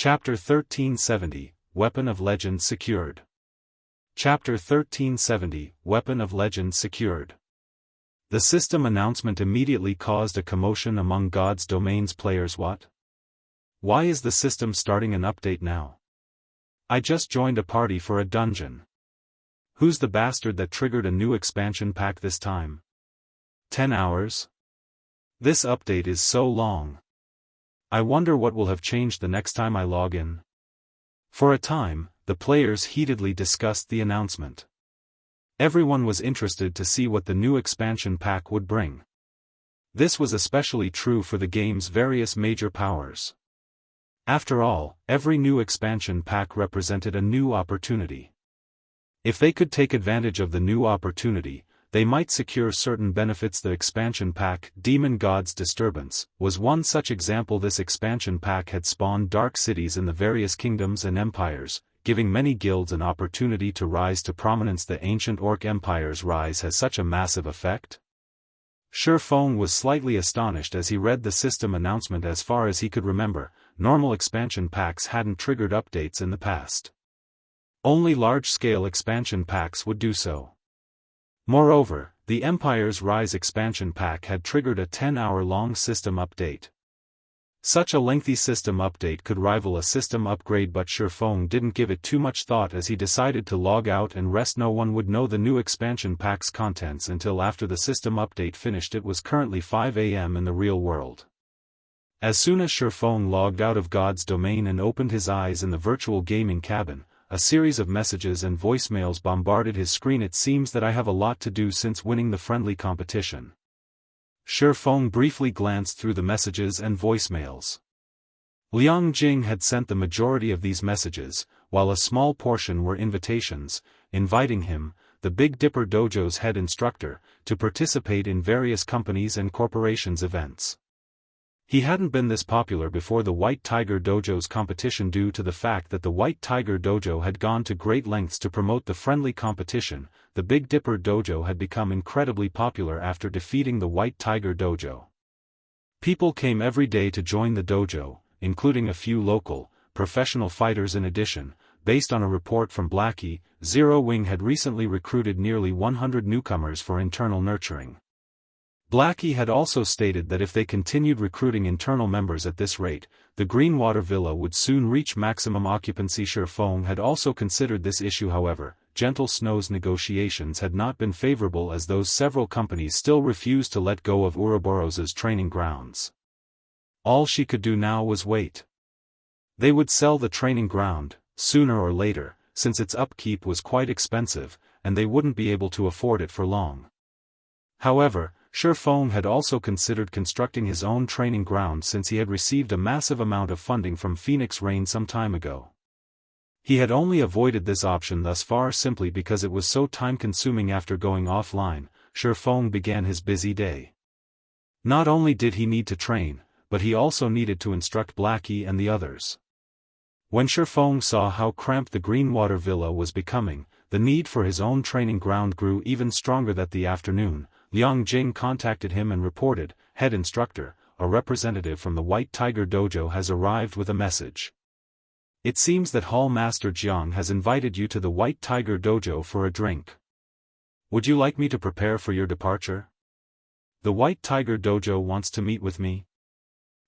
Chapter 1370, Weapon of Legend Secured. Chapter 1370, Weapon of Legend Secured. The system announcement immediately caused a commotion among God's Domain's players. What? Why is the system starting an update now? I just joined a party for a dungeon. Who's the bastard that triggered a new expansion pack this time? 10 hours? This update is so long. I wonder what will have changed the next time I log in. For a time, the players heatedly discussed the announcement. Everyone was interested to see what the new expansion pack would bring. This was especially true for the game's various major powers. After all, every new expansion pack represented a new opportunity. If they could take advantage of the new opportunity, they might secure certain benefits. The expansion pack, Demon God's Disturbance, was one such example. This expansion pack had spawned dark cities in the various kingdoms and empires, giving many guilds an opportunity to rise to prominence. The ancient Orc Empire's rise has such a massive effect. Feng was slightly astonished as he read the system announcement. As far as he could remember, normal expansion packs hadn't triggered updates in the past. Only large-scale expansion packs would do so. Moreover, the Empire's Rise expansion pack had triggered a 10-hour-long system update. Such a lengthy system update could rival a system upgrade, but Feng didn't give it too much thought as he decided to log out and rest. No one would know the new expansion pack's contents until after the system update finished. It was currently 5 a.m. in the real world. As soon as Feng logged out of God's Domain and opened his eyes in the virtual gaming cabin, a series of messages and voicemails bombarded his screen. It seems that I have a lot to do since winning the friendly competition. Feng briefly glanced through the messages and voicemails. Liang Jing had sent the majority of these messages, while a small portion were invitations, inviting him, the Big Dipper Dojo's head instructor, to participate in various companies' and corporations' events. He hadn't been this popular before the White Tiger Dojo's competition due to the fact that the White Tiger Dojo had gone to great lengths to promote the friendly competition. The Big Dipper Dojo had become incredibly popular after defeating the White Tiger Dojo. People came every day to join the dojo, including a few local, professional fighters. In addition, based on a report from Blackie, Zero Wing had recently recruited nearly 100 newcomers for internal nurturing. Blackie had also stated that if they continued recruiting internal members at this rate, the Greenwater Villa would soon reach maximum occupancy. Feng had also considered this issue. However, Gentle Snow's negotiations had not been favorable as those several companies still refused to let go of Ouroboros's training grounds. All she could do now was wait. They would sell the training ground, sooner or later, since its upkeep was quite expensive, and they wouldn't be able to afford it for long. However, Feng had also considered constructing his own training ground since he had received a massive amount of funding from Phoenix Rain some time ago. He had only avoided this option thus far simply because it was so time-consuming. After going offline, Feng began his busy day. Not only did he need to train, but he also needed to instruct Blackie and the others. When Feng saw how cramped the Greenwater Villa was becoming, the need for his own training ground grew even stronger. That the afternoon, Liang Jing contacted him and reported, "Head instructor, a representative from the White Tiger Dojo has arrived with a message. It seems that Hall Master Jiang has invited you to the White Tiger Dojo for a drink. Would you like me to prepare for your departure? The White Tiger Dojo wants to meet with me."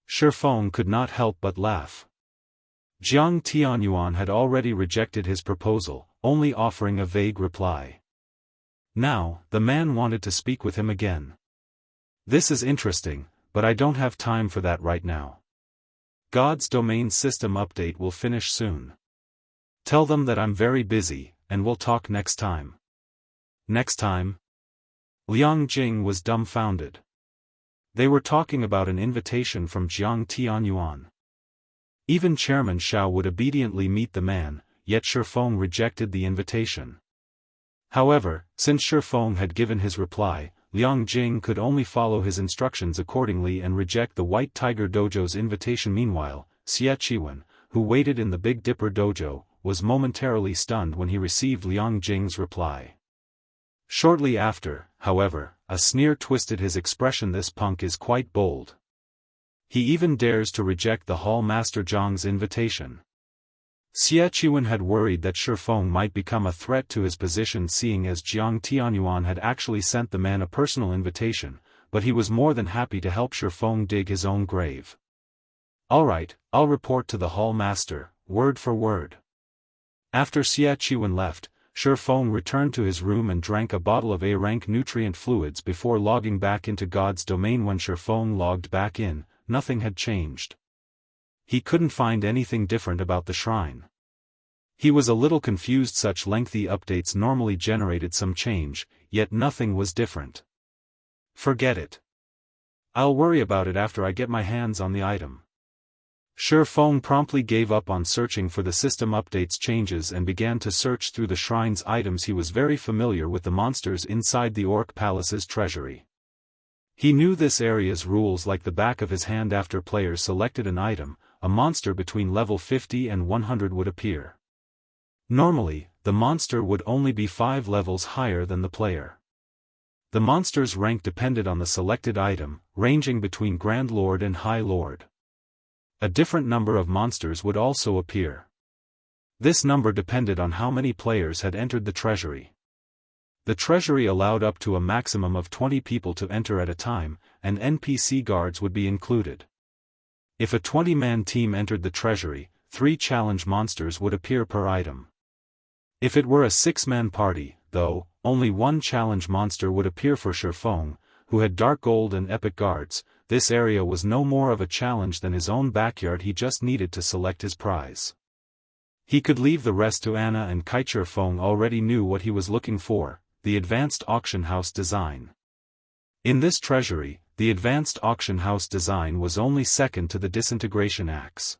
Feng could not help but laugh. Jiang Tianyuan had already rejected his proposal, only offering a vague reply. Now, the man wanted to speak with him again. "This is interesting, but I don't have time for that right now. God's Domain system update will finish soon. Tell them that I'm very busy, and we'll talk next time." Next time? Liang Jing was dumbfounded. They were talking about an invitation from Jiang Tianyuan. Even Chairman Xiao would obediently meet the man, yet Feng rejected the invitation. However, since Feng had given his reply, Liang Jing could only follow his instructions accordingly and reject the White Tiger Dojo's invitation. Meanwhile, Xie Chiwen, who waited in the Big Dipper Dojo, was momentarily stunned when he received Liang Jing's reply. Shortly after, however, a sneer twisted his expression. "This punk is quite bold. He even dares to reject the Hall Master Zhang's invitation. Xie had worried that Shi Feng might become a threat to his position, seeing as Jiang Tianyuan had actually sent the man a personal invitation, but he was more than happy to help Shi Feng dig his own grave. "Alright, I'll report to the Hall Master, word for word." After Xie left, Shi Feng returned to his room and drank a bottle of A-rank nutrient fluids before logging back into God's domain. When Shi Feng logged back in, nothing had changed. He couldn't find anything different about the shrine. He was a little confused. Such lengthy updates normally generated some change, yet nothing was different. "Forget it. I'll worry about it after I get my hands on the item." Shi Feng promptly gave up on searching for the system updates changes and began to search through the shrine's items. He was very familiar with the monsters inside the Orc Palace's treasury. He knew this area's rules like the back of his hand. After players selected an item, a monster between level 50 and 100 would appear. Normally, the monster would only be 5 levels higher than the player. The monster's rank depended on the selected item, ranging between Grand Lord and High Lord. A different number of monsters would also appear. This number depended on how many players had entered the treasury. The treasury allowed up to a maximum of 20 people to enter at a time, and NPC guards would be included. If a 20-man team entered the treasury, 3 challenge monsters would appear per item. If it were a 6-man party, though, only 1 challenge monster would appear for Shi Feng, who had Dark Gold and Epic guards. This area was no more of a challenge than his own backyard. He just needed to select his prize. He could leave the rest to Anna and Kai. Shi Feng already knew what he was looking for: the advanced auction house design. In this treasury, the advanced auction house design was only second to the disintegration axe.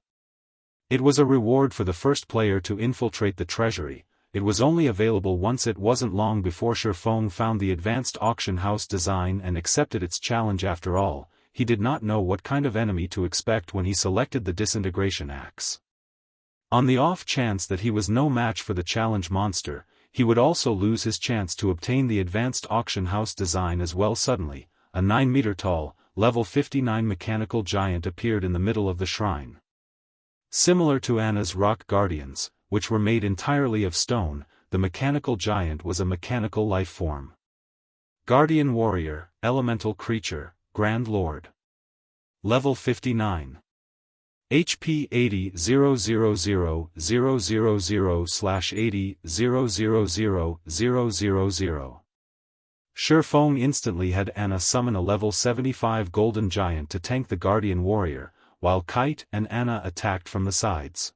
It was a reward for the first player to infiltrate the treasury. It was only available once. It wasn't long before Shi Feng found the advanced auction house design and accepted its challenge. After all, he did not know what kind of enemy to expect when he selected the disintegration axe. On the off chance that he was no match for the challenge monster, he would also lose his chance to obtain the advanced auction house design as well. Suddenly, a 9-meter-tall, level 59 mechanical giant appeared in the middle of the shrine. Similar to Anna's rock guardians, which were made entirely of stone, the mechanical giant was a mechanical life form. Guardian Warrior, Elemental Creature, Grand Lord. Level 59. HP 80,000/80,000,000. Shi Feng instantly had Anna summon a level 75 golden giant to tank the Guardian Warrior, while Kite and Anna attacked from the sides.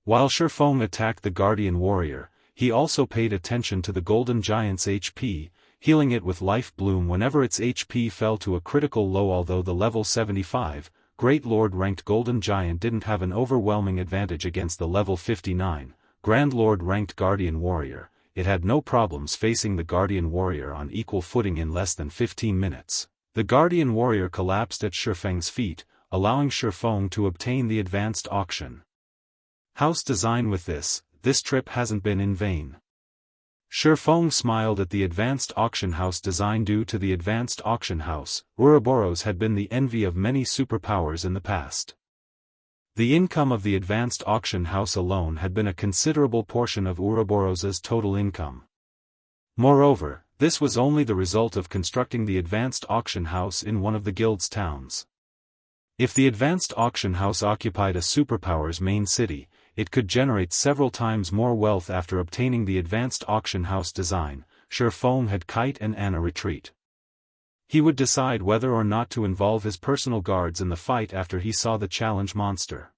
While Shi Feng attacked the Guardian Warrior, he also paid attention to the golden giant's HP, healing it with Life Bloom whenever its HP fell to a critical low. Although the level 75, Great Lord ranked Golden Giant didn't have an overwhelming advantage against the level 59, Grand Lord ranked Guardian Warrior, it had no problems facing the Guardian Warrior on equal footing. In less than 15 minutes, the Guardian Warrior collapsed at Shi Feng's feet, allowing Shi Feng to obtain the advanced auction house design. With this trip hasn't been in vain. Shi Feng smiled at the advanced auction house design. Due to the advanced auction house, Ouroboros had been the envy of many superpowers in the past. The income of the advanced auction house alone had been a considerable portion of Ouroboros's total income. Moreover, this was only the result of constructing the advanced auction house in one of the guild's towns. If the advanced auction house occupied a superpower's main city, it could generate several times more wealth. After obtaining the advanced auction house design, Shi Feng had Kite and Anna retreat. He would decide whether or not to involve his personal guards in the fight after he saw the challenge monster.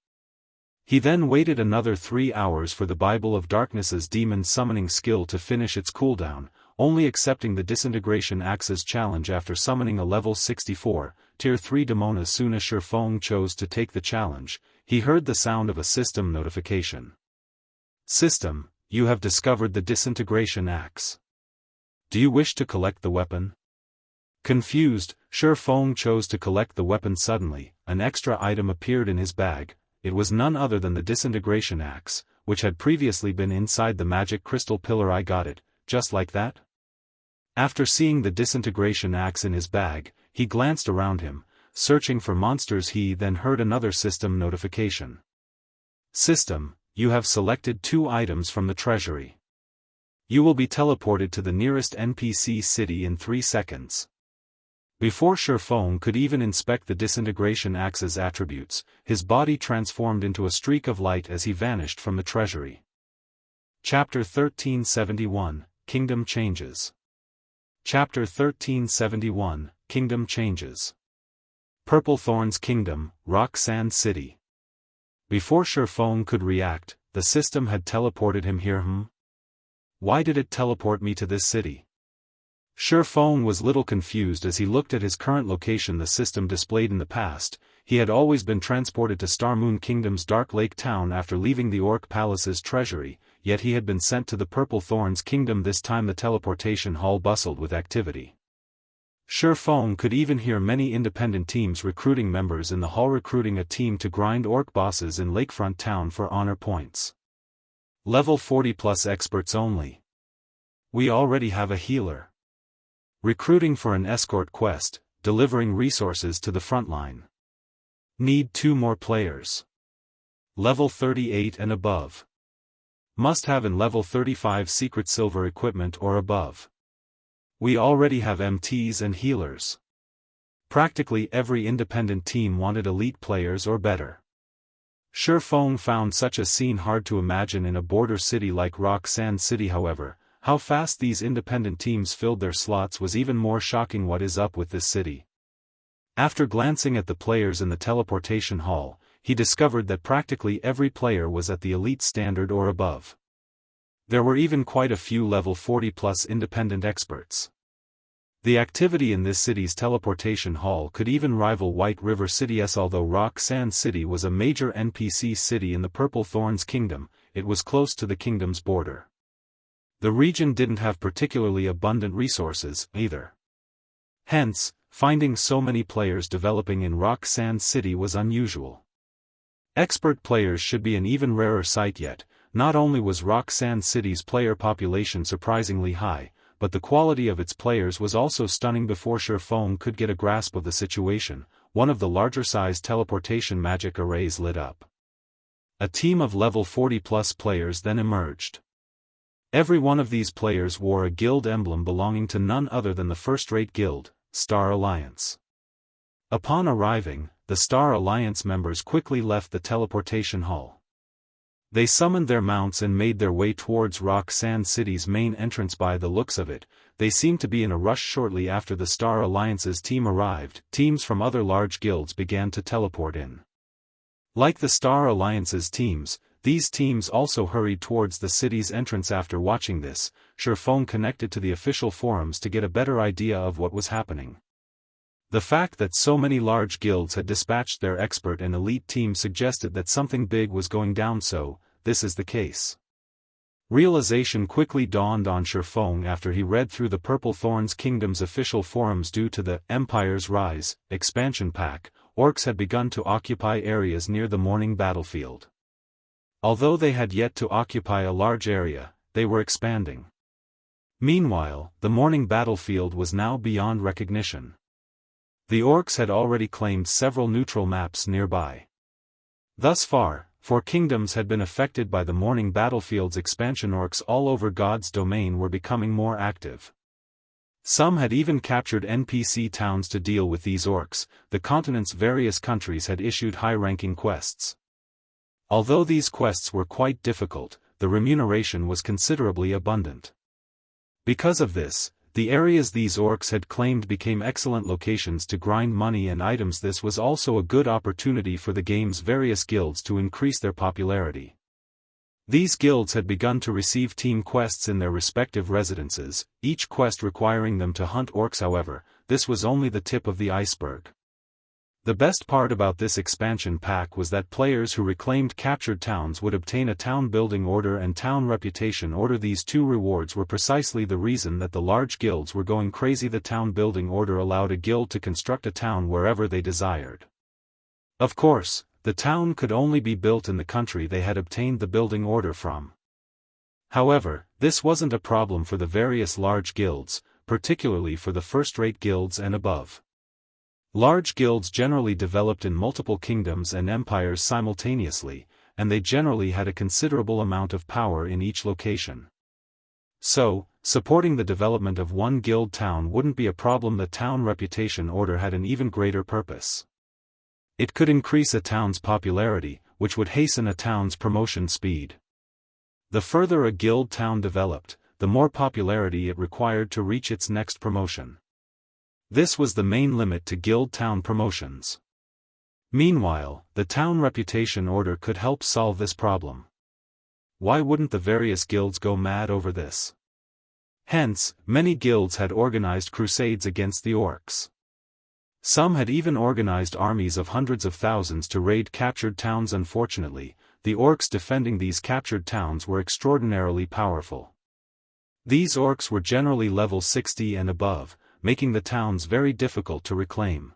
He then waited another 3 hours for the Bible of Darkness's demon summoning skill to finish its cooldown, only accepting the disintegration axe's challenge after summoning a level 64, tier 3 demon. As soon as Shi Feng chose to take the challenge, he heard the sound of a system notification. System, you have discovered the disintegration axe. Do you wish to collect the weapon? Confused, Shi Feng chose to collect the weapon. Suddenly, an extra item appeared in his bag. It was none other than the disintegration axe, which had previously been inside the magic crystal pillar. I got it, just like that? After seeing the disintegration axe in his bag, he glanced around him, searching for monsters. He then heard another system notification. System, you have selected 2 items from the treasury. You will be teleported to the nearest NPC city in 3 seconds. Before Feng could even inspect the disintegration axe's attributes, his body transformed into a streak of light as he vanished from the treasury. Chapter 1371, Kingdom Changes. Chapter 1371, Kingdom Changes. Purple Thorn's Kingdom, Rock Sand City. Before Feng could react, the system had teleported him here. Why did it teleport me to this city? Feng was little confused as he looked at his current location. The system displayed in the past. He had always been transported to Star Moon Kingdom's Dark Lake Town after leaving the Orc Palace's treasury, yet he had been sent to the Purple Thorn's Kingdom. This time the teleportation hall bustled with activity. Feng could even hear many independent teams recruiting members in the hall, recruiting a team to grind Orc bosses in Lakefront Town for honor points. Level 40+ experts only. We already have a healer. Recruiting for an escort quest, delivering resources to the front line. Need 2 more players. Level 38 and above. Must have in level 35 secret silver equipment or above. We already have MTs and healers. Practically every independent team wanted elite players or better. Feng found such a scene hard to imagine in a border city like Rock Sand City. However, how fast these independent teams filled their slots was even more shocking. What is up with this city? After glancing at the players in the teleportation hall, he discovered that practically every player was at the elite standard or above. There were even quite a few level 40+ independent experts. The activity in this city's teleportation hall could even rival White River City's. Although Rock Sand City was a major NPC city in the Purple Thorn's Kingdom, it was close to the kingdom's border. The region didn't have particularly abundant resources, either. Hence, finding so many players developing in Rock Sand City was unusual. Expert players should be an even rarer sight. Yet, not only was Rock Sand City's player population surprisingly high, but the quality of its players was also stunning. Before Feng could get a grasp of the situation, one of the larger-sized teleportation magic arrays lit up. A team of level 40+ players then emerged. Every one of these players wore a guild emblem belonging to none other than the first-rate guild, Star Alliance. Upon arriving, the Star Alliance members quickly left the teleportation hall. They summoned their mounts and made their way towards Rock Sand City's main entrance. By the looks of it, they seemed to be in a rush. Shortly after the Star Alliance's team arrived, teams from other large guilds began to teleport in. Like the Star Alliance's teams, these teams also hurried towards the city's entrance. After watching this, Feng connected to the official forums to get a better idea of what was happening. The fact that so many large guilds had dispatched their expert and elite teams suggested that something big was going down. So, this is the case. Realization quickly dawned on Feng after he read through the Purple Thorn's Kingdom's official forums. Due to the Empire's Rise expansion pack, orcs had begun to occupy areas near the morning battlefield. Although they had yet to occupy a large area, they were expanding. Meanwhile, the morning battlefield was now beyond recognition. The orcs had already claimed several neutral maps nearby. Thus far, 4 kingdoms had been affected by the morning battlefield's expansion. Orcs all over God's domain were becoming more active. Some had even captured NPC towns to deal with these orcs. The continent's various countries had issued high-ranking quests. Although these quests were quite difficult, the remuneration was considerably abundant. Because of this, the areas these orcs had claimed became excellent locations to grind money and items. This was also a good opportunity for the game's various guilds to increase their popularity. These guilds had begun to receive team quests in their respective residences, each quest requiring them to hunt orcs. However, this was only the tip of the iceberg. The best part about this expansion pack was that players who reclaimed captured towns would obtain a town building order and town reputation order. These 2 rewards were precisely the reason that the large guilds were going crazy. The town building order allowed a guild to construct a town wherever they desired. Of course, the town could only be built in the country they had obtained the building order from. However, this wasn't a problem for the various large guilds, particularly for the first-rate guilds and above. Large guilds generally developed in multiple kingdoms and empires simultaneously, and they generally had a considerable amount of power in each location. So, supporting the development of one guild town wouldn't be a problem. The town reputation order had an even greater purpose. It could increase a town's popularity, which would hasten a town's promotion speed. The further a guild town developed, the more popularity it required to reach its next promotion. This was the main limit to guild town promotions. Meanwhile, the town reputation order could help solve this problem. Why wouldn't the various guilds go mad over this? Hence, many guilds had organized crusades against the orcs. Some had even organized armies of hundreds of thousands to raid captured towns. Unfortunately, the orcs defending these captured towns were extraordinarily powerful. These orcs were generally level 60 and above, making the towns very difficult to reclaim.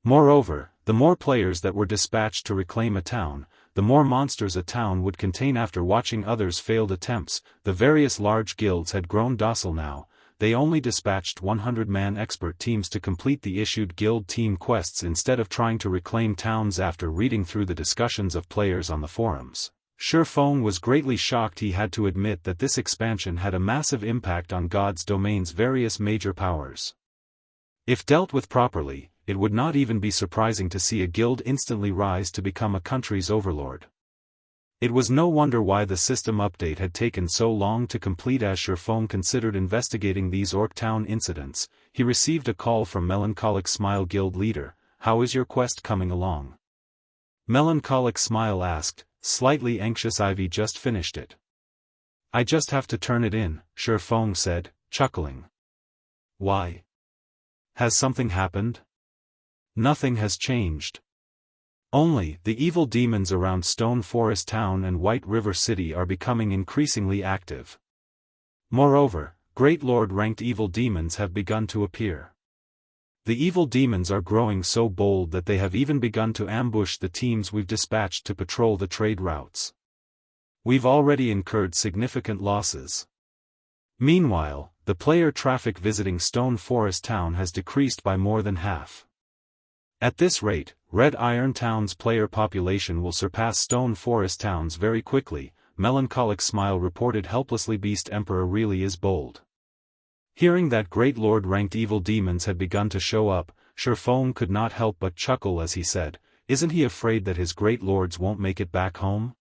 Moreover, the more players that were dispatched to reclaim a town, the more monsters a town would contain. After watching others' failed attempts, the various large guilds had grown docile now. They only dispatched 100-man expert teams to complete the issued guild team quests instead of trying to reclaim towns. After reading through the discussions of players on the forums, Feng was greatly shocked. He had to admit that this expansion had a massive impact on God's domain's various major powers. If dealt with properly, it would not even be surprising to see a guild instantly rise to become a country's overlord. It was no wonder why the system update had taken so long to complete. As Feng considered investigating these Orc Town incidents, he received a call from Melancholic Smile guild leader. "How is your quest coming along?" Melancholic Smile asked, slightly anxious. "I've just finished it. I just have to turn it in," Feng said, chuckling. "Why? Has something happened?" "Nothing has changed. Only, the evil demons around Stone Forest Town and White River City are becoming increasingly active. Moreover, Great Lord-ranked evil demons have begun to appear. The evil demons are growing so bold that they have even begun to ambush the teams we've dispatched to patrol the trade routes. We've already incurred significant losses. Meanwhile, the player traffic visiting Stone Forest Town has decreased by more than half. At this rate, Red Iron Town's player population will surpass Stone Forest Town's very quickly," Melancholic Smile reported helplessly. "Beast Emperor really is bold." Hearing that Great Lord-ranked evil demons had begun to show up, Feng could not help but chuckle as he said, "Isn't he afraid that his great lords won't make it back home?"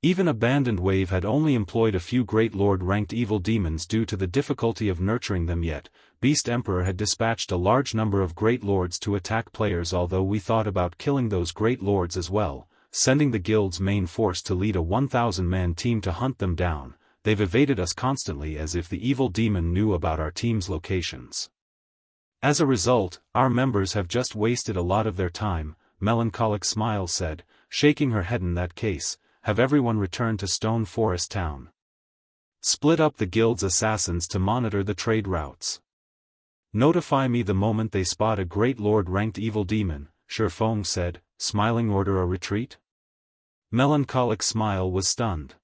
Even Abandoned Wave had only employed a few Great Lord-ranked evil demons due to the difficulty of nurturing them, yet Beast Emperor had dispatched a large number of Great Lords to attack players. Although we thought about killing those Great Lords as well, sending the guild's main force to lead a 1,000-man team to hunt them down, they've evaded us constantly as if the evil demon knew about our team's locations. As a result, our members have just wasted a lot of their time," Melancholic Smile said, shaking her head. "In that case, have everyone returned to Stone Forest Town. Split up the guild's assassins to monitor the trade routes. Notify me the moment they spot a Great Lord-ranked evil demon," Feng said, smiling. "Order a retreat?" Melancholic Smile was stunned.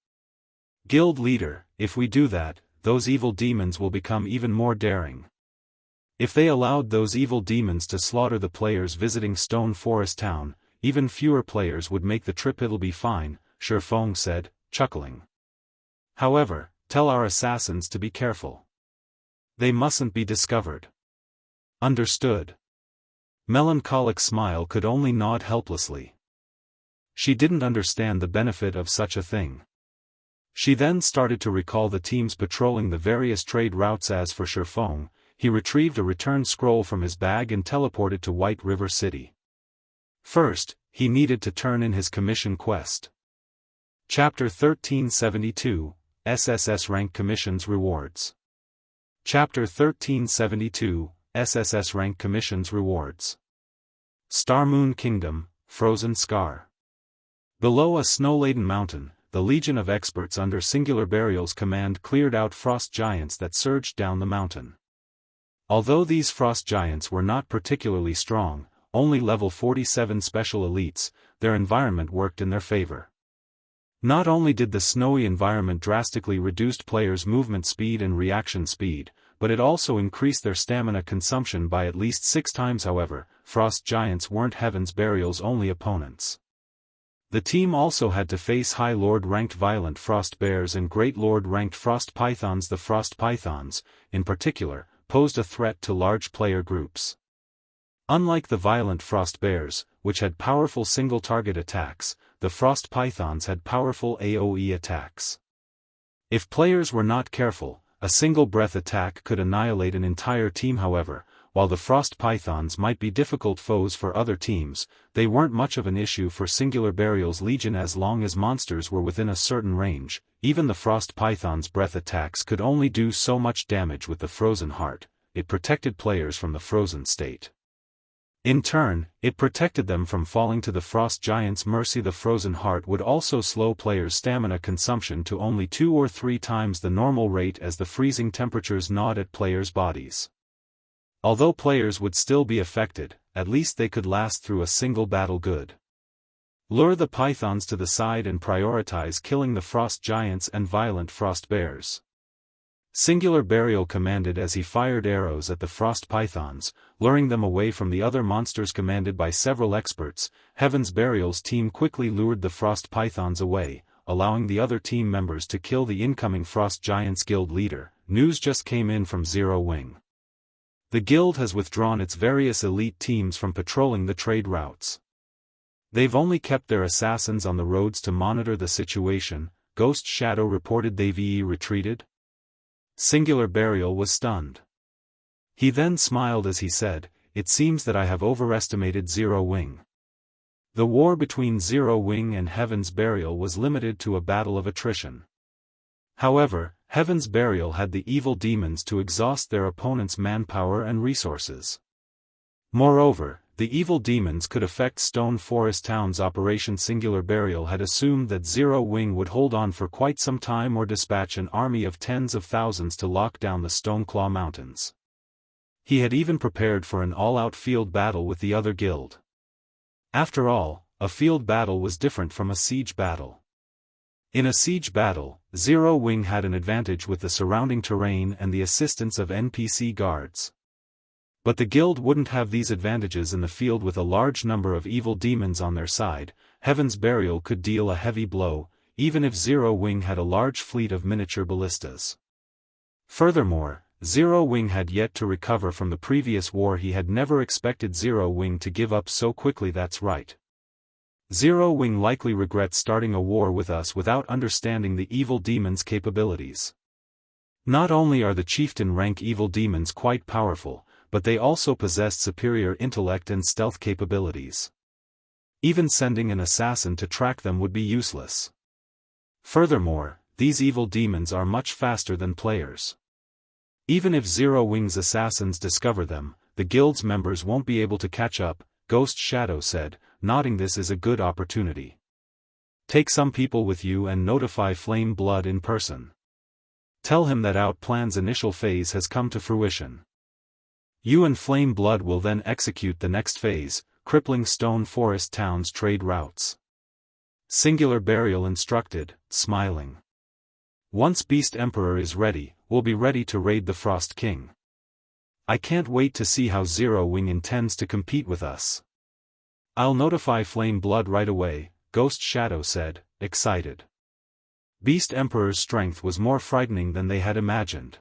"Guild leader, if we do that, those evil demons will become even more daring. If they allowed those evil demons to slaughter the players visiting Stone Forest Town, even fewer players would make the trip." "It'll be fine," Feng said, chuckling. "However, tell our assassins to be careful. They mustn't be discovered." "Understood." Melancholic Smile could only nod helplessly. She didn't understand the benefit of such a thing. She then started to recall the teams patrolling the various trade routes. As for Feng, he retrieved a return scroll from his bag and teleported to White River City. First, he needed to turn in his commission quest. Chapter 1372, SSS-rank Commissions Rewards. Chapter 1372, SSS-rank Commissions Rewards. Star Moon Kingdom, Frozen Scar. Below a snow-laden mountain, the legion of experts under Singular Burial's command cleared out frost giants that surged down the mountain. Although these frost giants were not particularly strong, only level 47 special elites, their environment worked in their favor. Not only did the snowy environment drastically reduce players' movement speed and reaction speed, but it also increased their stamina consumption by at least 6 times. However, frost giants weren't Heaven's Burial's only opponents. The team also had to face High Lord-ranked Violent Frost Bears and Great Lord-ranked Frost Pythons. The Frost Pythons, in particular, posed a threat to large player groups. Unlike the Violent Frost Bears, which had powerful single-target attacks, the Frost Pythons had powerful AoE attacks. If players were not careful, a single breath attack could annihilate an entire team. However, while the Frost Pythons might be difficult foes for other teams, they weren't much of an issue for Singular Burial's Legion as long as monsters were within a certain range. Even the Frost Python's breath attacks could only do so much damage with the Frozen Heart. It protected players from the frozen state. In turn, it protected them from falling to the Frost Giant's mercy. The Frozen Heart would also slow players' stamina consumption to only 2 or 3 times the normal rate as the freezing temperatures gnawed at players' bodies. Although players would still be affected, at least they could last through a single battle. Good. Lure the Pythons to the side and prioritize killing the Frost Giants and Violent Frost Bears. Singular Burial commanded as he fired arrows at the Frost Pythons, luring them away from the other monsters. Commanded by several experts, Heaven's Burial's team quickly lured the Frost Pythons away, allowing the other team members to kill the incoming Frost Giants guild leader. News just came in from Zero Wing. The guild has withdrawn its various elite teams from patrolling the trade routes. They've only kept their assassins on the roads to monitor the situation. Ghost Shadow reported they've retreated. Singular Burial was stunned. He then smiled as he said, "It seems that I have overestimated Zero Wing." The war between Zero Wing and Heaven's Burial was limited to a battle of attrition. However, Heaven's Burial had the evil demons to exhaust their opponent's manpower and resources. Moreover, the evil demons could affect Stone Forest Town's operation. Singular Burial had assumed that Zero Wing would hold on for quite some time or dispatch an army of tens of thousands to lock down the Stoneclaw Mountains. He had even prepared for an all-out field battle with the other guild. After all, a field battle was different from a siege battle. In a siege battle, Zero Wing had an advantage with the surrounding terrain and the assistance of NPC guards. But the guild wouldn't have these advantages in the field with a large number of evil demons on their side. Heaven's Burial could deal a heavy blow, even if Zero Wing had a large fleet of miniature ballistas. Furthermore, Zero Wing had yet to recover from the previous war. He had never expected Zero Wing to give up so quickly. That's right. Zero Wing likely regrets starting a war with us without understanding the evil demons' capabilities. Not only are the chieftain-rank evil demons quite powerful, but they also possessed superior intellect and stealth capabilities. Even sending an assassin to track them would be useless. Furthermore, these evil demons are much faster than players. Even if Zero Wing's assassins discover them, the guild's members won't be able to catch up, Ghost Shadow said, nodding. This is a good opportunity. Take some people with you and notify Flame Blood in person. Tell him that Outplan's initial phase has come to fruition. You and Flame Blood will then execute the next phase, crippling Stone Forest Town's trade routes. Singular Burial instructed, smiling. Once Beast Emperor is ready, we'll be ready to raid the Frost King. I can't wait to see how Zero Wing intends to compete with us. I'll notify Flame Blood right away, Ghost Shadow said, excited. Beast Emperor's strength was more frightening than they had imagined.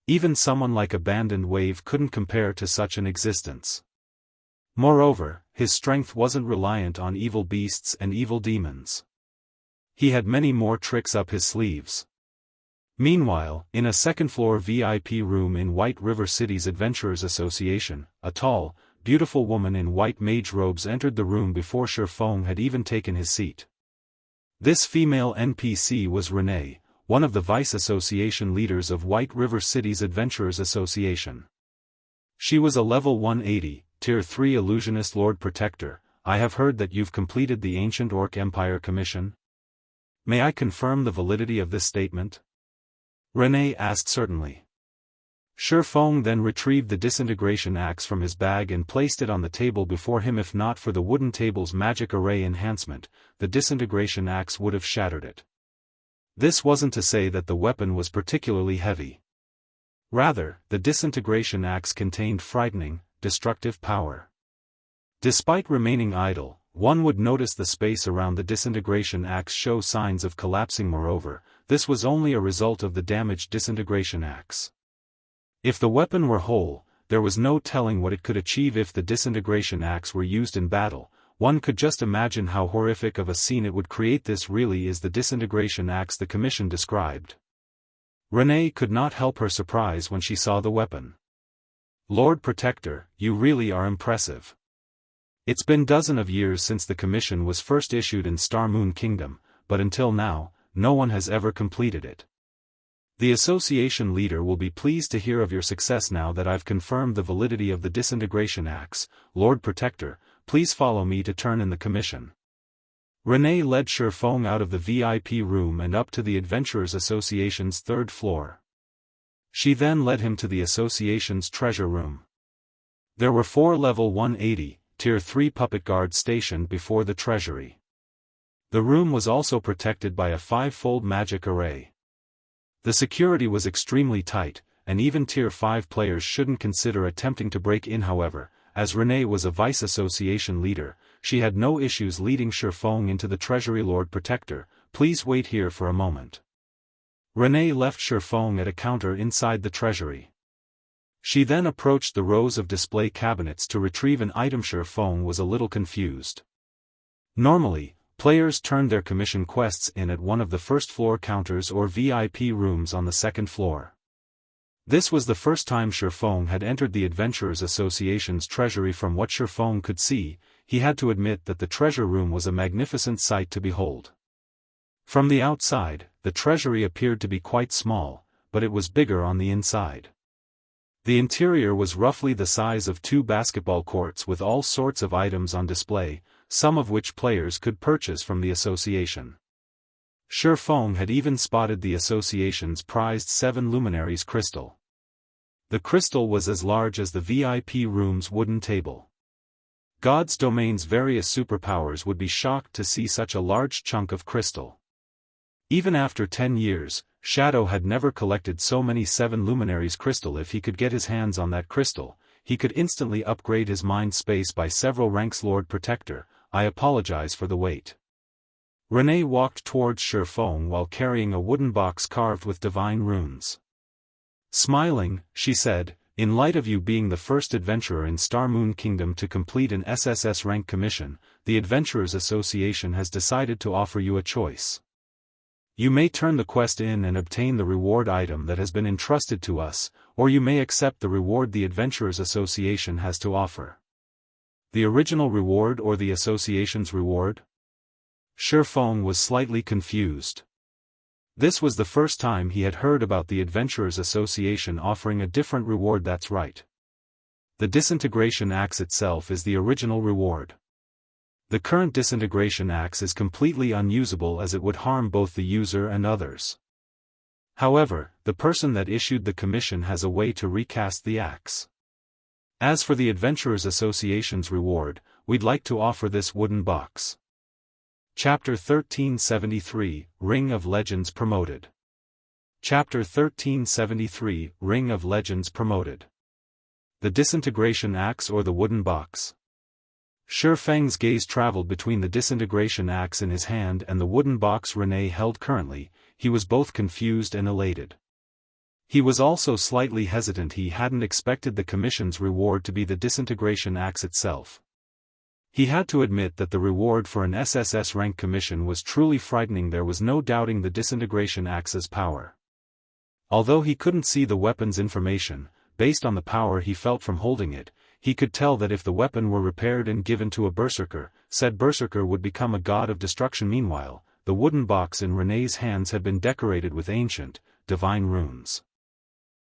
Even someone like Abandoned Wave couldn't compare to such an existence. Moreover, his strength wasn't reliant on evil beasts and evil demons. He had many more tricks up his sleeves. Meanwhile, in a second-floor VIP room in White River City's Adventurers Association, a tall, beautiful woman in white mage robes entered the room before Feng had even taken his seat. This female NPC was Renee, one of the Vice Association leaders of White River City's Adventurers Association. She was a level 180, Tier 3 Illusionist Lord Protector. I have heard that you've completed the Ancient Orc Empire Commission. May I confirm the validity of this statement? Renee asked. Certainly. Feng then retrieved the disintegration axe from his bag and placed it on the table before him. If not for the wooden table's magic array enhancement, the disintegration axe would have shattered it. This wasn't to say that the weapon was particularly heavy. Rather, the disintegration axe contained frightening, destructive power. Despite remaining idle, one would notice the space around the disintegration axe show signs of collapsing. Moreover, this was only a result of the damaged disintegration axe. If the weapon were whole, there was no telling what it could achieve if the disintegration axe were used in battle. One could just imagine how horrific of a scene it would create. This really is the disintegration axe the commission described. Renee could not help her surprise when she saw the weapon. Lord Protector, you really are impressive. It's been dozens of years since the commission was first issued in Star Moon Kingdom, but until now, no one has ever completed it. The association leader will be pleased to hear of your success now that I've confirmed the validity of the disintegration axe. Lord Protector, please follow me to turn in the commission. Renee led Feng out of the VIP room and up to the Adventurers Association's third floor. She then led him to the association's treasure room. There were 4 level 180, tier 3 puppet guards stationed before the treasury. The room was also protected by a 5-fold magic array. The security was extremely tight, and even tier 5 players shouldn't consider attempting to break in. However, as Renee was a vice association leader, she had no issues leading Feng into the treasury. Lord Protector, please wait here for a moment. Renee left Feng at a counter inside the treasury. She then approached the rows of display cabinets to retrieve an item. Feng was a little confused. Normally, players turned their commission quests in at one of the first-floor counters or VIP rooms on the second floor. This was the first time Feng had entered the Adventurers Association's treasury. From what Feng could see, he had to admit that the treasure room was a magnificent sight to behold. From the outside, the treasury appeared to be quite small, but it was bigger on the inside. The interior was roughly the size of 2 basketball courts with all sorts of items on display, some of which players could purchase from the association. Feng had even spotted the association's prized 7 Luminaries crystal. The crystal was as large as the VIP room's wooden table. God's Domain's various superpowers would be shocked to see such a large chunk of crystal. Even after 10 years, Shadow had never collected so many 7 Luminaries crystal. If he could get his hands on that crystal, he could instantly upgrade his mind space by several ranks. Lord Protector, I apologize for the wait. Renee walked towards Feng while carrying a wooden box carved with divine runes. Smiling, she said, in light of you being the first adventurer in Star Moon Kingdom to complete an SSS-rank commission, the Adventurers Association has decided to offer you a choice. You may turn the quest in and obtain the reward item that has been entrusted to us, or you may accept the reward the Adventurers Association has to offer. The original reward or the association's reward? Feng was slightly confused. This was the first time he had heard about the Adventurers Association offering a different reward. That's right. The disintegration axe itself is the original reward. The current disintegration axe is completely unusable as it would harm both the user and others. However, the person that issued the commission has a way to recast the axe. As for the Adventurers Association's reward, we'd like to offer this wooden box. Chapter 1373, Ring of Legends Promoted. Chapter 1373, Ring of Legends Promoted. The disintegration axe or the wooden box? Feng's gaze traveled between the disintegration axe in his hand and the wooden box Renee held currently. He was both confused and elated. He was also slightly hesitant. He hadn't expected the commission's reward to be the disintegration axe itself. He had to admit that the reward for an SSS-rank commission was truly frightening. There was no doubting the disintegration axe's power. Although he couldn't see the weapon's information, based on the power he felt from holding it, he could tell that if the weapon were repaired and given to a berserker, said berserker would become a god of destruction. Meanwhile, the wooden box in Renee's hands had been decorated with ancient, divine runes.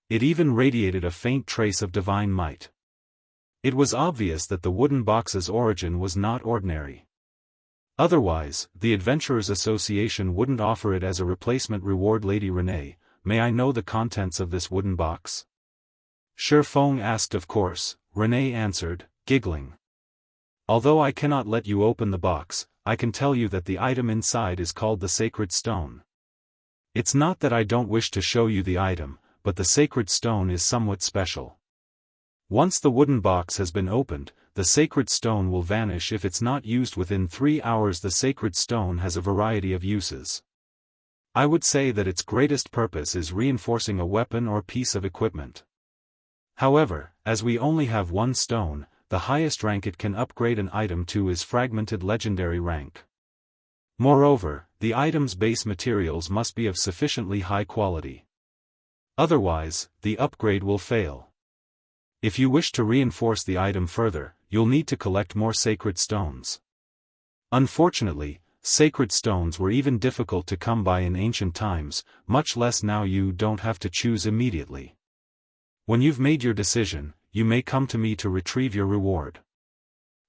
It even radiated a faint trace of divine might. It was obvious that the wooden box's origin was not ordinary. Otherwise, the Adventurers Association wouldn't offer it as a replacement reward. Lady Renee, may I know the contents of this wooden box? Feng asked. Of course, Renee answered, giggling. Although I cannot let you open the box, I can tell you that the item inside is called the Sacred Stone. It's not that I don't wish to show you the item, but the sacred stone is somewhat special. Once the wooden box has been opened, the sacred stone will vanish if it's not used within 3 hours. The sacred stone has a variety of uses. I would say that its greatest purpose is reinforcing a weapon or piece of equipment. However, as we only have one stone, the highest rank it can upgrade an item to is fragmented legendary rank. Moreover, the item's base materials must be of sufficiently high quality. Otherwise, the upgrade will fail. If you wish to reinforce the item further, you'll need to collect more sacred stones. Unfortunately, sacred stones were even difficult to come by in ancient times, much less now. You don't have to choose immediately. When you've made your decision, you may come to me to retrieve your reward.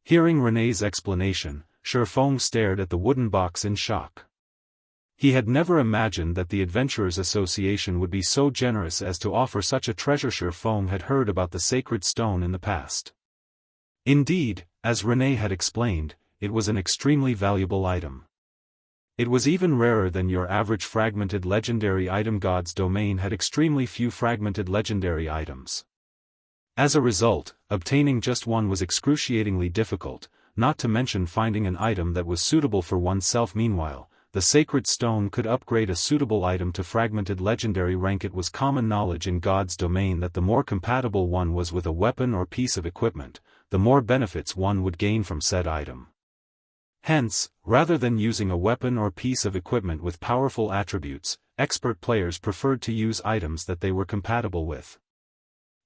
Hearing Rene's explanation, Feng stared at the wooden box in shock. He had never imagined that the Adventurers Association would be so generous as to offer such a treasure. Feng had heard about the sacred stone in the past. Indeed, as Rene had explained, it was an extremely valuable item. It was even rarer than your average fragmented legendary item. God's domain had extremely few fragmented legendary items. As a result, obtaining just one was excruciatingly difficult, not to mention finding an item that was suitable for oneself. Meanwhile, the sacred stone could upgrade a suitable item to fragmented legendary rank. It was common knowledge in God's domain that the more compatible one was with a weapon or piece of equipment, the more benefits one would gain from said item. Hence, rather than using a weapon or piece of equipment with powerful attributes, expert players preferred to use items that they were compatible with.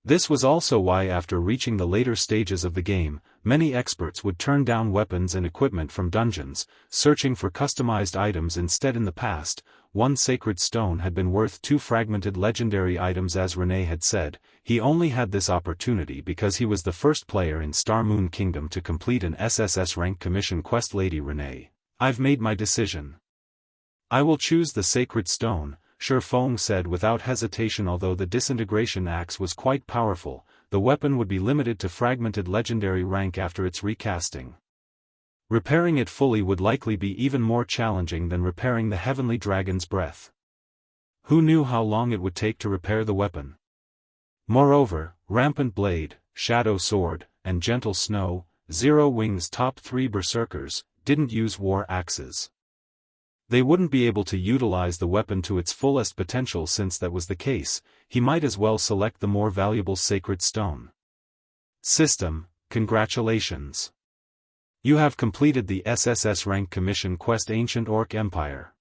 This was also why after reaching the later stages of the game, many experts would turn down weapons and equipment from dungeons, searching for customized items instead. In the past, one sacred stone had been worth 2 fragmented legendary items. As Rene had said, he only had this opportunity because he was the first player in Star Moon Kingdom to complete an SSS-rank commission quest. Lady Rene, I've made my decision. I will choose the sacred stone, Feng said without hesitation. Although the disintegration axe was quite powerful, the weapon would be limited to fragmented legendary rank after its recasting. Repairing it fully would likely be even more challenging than repairing the Heavenly Dragon's breath. Who knew how long it would take to repair the weapon? Moreover, Rampant Blade, Shadow Sword, and Gentle Snow, Zero Wing's top 3 berserkers, didn't use war axes. They wouldn't be able to utilize the weapon to its fullest potential. Since that was the case, he might as well select the more valuable sacred stone. System, congratulations. You have completed the SSS rank commission quest Ancient Orc Empire.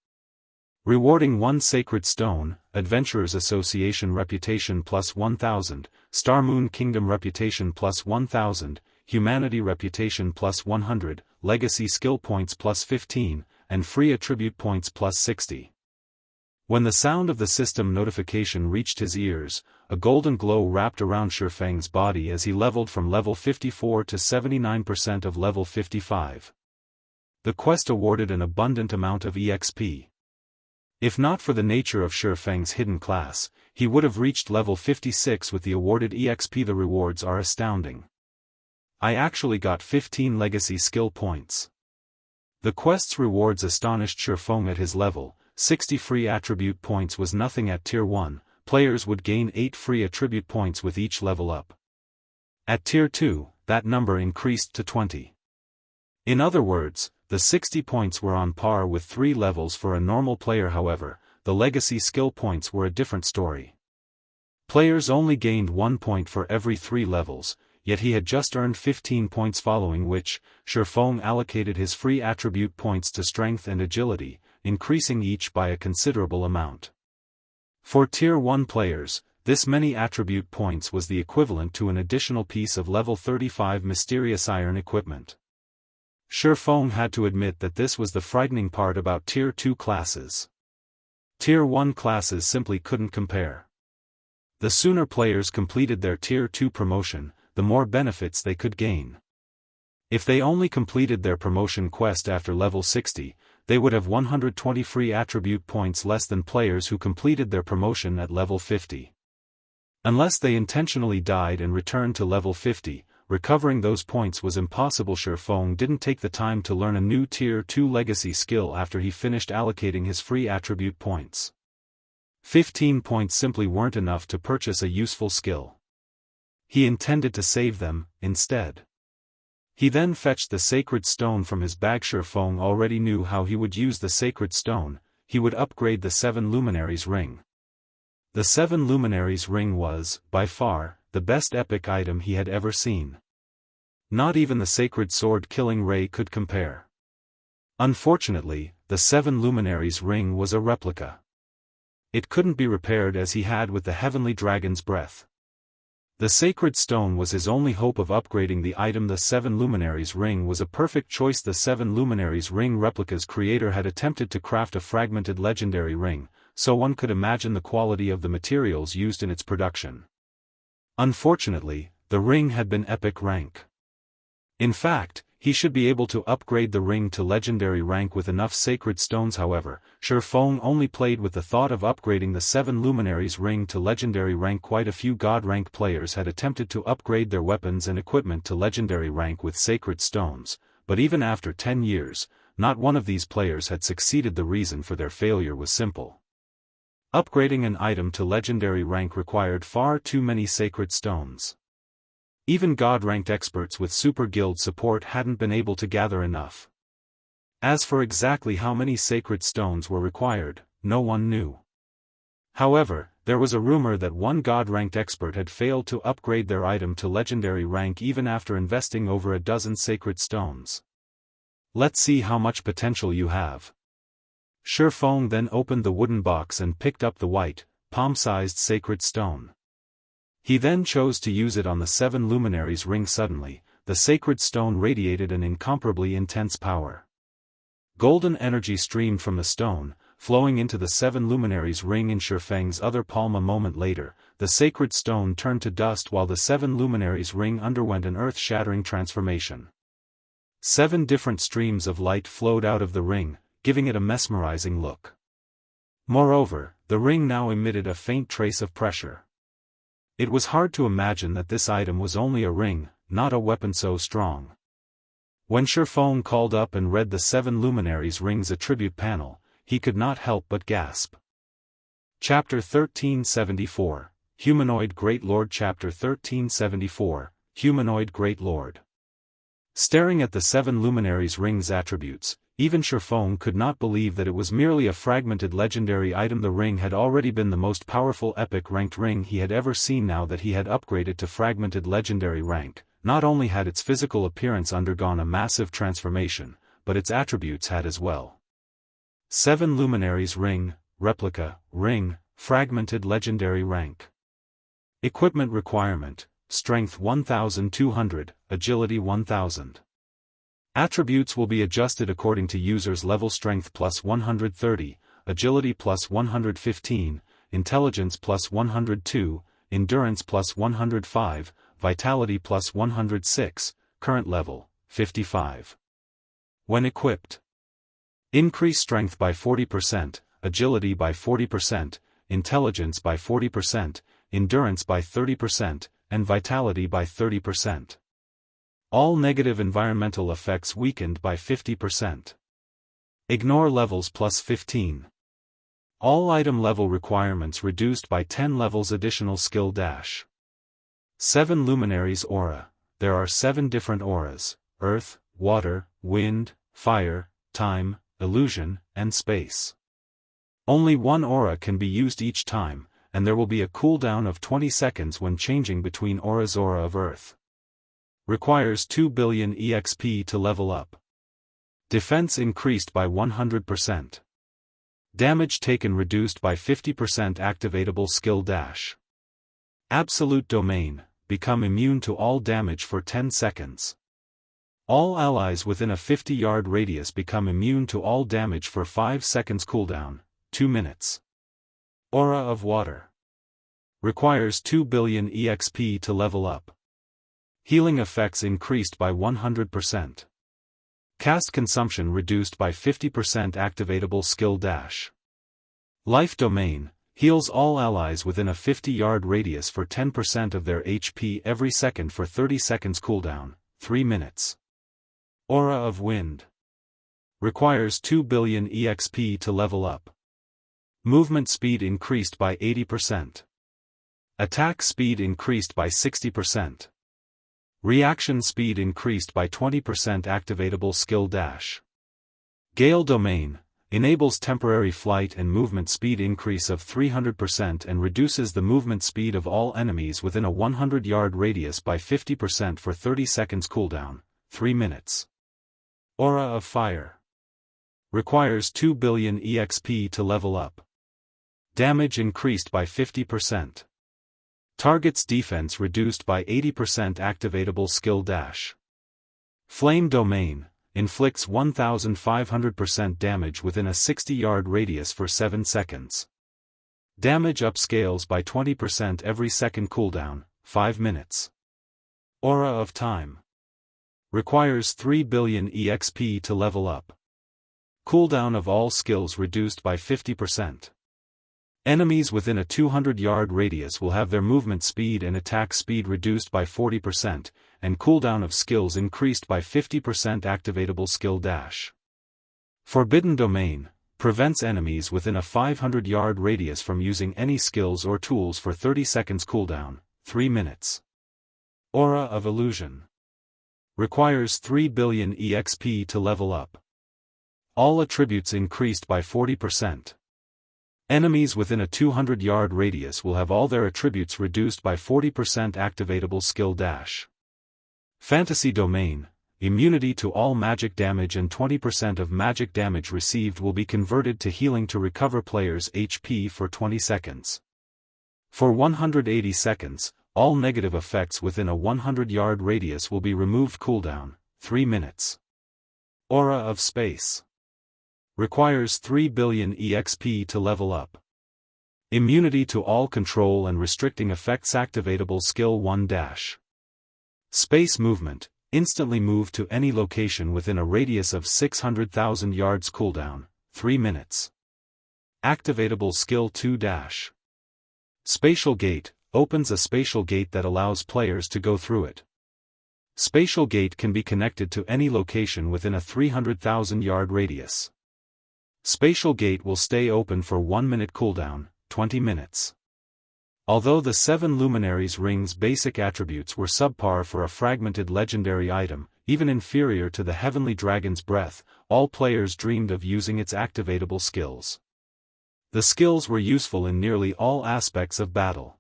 Rewarding 1 sacred stone, Adventurers Association reputation plus 1000, Star Moon Kingdom reputation plus 1000, Humanity reputation plus 100, Legacy skill points plus 15, and free attribute points plus 60. When the sound of the system notification reached his ears, a golden glow wrapped around Feng's body as he leveled from level 54 to 79% of level 55. The quest awarded an abundant amount of EXP. If not for the nature of Feng's hidden class, he would have reached level 56 with the awarded EXP. The rewards are astounding. I actually got 15 legacy skill points. The quest's rewards astonished Feng at his level. 60 free attribute points was nothing at tier 1, players would gain 8 free attribute points with each level up. At tier 2, that number increased to 20. In other words, the 60 points were on par with 3 levels for a normal player. However, the legacy skill points were a different story. Players only gained 1 point for every 3 levels, yet he had just earned 15 points, following which, Feng allocated his free attribute points to strength and agility, increasing each by a considerable amount. For tier 1 players, this many attribute points was the equivalent to an additional piece of level 35 mysterious iron equipment. Feng had to admit that this was the frightening part about tier 2 classes. Tier 1 classes simply couldn't compare. The sooner players completed their tier 2 promotion, the more benefits they could gain. If they only completed their promotion quest after level 60, they would have 120 free attribute points less than players who completed their promotion at level 50. Unless they intentionally died and returned to level 50, recovering those points was impossible. Feng didn't take the time to learn a new tier 2 legacy skill after he finished allocating his free attribute points. 15 points simply weren't enough to purchase a useful skill. He intended to save them, instead. He then fetched the sacred stone from his bag. Feng already knew how he would use the sacred stone. He would upgrade the 7 Luminaries ring. The 7 Luminaries ring was, by far, the best epic item he had ever seen. Not even the sacred sword killing ray could compare. Unfortunately, the 7 Luminaries ring was a replica. It couldn't be repaired as he had with the heavenly dragon's breath. The sacred stone was his only hope of upgrading the item. The 7 Luminaries ring was a perfect choice. The 7 Luminaries ring replica's creator had attempted to craft a fragmented legendary ring, so one could imagine the quality of the materials used in its production. Unfortunately, the ring had been epic rank. In fact, he should be able to upgrade the ring to legendary rank with enough sacred stones. However, Feng only played with the thought of upgrading the 7 Luminaries ring to legendary rank. Quite a few god rank players had attempted to upgrade their weapons and equipment to legendary rank with sacred stones, but even after 10 years, not one of these players had succeeded. The reason for their failure was simple. Upgrading an item to legendary rank required far too many sacred stones. Even god-ranked experts with super guild support hadn't been able to gather enough. As for exactly how many sacred stones were required, no one knew. However, there was a rumor that one god-ranked expert had failed to upgrade their item to legendary rank even after investing over a dozen sacred stones. Let's see how much potential you have. Feng then opened the wooden box and picked up the white, palm-sized sacred stone. He then chose to use it on the 7 Luminaries ring. Suddenly, the sacred stone radiated an incomparably intense power. Golden energy streamed from the stone, flowing into the 7 Luminaries ring in Feng's other palm. A moment later, the sacred stone turned to dust while the 7 Luminaries ring underwent an earth-shattering transformation. 7 different streams of light flowed out of the ring, giving it a mesmerizing look. Moreover, the ring now emitted a faint trace of pressure. It was hard to imagine that this item was only a ring, not a weapon so strong. When Feng called up and read the 7 Luminaries ring's attribute panel, he could not help but gasp. Chapter 1374, Humanoid Great Lord. Chapter 1374, Humanoid Great Lord. Staring at the 7 Luminaries ring's attributes, even Feng could not believe that it was merely a fragmented legendary item. The ring had already been the most powerful epic ranked ring he had ever seen. Now that he had upgraded to fragmented legendary rank, not only had its physical appearance undergone a massive transformation, but its attributes had as well. 7 Luminaries ring, replica, ring, fragmented legendary rank. Equipment requirement, strength 1200, agility 1000. Attributes will be adjusted according to user's level. Strength plus 130, agility plus 115, intelligence plus 102, endurance plus 105, vitality plus 106, current level, 55. When equipped, increase strength by 40%, agility by 40%, intelligence by 40%, endurance by 30%, and vitality by 30%. All negative environmental effects weakened by 50%. Ignore levels plus 15. All item level requirements reduced by 10 levels. Additional skill dash. 7 Luminaries aura. There are 7 different auras: earth, water, wind, fire, time, illusion, and space. Only one aura can be used each time, and there will be a cooldown of 20 seconds when changing between auras. Aura of earth requires 2 billion EXP to level up. Defense increased by 100%. Damage taken reduced by 50%. Activatable skill dash. Absolute domain, become immune to all damage for 10 seconds. All allies within a 50-yard radius become immune to all damage for 5 seconds. Cooldown, 2 minutes. Aura of water. Requires 2 billion EXP to level up. Healing effects increased by 100%. Cast consumption reduced by 50%. Activatable skill dash. Life domain, heals all allies within a 50-yard radius for 10% of their HP every second for 30 seconds. Cooldown, 3 minutes. Aura of wind. Requires 2 billion EXP to level up. Movement speed increased by 80%. Attack speed increased by 60%. Reaction speed increased by 20%. Activatable skill dash. Gale Domain enables temporary flight and movement speed increase of 300% and reduces the movement speed of all enemies within a 100-yard radius by 50% for 30 seconds cooldown, 3 minutes. Aura of Fire. Requires 2 billion EXP to level up. Damage increased by 50%. Target's defense reduced by 80%. Activatable skill dash. Flame Domain inflicts 1500% damage within a 60-yard radius for 7 seconds. Damage upscales by 20% every second cooldown, 5 minutes. Aura of Time. Requires 3 billion EXP to level up. Cooldown of all skills reduced by 50%. Enemies within a 200-yard radius will have their movement speed and attack speed reduced by 40%, and cooldown of skills increased by 50%. Activatable skill dash. Forbidden Domain prevents enemies within a 500-yard radius from using any skills or tools for 30 seconds cooldown, 3 minutes. Aura of Illusion. Requires 3 billion EXP to level up. All attributes increased by 40%. Enemies within a 200-yard radius will have all their attributes reduced by 40%. Activatable skill dash. Fantasy Domain. Immunity to all magic damage and 20% of magic damage received will be converted to healing to recover players' HP for 20 seconds. For 180 seconds, all negative effects within a 100-yard radius will be removed. Cooldown, 3 minutes. Aura of Space. Requires 3 billion EXP to level up. Immunity to all control and restricting effects. Activatable skill 1 dash. Space Movement. Instantly move to any location within a radius of 600,000 yards. Cooldown, 3 minutes. Activatable skill 2 dash. Spatial Gate. Opens a spatial gate that allows players to go through it. Spatial Gate can be connected to any location within a 300,000-yard radius. Spatial Gate will stay open for 1 minute cooldown, 20 minutes. Although the 7 Luminaries rings' basic attributes were subpar for a fragmented legendary item, even inferior to the Heavenly Dragon's Breath, all players dreamed of using its activatable skills. The skills were useful in nearly all aspects of battle.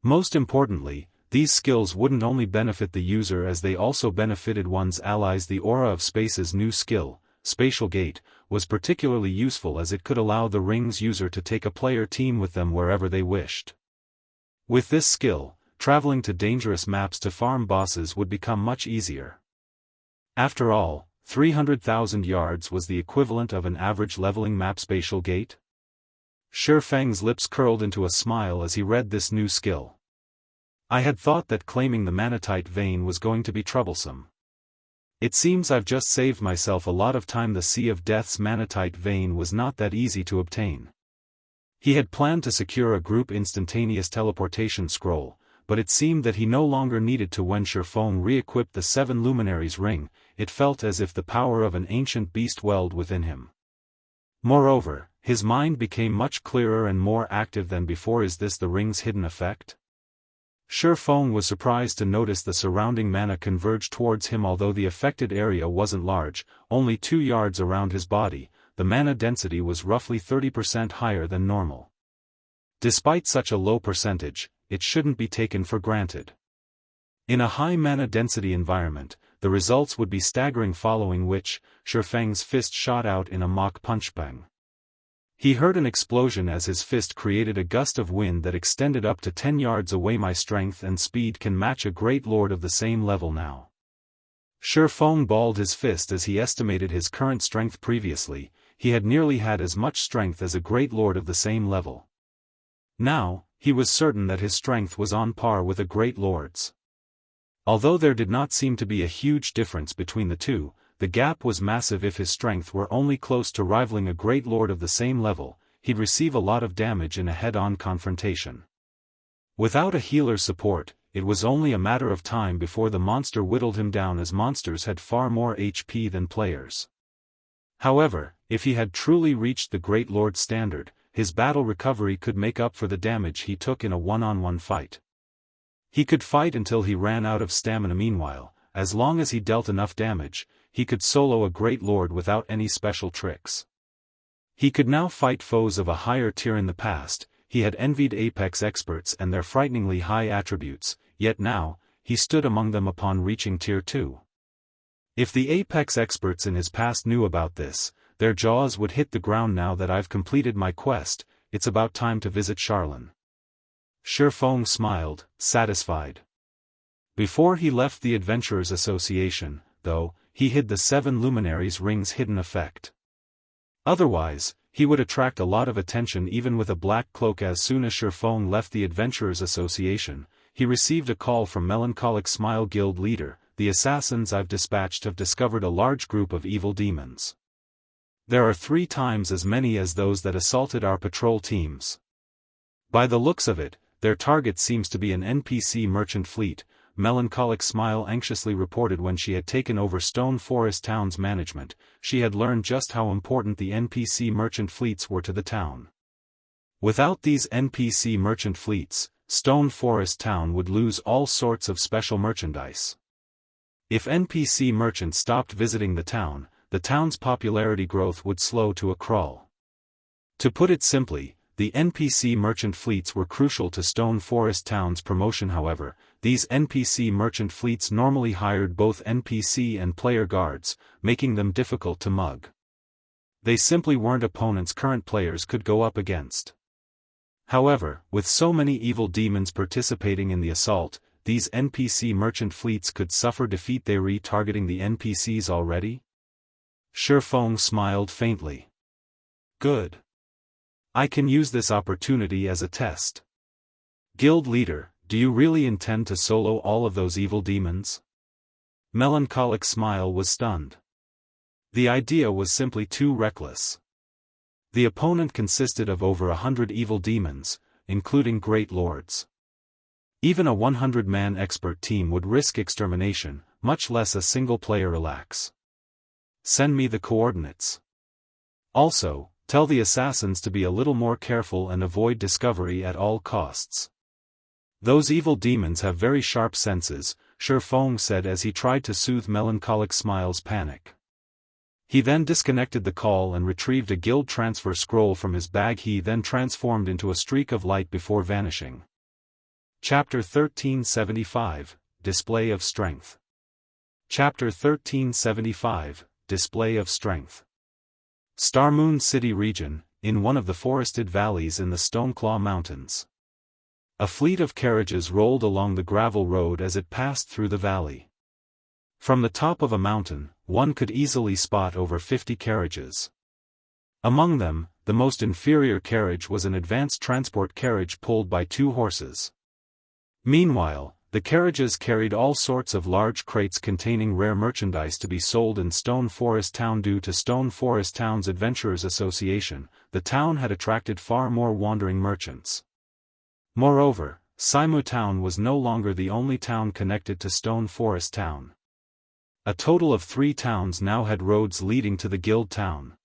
Most importantly, these skills wouldn't only benefit the user as they also benefited one's allies. The Aura of Space's new skill, Spatial Gate, was particularly useful as it could allow the ring's user to take a player team with them wherever they wished. With this skill, traveling to dangerous maps to farm bosses would become much easier. After all, 300,000 yards was the equivalent of an average leveling map. Spatial Gate? Feng's lips curled into a smile as he read this new skill. I had thought that claiming the Manatite vein was going to be troublesome. It seems I've just saved myself a lot of time. The Sea of Death's Manatite vein was not that easy to obtain. He had planned to secure a group instantaneous teleportation scroll, but it seemed that he no longer needed to. When Feng re-equipped the 7 Luminaries ring, it felt as if the power of an ancient beast welled within him. Moreover, his mind became much clearer and more active than before. Is this the ring's hidden effect? Feng was surprised to notice the surrounding mana converge towards him. Although the affected area wasn't large, only 2 yards around his body, the mana density was roughly 30% higher than normal. Despite such a low percentage, it shouldn't be taken for granted. In a high mana density environment, the results would be staggering. Following which, Feng's fist shot out in a mock punch. Bang! He heard an explosion as his fist created a gust of wind that extended up to 10 yards away. My strength and speed can match a great lord of the same level now. Feng balled his fist as he estimated his current strength. Previously, he had nearly had as much strength as a great lord of the same level. Now, he was certain that his strength was on par with a great lord's. Although there did not seem to be a huge difference between the two, the gap was massive. If his strength were only close to rivaling a great lord of the same level, he'd receive a lot of damage in a head-on confrontation. Without a healer's support, it was only a matter of time before the monster whittled him down, as monsters had far more HP than players. However, if he had truly reached the great lord's standard, his battle recovery could make up for the damage he took in a one-on-one fight. He could fight until he ran out of stamina. Meanwhile, as long as he dealt enough damage, he could solo a great lord without any special tricks. He could now fight foes of a higher tier. In the past, he had envied Apex experts and their frighteningly high attributes, yet now, he stood among them upon reaching tier 2. If the Apex experts in his past knew about this, their jaws would hit the ground. Now that I've completed my quest, it's about time to visit Charlene. Feng smiled, satisfied. Before he left the Adventurers Association, though, he hid the 7 Luminaries ring's hidden effect. Otherwise, he would attract a lot of attention even with a black cloak. As soon as Feng left the Adventurers Association, he received a call from Melancholic Smile Guild leader. The assassins I've dispatched have discovered a large group of evil demons. There are 3 times as many as those that assaulted our patrol teams. By the looks of it, their target seems to be an NPC merchant fleet, Melancholic Smile anxiously reported. When she had taken over Stone Forest Town's management, she had learned just how important the NPC merchant fleets were to the town. Without these NPC merchant fleets, Stone Forest Town would lose all sorts of special merchandise. If NPC merchants stopped visiting the town's popularity growth would slow to a crawl. To put it simply, the NPC merchant fleets were crucial to Stone Forest Town's promotion. However, these NPC merchant fleets normally hired both NPC and player guards, making them difficult to mug. They simply weren't opponents current players could go up against. However, with so many evil demons participating in the assault, these NPC merchant fleets could suffer defeat. They retargeting the NPCs already? Feng smiled faintly. Good. I can use this opportunity as a test. Guild leader, do you really intend to solo all of those evil demons? Melancholic Smile was stunned. The idea was simply too reckless. The opponent consisted of over 100 evil demons, including great lords. Even a 100-man expert team would risk extermination, much less a single player. Relax. Send me the coordinates. Also, tell the assassins to be a little more careful and avoid discovery at all costs. Those evil demons have very sharp senses, Feng said as he tried to soothe Melancholic Smile's panic. He then disconnected the call and retrieved a guild transfer scroll from his bag. He then transformed into a streak of light before vanishing. Chapter 1375, Display of Strength. Chapter 1375, Display of Strength. Starmoon City region, in one of the forested valleys in the Stoneclaw Mountains. A fleet of carriages rolled along the gravel road as it passed through the valley. From the top of a mountain, one could easily spot over 50 carriages. Among them, the most inferior carriage was an advanced transport carriage pulled by 2 horses. Meanwhile, the carriages carried all sorts of large crates containing rare merchandise to be sold in Stone Forest Town. Due to Stone Forest Town's Adventurers Association, the town had attracted far more wandering merchants. Moreover, Xianxia Town was no longer the only town connected to Stone Forest Town. A total of 3 towns now had roads leading to the guild town.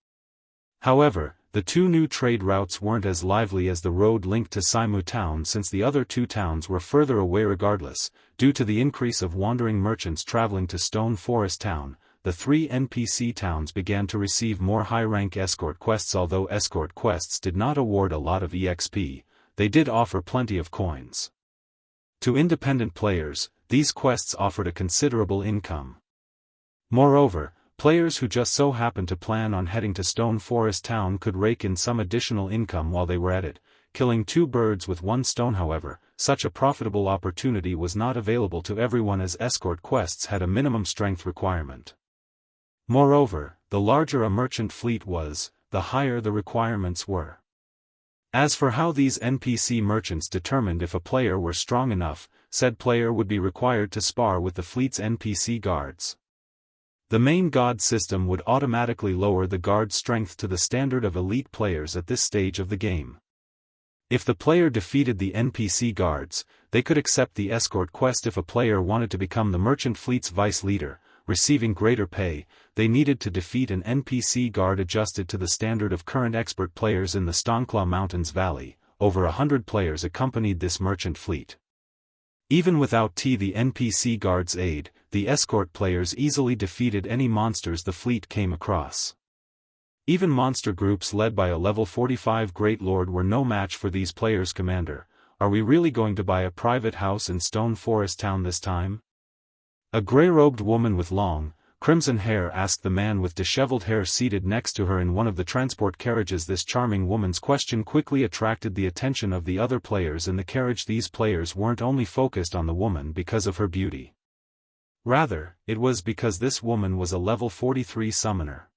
However, the 2 new trade routes weren't as lively as the road linked to Xianxia Town, since the other 2 towns were further away. Regardless, due to the increase of wandering merchants traveling to Stone Forest Town, the 3 NPC towns began to receive more high-rank escort quests. Although escort quests did not award a lot of EXP, they did offer plenty of coins. To independent players, these quests offered a considerable income. Moreover, players who just so happened to plan on heading to Stone Forest Town could rake in some additional income while they were at it, killing 2 birds with 1 stone. However, such a profitable opportunity was not available to everyone, as escort quests had a minimum strength requirement. Moreover, the larger a merchant fleet was, the higher the requirements were. As for how these NPC merchants determined if a player were strong enough, said player would be required to spar with the fleet's NPC guards. The main god system would automatically lower the guard strength to the standard of elite players at this stage of the game. If the player defeated the NPC guards, they could accept the escort quest. If a player wanted to become the merchant fleet's vice leader, receiving greater pay, they needed to defeat an NPC guard adjusted to the standard of current expert players in the Stonclaw Mountains Valley. Over 100 players accompanied this merchant fleet. Even without the NPC guard's aid, the escort players easily defeated any monsters the fleet came across. Even monster groups led by a level 45 Great Lord were no match for these players. Commander, are we really going to buy a private house in Stone Forest Town this time? A grey-robed woman with long, crimson hair asked the man with disheveled hair seated next to her in one of the transport carriages. This charming woman's question quickly attracted the attention of the other players in the carriage. These players weren't only focused on the woman because of her beauty. Rather, it was because this woman was a level 43 summoner.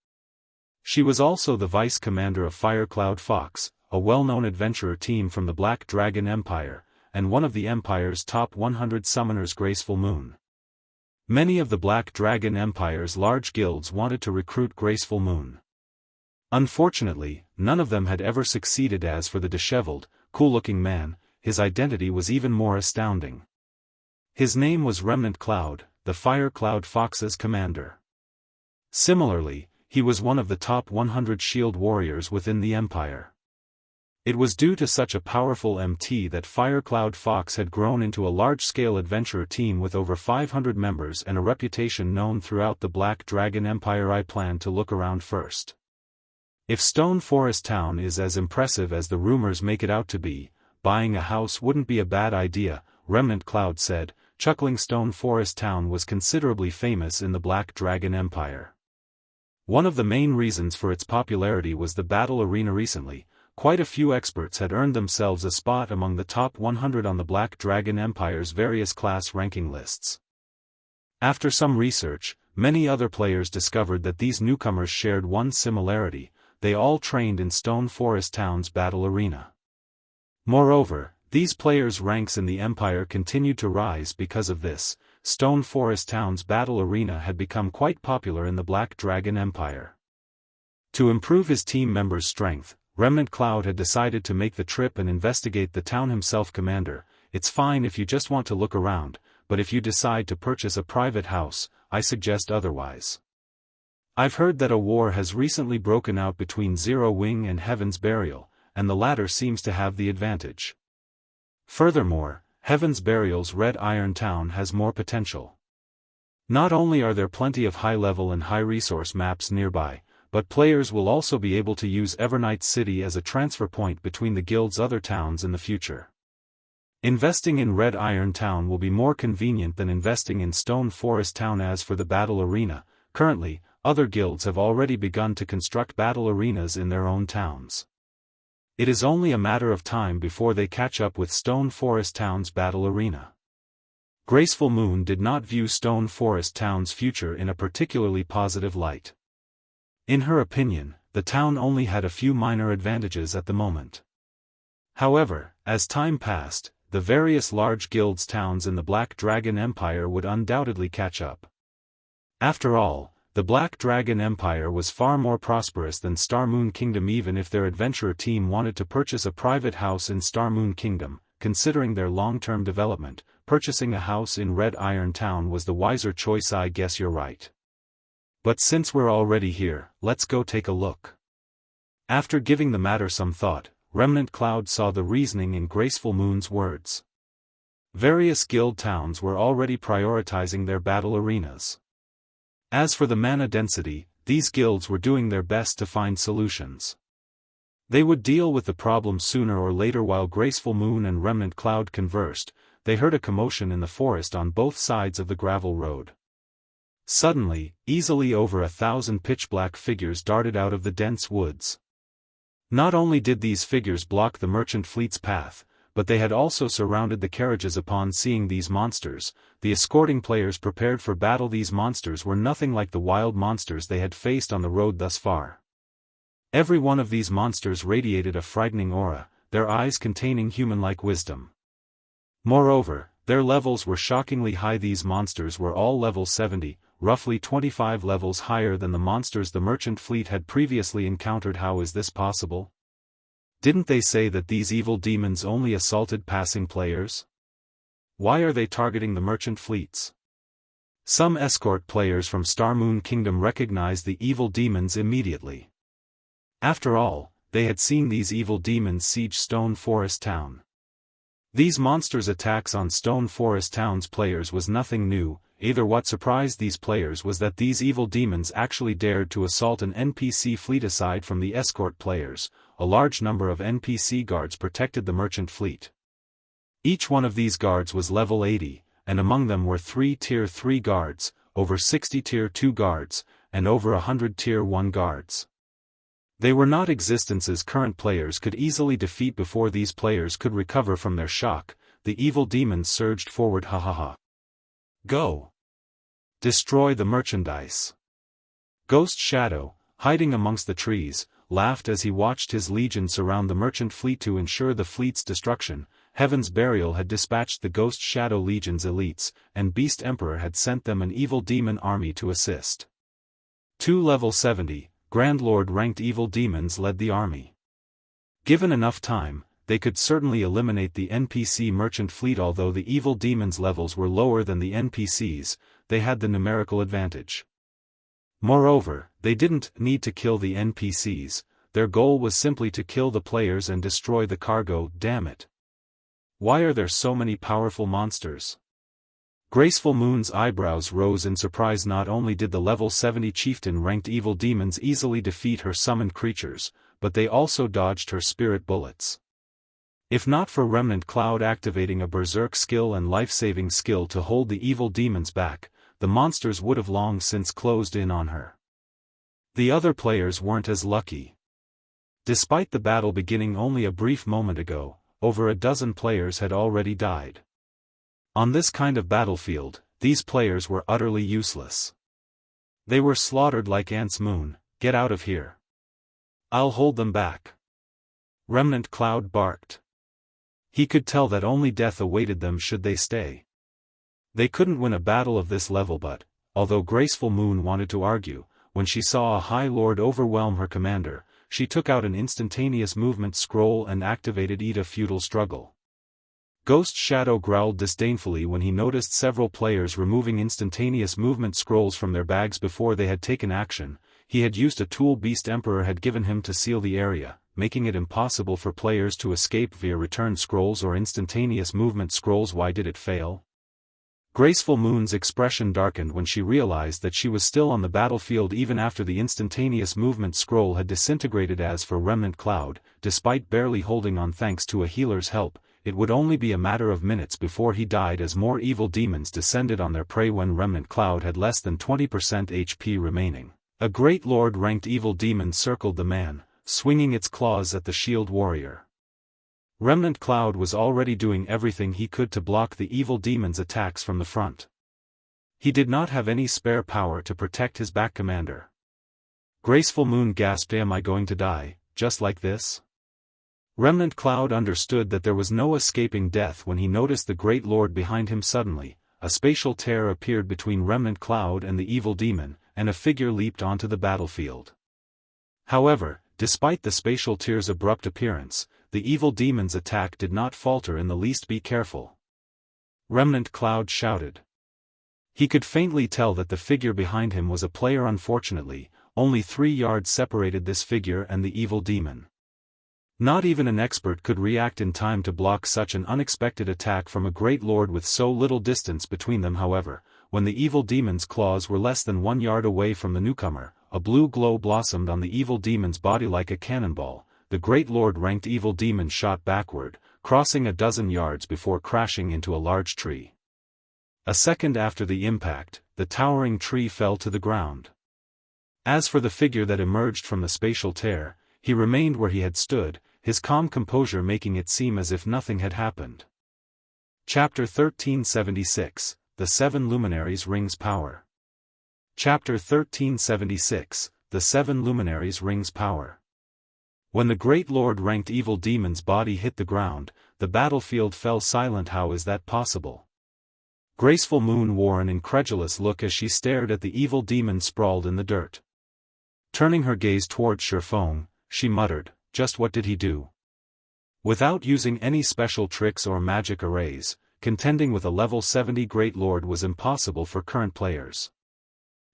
She was also the vice commander of Firecloud Fox, a well-known adventurer team from the Black Dragon Empire, and one of the Empire's top 100 summoners. Graceful Moon. Many of the Black Dragon Empire's large guilds wanted to recruit Graceful Moon. Unfortunately, none of them had ever succeeded. As for the disheveled, cool-looking man, his identity was even more astounding. His name was Remnant Cloud, the Firecloud Fox's commander. Similarly, he was one of the top 100 shield warriors within the Empire. It was due to such a powerful MT that Firecloud Fox had grown into a large-scale adventurer team with over 500 members and a reputation known throughout the Black Dragon Empire. I plan to look around first. If Stone Forest Town is as impressive as the rumors make it out to be, buying a house wouldn't be a bad idea, Remnant Cloud said, chuckling. Stone Forest Town was considerably famous in the Black Dragon Empire. One of the main reasons for its popularity was the battle arena. Recently, quite a few experts had earned themselves a spot among the top 100 on the Black Dragon Empire's various class ranking lists. After some research, many other players discovered that these newcomers shared one similarity: they all trained in Stone Forest Town's battle arena. Moreover, these players' ranks in the Empire continued to rise. Because of this, Stone Forest Town's battle arena had become quite popular in the Black Dragon Empire. To improve his team members' strength, Remnant Cloud had decided to make the trip and investigate the town himself. Commander, it's fine if you just want to look around, but if you decide to purchase a private house, I suggest otherwise. I've heard that a war has recently broken out between Zero Wing and Heaven's Burial, and the latter seems to have the advantage. Furthermore, Heaven's Burial's Red Iron Town has more potential. Not only are there plenty of high-level and high-resource maps nearby, but players will also be able to use Evernight City as a transfer point between the guild's other towns in the future. Investing in Red Iron Town will be more convenient than investing in Stone Forest Town. As for the battle arena, currently, other guilds have already begun to construct battle arenas in their own towns. It is only a matter of time before they catch up with Stone Forest Town's battle arena. Graceful Moon did not view Stone Forest Town's future in a particularly positive light. In her opinion, the town only had a few minor advantages at the moment. However, as time passed, the various large guilds' towns in the Black Dragon Empire would undoubtedly catch up. After all, the Black Dragon Empire was far more prosperous than Star Moon Kingdom. Even if their adventurer team wanted to purchase a private house in Star Moon Kingdom, considering their long-term development, purchasing a house in Red Iron Town was the wiser choice. I guess you're right. But since we're already here, let's go take a look. After giving the matter some thought, Remnant Cloud saw the reasoning in Graceful Moon's words. Various guild towns were already prioritizing their battle arenas. As for the mana density, these guilds were doing their best to find solutions. They would deal with the problem sooner or later. While Graceful Moon and Remnant Cloud conversed, they heard a commotion in the forest on both sides of the gravel road. Suddenly, easily over 1,000 pitch-black figures darted out of the dense woods. Not only did these figures block the merchant fleet's path, but they had also surrounded the carriages. Upon seeing these monsters, the escorting players prepared for battle. These monsters were nothing like the wild monsters they had faced on the road thus far. Every one of these monsters radiated a frightening aura, their eyes containing human-like wisdom. Moreover, their levels were shockingly high. These monsters were all level 70, roughly 25 levels higher than the monsters the merchant fleet had previously encountered. How is this possible? Didn't they say that these evil demons only assaulted passing players? Why are they targeting the merchant fleets? Some escort players from Star Moon Kingdom recognized the evil demons immediately. After all, they had seen these evil demons siege Stone Forest Town. These monsters' attacks on Stone Forest Town's players was nothing new. Either what surprised these players was that these evil demons actually dared to assault an NPC fleet. Aside from the escort players, a large number of NPC guards protected the merchant fleet. Each one of these guards was level 80, and among them were 3 Tier 3 guards, over 60 Tier 2 guards, and over 100 Tier 1 guards. They were not existences current players could easily defeat. Before these players could recover from their shock, the evil demons surged forward. Ha ha ha. Go! Destroy the merchandise. Ghost Shadow, hiding amongst the trees, laughed as he watched his legion surround the merchant fleet to ensure the fleet's destruction. Heaven's Burial had dispatched the Ghost Shadow Legion's elites, and Beast Emperor had sent them an evil demon army to assist. 2 level 70, Grand Lord ranked evil demons led the army. Given enough time, they could certainly eliminate the NPC merchant fleet. Although the evil demons' levels were lower than the NPCs, they had the numerical advantage. Moreover, they didn't need to kill the NPCs, their goal was simply to kill the players and destroy the cargo. Damn it. Why are there so many powerful monsters? Graceful Moon's eyebrows rose in surprise. Not only did the level 70 chieftain-ranked evil demons easily defeat her summoned creatures, but they also dodged her spirit bullets. If not for Remnant Cloud activating a berserk skill and life-saving skill to hold the evil demons back, the monsters would have long since closed in on her. The other players weren't as lucky. Despite the battle beginning only a brief moment ago, over a dozen players had already died. On this kind of battlefield, these players were utterly useless. They were slaughtered like ants. Moon, get out of here. I'll hold them back. Remnant Cloud barked. He could tell that only death awaited them should they stay. They couldn't win a battle of this level, but, although Graceful Moon wanted to argue, when she saw a High Lord overwhelm her commander, she took out an instantaneous movement scroll and activated Eat a Futile Struggle. Ghost Shadow growled disdainfully when he noticed several players removing instantaneous movement scrolls from their bags before they had taken action. He had used a tool Beast Emperor had given him to seal the area, making it impossible for players to escape via return scrolls or instantaneous movement scrolls. Why did it fail? Graceful Moon's expression darkened when she realized that she was still on the battlefield even after the instantaneous movement scroll had disintegrated. As for Remnant Cloud, despite barely holding on thanks to a healer's help, it would only be a matter of minutes before he died as more evil demons descended on their prey. When Remnant Cloud had less than 20% HP remaining, a Great Lord-ranked evil demon circled the man, swinging its claws at the shield warrior. Remnant Cloud was already doing everything he could to block the evil demon's attacks from the front. He did not have any spare power to protect his back commander. Graceful Moon gasped, am I going to die, just like this? Remnant Cloud understood that there was no escaping death when he noticed the Great Lord behind him. Suddenly, a spatial tear appeared between Remnant Cloud and the evil demon, and a figure leaped onto the battlefield. However, despite the spatial tear's abrupt appearance, the evil demon's attack did not falter in the least. Be careful. Remnant Cloud shouted. He could faintly tell that the figure behind him was a player. Unfortunately, only 3 yards separated this figure and the evil demon. Not even an expert could react in time to block such an unexpected attack from a Great Lord with so little distance between them. However, when the evil demon's claws were less than 1 yard away from the newcomer, a blue glow blossomed on the evil demon's body like a cannonball. The Great Lord-ranked evil demon shot backward, crossing a dozen yards before crashing into a large tree. A second after the impact, the towering tree fell to the ground. As for the figure that emerged from the spatial tear, he remained where he had stood, his calm composure making it seem as if nothing had happened. Chapter 1376, The 7 Luminaries Rings Power. Chapter 1376, The 7 Luminaries Rings Power. When the Great Lord-ranked evil demon's body hit the ground, the battlefield fell silent. How is that possible? Graceful Moon wore an incredulous look as she stared at the evil demon sprawled in the dirt. Turning her gaze towards Feng, she muttered, just what did he do? Without using any special tricks or magic arrays, contending with a level 70 Great Lord was impossible for current players.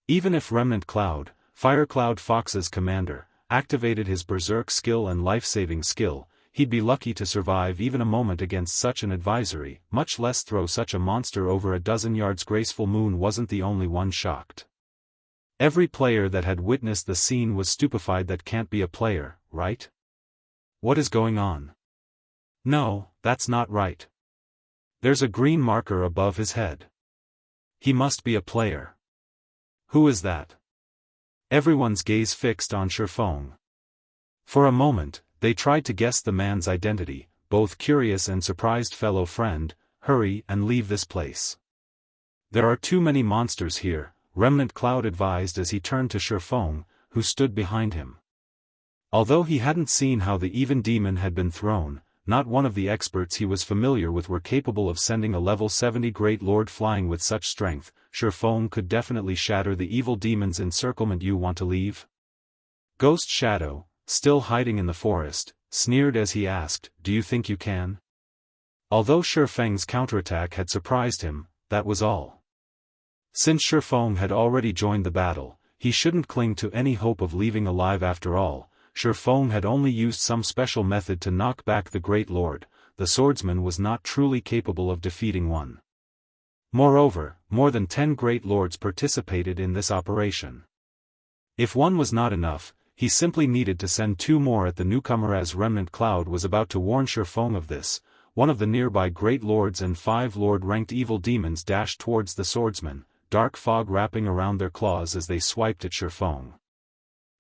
Even if Remnant Cloud, Firecloud Fox's commander, activated his Berserk skill and life-saving skill, he'd be lucky to survive even a moment against such an advisory, much less throw such a monster over a dozen yards. Graceful Moon wasn't the only one shocked. Every player that had witnessed the scene was stupefied. That can't be a player, right? What is going on? No, that's not right. There's a green marker above his head. He must be a player. Who is that? Everyone's gaze fixed on Feng. For a moment, they tried to guess the man's identity, both curious and surprised. Fellow friend, hurry and leave this place. There are too many monsters here, Remnant Cloud advised as he turned to Feng, who stood behind him. Although he hadn't seen how the even demon had been thrown, not one of the experts he was familiar with were capable of sending a level 70 Great Lord flying with such strength. Feng could definitely shatter the evil demon's encirclement. You want to leave? Ghost Shadow, still hiding in the forest, sneered as he asked, do you think you can? Although Feng's counterattack had surprised him, that was all. Since Feng had already joined the battle, he shouldn't cling to any hope of leaving alive after all. Feng had only used some special method to knock back the Great Lord. The Swordsman was not truly capable of defeating one. Moreover, more than 10 Great Lords participated in this operation. If one was not enough, he simply needed to send 2 more at the newcomer. As Remnant Cloud was about to warn Feng of this, one of the nearby Great Lords and 5 Lord-ranked evil demons dashed towards the Swordsman, dark fog wrapping around their claws as they swiped at Feng.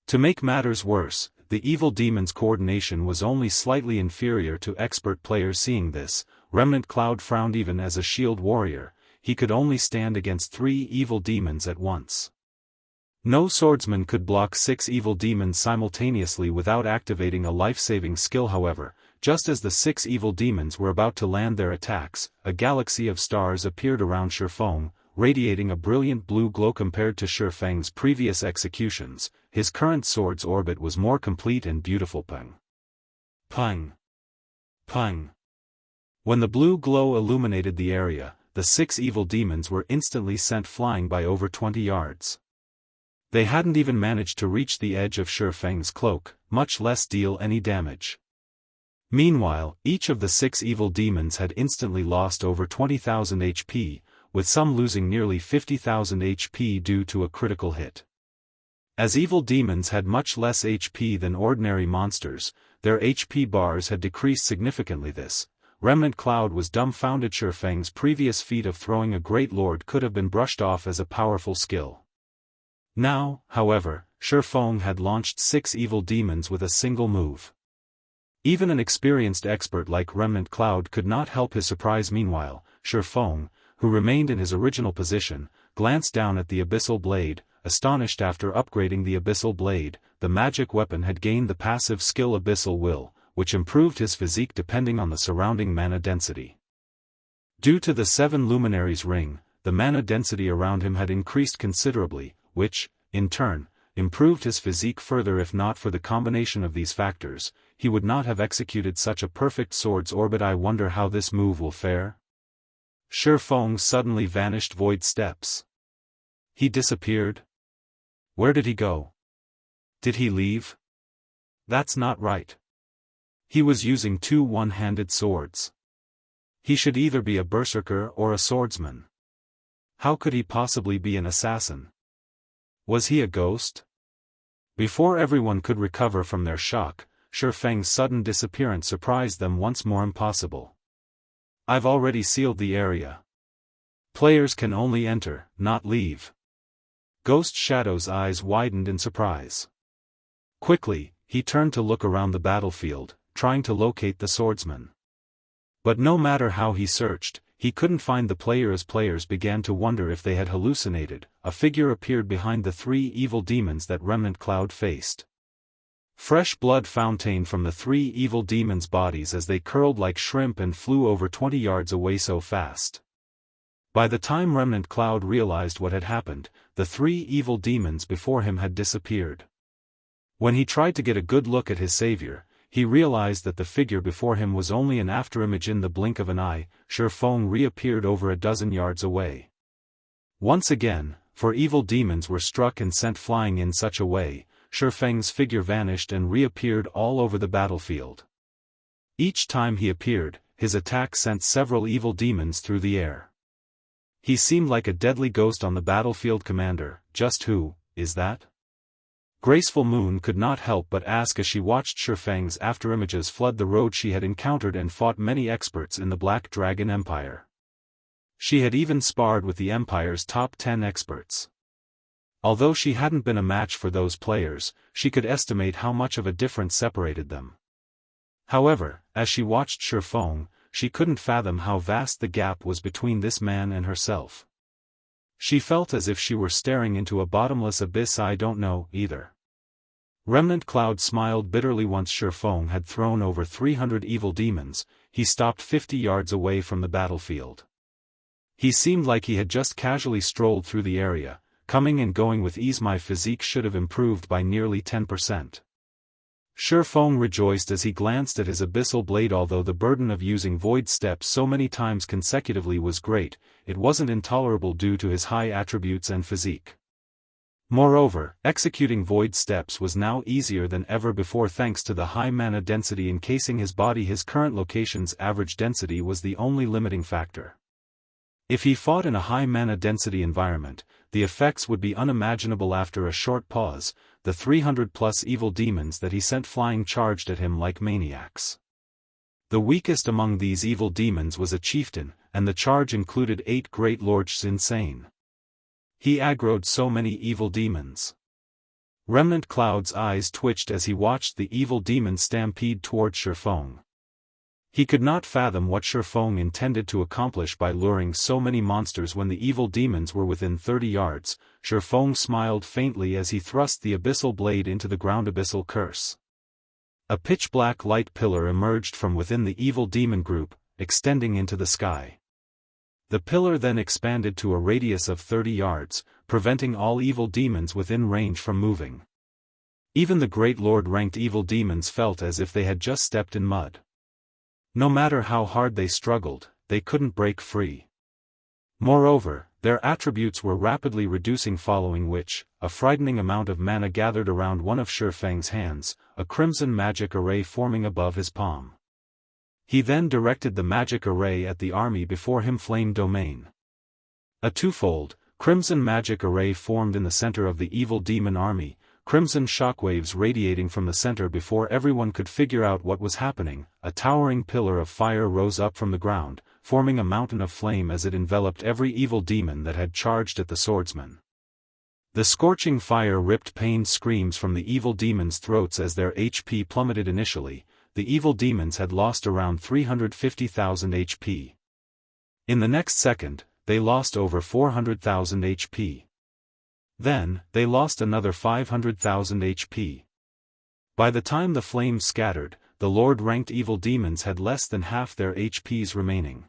To make matters worse, the evil demon's coordination was only slightly inferior to expert players. Seeing this, Remnant Cloud frowned. Even as a shield warrior, he could only stand against 3 evil demons at once. No swordsman could block 6 evil demons simultaneously without activating a life-saving skill. However, just as the 6 evil demons were about to land their attacks, a galaxy of stars appeared around Feng, radiating a brilliant blue glow. Compared to Feng's previous executions, his current sword's orbit was more complete and beautiful. Peng. Peng. Peng. When the blue glow illuminated the area, the 6 evil demons were instantly sent flying by over 20 yards. They hadn't even managed to reach the edge of Feng's cloak, much less deal any damage. Meanwhile, each of the 6 evil demons had instantly lost over 20,000 HP, with some losing nearly 50,000 HP due to a critical hit. As evil demons had much less HP than ordinary monsters, their HP bars had decreased significantly. This Remnant Cloud was dumbfounded. Feng's previous feat of throwing a Great Lord could have been brushed off as a powerful skill. Now, however, Feng had launched 6 evil demons with a single move. Even an experienced expert like Remnant Cloud could not help his surprise. Meanwhile, Feng, who remained in his original position, glanced down at the Abyssal Blade, astonished. After upgrading the Abyssal Blade, the magic weapon had gained the passive skill Abyssal Will, which improved his physique depending on the surrounding mana density. Due to the 7 Luminaries ring, the mana density around him had increased considerably, which, in turn, improved his physique further. If not for the combination of these factors, he would not have executed such a perfect sword's orbit. I wonder how this move will fare? Feng suddenly vanished. Void steps. He disappeared? Where did he go? Did he leave? That's not right. He was using 2 one-handed swords. He should either be a berserker or a swordsman. How could he possibly be an assassin? Was he a ghost? Before everyone could recover from their shock, Feng's sudden disappearance surprised them once more. Impossible. I've already sealed the area. Players can only enter, not leave. Ghost Shadow's eyes widened in surprise. Quickly, he turned to look around the battlefield, trying to locate the swordsman. But no matter how he searched, he couldn't find the player. As players began to wonder if they had hallucinated, a figure appeared behind the 3 evil demons that Remnant Cloud faced. Fresh blood fountained from the 3 evil demons' bodies as they curled like shrimp and flew over 20 yards away so fast. By the time Remnant Cloud realized what had happened, the 3 evil demons before him had disappeared. When he tried to get a good look at his savior, he realized that the figure before him was only an afterimage. In the blink of an eye, Feng reappeared over a dozen yards away. Once again, for evil demons were struck and sent flying in such a way, Feng's figure vanished and reappeared all over the battlefield. Each time he appeared, his attack sent several evil demons through the air. He seemed like a deadly ghost on the battlefield. Commander, just who is that? Graceful Moon could not help but ask as she watched Feng's afterimages flood the road. She had encountered and fought many experts in the Black Dragon Empire. She had even sparred with the Empire's top 10 experts. Although she hadn't been a match for those players, she could estimate how much of a difference separated them. However, as she watched Feng, she couldn't fathom how vast the gap was between this man and herself. She felt as if she were staring into a bottomless abyss. I don't know, either. Remnant Cloud smiled bitterly. Once Feng had thrown over 300 evil demons, he stopped 50 yards away from the battlefield. He seemed like he had just casually strolled through the area, coming and going with ease. My physique should have improved by nearly 10%. Feng rejoiced as he glanced at his abyssal blade. Although the burden of using void steps so many times consecutively was great, it wasn't intolerable due to his high attributes and physique. Moreover, executing void steps was now easier than ever before thanks to the high mana density encasing his body. His current location's average density was the only limiting factor. If he fought in a high mana density environment, the effects would be unimaginable. After a short pause, the 300+ evil demons that he sent flying charged at him like maniacs. The weakest among these evil demons was a chieftain, and the charge included 8 great lords. Insane. He aggroed so many evil demons. Remnant Cloud's eyes twitched as he watched the evil demons stampede toward Feng. He could not fathom what Feng intended to accomplish by luring so many monsters when the evil demons were within 30 yards. Feng smiled faintly as he thrust the abyssal blade into the ground. Abyssal curse. A pitch-black light pillar emerged from within the evil demon group, extending into the sky. The pillar then expanded to a radius of 30 yards, preventing all evil demons within range from moving. Even the Great Lord-ranked evil demons felt as if they had just stepped in mud. No matter how hard they struggled, they couldn't break free. Moreover, their attributes were rapidly reducing, following which, a frightening amount of mana gathered around one of Feng's hands, a crimson magic array forming above his palm. He then directed the magic array at the army before him. Flame Domain. A twofold, crimson magic array formed in the center of the evil demon army, crimson shockwaves radiating from the center. Before everyone could figure out what was happening, a towering pillar of fire rose up from the ground, forming a mountain of flame as it enveloped every evil demon that had charged at the swordsman. The scorching fire ripped pained screams from the evil demons' throats as their HP plummeted. Initially, the evil demons had lost around 350,000 HP. In the next second, they lost over 400,000 HP. Then, they lost another 500,000 HP. By the time the flames scattered, the Lord-ranked evil demons had less than half their HPs remaining.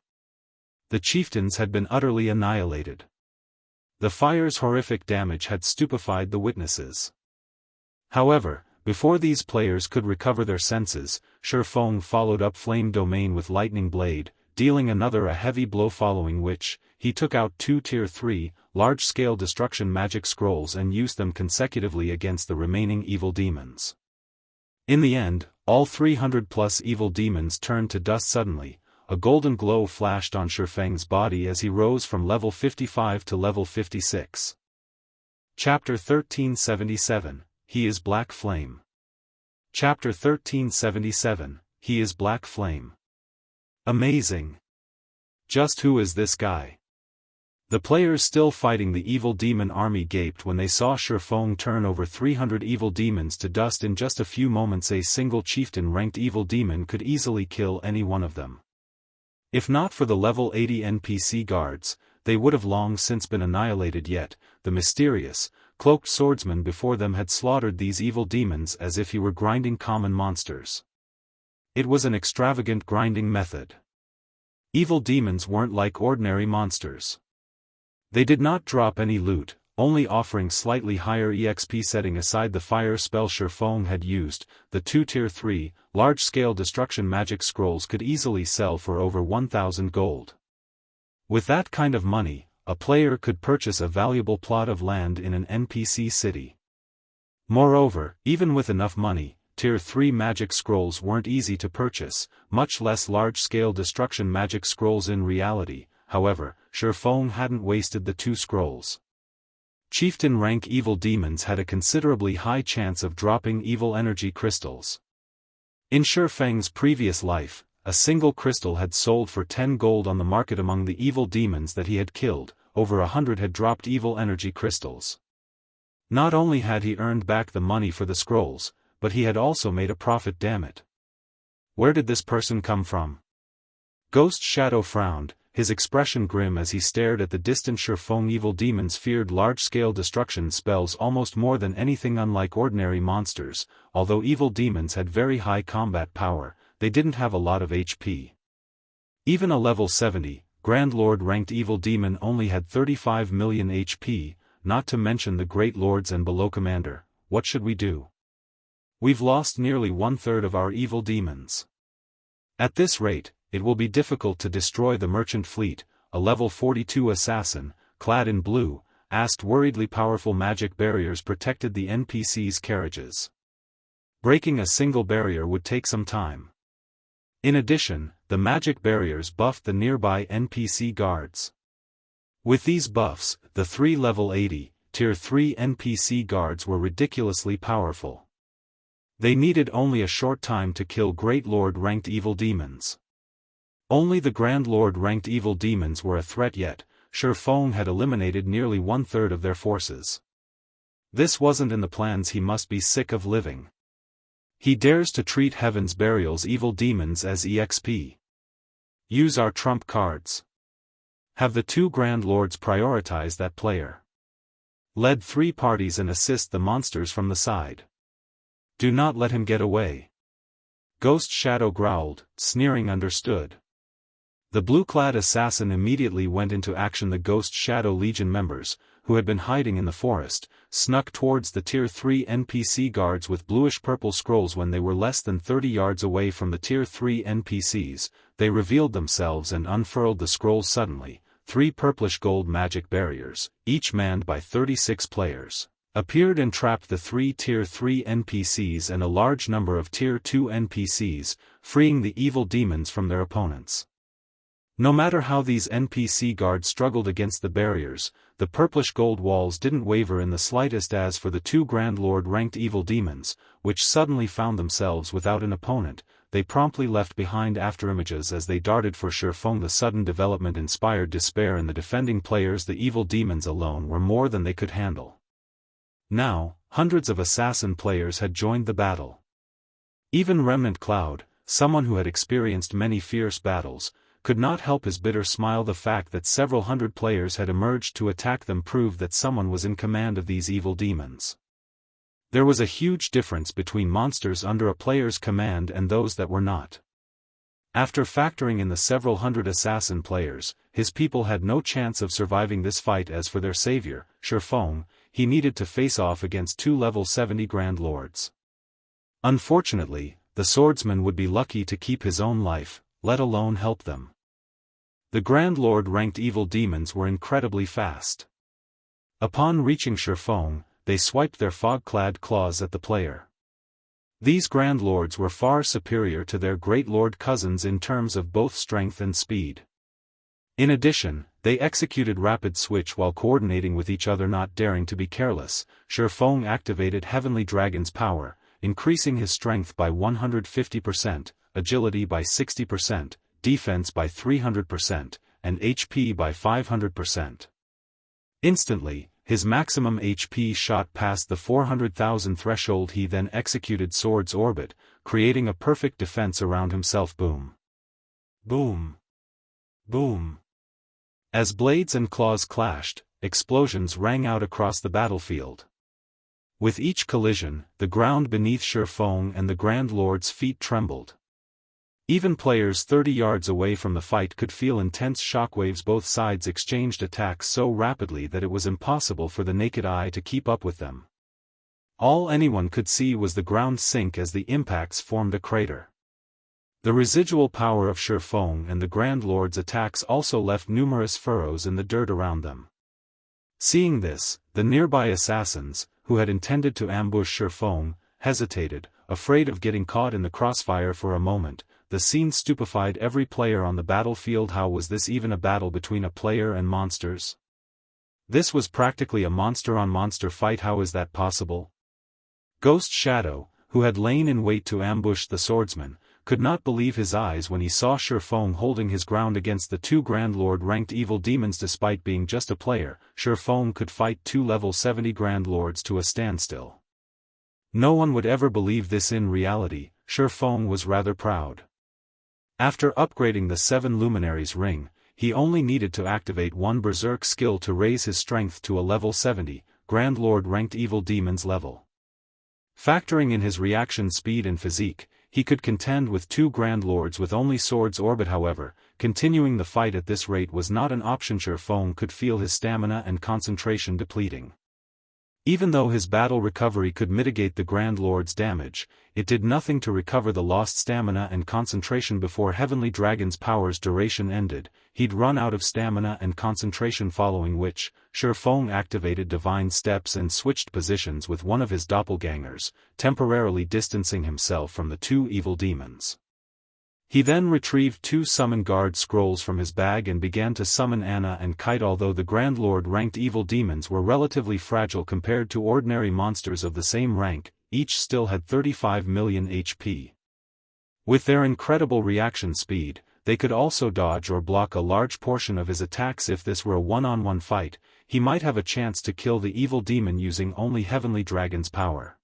The chieftains had been utterly annihilated. The fire's horrific damage had stupefied the witnesses. However, before these players could recover their senses, Feng followed up Flame Domain with Lightning Blade, dealing another a heavy blow, following which, he took out 2 Tier 3, large-scale destruction magic scrolls and used them consecutively against the remaining evil demons. In the end, all 300+ evil demons turned to dust. Suddenly, a golden glow flashed on Feng's body as he rose from level 55 to level 56. Chapter 1377, He is Black Flame. Chapter 1377, He is Black Flame. Amazing. Just who is this guy? The players still fighting the evil demon army gaped when they saw Feng turn over 300 evil demons to dust in just a few moments. A single chieftain-ranked evil demon could easily kill any one of them. If not for the level 80 NPC guards, they would have long since been annihilated. Yet, the mysterious, cloaked swordsman before them had slaughtered these evil demons as if he were grinding common monsters. It was an extravagant grinding method. Evil demons weren't like ordinary monsters. They did not drop any loot, only offering slightly higher EXP. Setting aside the fire spell Feng had used, the 2 Tier 3, large-scale destruction magic scrolls could easily sell for over 1,000 gold. With that kind of money, a player could purchase a valuable plot of land in an NPC city. Moreover, even with enough money, Tier 3 magic scrolls weren't easy to purchase, much less large-scale destruction magic scrolls in reality. However, Feng hadn't wasted the 2 scrolls. Chieftain-rank evil demons had a considerably high chance of dropping evil energy crystals. In Feng's previous life, a single crystal had sold for 10 gold on the market. Among the evil demons that he had killed, over 100 had dropped evil energy crystals. Not only had he earned back the money for the scrolls, but he had also made a profit. Damn it. Where did this person come from? Ghost Shadow frowned, his expression grim as he stared at the distant Feng. Evil demons feared large-scale destruction spells almost more than anything. Unlike ordinary monsters, although evil demons had very high combat power, they didn't have a lot of HP. Even a level 70, Grand Lord ranked evil demon only had 35 million HP, not to mention the Great Lords and below. Commander, what should we do? We've lost nearly 1/3 of our evil demons. At this rate, it will be difficult to destroy the merchant fleet. A level 42 assassin, clad in blue, asked worriedly. Powerful magic barriers protected the NPC's carriages. Breaking a single barrier would take some time. In addition, the magic barriers buffed the nearby NPC guards. With these buffs, the 3 level 80, Tier 3 NPC guards were ridiculously powerful. They needed only a short time to kill Great Lord-ranked evil demons. Only the Grand Lord-ranked evil demons were a threat yet. Feng had eliminated nearly 1/3 of their forces. This wasn't in the plans. He must be sick of living. He dares to treat Heaven's Burial's evil demons as EXP. Use our trump cards. Have the 2 Grand Lords prioritize that player. Lead 3 parties and assist the monsters from the side. Do not let him get away. Ghost Shadow growled, sneering. Understood. The blue-clad assassin immediately went into action. The Ghost Shadow Legion members, who had been hiding in the forest, snuck towards the Tier 3 NPC guards with bluish-purple scrolls. When they were less than 30 yards away from the Tier 3 NPCs, they revealed themselves and unfurled the scrolls suddenly. 3 purplish-gold magic barriers, each manned by 36 players, appeared and trapped the 3 Tier 3 NPCs and a large number of Tier 2 NPCs, freeing the evil demons from their opponents. No matter how these NPC guards struggled against the barriers, the purplish gold walls didn't waver in the slightest. As for the 2 Grand Lord-ranked evil demons, which suddenly found themselves without an opponent, they promptly left behind afterimages as they darted for Feng. The sudden development inspired despair in the defending players. The evil demons alone were more than they could handle. Now, hundreds of assassin players had joined the battle. Even Remnant Cloud, someone who had experienced many fierce battles, could not help his bitter smile. The fact that several hundred players had emerged to attack them proved that someone was in command of these evil demons. There was a huge difference between monsters under a player's command and those that were not. After factoring in the several hundred assassin players, his people had no chance of surviving this fight. As for their savior, Feng, he needed to face off against 2 level 70 Grand Lords. Unfortunately, the swordsman would be lucky to keep his own life, let alone help them. The Grand Lord-ranked evil demons were incredibly fast. Upon reaching Feng, they swiped their fog-clad claws at the player. These Grand Lords were far superior to their Great Lord cousins in terms of both strength and speed. In addition, they executed rapid switch while coordinating with each other. Not daring to be careless, Feng activated Heavenly Dragon's power, increasing his strength by 150%, agility by 60%, defense by 300%, and HP by 500%. Instantly, his maximum HP shot past the 400,000 threshold. He then executed Sword's Orbit, creating a perfect defense around himself. Boom. Boom. Boom. As blades and claws clashed, explosions rang out across the battlefield. With each collision, the ground beneath Feng and the Grand Lord's feet trembled. Even players 30 yards away from the fight could feel intense shockwaves. Both sides exchanged attacks so rapidly that it was impossible for the naked eye to keep up with them. All anyone could see was the ground sink as the impacts formed a crater. The residual power of Feng and the Grand Lord's attacks also left numerous furrows in the dirt around them. Seeing this, the nearby assassins, who had intended to ambush Feng, hesitated, afraid of getting caught in the crossfire for a moment. The scene stupefied every player on the battlefield. How was this even a battle between a player and monsters? This was practically a monster-on-monster fight. How is that possible? Ghost Shadow, who had lain in wait to ambush the Swordsman, could not believe his eyes when he saw Feng holding his ground against the two Grand Lord-ranked evil demons. Despite being just a player, Feng could fight two level 70 Grand Lords to a standstill. No one would ever believe this in reality. Feng was rather proud. After upgrading the 7 Luminaries ring, he only needed to activate one Berserk skill to raise his strength to a level 70, Grand Lord-ranked evil demons level. Factoring in his reaction speed and physique, he could contend with two Grand Lords with only swords orbit. However, continuing the fight at this rate was not an option. Feng could feel his stamina and concentration depleting. Even though his battle recovery could mitigate the Grand Lord's damage, it did nothing to recover the lost stamina and concentration. Before Heavenly Dragon's power's duration ended, he'd run out of stamina and concentration, following which, Feng activated Divine Steps and switched positions with one of his doppelgangers, temporarily distancing himself from the two evil demons. He then retrieved two Summon Guard scrolls from his bag and began to summon Anna and Kite. Although the Grand Lord-ranked evil demons were relatively fragile compared to ordinary monsters of the same rank, each still had 35 million HP. With their incredible reaction speed, they could also dodge or block a large portion of his attacks. If this were a one-on-one fight, he might have a chance to kill the evil demon using only Heavenly Dragon's power.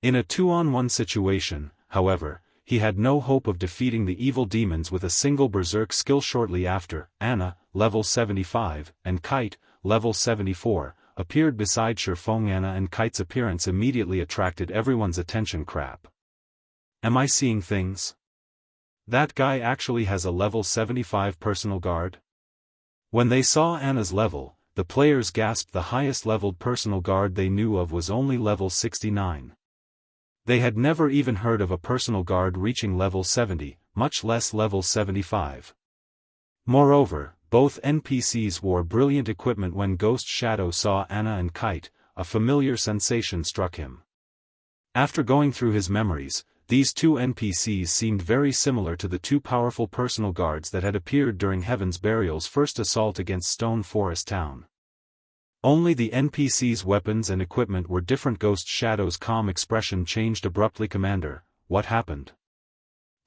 In a 2-on-1 situation, however, he had no hope of defeating the evil demons with a single Berserk skill. Shortly after, Anna, level 75, and Kite, level 74, appeared beside Feng. Anna and Kite's appearance immediately attracted everyone's attention. Crap. Am I seeing things? That guy actually has a level 75 personal guard? When they saw Anna's level, the players gasped. The highest leveled personal guard they knew of was only level 69. They had never even heard of a personal guard reaching level 70, much less level 75. Moreover, both NPCs wore brilliant equipment. When Ghost Shadow saw Anna and Kite, a familiar sensation struck him. After going through his memories, these two NPCs seemed very similar to the two powerful personal guards that had appeared during Heaven's Burial's first assault against Stone Forest Town. Only the NPC's weapons and equipment were different. Ghost Shadow's calm expression changed abruptly. Commander, what happened?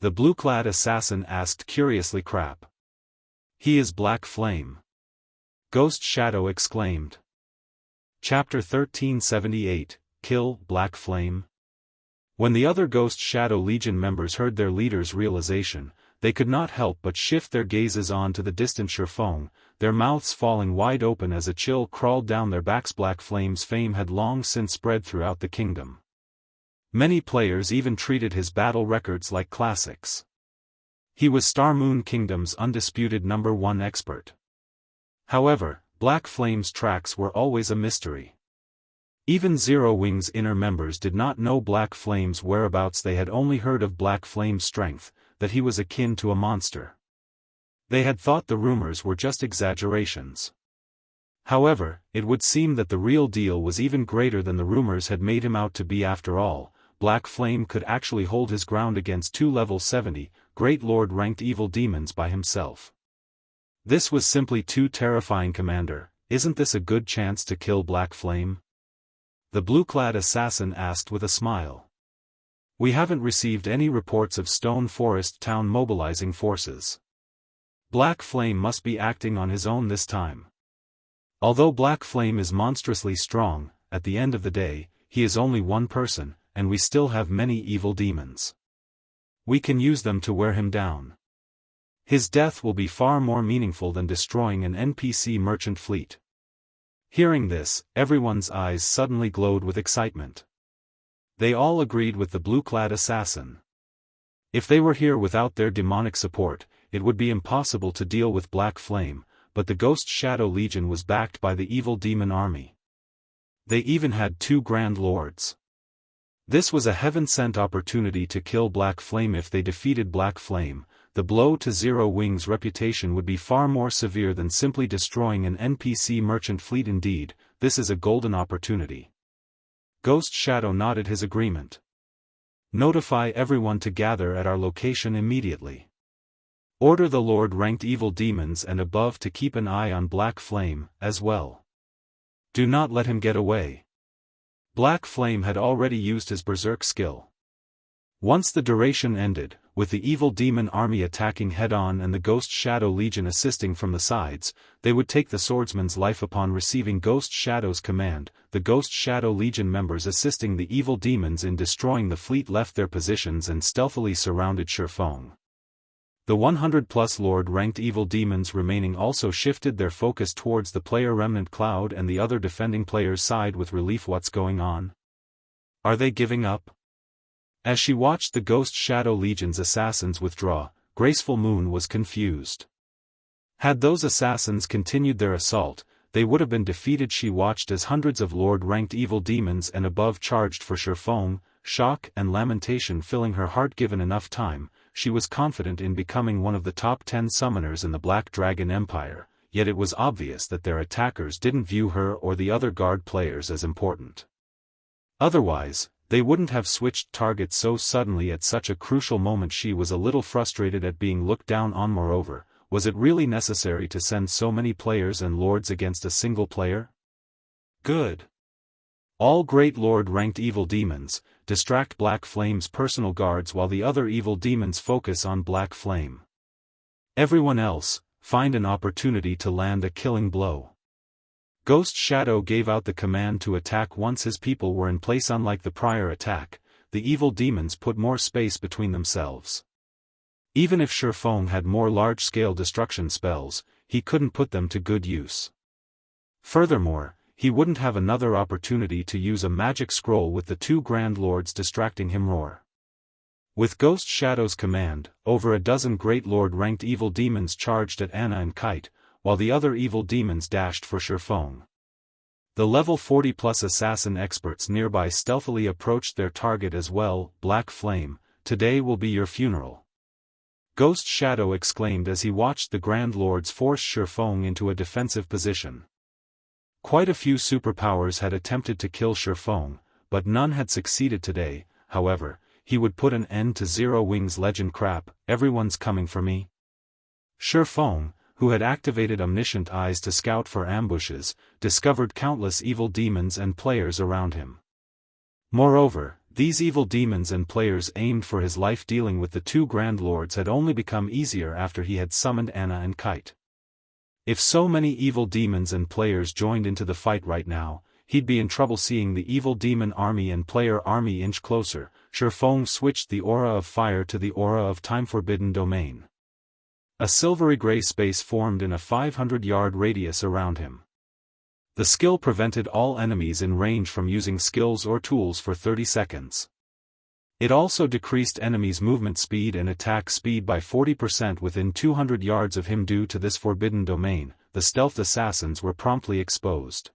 The blue-clad assassin asked curiously. Crap. He is Black Flame. Ghost Shadow exclaimed. Chapter 1378, Kill Black Flame. When the other Ghost Shadow Legion members heard their leader's realization, they could not help but shift their gazes on to the distant Feng, their mouths falling wide open as a chill crawled down their backs. Black Flame's fame had long since spread throughout the kingdom. Many players even treated his battle records like classics. He was Star Moon Kingdom's undisputed #1 expert. However, Black Flame's tracks were always a mystery. Even Zero Wing's inner members did not know Black Flame's whereabouts. They had only heard of Black Flame's strength, that he was akin to a monster. They had thought the rumors were just exaggerations. However, it would seem that the real deal was even greater than the rumors had made him out to be. After all, Black Flame could actually hold his ground against two level 70, Great Lord-ranked evil demons by himself. This was simply too terrifying. Commander, isn't this a good chance to kill Black Flame? The blue-clad assassin asked with a smile. We haven't received any reports of Stone Forest Town mobilizing forces. Black Flame must be acting on his own this time. Although Black Flame is monstrously strong, at the end of the day, he is only one person, and we still have many evil demons. We can use them to wear him down. His death will be far more meaningful than destroying an NPC merchant fleet. Hearing this, everyone's eyes suddenly glowed with excitement. They all agreed with the blue-clad assassin. If they were here without their demonic support, it would be impossible to deal with Black Flame, but the Ghost Shadow Legion was backed by the evil demon army. They even had 2 Grand Lords. This was a heaven-sent opportunity to kill Black Flame. If they defeated Black Flame, the blow to Zero Wing's reputation would be far more severe than simply destroying an NPC merchant fleet. Indeed, this is a golden opportunity. Ghost Shadow nodded his agreement. Notify everyone to gather at our location immediately. Order the Lord-ranked evil demons and above to keep an eye on Black Flame, as well. Do not let him get away. Black Flame had already used his Berserk skill. Once the duration ended, with the evil demon army attacking head-on and the Ghost Shadow Legion assisting from the sides, they would take the Swordsman's life. Upon receiving Ghost Shadow's command, the Ghost Shadow Legion members assisting the evil demons in destroying the fleet left their positions and stealthily surrounded Feng. The 100-plus Lord-ranked evil demons remaining also shifted their focus towards the player Remnant Cloud and the other defending players' side with relief. What's going on? Are they giving up? As she watched the Ghost Shadow Legion's assassins withdraw, Graceful Moon was confused. Had those assassins continued their assault, they would have been defeated. She watched as hundreds of Lord-ranked evil demons and above charged for Feng, shock and lamentation filling her heart. Given enough time, she was confident in becoming one of the top 10 summoners in the Black Dragon Empire, yet it was obvious that their attackers didn't view her or the other guard players as important. Otherwise, they wouldn't have switched targets so suddenly at such a crucial moment. She was a little frustrated at being looked down on. Moreover, was it really necessary to send so many players and lords against a single player? Good. All great Lord-ranked evil demons, distract Black Flame's personal guards while the other evil demons focus on Black Flame. Everyone else, find an opportunity to land a killing blow. Ghost Shadow gave out the command to attack once his people were in place. Unlike the prior attack, the evil demons put more space between themselves. Even if Feng had more large-scale destruction spells, he couldn't put them to good use. Furthermore, he wouldn't have another opportunity to use a magic scroll with the 2 Grand Lords distracting him. With Ghost Shadow's command, over a dozen great Lord-ranked evil demons charged at Anna and Kite, while the other evil demons dashed for Feng. The level 40-plus assassin experts nearby stealthily approached their target as well. Black Flame, today will be your funeral. Ghost Shadow exclaimed as he watched the Grand Lords force Feng into a defensive position. Quite a few superpowers had attempted to kill Feng, but none had succeeded today. However, he would put an end to Zero Wing's legend. Crap, everyone's coming for me. Feng, who had activated omniscient eyes to scout for ambushes, discovered countless evil demons and players around him. Moreover, these evil demons and players aimed for his life. Dealing with the 2 Grand Lords had only become easier after he had summoned Anna and Kite. If so many evil demons and players joined into the fight right now, he'd be in trouble. Seeing the evil demon army and player army inch closer, Feng switched the aura of fire to the aura of time-forbidden domain. A silvery gray space formed in a 500-yard radius around him. The skill prevented all enemies in range from using skills or tools for 30 seconds. It also decreased enemies' movement speed and attack speed by 40% within 200 yards of him. Due to this forbidden domain, the stealth assassins were promptly exposed.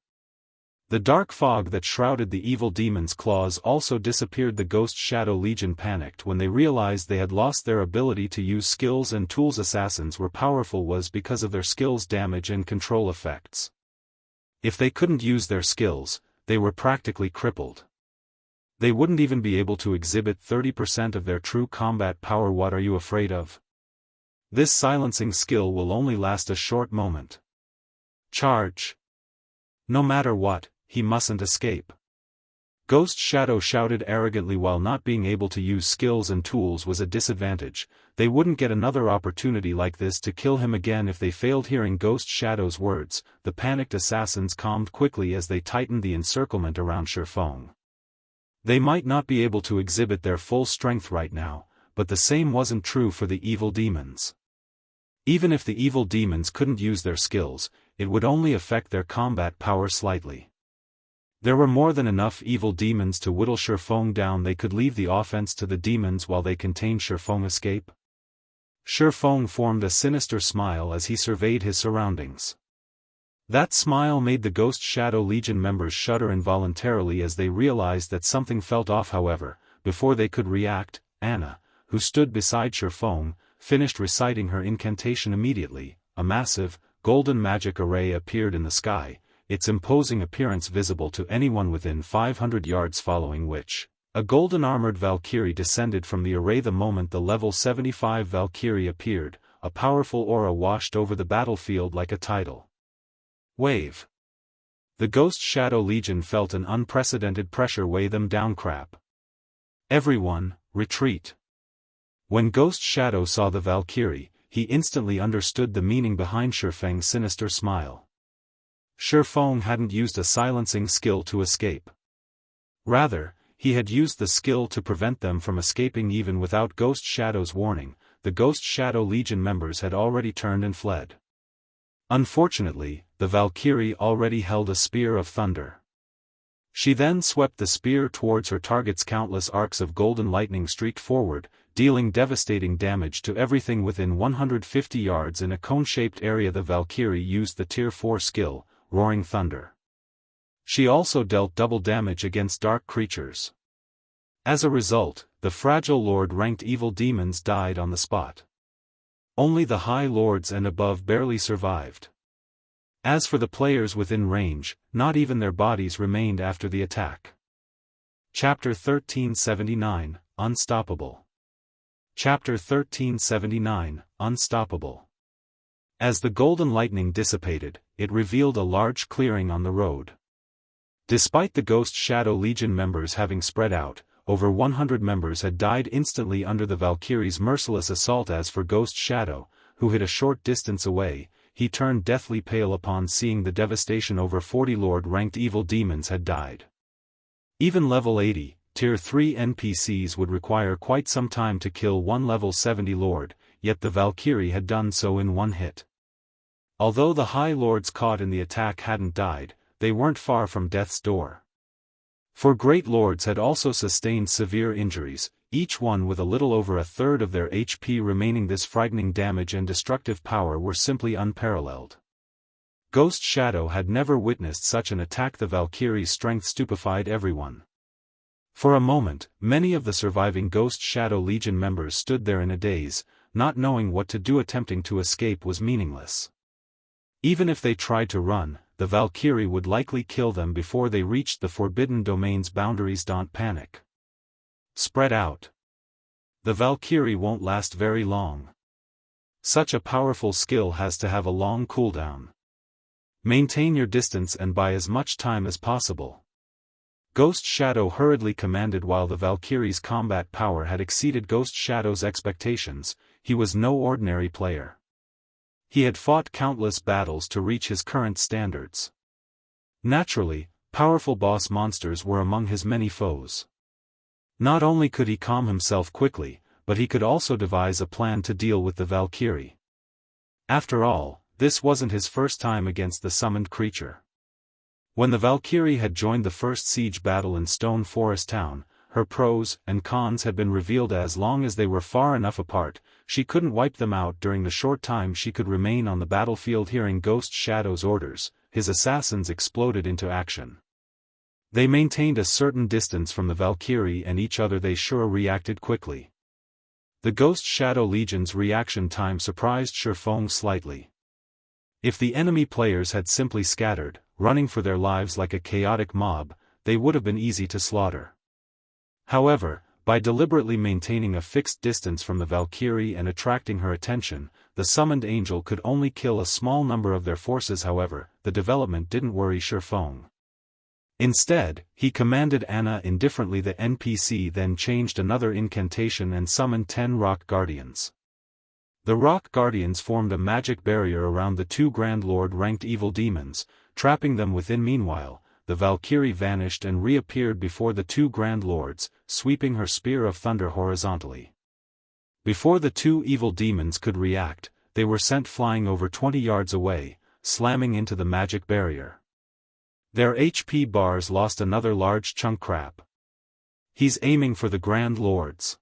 The dark fog that shrouded the evil demon's claws also disappeared. The Ghost Shadow Legion panicked when they realized they had lost their ability to use skills and tools. Assassins were powerful was because of their skills' damage and control effects. If they couldn't use their skills, they were practically crippled. They wouldn't even be able to exhibit 30% of their true combat power. What are you afraid of? This silencing skill will only last a short moment. Charge! No matter what, he mustn't escape. Ghost Shadow shouted arrogantly. While not being able to use skills and tools was a disadvantage, they wouldn't get another opportunity like this to kill him again if they failed. Hearing Ghost Shadow's words, the panicked assassins calmed quickly as they tightened the encirclement around Feng. They might not be able to exhibit their full strength right now, but the same wasn't true for the evil demons. Even if the evil demons couldn't use their skills, it would only affect their combat power slightly. There were more than enough evil demons to whittle Feng down. They could leave the offense to the demons while they contained Feng escape. Feng formed a sinister smile as he surveyed his surroundings. That smile made the Ghost Shadow Legion members shudder involuntarily as they realized that something felt off. However, before they could react, Anna, who stood beside Feng, finished reciting her incantation immediately. A massive, golden magic array appeared in the sky, its imposing appearance visible to anyone within 500 yards, following which, a golden armored Valkyrie descended from the array. The moment the level 75 Valkyrie appeared, a powerful aura washed over the battlefield like a tidal wave. The Ghost Shadow Legion felt an unprecedented pressure weigh them down. Crap. Everyone, retreat. When Ghost Shadow saw the Valkyrie, he instantly understood the meaning behind Feng's sinister smile. Feng hadn't used a silencing skill to escape. Rather, he had used the skill to prevent them from escaping. Even without Ghost Shadow's warning, the Ghost Shadow Legion members had already turned and fled. Unfortunately, the Valkyrie already held a spear of thunder. She then swept the spear towards her targets. Countless arcs of golden lightning streaked forward, dealing devastating damage to everything within 150 yards in a cone-shaped area. The Valkyrie used the Tier 4 skill, Roaring Thunder. She also dealt double damage against dark creatures. As a result, the fragile Lord-ranked evil demons died on the spot. Only the High Lords and above barely survived. As for the players within range, not even their bodies remained after the attack. Chapter 1379, Unstoppable. Chapter 1379, Unstoppable. As the golden lightning dissipated, it revealed a large clearing on the road. Despite the Ghost Shadow Legion members having spread out, over 100 members had died instantly under the Valkyrie's merciless assault. As for Ghost Shadow, who hid a short distance away, he turned deathly pale upon seeing the devastation. Over 40 Lord-ranked evil demons had died. Even level 80, Tier 3 NPCs would require quite some time to kill one level 70 Lord, yet the Valkyrie had done so in one hit. Although the High Lords caught in the attack hadn't died, they weren't far from death's door. 4 Great Lords had also sustained severe injuries, each one with a little over a third of their HP remaining. This frightening damage and destructive power were simply unparalleled. Ghost Shadow had never witnessed such an attack. The Valkyrie's strength stupefied everyone. For a moment, many of the surviving Ghost Shadow Legion members stood there in a daze, not knowing what to do. Attempting to escape was meaningless. Even if they tried to run, the Valkyrie would likely kill them before they reached the Forbidden Domain's boundaries. Don't panic. Spread out. The Valkyrie won't last very long. Such a powerful skill has to have a long cooldown. Maintain your distance and buy as much time as possible. Ghost Shadow hurriedly commanded. While the Valkyrie's combat power had exceeded Ghost Shadow's expectations, he was no ordinary player. He had fought countless battles to reach his current standards. Naturally, powerful boss monsters were among his many foes. Not only could he calm himself quickly, but he could also devise a plan to deal with the Valkyrie. After all, this wasn't his first time against the summoned creature. When the Valkyrie had joined the first siege battle in Stone Forest Town, her pros and cons had been revealed. As long as they were far enough apart, she couldn't wipe them out during the short time she could remain on the battlefield. Hearing Ghost Shadow's orders, his assassins exploded into action. They maintained a certain distance from the Valkyrie and each other. They sure reacted quickly. The Ghost Shadow Legion's reaction time surprised Feng slightly. If the enemy players had simply scattered, running for their lives like a chaotic mob, they would have been easy to slaughter. However, by deliberately maintaining a fixed distance from the Valkyrie and attracting her attention, the summoned angel could only kill a small number of their forces. However, the development didn't worry Feng. Instead, he commanded Anna indifferently. The NPC then changed another incantation and summoned 10 Rock Guardians. The Rock Guardians formed a magic barrier around the 2 Grand Lord-ranked evil demons, trapping them within. Meanwhile, the Valkyrie vanished and reappeared before the 2 Grand Lords, sweeping her spear of thunder horizontally. Before the 2 evil demons could react, they were sent flying over 20 yards away, slamming into the magic barrier. Their HP bars lost another large chunk. Crap. He's aiming for the Grand Lords.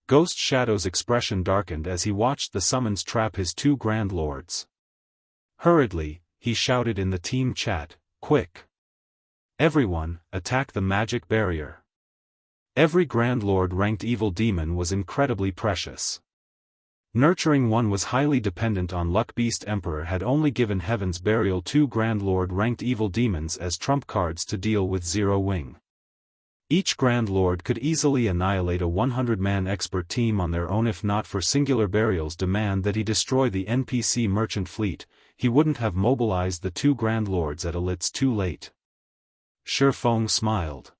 Ghost Shadow's expression darkened as he watched the summons trap his 2 Grand Lords. Hurriedly, he shouted in the team chat, "Quick! Everyone, attack the magic barrier." Every Grand Lord ranked evil demon was incredibly precious. Nurturing one was highly dependent on luck. Beast Emperor had only given Heaven's Burial 2 Grand Lord ranked evil demons as trump cards to deal with Zero Wing. Each Grand Lord could easily annihilate a 100-man expert team on their own if not for Singular Burial's demand that he destroy the NPC merchant fleet. He wouldn't have mobilized the 2 Grand Lords at all. It's too late. Feng smiled.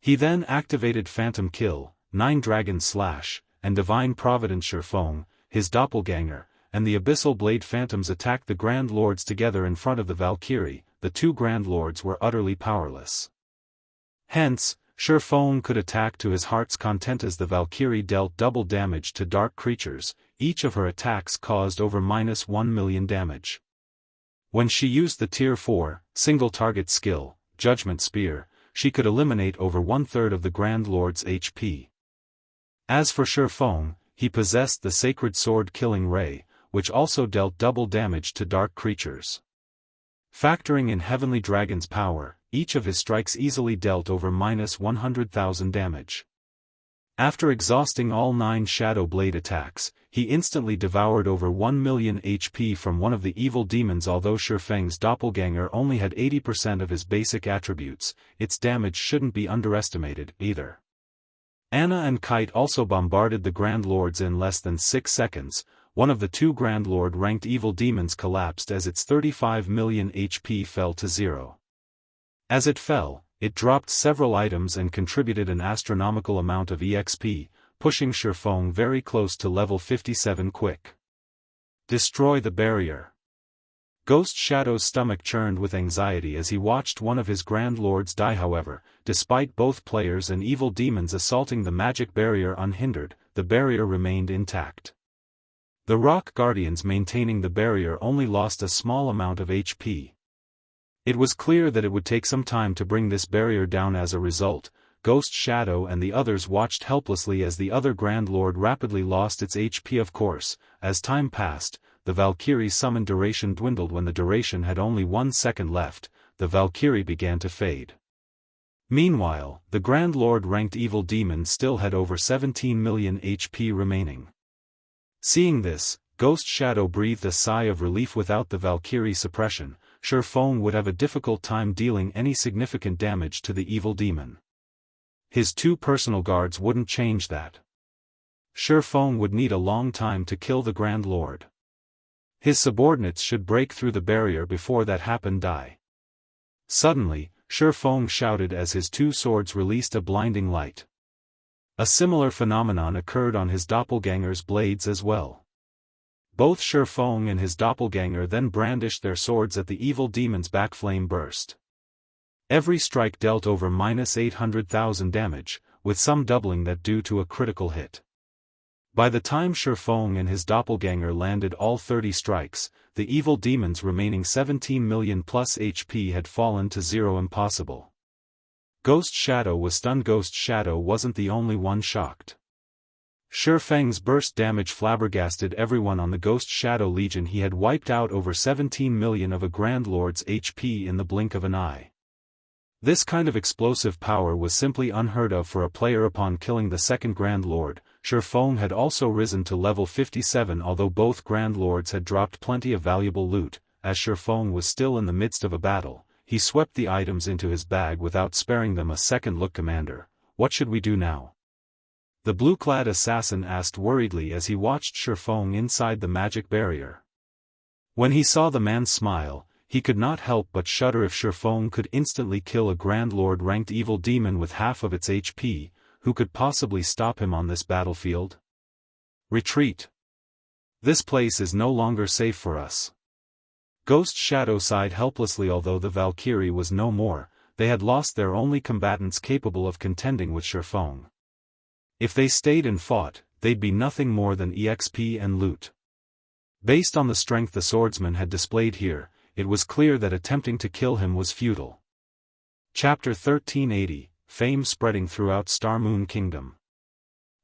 He then activated Phantom Kill, 9 Dragon Slash, and Divine Providence. Feng, his doppelganger, and the Abyssal Blade Phantoms attacked the Grand Lords together in front of the Valkyrie. The 2 Grand Lords were utterly powerless. Hence, Feng could attack to his heart's content as the Valkyrie dealt double damage to dark creatures. Each of her attacks caused over -1 million damage. When she used the Tier 4, single-target skill, Judgment Spear, she could eliminate over 1/3 of the Grand Lord's HP. As for Feng, he possessed the Sacred Sword Killing Ray, which also dealt double damage to dark creatures. Factoring in Heavenly Dragon's power, each of his strikes easily dealt over -100,000 damage. After exhausting all 9 Shadow Blade attacks, he instantly devoured over 1 million HP from one of the evil demons. Although Feng's doppelganger only had 80% of his basic attributes, its damage shouldn't be underestimated, either. Anna and Kite also bombarded the Grand Lords in less than 6 seconds. One of the 2 Grand Lord ranked evil demons collapsed as its 35 million HP fell to 0. As it fell, it dropped several items and contributed an astronomical amount of EXP, pushing Feng very close to level 57 quick. Destroy the barrier. Ghost Shadow's stomach churned with anxiety as he watched one of his Grand Lords die. However, despite both players and evil demons assaulting the magic barrier unhindered, the barrier remained intact. The Rock Guardians maintaining the barrier only lost a small amount of HP. It was clear that it would take some time to bring this barrier down. As a result, Ghost Shadow and the others watched helplessly as the other Grand Lord rapidly lost its HP. Of course, as time passed, the Valkyrie summon duration dwindled. When the duration had only 1 second left, the Valkyrie began to fade. Meanwhile, the Grand Lord ranked evil demon still had over 17 million HP remaining. Seeing this, Ghost Shadow breathed a sigh of relief. Without the Valkyrie suppression, Feng would have a difficult time dealing any significant damage to the evil demon. His 2 personal guards wouldn't change that. Feng would need a long time to kill the Grand Lord. His subordinates should break through the barrier before that happened. Die. Suddenly, Feng shouted as his 2 swords released a blinding light. A similar phenomenon occurred on his doppelganger's blades as well. Both Feng and his doppelganger then brandished their swords at the evil demon's back. Flame burst. Every strike dealt over -800,000 damage, with some doubling that due to a critical hit. By the time Feng and his doppelganger landed all 30 strikes, the evil demon's remaining 17 million plus HP had fallen to 0. Impossible. Ghost Shadow was stunned. Ghost Shadow wasn't the only one shocked. Feng's burst damage flabbergasted everyone on the Ghost Shadow Legion. He had wiped out over 17 million of a Grand Lord's HP in the blink of an eye. This kind of explosive power was simply unheard of for a player. Upon killing the second Grand Lord, Feng had also risen to level 57. Although both Grand Lords had dropped plenty of valuable loot, as Feng was still in the midst of a battle, he swept the items into his bag without sparing them a second. Look, Commander, what should we do now? The blue-clad assassin asked worriedly as he watched Feng inside the magic barrier. When he saw the man's smile, he could not help but shudder. If Feng could instantly kill a Grand Lord-ranked evil demon with half of its HP, who could possibly stop him on this battlefield? Retreat. This place is no longer safe for us. Ghost Shadow sighed helplessly. Although the Valkyrie was no more, they had lost their only combatants capable of contending with Feng. If they stayed and fought, they'd be nothing more than EXP and loot. Based on the strength the swordsman had displayed here, it was clear that attempting to kill him was futile. Chapter 1380, Fame Spreading Throughout Star Moon Kingdom.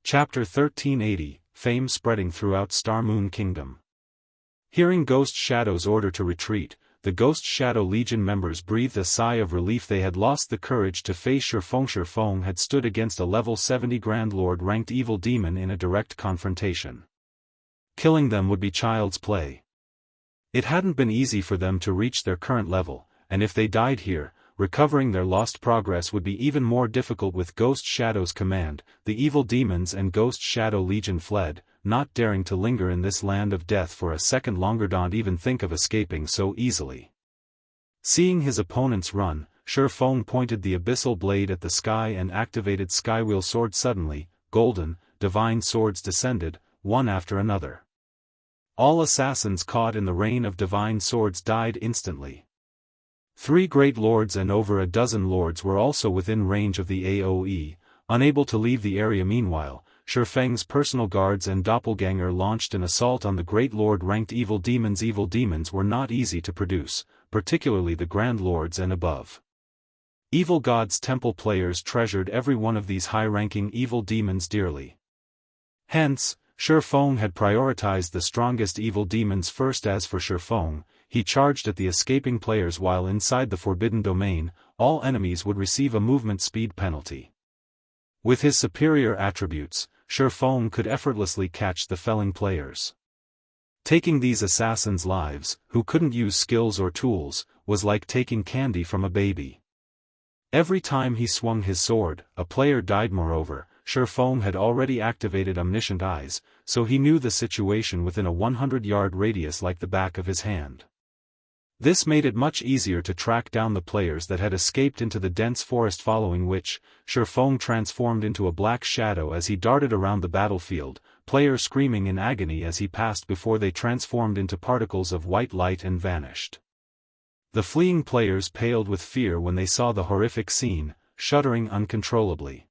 Chapter 1380, Fame Spreading Throughout Star Moon Kingdom. Hearing Ghost Shadow's order to retreat, the Ghost Shadow Legion members breathed a sigh of relief. They had lost the courage to face Feng. Feng had stood against a level 70 Grand Lord ranked evil demon in a direct confrontation. Killing them would be child's play. It hadn't been easy for them to reach their current level, and if they died here, recovering their lost progress would be even more difficult. With Ghost Shadow's command, the evil demons and Ghost Shadow Legion fled, not daring to linger in this land of death for a second longer. Don't even think of escaping so easily. Seeing his opponents run, Feng pointed the abyssal blade at the sky and activated Skywheel Sword. Suddenly, golden, divine swords descended, one after another. All assassins caught in the rain of divine swords died instantly. 3 great lords and over a dozen lords were also within range of the AoE, unable to leave the area. Meanwhile, Feng's personal guards and doppelganger launched an assault on the great lord-ranked evil demons. Evil demons were not easy to produce, particularly the Grand Lords and above. Evil Gods Temple players treasured every one of these high-ranking evil demons dearly. Hence, Feng had prioritized the strongest evil demons first. As for Feng, he charged at the escaping players. While inside the Forbidden Domain, all enemies would receive a movement speed penalty. With his superior attributes, Feng could effortlessly catch the felling players. Taking these assassins' lives, who couldn't use skills or tools, was like taking candy from a baby. Every time he swung his sword, a player died. Moreover, Feng had already activated Omniscient Eyes, so he knew the situation within a 100-yard radius like the back of his hand. This made it much easier to track down the players that had escaped into the dense forest, following which, Feng transformed into a black shadow as he darted around the battlefield, players screaming in agony as he passed before they transformed into particles of white light and vanished. The fleeing players paled with fear when they saw the horrific scene, shuddering uncontrollably.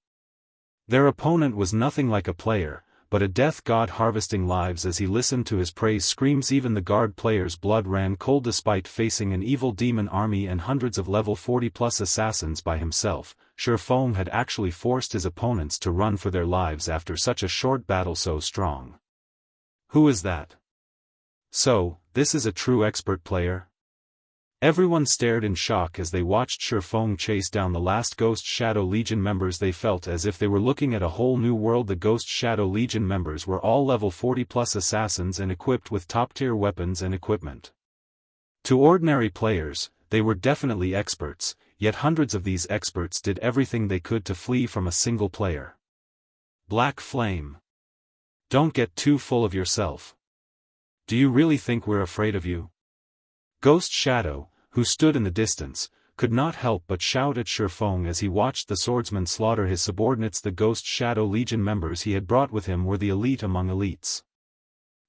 Their opponent was nothing like a player, but a death god harvesting lives. As he listened to his praise screams, even the guard players' blood ran cold. Despite facing an evil demon army and hundreds of level 40+ assassins by himself, Feng had actually forced his opponents to run for their lives after such a short battle. So strong. Who is that? So, this is a true expert player? Everyone stared in shock as they watched Feng chase down the last Ghost Shadow Legion members. They felt as if they were looking at a whole new world. The Ghost Shadow Legion members were all level 40+ assassins and equipped with top-tier weapons and equipment. To ordinary players, they were definitely experts, yet hundreds of these experts did everything they could to flee from a single player. Black Flame. Don't get too full of yourself. Do you really think we're afraid of you? Ghost Shadow, who stood in the distance, could not help but shout at Feng as he watched the swordsman slaughter his subordinates. The Ghost Shadow Legion members he had brought with him were the elite among elites.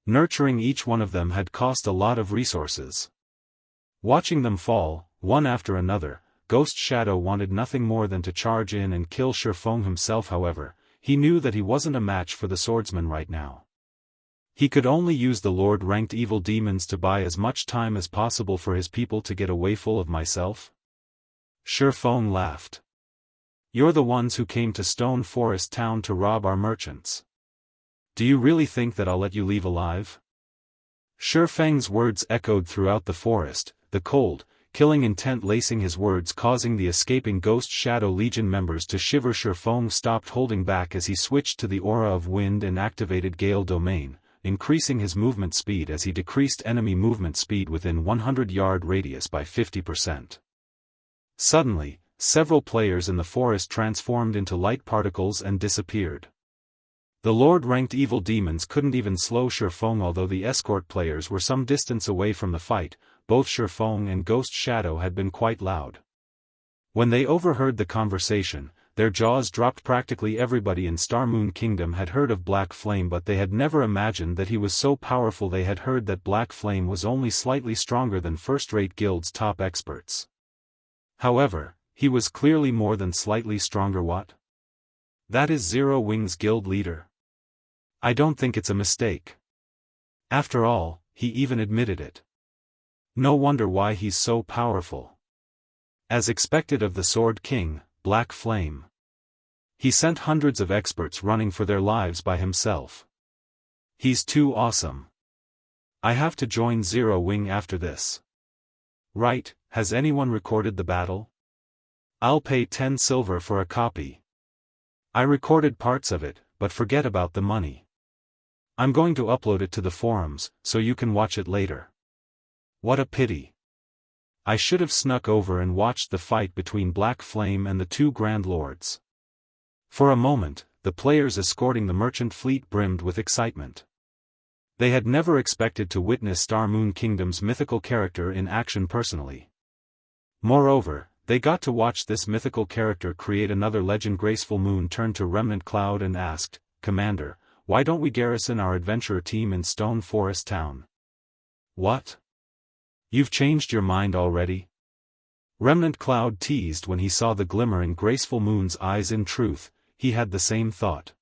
Nurturing each one of them had cost a lot of resources. Watching them fall, one after another, Ghost Shadow wanted nothing more than to charge in and kill Feng himself. However, he knew that he wasn't a match for the swordsman right now. He could only use the Lord-ranked evil demons to buy as much time as possible for his people to get away. Full of myself? Feng laughed. You're the ones who came to Stone Forest Town to rob our merchants. Do you really think that I'll let you leave alive? Feng's words echoed throughout the forest, the cold, killing intent lacing his words, causing the escaping Ghost Shadow Legion members to shiver. Feng stopped holding back as he switched to the Aura of Wind and activated Gale Domain, increasing his movement speed as he decreased enemy movement speed within 100-yard radius by 50%. Suddenly, several players in the forest transformed into light particles and disappeared. The Lord-ranked evil demons couldn't even slow Feng. Although the escort players were some distance away from the fight, both Feng and Ghost Shadow had been quite loud. When they overheard the conversation, their jaws dropped. Practically everybody in Star Moon Kingdom had heard of Black Flame, but they had never imagined that he was so powerful. They had heard that Black Flame was only slightly stronger than first-rate guild's top experts. However, he was clearly more than slightly stronger. What? That is Zero Wings guild leader. I don't think it's a mistake. After all, he even admitted it. No wonder why he's so powerful. As expected of the Sword King, Black Flame. He sent hundreds of experts running for their lives by himself. He's too awesome. I have to join Zero Wing after this. Right, has anyone recorded the battle? I'll pay 10 silver for a copy. I recorded parts of it, but forget about the money. I'm going to upload it to the forums, so you can watch it later. What a pity. I should have snuck over and watched the fight between Black Flame and the two Grand Lords. For a moment, the players escorting the merchant fleet brimmed with excitement. They had never expected to witness Star Moon Kingdom's mythical character in action personally. Moreover, they got to watch this mythical character create another legend. Graceful Moon turned to Remnant Cloud and asked, "Commander, why don't we garrison our adventurer team in Stone Forest Town?" "What? You've changed your mind already?" Remnant Cloud teased when he saw the glimmer in Graceful Moon's eyes. In truth, he had the same thought.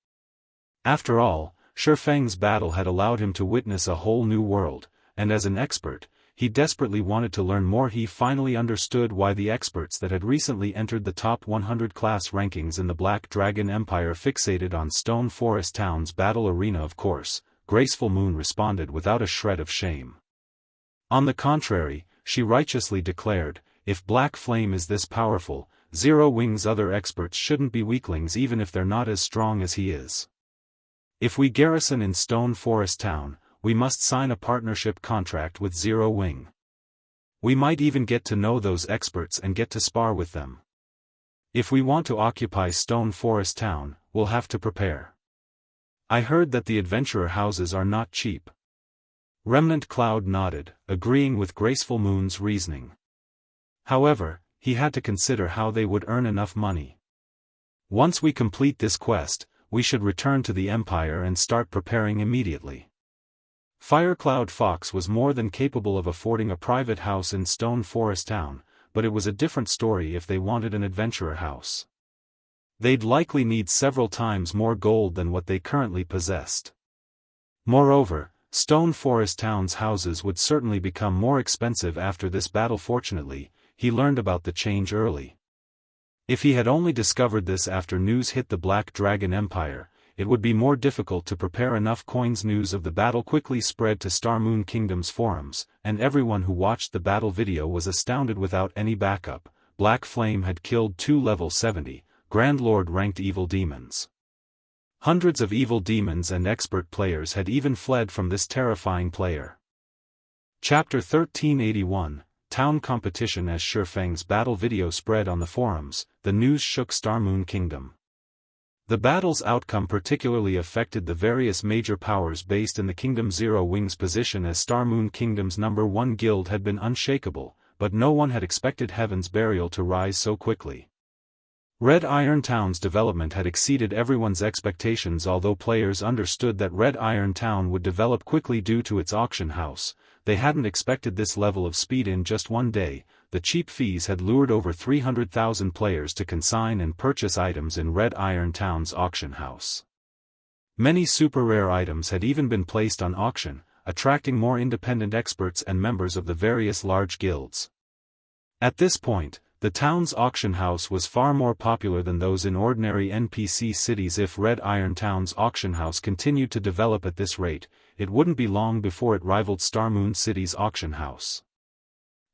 After all, Feng's battle had allowed him to witness a whole new world, and as an expert, he desperately wanted to learn more. He finally understood why the experts that had recently entered the top 100 class rankings in the Black Dragon Empire fixated on Stone Forest Town's battle arena. Of course, Graceful Moon responded without a shred of shame. On the contrary, she righteously declared, if Black Flame is this powerful, Zero Wing's other experts shouldn't be weaklings even if they're not as strong as he is. If we garrison in Stone Forest Town, we must sign a partnership contract with Zero Wing. We might even get to know those experts and get to spar with them. If we want to occupy Stone Forest Town, we'll have to prepare. I heard that the adventurer houses are not cheap. Remnant Cloud nodded, agreeing with Graceful Moon's reasoning. However, he had to consider how they would earn enough money. Once we complete this quest, we should return to the Empire and start preparing immediately. Firecloud Fox was more than capable of affording a private house in Stone Forest Town, but it was a different story if they wanted an adventurer house. They'd likely need several times more gold than what they currently possessed. Moreover, Stone Forest Town's houses would certainly become more expensive after this battle. Fortunately, he learned about the change early. If he had only discovered this after news hit the Black Dragon Empire, it would be more difficult to prepare enough coins. News of the battle quickly spread to Star Moon Kingdom's forums, and everyone who watched the battle video was astounded. Without any backup, Black Flame had killed 2 level 70, Grand Lord ranked evil demons. Hundreds of evil demons and expert players had even fled from this terrifying player. Chapter 1381, Town Competition. As Feng's battle video spread on the forums, the news shook Star Moon Kingdom. The battle's outcome particularly affected the various major powers based in the kingdom. Zero Wing's position as Star Moon Kingdom's #1 guild had been unshakable, but no one had expected Heaven's Burial to rise so quickly. Red Iron Town's development had exceeded everyone's expectations. Although players understood that Red Iron Town would develop quickly due to its auction house, they hadn't expected this level of speed in just one day. The cheap fees had lured over 300,000 players to consign and purchase items in Red Iron Town's auction house. Many super rare items had even been placed on auction, attracting more independent experts and members of the various large guilds. At this point, the town's auction house was far more popular than those in ordinary NPC cities. If Red Iron Town's auction house continued to develop at this rate, it wouldn't be long before it rivaled Star Moon City's auction house.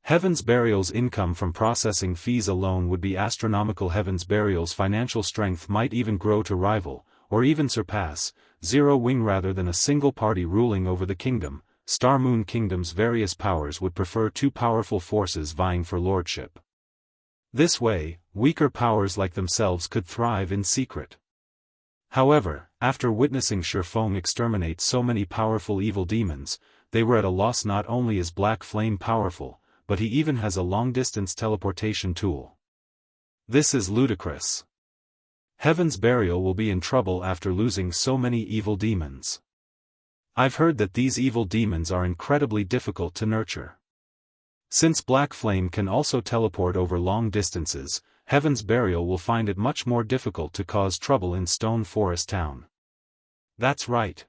Heaven's Burial's income from processing fees alone would be astronomical. Heaven's Burial's financial strength might even grow to rival, or even surpass, Zero Wing. Rather than a single party ruling over the kingdom, Star Moon Kingdom's various powers would prefer 2 powerful forces vying for lordship. This way, weaker powers like themselves could thrive in secret. However, after witnessing Feng exterminate so many powerful evil demons, they were at a loss. Not only is Black Flame powerful, but he even has a long-distance teleportation tool. This is ludicrous. Heaven's Burial will be in trouble after losing so many evil demons. I've heard that these evil demons are incredibly difficult to nurture. Since Black Flame can also teleport over long distances, Heaven's Burial will find it much more difficult to cause trouble in Stone Forest Town. That's right.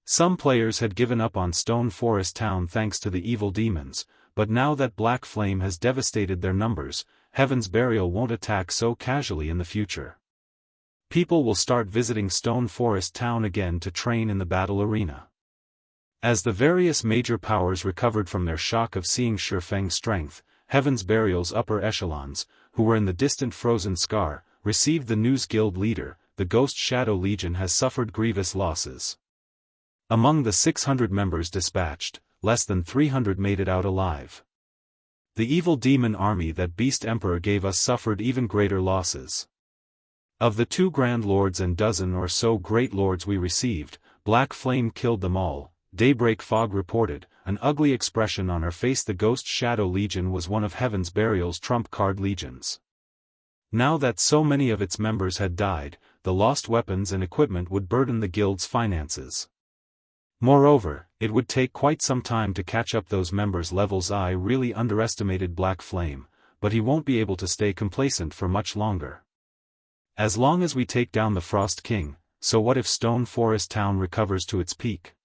Some players had given up on Stone Forest Town thanks to the evil demons, but now that Black Flame has devastated their numbers, Heaven's Burial won't attack so casually in the future. People will start visiting Stone Forest Town again to train in the battle arena. As the various major powers recovered from their shock of seeing Feng's strength, Heaven's Burial's upper echelons, who were in the distant Frozen Scar, received the news. Guild leader, the Ghost Shadow Legion, has suffered grievous losses. Among the 600 members dispatched, less than 300 made it out alive. The evil demon army that Beast Emperor gave us suffered even greater losses. Of the 2 Grand Lords and dozen or so Great Lords we received, Black Flame killed them all, Daybreak Fog reported, an ugly expression on her face. The Ghost Shadow Legion was one of Heaven's Burial's trump card legions. Now that so many of its members had died, the lost weapons and equipment would burden the guild's finances. Moreover, it would take quite some time to catch up those members' levels. I really underestimated Black Flame, but he won't be able to stay complacent for much longer. As long as we take down the Frost King, so what if Stone Forest Town recovers to its peak?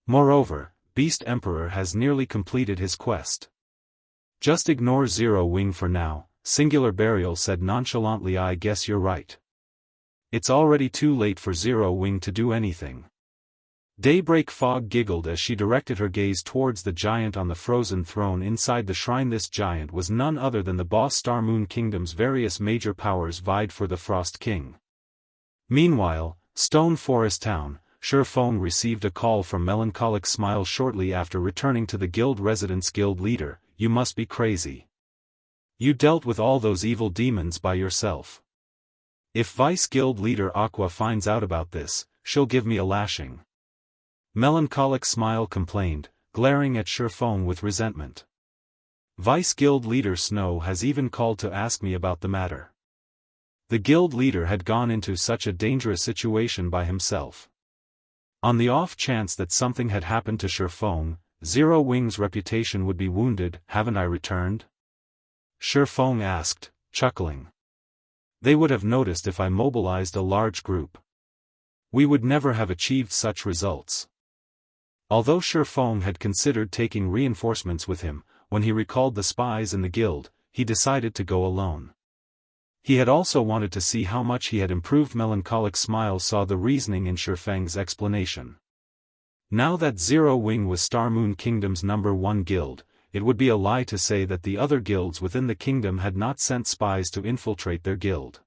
Moreover, Beast Emperor has nearly completed his quest. Just ignore Zero Wing for now, Singular Burial said nonchalantly. I guess you're right. It's already too late for Zero Wing to do anything. Daybreak Fog giggled as she directed her gaze towards the giant on the frozen throne inside the shrine. This giant was none other than the boss. Star Moon Kingdom's various major powers vied for the Frost King. Meanwhile, Stone Forest Town, Feng received a call from Melancholic Smile shortly after returning to the guild residence. Guild leader, you must be crazy. You dealt with all those evil demons by yourself. If Vice Guild leader Aqua finds out about this, she'll give me a lashing. Melancholic Smile complained, glaring at Feng with resentment. Vice Guild leader Snow has even called to ask me about the matter. The guild leader had gone into such a dangerous situation by himself. On the off chance that something had happened to Feng, Zero Wing's reputation would be wounded. Haven't I returned? Feng asked, chuckling. They would have noticed if I mobilized a large group. We would never have achieved such results. Although Feng had considered taking reinforcements with him, when he recalled the spies in the guild, he decided to go alone. He had also wanted to see how much he had improved. Melancholic Smile saw the reasoning in Feng's explanation. Now that Zero Wing was Star Moon Kingdom's #1 guild, it would be a lie to say that the other guilds within the kingdom had not sent spies to infiltrate their guild.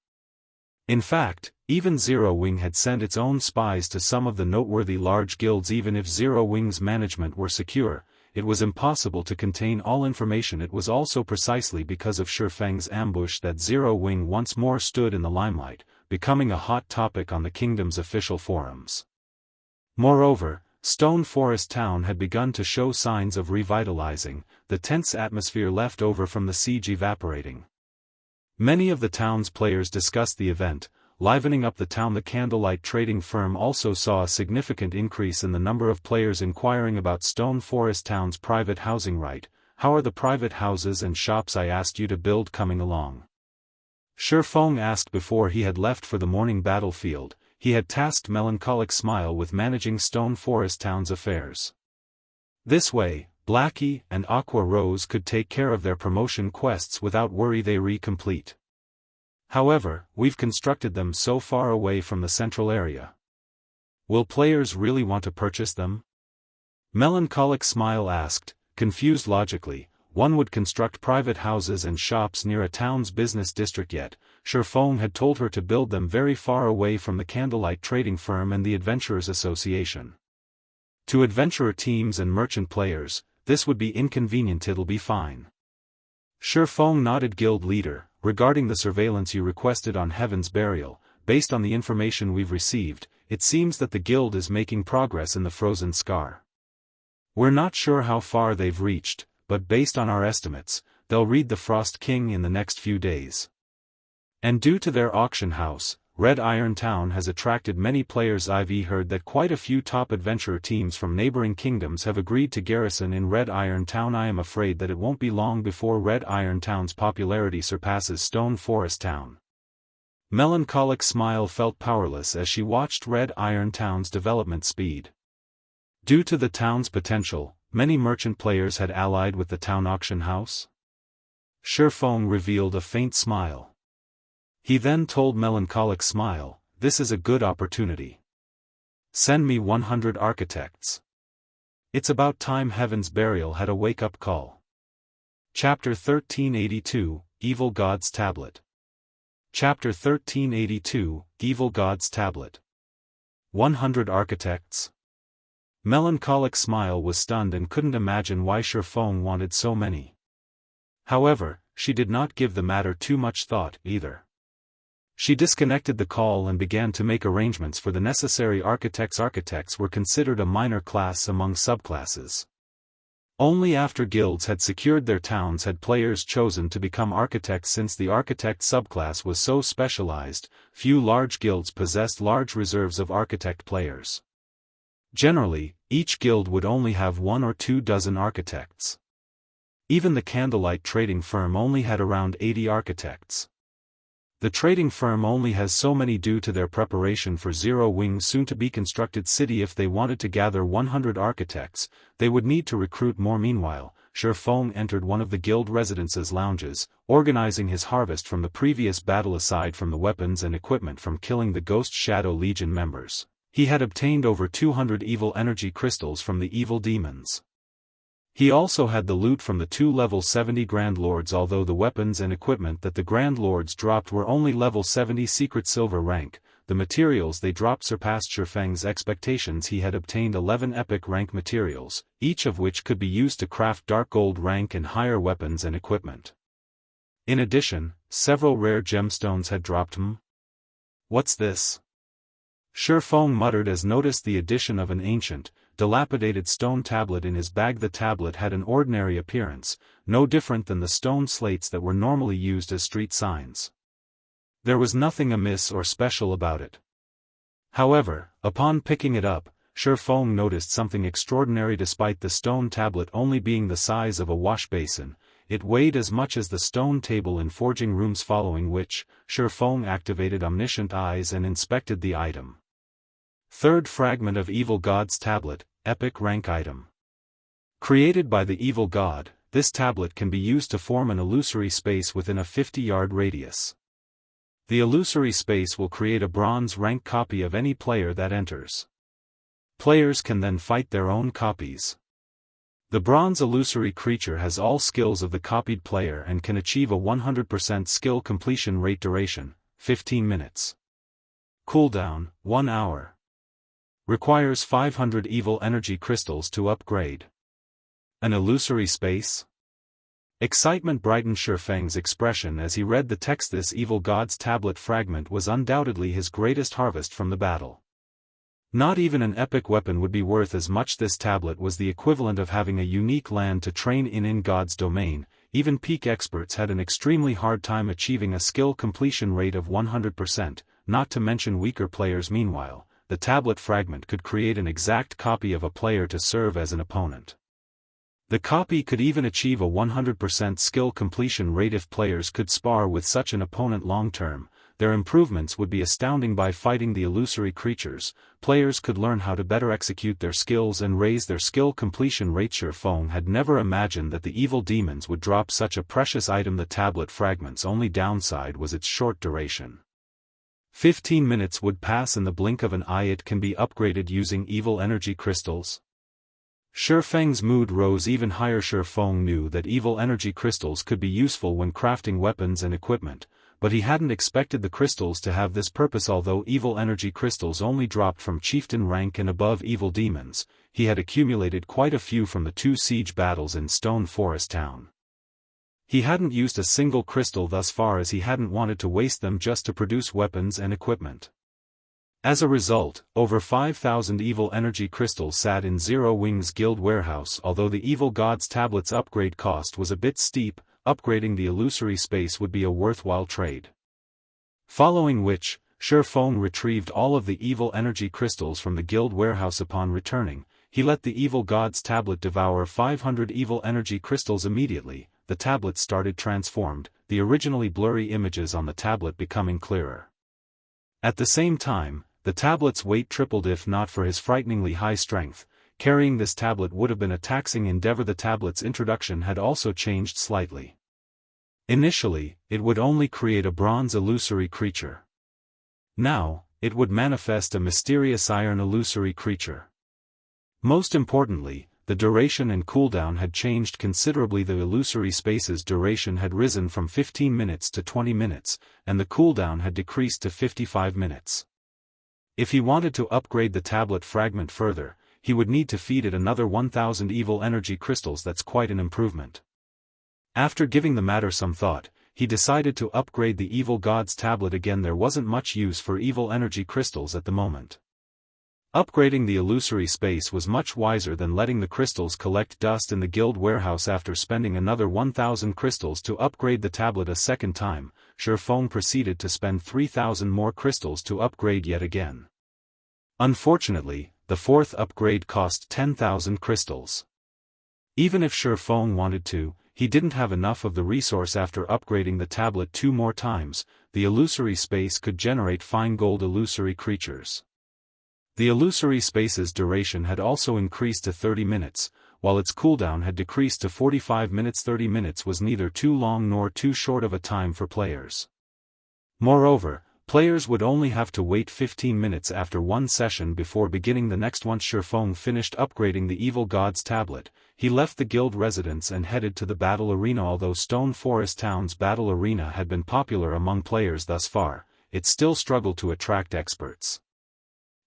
In fact, even Zero Wing had sent its own spies to some of the noteworthy large guilds. Even if Zero Wing's management were secure, it was impossible to contain all information. It was also precisely because of Feng's ambush that Zero Wing once more stood in the limelight, becoming a hot topic on the kingdom's official forums. Moreover, Stone Forest Town had begun to show signs of revitalizing, the tense atmosphere left over from the siege evaporating. Many of the town's players discussed the event, livening up the town. The Candlelight Trading Firm also saw a significant increase in the number of players inquiring about Stone Forest Town's private housing right. How are the private houses and shops I asked you to build coming along? Feng asked before he had left for the morning battlefield. He had tasked Melancholic Smile with managing Stone Forest Town's affairs. This way, Blackie and Aqua Rose could take care of their promotion quests without worry. They complete. However, we've constructed them so far away from the central area. Will players really want to purchase them? Melancholic Smile asked, confused logically. One would construct private houses and shops near a town's business district, yet Feng had told her to build them very far away from the Candlelight Trading Firm and the Adventurers Association. To adventurer teams and merchant players, this would be inconvenient. It'll be fine. Feng nodded. Guild leader, regarding the surveillance you requested on Heaven's Burial, based on the information we've received, it seems that the guild is making progress in the Frozen Scar. We're not sure how far they've reached, but based on our estimates, they'll raid the Frost King in the next few days. And due to their auction house, Red Iron Town has attracted many players. I've heard that quite a few top adventurer teams from neighboring kingdoms have agreed to garrison in Red Iron Town. I am afraid that it won't be long before Red Iron Town's popularity surpasses Stone Forest Town. Melancholic Smile felt powerless as she watched Red Iron Town's development speed. Due to the town's potential, many merchant players had allied with the town auction house? Feng revealed a faint smile. He then told Melancholic Smile, "This is a good opportunity. Send me 100 architects. It's about time Heaven's Burial had a wake-up call." Chapter 1382, Evil God's Tablet. Chapter 1382, Evil God's Tablet. 100 architects? Melancholic Smile was stunned and couldn't imagine why Feng wanted so many. However, she did not give the matter too much thought, either. She disconnected the call and began to make arrangements for the necessary architects. Architects were considered a minor class among subclasses. Only after guilds had secured their towns had players chosen to become architects. Since the architect subclass was so specialized, few large guilds possessed large reserves of architect players. Generally, each guild would only have 1 or 2 dozen architects. Even the Candlelight trading firm only had around 80 architects. The trading firm only has so many due to their preparation for Zero Wing's soon-to-be-constructed city. If they wanted to gather 100 architects, they would need to recruit more. Meanwhile, Feng entered one of the guild residence's lounges, organizing his harvest from the previous battle. Aside from the weapons and equipment from killing the Ghost Shadow Legion members, he had obtained over 200 evil energy crystals from the evil demons. He also had the loot from the 2 level 70 Grand Lords. Although the weapons and equipment that the Grand Lords dropped were only level 70 secret silver rank, the materials they dropped surpassed Feng's expectations. He had obtained 11 epic rank materials, each of which could be used to craft dark gold rank and higher weapons and equipment. In addition, several rare gemstones had dropped. What's this? Feng muttered as noticed the addition of an ancient, dilapidated stone tablet in his bag. The tablet had an ordinary appearance, no different than the stone slates that were normally used as street signs. There was nothing amiss or special about it. However, upon picking it up, Feng noticed something extraordinary. Despite the stone tablet only being the size of a wash basin, it weighed as much as the stone table in forging rooms. Following which, Feng activated omniscient eyes and inspected the item. Third fragment of Evil God's Tablet, epic rank item. Created by the Evil God, this tablet can be used to form an illusory space within a 50-yard radius. The illusory space will create a bronze rank copy of any player that enters. Players can then fight their own copies. The bronze illusory creature has all skills of the copied player and can achieve a 100% skill completion rate. Duration, 15 minutes. Cooldown, 1 hour. Requires 500 evil energy crystals to upgrade. An illusory space? Excitement brightened Feng's expression as he read the text. This Evil God's Tablet fragment was undoubtedly his greatest harvest from the battle. Not even an epic weapon would be worth as much. This tablet was the equivalent of having a unique land to train in God's domain. Even peak experts had an extremely hard time achieving a skill completion rate of 100%, not to mention weaker players. Meanwhile, the tablet fragment could create an exact copy of a player to serve as an opponent. The copy could even achieve a 100% skill completion rate. If players could spar with such an opponent long-term, their improvements would be astounding. By fighting the illusory creatures, players could learn how to better execute their skills and raise their skill completion rate. Feng had never imagined that the evil demons would drop such a precious item. The tablet fragment's only downside was its short duration. 15 minutes would pass in the blink of an eye. It can be upgraded using evil energy crystals. Feng's mood rose even higher. Feng knew that evil energy crystals could be useful when crafting weapons and equipment, but he hadn't expected the crystals to have this purpose. Although evil energy crystals only dropped from chieftain rank and above evil demons, he had accumulated quite a few from the 2 siege battles in Stone Forest Town. He hadn't used a single crystal thus far as he hadn't wanted to waste them just to produce weapons and equipment. As a result, over 5,000 evil energy crystals sat in Zero Wing's guild warehouse. Although the Evil God's Tablet's upgrade cost was a bit steep, upgrading the illusory space would be a worthwhile trade. Following which, Feng retrieved all of the evil energy crystals from the guild warehouse. Upon returning, he let the Evil God's Tablet devour 500 evil energy crystals. Immediately, the tablet started transformed, the originally blurry images on the tablet becoming clearer. At the same time, the tablet's weight tripled. If not for his frighteningly high strength, carrying this tablet would have been a taxing endeavor. The tablet's introduction had also changed slightly. Initially, it would only create a bronze illusory creature. Now, it would manifest a mysterious iron illusory creature. Most importantly, the duration and cooldown had changed considerably. The illusory space's duration had risen from 15 minutes to 20 minutes, and the cooldown had decreased to 55 minutes. If he wanted to upgrade the tablet fragment further, he would need to feed it another 1000 evil energy crystals. That's quite an improvement. After giving the matter some thought, he decided to upgrade the evil god's tablet again. There wasn't much use for evil energy crystals at the moment. Upgrading the illusory space was much wiser than letting the crystals collect dust in the guild warehouse. After spending another 1000 crystals to upgrade the tablet a second time, Feng proceeded to spend 3000 more crystals to upgrade yet again. Unfortunately, the fourth upgrade cost 10,000 crystals. Even if Feng wanted to, he didn't have enough of the resource. After upgrading the tablet 2 more times, the illusory space could generate fine gold illusory creatures. The illusory space's duration had also increased to 30 minutes, while its cooldown had decreased to 45 minutes. 30 minutes was neither too long nor too short of a time for players. Moreover, players would only have to wait 15 minutes after one session before beginning the next. Once Feng finished upgrading the evil god's tablet, he left the guild residence and headed to the battle arena. Although Stone Forest Town's battle arena had been popular among players thus far, it still struggled to attract experts.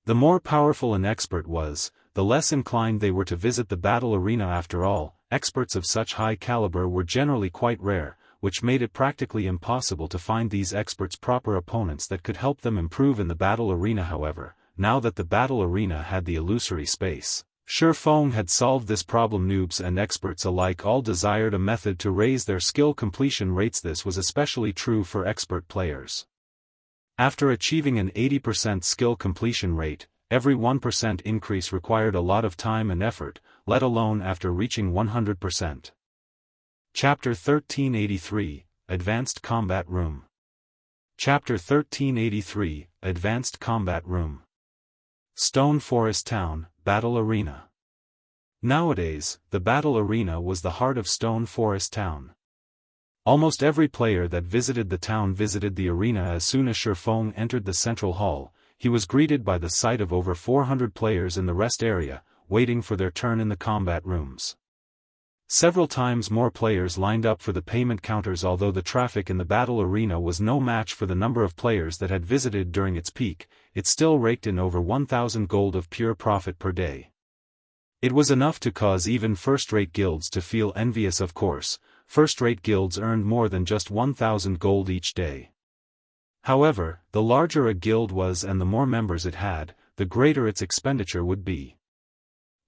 The more powerful an expert was, the less inclined they were to visit the battle arena. After all, experts of such high caliber were generally quite rare, which made it practically impossible to find these experts proper opponents that could help them improve in the battle arena. However, now that the battle arena had the illusory space, Feng had solved this problem. Noobs and experts alike all desired a method to raise their skill completion rates. This was especially true for expert players. After achieving an 80% skill completion rate, every 1% increase required a lot of time and effort, let alone after reaching 100%. Chapter 1383, Advanced Combat Room. Chapter 1383, Advanced Combat Room. Stone Forest Town, Battle Arena. Nowadays, the battle arena was the heart of Stone Forest Town. Almost every player that visited the town visited the arena. As soon as Feng entered the central hall, he was greeted by the sight of over 400 players in the rest area, waiting for their turn in the combat rooms. Several times more players lined up for the payment counters. Although the traffic in the battle arena was no match for the number of players that had visited during its peak, it still raked in over 1000 gold of pure profit per day. It was enough to cause even first-rate guilds to feel envious. Of course, first-rate guilds earned more than just 1000 gold each day. However, the larger a guild was and the more members it had, the greater its expenditure would be.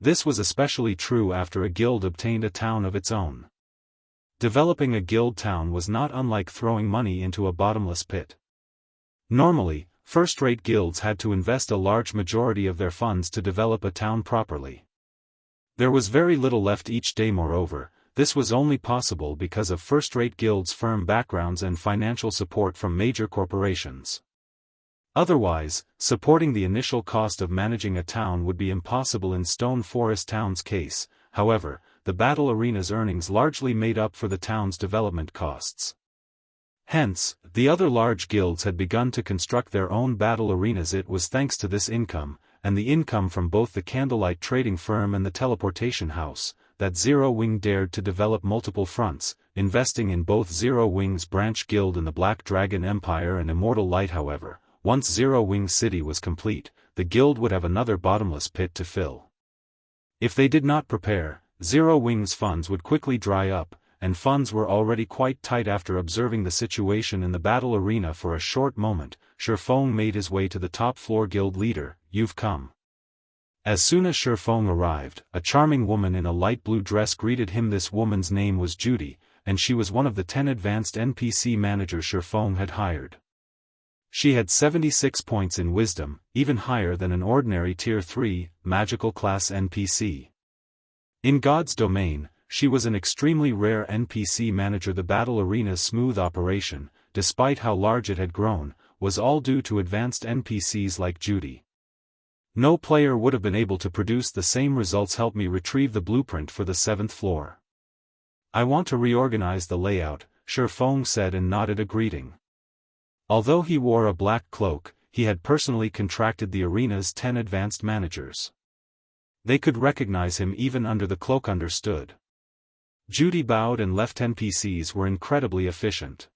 This was especially true after a guild obtained a town of its own. Developing a guild town was not unlike throwing money into a bottomless pit. Normally, first-rate guilds had to invest a large majority of their funds to develop a town properly. There was very little left each day. Moreover, this was only possible because of first-rate guilds' firm backgrounds and financial support from major corporations. Otherwise, supporting the initial cost of managing a town would be impossible in Stone Forest Town's case. However, the battle arena's earnings largely made up for the town's development costs. Hence, the other large guilds had begun to construct their own battle arenas. It was thanks to this income, and the income from both the Candlelight Trading Firm and the Teleportation House, that Zero Wing dared to develop multiple fronts, investing in both Zero Wing's branch guild in the Black Dragon Empire and Immortal Light. However, once Zero Wing City was complete, the guild would have another bottomless pit to fill. If they did not prepare, Zero Wing's funds would quickly dry up, and funds were already quite tight. After observing the situation in the battle arena for a short moment, Feng made his way to the top-floor guild leader. "You've come." As soon as Feng arrived, a charming woman in a light blue dress greeted him. This woman's name was Judy, and she was one of the 10 advanced NPC managers Feng had hired. She had 76 points in wisdom, even higher than an ordinary Tier 3, magical class NPC. In God's domain, she was an extremely rare NPC manager. The battle arena's smooth operation, despite how large it had grown, was all due to advanced NPCs like Judy. No player would have been able to produce the same results. Help me retrieve the blueprint for the 7th floor. I want to reorganize the layout, Feng said and nodded a greeting. Although he wore a black cloak, he had personally contracted the arena's 10 advanced managers. They could recognize him even under the cloak. Understood. Judy bowed and left. NPCs were incredibly efficient.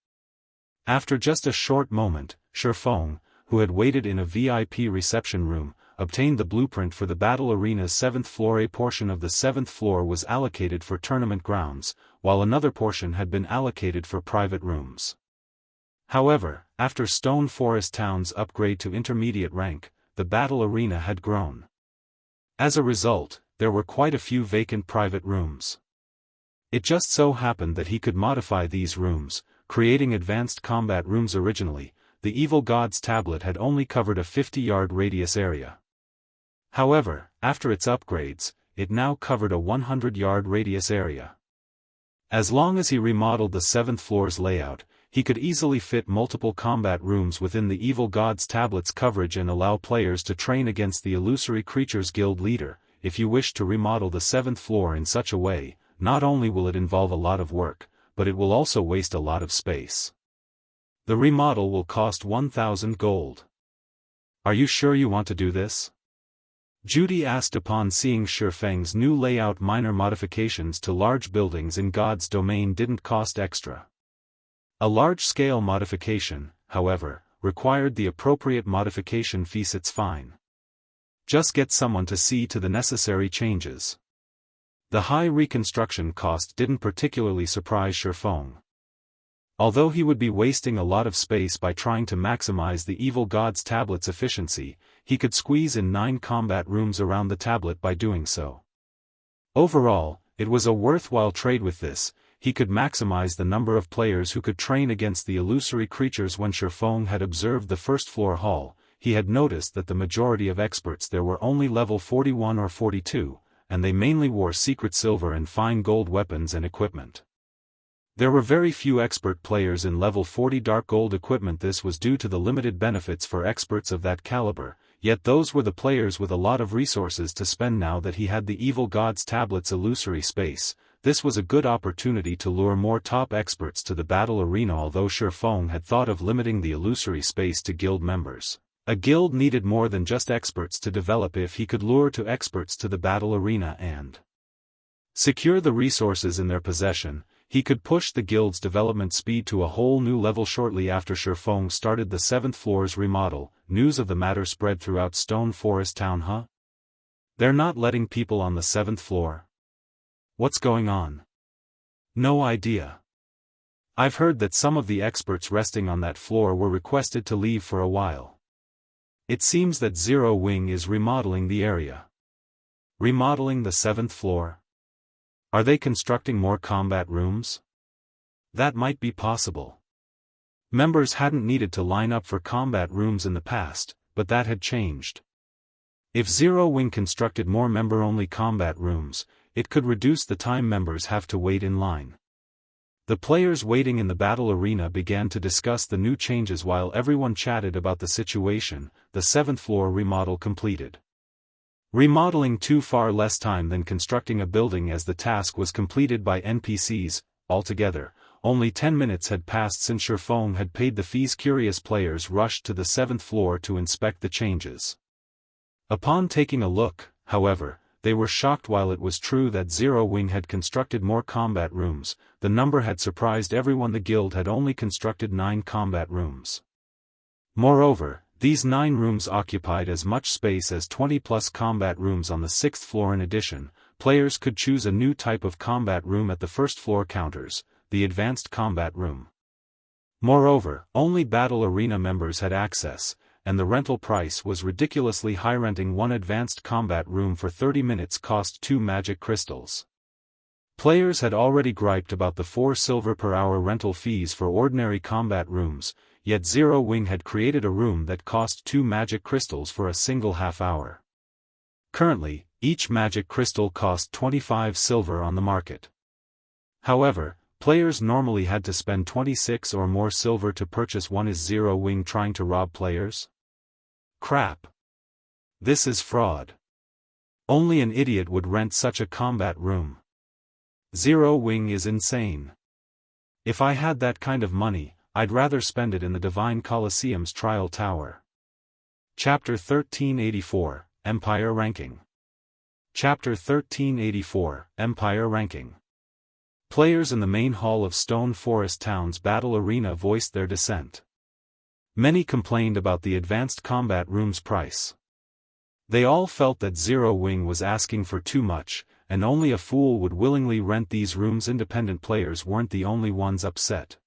After just a short moment, Feng, who had waited in a VIP reception room, obtained the blueprint for the battle arena's 7th floor. A portion of the 7th floor was allocated for tournament grounds, while another portion had been allocated for private rooms. However, after Stone Forest Town's upgrade to intermediate rank, the battle arena had grown. As a result, there were quite a few vacant private rooms. It just so happened that he could modify these rooms, creating advanced combat rooms. Originally, the Evil God's tablet had only covered a 50-yard radius area. However, after its upgrades, it now covered a 100-yard radius area. As long as he remodeled the 7th floor's layout, he could easily fit multiple combat rooms within the Evil God's tablet's coverage and allow players to train against the Illusory Creatures Guild leader. If you wish to remodel the 7th floor in such a way, not only will it involve a lot of work, but it will also waste a lot of space. The remodel will cost 1,000 gold. Are you sure you want to do this? Judy asked upon seeing Feng's new layout. Minor modifications to large buildings in God's domain didn't cost extra. A large-scale modification, however, required the appropriate modification fees. It's fine. Just get someone to see to the necessary changes. The high reconstruction cost didn't particularly surprise Feng. Although he would be wasting a lot of space by trying to maximize the Evil God's tablet's efficiency, he could squeeze in 9 combat rooms around the tablet by doing so. Overall, it was a worthwhile trade. With this, he could maximize the number of players who could train against the illusory creatures. When Feng had observed the first floor hall, he had noticed that the majority of experts there were only level 41 or 42, and they mainly wore secret silver and fine gold weapons and equipment. There were very few expert players in level 40 dark gold equipment. This was due to the limited benefits for experts of that caliber, yet those were the players with a lot of resources to spend. Now that he had the Evil God's tablet's illusory space, this was a good opportunity to lure more top experts to the battle arena. Although Feng had thought of limiting the illusory space to guild members, a guild needed more than just experts to develop. If he could lure two experts to the battle arena and secure the resources in their possession, he could push the guild's development speed to a whole new level. Shortly after Feng started the 7th floor's remodel, news of the matter spread throughout Stone Forest Town. They're not letting people on the 7th floor? What's going on? No idea. I've heard that some of the experts resting on that floor were requested to leave for a while. It seems that Zero Wing is remodeling the area. Remodeling the 7th floor? Are they constructing more combat rooms? That might be possible. Members hadn't needed to line up for combat rooms in the past, but that had changed. If Zero Wing constructed more member-only combat rooms, it could reduce the time members have to wait in line. The players waiting in the battle arena began to discuss the new changes. While everyone chatted about the situation, the 7th floor remodel completed. Remodeling took far less time than constructing a building, as the task was completed by NPCs. Altogether, only 10 minutes had passed since Feng had paid the fees. Curious players rushed to the 7th floor to inspect the changes. Upon taking a look, however, they were shocked. While it was true that Zero Wing had constructed more combat rooms, the number had surprised everyone. The guild had only constructed 9 combat rooms. Moreover, these 9 rooms occupied as much space as 20+ combat rooms on the 6th floor. In addition, players could choose a new type of combat room at the first floor counters, the advanced combat room. Moreover, only battle arena members had access, and the rental price was ridiculously high. Renting one advanced combat room for 30 minutes cost 2 magic crystals. Players had already griped about the 4 silver per hour rental fees for ordinary combat rooms, yet Zero Wing had created a room that cost 2 magic crystals for a single half hour. Currently, each magic crystal cost 25 silver on the market. However, players normally had to spend 26 or more silver to purchase one. Is Zero Wing trying to rob players? Crap. This is fraud. Only an idiot would rent such a combat room. Zero Wing is insane. If I had that kind of money, I'd rather spend it in the Divine Colosseum's Trial Tower. Chapter 1384, Empire Ranking. Chapter 1384, Empire Ranking. Players in the main hall of Stone Forest Town's battle arena voiced their dissent. Many complained about the advanced combat room's price. They all felt that Zero Wing was asking for too much, and only a fool would willingly rent these rooms. Independent players weren't the only ones upset.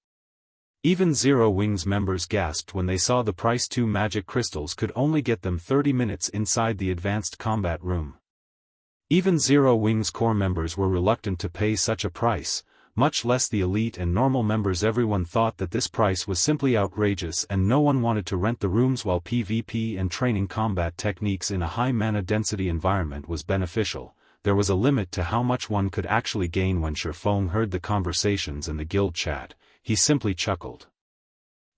Even Zero Wing's members gasped when they saw the price. 2 magic crystals could only get them 30 minutes inside the advanced combat room. Even Zero Wing's core members were reluctant to pay such a price, much less the elite and normal members. Everyone thought that this price was simply outrageous, and no one wanted to rent the rooms. While PvP and training combat techniques in a high mana density environment was beneficial, there was a limit to how much one could actually gain. When Feng heard the conversations in the guild chat, he simply chuckled.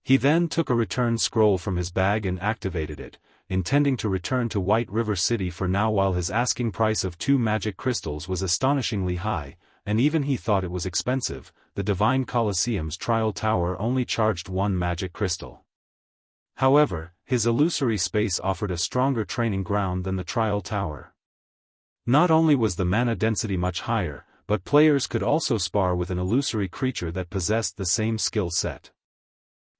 He then took a return scroll from his bag and activated it, intending to return to White River City for now. While his asking price of 2 magic crystals was astonishingly high, and even he thought it was expensive, the Divine Colosseum's Trial Tower only charged 1 magic crystal. However, his illusory space offered a stronger training ground than the Trial Tower. Not only was the mana density much higher, but players could also spar with an illusory creature that possessed the same skill set.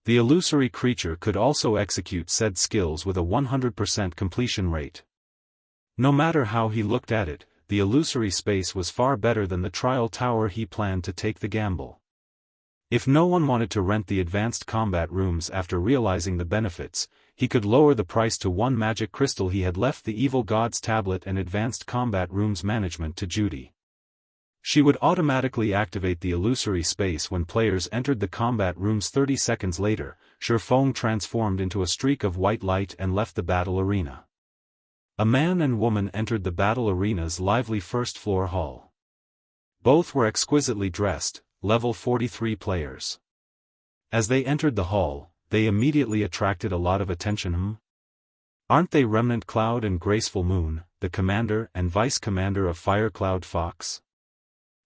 The illusory creature could also execute said skills with a 100% completion rate. No matter how he looked at it, the illusory space was far better than the Trial Tower. He planned to take the gamble. If no one wanted to rent the advanced combat rooms after realizing the benefits, he could lower the price to 1 magic crystal. He had left the Evil God's tablet and advanced combat rooms management to Judy. She would automatically activate the illusory space when players entered the combat rooms. 30 seconds later, Feng transformed into a streak of white light and left the battle arena. A man and woman entered the battle arena's lively first-floor hall. Both were exquisitely dressed, level 43 players. As they entered the hall, they immediately attracted a lot of attention. Aren't they Remnant Cloud and Graceful Moon, the commander and vice-commander of Firecloud Fox?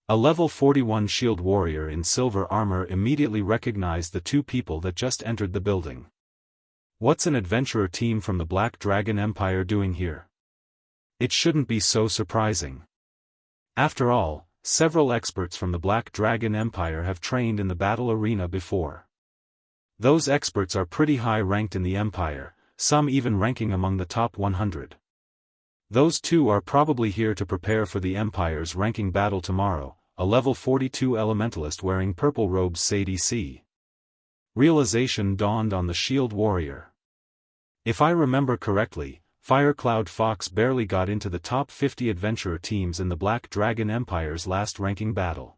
A level 41 shield warrior in silver armor immediately recognized the 2 people that just entered the building. What's an adventurer team from the Black Dragon Empire doing here? It shouldn't be so surprising. After all, several experts from the Black Dragon Empire have trained in the battle arena before. Those experts are pretty high ranked in the Empire, some even ranking among the top 100. Those 2 are probably here to prepare for the Empire's ranking battle tomorrow. A level 42 elementalist wearing purple robes said DC. Realization dawned on the shield warrior. If I remember correctly, Firecloud Fox barely got into the top 50 adventurer teams in the Black Dragon Empire's last ranking battle.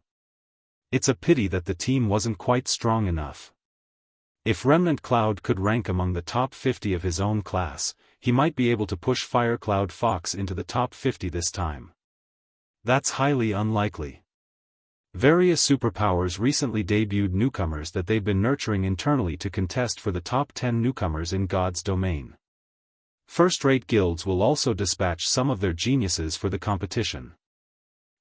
It's a pity that the team wasn't quite strong enough. If Remnant Cloud could rank among the top 50 of his own class, he might be able to push Firecloud Fox into the top 50 this time. That's highly unlikely. Various superpowers recently debuted newcomers that they've been nurturing internally to contest for the top 10 newcomers in God's domain. First-rate guilds will also dispatch some of their geniuses for the competition.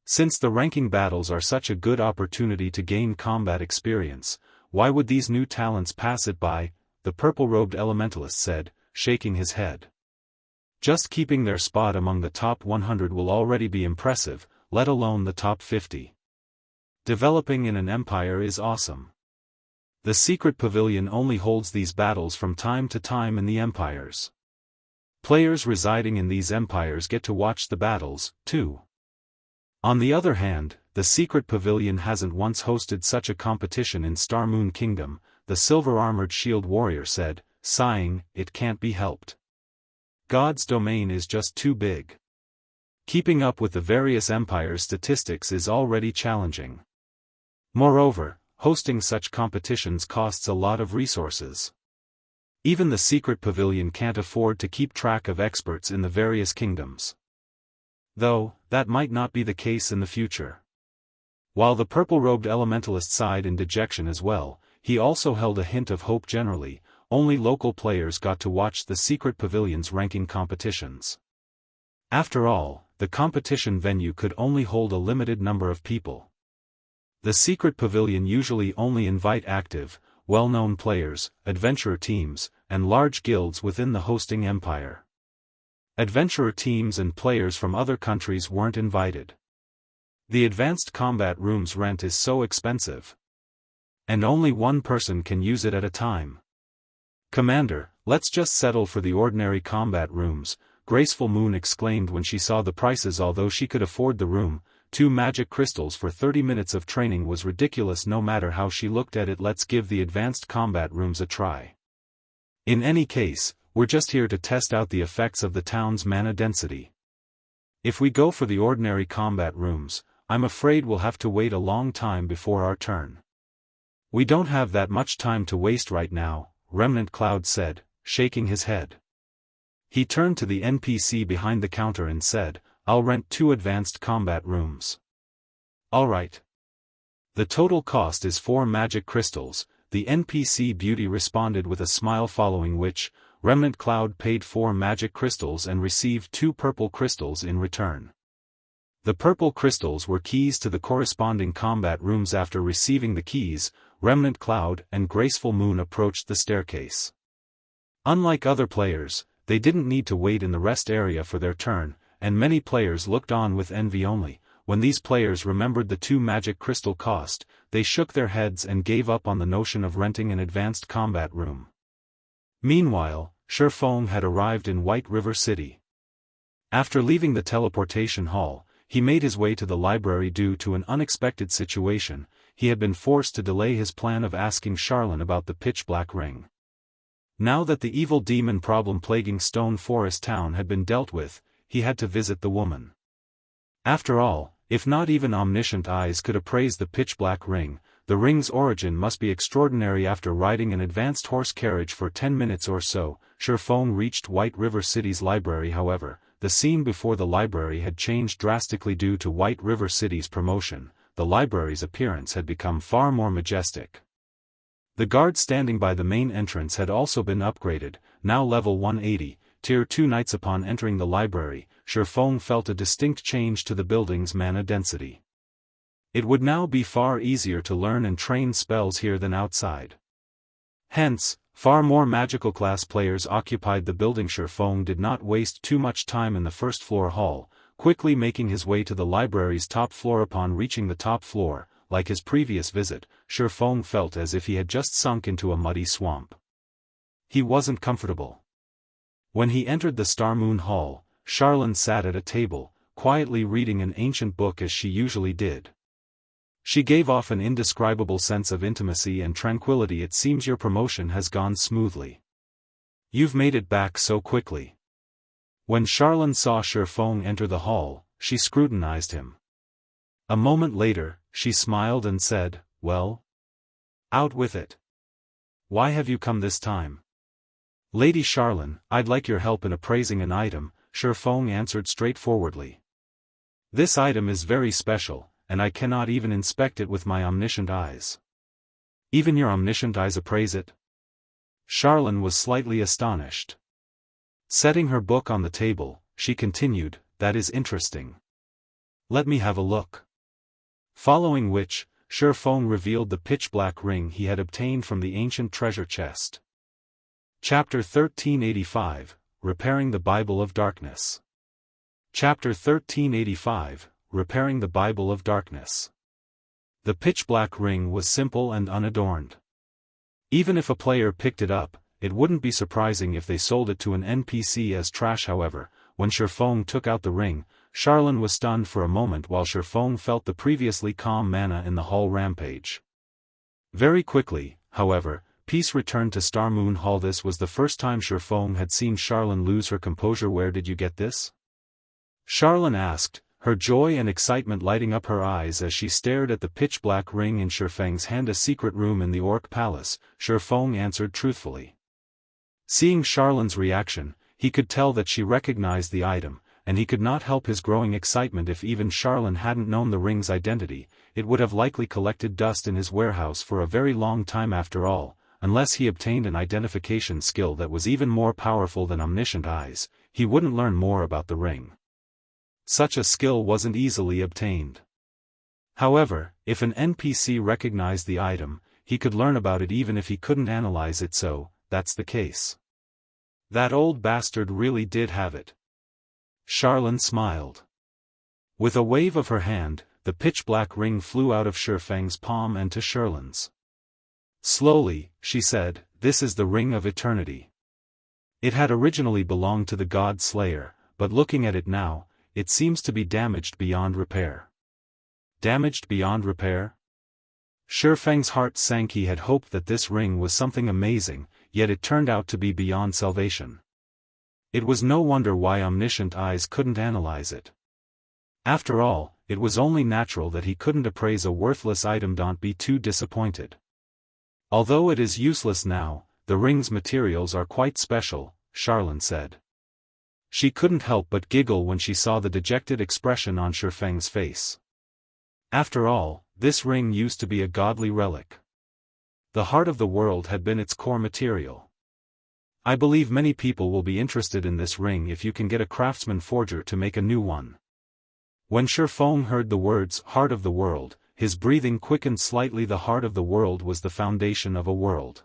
Since the ranking battles are such a good opportunity to gain combat experience, why would these new talents pass it by? The purple-robed elementalist said, shaking his head. Just keeping their spot among the top 100 will already be impressive, let alone the top 50. Developing in an empire is awesome. The secret pavilion only holds these battles from time to time in the empires. Players residing in these empires get to watch the battles, too. On the other hand, the secret pavilion hasn't once hosted such a competition in Star Moon Kingdom, the silver-armored shield warrior said, sighing, it can't be helped. God's domain is just too big. Keeping up with the various empires' statistics is already challenging. Moreover, hosting such competitions costs a lot of resources. Even the secret pavilion can't afford to keep track of experts in the various kingdoms. Though, that might not be the case in the future. While the purple-robed elementalist sighed in dejection as well, he also held a hint of hope. Generally, only local players got to watch the secret pavilion's ranking competitions. After all, the competition venue could only hold a limited number of people. The secret pavilion usually only invite active, well-known players, adventurer teams, and large guilds within the hosting empire. Adventurer teams and players from other countries weren't invited. The advanced combat room's rent is so expensive. And only one person can use it at a time. "Commander, let's just settle for the ordinary combat rooms," Graceful Moon exclaimed when she saw the prices. Although she could afford the room, 2 magic crystals for 30 minutes of training was ridiculous no matter how she looked at it. "Let's give the advanced combat rooms a try. In any case, we're just here to test out the effects of the town's mana density. If we go for the ordinary combat rooms, I'm afraid we'll have to wait a long time before our turn." "We don't have that much time to waste right now," Remnant Cloud said, shaking his head. He turned to the NPC behind the counter and said, "I'll rent 2 advanced combat rooms." "All right. The total cost is 4 magic crystals," the NPC beauty responded with a smile, following which, Remnant Cloud paid 4 magic crystals and received 2 purple crystals in return. The purple crystals were keys to the corresponding combat rooms. After receiving the keys, Remnant Cloud and Graceful Moon approached the staircase. Unlike other players, they didn't need to wait in the rest area for their turn, and many players looked on with envy only. When these players remembered the 2 magic crystal cost, they shook their heads and gave up on the notion of renting an advanced combat room. Meanwhile, Feng had arrived in White River City. After leaving the teleportation hall, he made his way to the library. Due to an unexpected situation, he had been forced to delay his plan of asking Charlene about the pitch-black ring. Now that the evil demon problem plaguing Stone Forest Town had been dealt with, he had to visit the woman. After all, if not even omniscient eyes could appraise the pitch-black ring, the ring's origin must be extraordinary. After riding an advanced horse carriage for 10 minutes or so, Feng reached White River City's library. However, the scene before the library had changed drastically due to White River City's promotion. The library's appearance had become far more majestic. The guard standing by the main entrance had also been upgraded, now level 180, Tier 2 knights. Upon entering the library, Feng felt a distinct change to the building's mana density. It would now be far easier to learn and train spells here than outside. Hence, far more magical class players occupied the building. Feng did not waste too much time in the first floor hall, quickly making his way to the library's top floor. Upon reaching the top floor, like his previous visit, Feng felt as if he had just sunk into a muddy swamp. He wasn't comfortable. When he entered the Star Moon Hall, Charlene sat at a table, quietly reading an ancient book as she usually did. She gave off an indescribable sense of intimacy and tranquility. "It seems your promotion has gone smoothly. You've made it back so quickly." When Charlene saw Feng enter the hall, she scrutinized him. A moment later, she smiled and said, "Well? Out with it. Why have you come this time?" "Lady Charlene, I'd like your help in appraising an item," Feng answered straightforwardly. "This item is very special, and I cannot even inspect it with my omniscient eyes." "Even your omniscient eyes appraise it?" Charlene was slightly astonished. Setting her book on the table, she continued, "That is interesting. Let me have a look." Following which, Feng revealed the pitch-black ring he had obtained from the ancient treasure chest. Chapter 1385, Repairing the Bible of Darkness. Chapter 1385, Repairing the Bible of Darkness. The pitch-black ring was simple and unadorned. Even if a player picked it up, it wouldn't be surprising if they sold it to an NPC as trash. However, when Feng took out the ring, Charlene was stunned for a moment while Feng felt the previously calm mana in the hall rampage. Very quickly, however, peace returned to Star Moon Hall. This was the first time Feng had seen Charlene lose her composure. "Where did you get this?" Charlene asked, her joy and excitement lighting up her eyes as she stared at the pitch-black ring in Feng's hand. "A secret room in the Orc Palace," Feng answered truthfully. Seeing Charlene's reaction, he could tell that she recognized the item, and he could not help his growing excitement. If even Charlene hadn't known the ring's identity, it would have likely collected dust in his warehouse for a very long time. After all, unless he obtained an identification skill that was even more powerful than omniscient eyes, he wouldn't learn more about the ring. Such a skill wasn't easily obtained. However, if an NPC recognized the item, he could learn about it even if he couldn't analyze it, so that's the case. That old bastard really did have it. Charlene smiled. With a wave of her hand, the pitch-black ring flew out of Feng's palm and to Charlene's. Slowly, she said, "This is the Ring of Eternity." It had originally belonged to the God Slayer, but looking at it now, it seems to be damaged beyond repair. Damaged beyond repair? Feng's heart sank. He had hoped that this ring was something amazing, yet it turned out to be beyond salvation. It was no wonder why omniscient eyes couldn't analyze it. After all, it was only natural that he couldn't appraise a worthless item. Don't be too disappointed. Although it is useless now, the ring's materials are quite special, Charlene said. She couldn't help but giggle when she saw the dejected expression on Feng's face. After all, this ring used to be a godly relic. The heart of the world had been its core material. I believe many people will be interested in this ring if you can get a craftsman forger to make a new one. When Feng heard the words "heart of the world," his breathing quickened slightly. The heart of the world was the foundation of a world.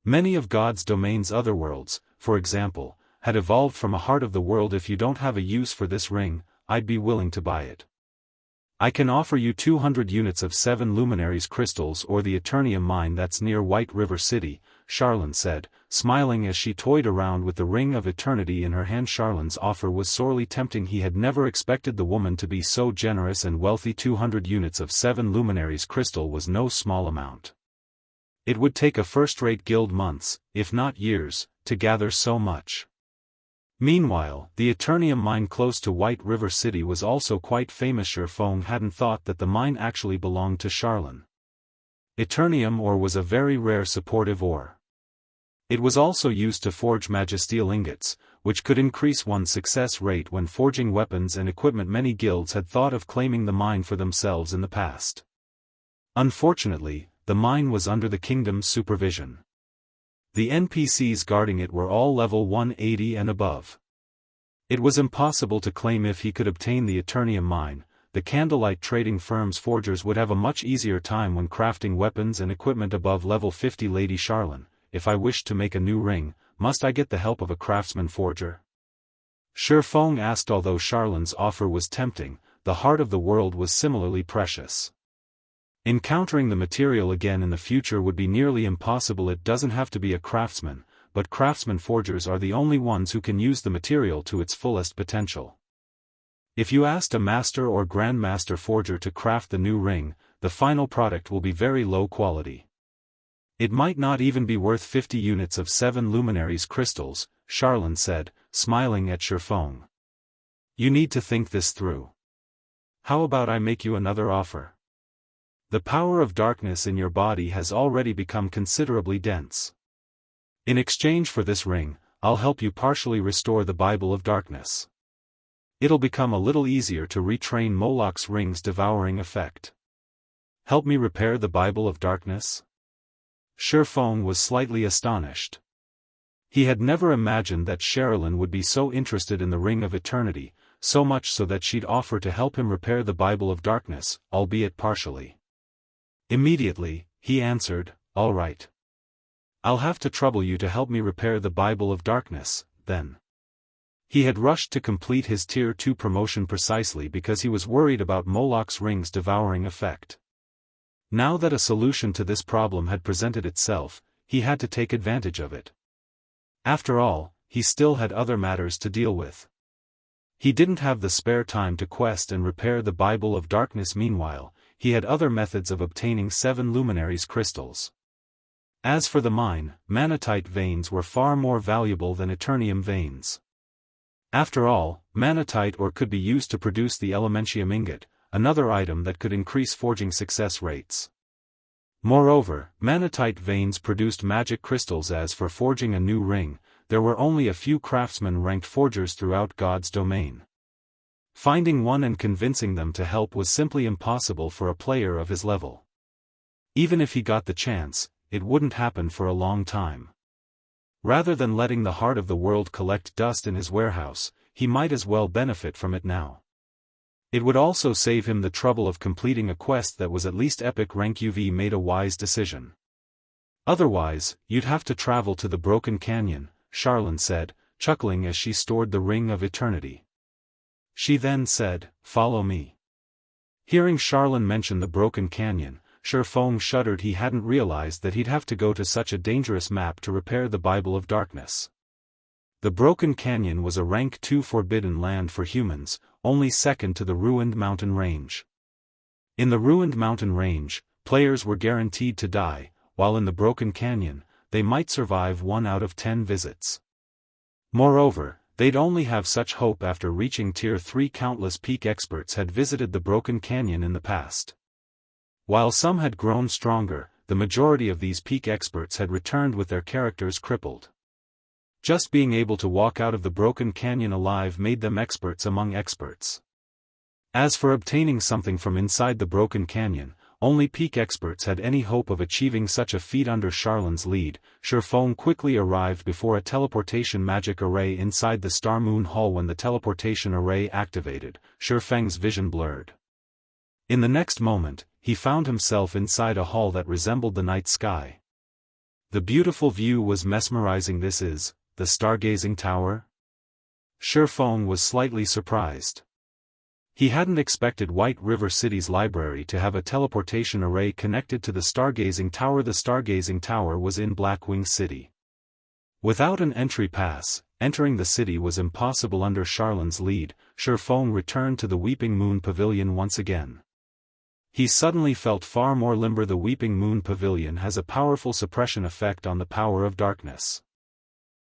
Many of God's domain's other worlds, for example, had evolved from a heart of the world. If you don't have a use for this ring, I'd be willing to buy it. I can offer you 200 units of 7 Luminaries crystals or the Eternium mine that's near White River City, Charlene said, smiling as she toyed around with the Ring of Eternity in her hand. Charlene's offer was sorely tempting. He had never expected the woman to be so generous and wealthy. 200 units of 7 Luminaries crystal was no small amount. It would take a first-rate guild months, if not years, to gather so much. Meanwhile, the Eternium mine close to White River City was also quite famous. Feng hadn't thought that the mine actually belonged to Charlene. Eternium ore was a very rare supportive ore. It was also used to forge magisteel ingots, which could increase one's success rate when forging weapons and equipment. Many guilds had thought of claiming the mine for themselves in the past. Unfortunately, the mine was under the kingdom's supervision. The NPCs guarding it were all level 180 and above. It was impossible to claim. If he could obtain the Eternium mine, the candlelight trading firm's forgers would have a much easier time when crafting weapons and equipment above level 50. Lady Charlene, if I wish to make a new ring, must I get the help of a craftsman forger? Feng asked. Although Charlene's offer was tempting, the heart of the world was similarly precious. Encountering the material again in the future would be nearly impossible. It doesn't have to be a craftsman, but craftsman forgers are the only ones who can use the material to its fullest potential. If you asked a master or grandmaster forger to craft the new ring, the final product will be very low quality. It might not even be worth 50 units of 7 Luminaries crystals, Charlene said, smiling at Feng. You need to think this through. How about I make you another offer? The power of darkness in your body has already become considerably dense. In exchange for this ring, I'll help you partially restore the Bible of Darkness. It'll become a little easier to retrain Moloch's ring's devouring effect. Help me repair the Bible of Darkness? Feng was slightly astonished. He had never imagined that Charlene would be so interested in the Ring of Eternity, so much so that she'd offer to help him repair the Bible of Darkness, albeit partially. Immediately, he answered, "All right. I'll have to trouble you to help me repair the Bible of Darkness, then." He had rushed to complete his Tier 2 promotion precisely because he was worried about Moloch's ring's devouring effect. Now that a solution to this problem had presented itself, he had to take advantage of it. After all, he still had other matters to deal with. He didn't have the spare time to quest and repair the Bible of Darkness. Meanwhile, he had other methods of obtaining 7 Luminaries crystals. As for the mine, Manatite veins were far more valuable than Eternium veins. After all, Manatite ore could be used to produce the Elementium ingot, another item that could increase forging success rates. Moreover, Manatite veins produced magic crystals. As for forging a new ring, there were only a few craftsman-ranked forgers throughout God's domain. Finding one and convincing them to help was simply impossible for a player of his level. Even if he got the chance, it wouldn't happen for a long time. Rather than letting the heart of the world collect dust in his warehouse, he might as well benefit from it now. It would also save him the trouble of completing a quest that was at least epic rank. UV made a wise decision. Otherwise, you'd have to travel to the Broken Canyon, Charlene said, chuckling as she stored the Ring of Eternity. She then said, "Follow me." Hearing Charlene mention the Broken Canyon, Feng shuddered. He hadn't realized that he'd have to go to such a dangerous map to repair the Bible of Darkness. The Broken Canyon was a rank 2 forbidden land for humans, only second to the Ruined Mountain Range. In the Ruined Mountain Range, players were guaranteed to die, while in the Broken Canyon, they might survive 1 out of 10 visits. Moreover, they'd only have such hope after reaching Tier 3. Countless peak experts had visited the Broken Canyon in the past. While some had grown stronger, the majority of these peak experts had returned with their characters crippled. Just being able to walk out of the Broken Canyon alive made them experts among experts. As for obtaining something from inside the Broken Canyon, only peak experts had any hope of achieving such a feat. Under Charlene's lead, Feng quickly arrived before a teleportation magic array inside the Star Moon Hall. When the teleportation array activated, Feng's vision blurred. In the next moment, he found himself inside a hall that resembled the night sky. The beautiful view was mesmerizing. This is the Stargazing Tower? Feng was slightly surprised. He hadn't expected White River City's library to have a teleportation array connected to the Stargazing Tower. The Stargazing Tower was in Blackwing City. Without an entry pass, entering the city was impossible. Under Charlene's lead, Feng returned to the Weeping Moon Pavilion once again. He suddenly felt far more limber. The Weeping Moon Pavilion has a powerful suppression effect on the power of darkness.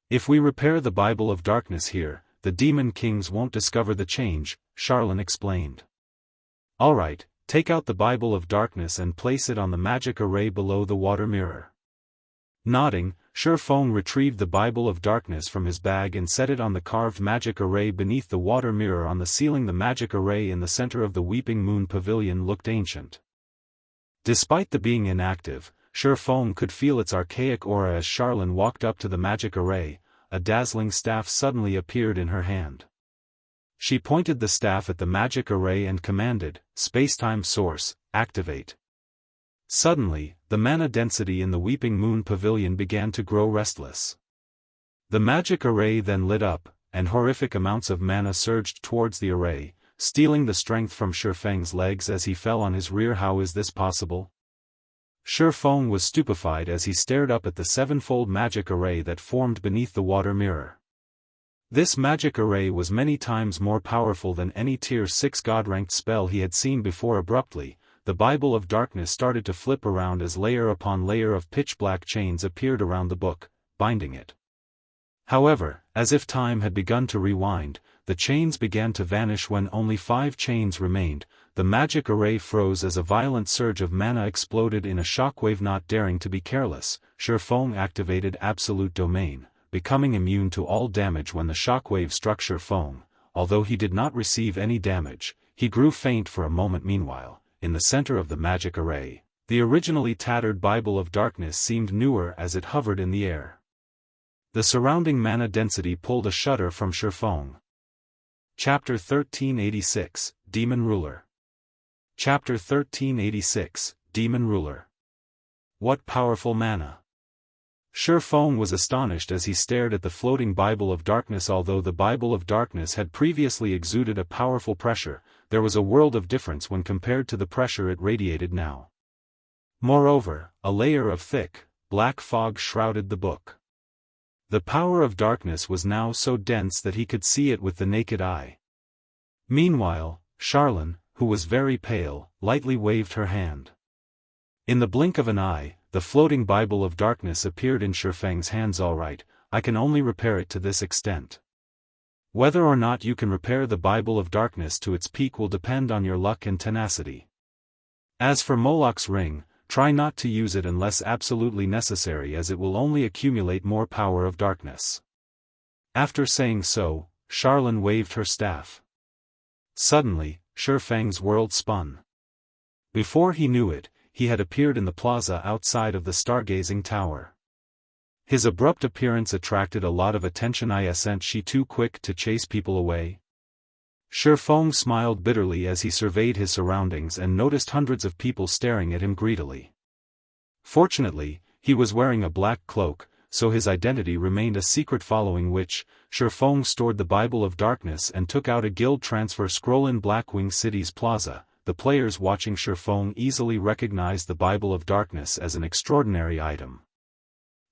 If we repair the Bible of Darkness here, the Demon Kings won't discover the change, Charlene explained. Alright, take out the Bible of Darkness and place it on the magic array below the water mirror. Nodding, Feng retrieved the Bible of Darkness from his bag and set it on the carved magic array beneath the water mirror on the ceiling. The magic array in the center of the Weeping Moon Pavilion looked ancient. Despite the being inactive, Feng could feel its archaic aura. As Charlene walked up to the magic array, a dazzling staff suddenly appeared in her hand. She pointed the staff at the magic array and commanded, "Spacetime Source, activate." Suddenly, the mana density in the Weeping Moon Pavilion began to grow restless. The magic array then lit up, and horrific amounts of mana surged towards the array, stealing the strength from Feng's legs as he fell on his rear. How is this possible? Feng was stupefied as he stared up at the sevenfold magic array that formed beneath the water mirror. This magic array was many times more powerful than any Tier 6 God-ranked spell he had seen before. Abruptly, the Bible of Darkness started to flip around as layer upon layer of pitch-black chains appeared around the book, binding it. However, as if time had begun to rewind, the chains began to vanish. When only 5 chains remained, the magic array froze as a violent surge of mana exploded in a shockwave. Not daring to be careless, Feng activated Absolute Domain, becoming immune to all damage when the shockwave struck Feng. Although he did not receive any damage, he grew faint for a moment. Meanwhile, in the center of the magic array, the originally tattered Bible of Darkness seemed newer as it hovered in the air. The surrounding mana density pulled a shudder from Feng. Chapter 1386, Demon Ruler. Chapter 1386, Demon Ruler. What powerful mana! Feng was astonished as he stared at the floating Bible of Darkness. Although the Bible of Darkness had previously exuded a powerful pressure, there was a world of difference when compared to the pressure it radiated now. Moreover, a layer of thick, black fog shrouded the book. The power of darkness was now so dense that he could see it with the naked eye. Meanwhile, Charlene, who was very pale, lightly waved her hand. In the blink of an eye, the floating Bible of Darkness appeared in Feng's hands. All right, I can only repair it to this extent. Whether or not you can repair the Bible of Darkness to its peak will depend on your luck and tenacity. As for Moloch's ring, try not to use it unless absolutely necessary, as it will only accumulate more power of darkness. After saying so, Charlene waved her staff. Suddenly, Feng's world spun. Before he knew it, he had appeared in the plaza outside of the Stargazing Tower. His abrupt appearance attracted a lot of attention. Isn't she too quick to chase people away? Feng smiled bitterly as he surveyed his surroundings and noticed hundreds of people staring at him greedily. Fortunately, he was wearing a black cloak, so his identity remained a secret, following which, Feng stored the Bible of Darkness and took out a guild transfer scroll in Blackwing City's plaza. The players watching Feng easily recognized the Bible of Darkness as an extraordinary item.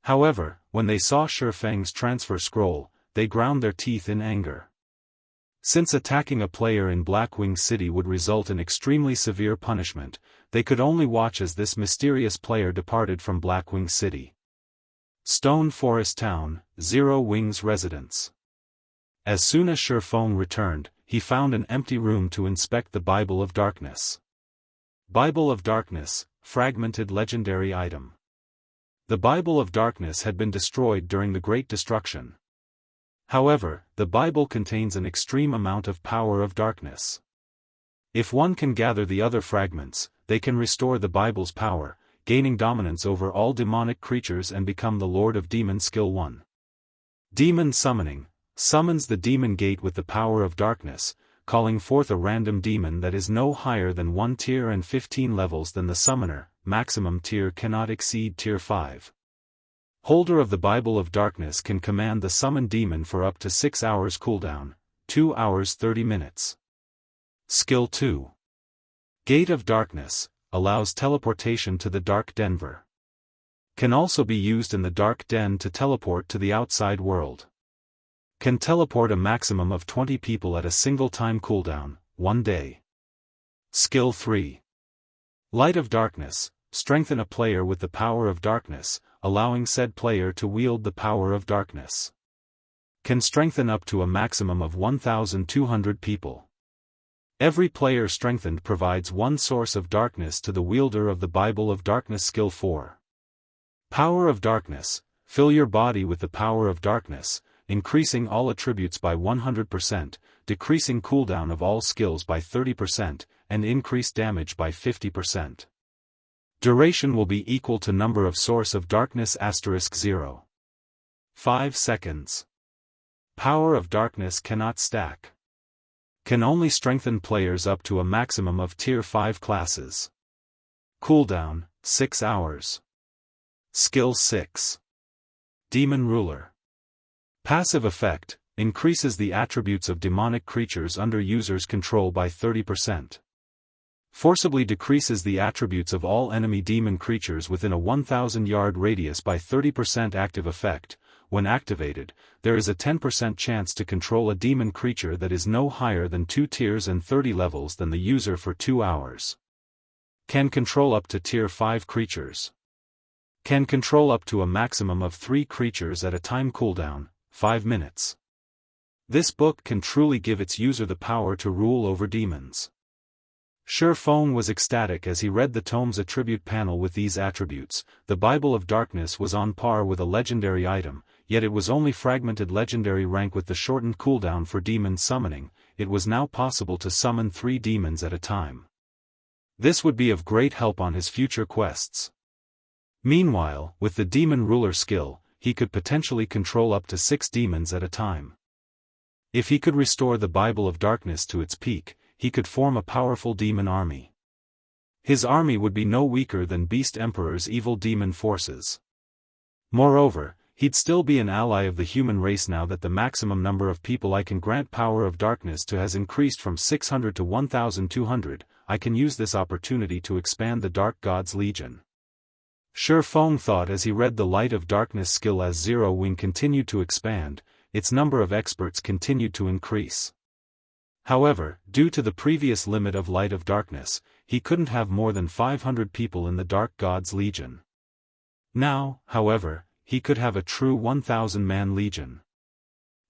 However, when they saw Feng's transfer scroll, they ground their teeth in anger. Since attacking a player in Blackwing City would result in extremely severe punishment, they could only watch as this mysterious player departed from Blackwing City. Stone Forest Town, Zero Wing's residence. As soon as Feng returned, he found an empty room to inspect the Bible of Darkness. Bible of Darkness, fragmented legendary item. The Bible of Darkness had been destroyed during the Great Destruction. However, the Bible contains an extreme amount of power of darkness. If one can gather the other fragments, they can restore the Bible's power, gaining dominance over all demonic creatures and become the Lord of Demon Skill 1. Demon Summoning. Summons the demon gate with the power of darkness, calling forth a random demon that is no higher than 1 tier and 15 levels than the summoner. Maximum tier cannot exceed tier 5. Holder of the Bible of Darkness can command the summoned demon for up to 6 hours cooldown, 2 hours 30 minutes. Skill 2. Gate of Darkness, allows teleportation to the Dark Denver. Can also be used in the Dark Den to teleport to the outside world. Can teleport a maximum of 20 people at a single time cooldown, 1 day. Skill 3. Light of Darkness, strengthen a player with the power of darkness, allowing said player to wield the power of darkness. Can strengthen up to a maximum of 1,200 people. Every player strengthened provides one source of darkness to the wielder of the Bible of Darkness. Skill 4. Power of Darkness, fill your body with the power of darkness, increasing all attributes by 100%, decreasing cooldown of all skills by 30%, and increase damage by 50%. Duration will be equal to number of source of darkness *0. 5 seconds. Power of Darkness cannot stack. Can only strengthen players up to a maximum of tier 5 classes. Cooldown, 6 hours. Skill 6. Demon Ruler. Passive effect, increases the attributes of demonic creatures under user's control by 30%. Forcibly decreases the attributes of all enemy demon creatures within a 1,000-yard radius by 30%. Active effect. When activated, there is a 10% chance to control a demon creature that is no higher than 2 tiers and 30 levels than the user for 2 hours. Can control up to tier 5 creatures. Can control up to a maximum of 3 creatures at a time. Cooldown, 5 minutes. This book can truly give its user the power to rule over demons. Feng was ecstatic as he read the tome's attribute panel with these attributes. The Bible of Darkness was on par with a legendary item, yet it was only fragmented legendary rank. With the shortened cooldown for demon summoning, it was now possible to summon 3 demons at a time. This would be of great help on his future quests. Meanwhile, with the Demon Ruler skill, he could potentially control up to 6 demons at a time. If he could restore the Bible of Darkness to its peak, he could form a powerful demon army. His army would be no weaker than Beast Emperor's evil demon forces. Moreover, he'd still be an ally of the human race now that the maximum number of people I can grant power of darkness to has increased from 600 to 1,200. I can use this opportunity to expand the Dark God's Legion. Feng thought as he read the Light of Darkness skill. As Zero Wing continued to expand, its number of experts continued to increase. However, due to the previous limit of Light of Darkness, he couldn't have more than 500 people in the Dark God's Legion. Now, however, he could have a true 1,000-man legion.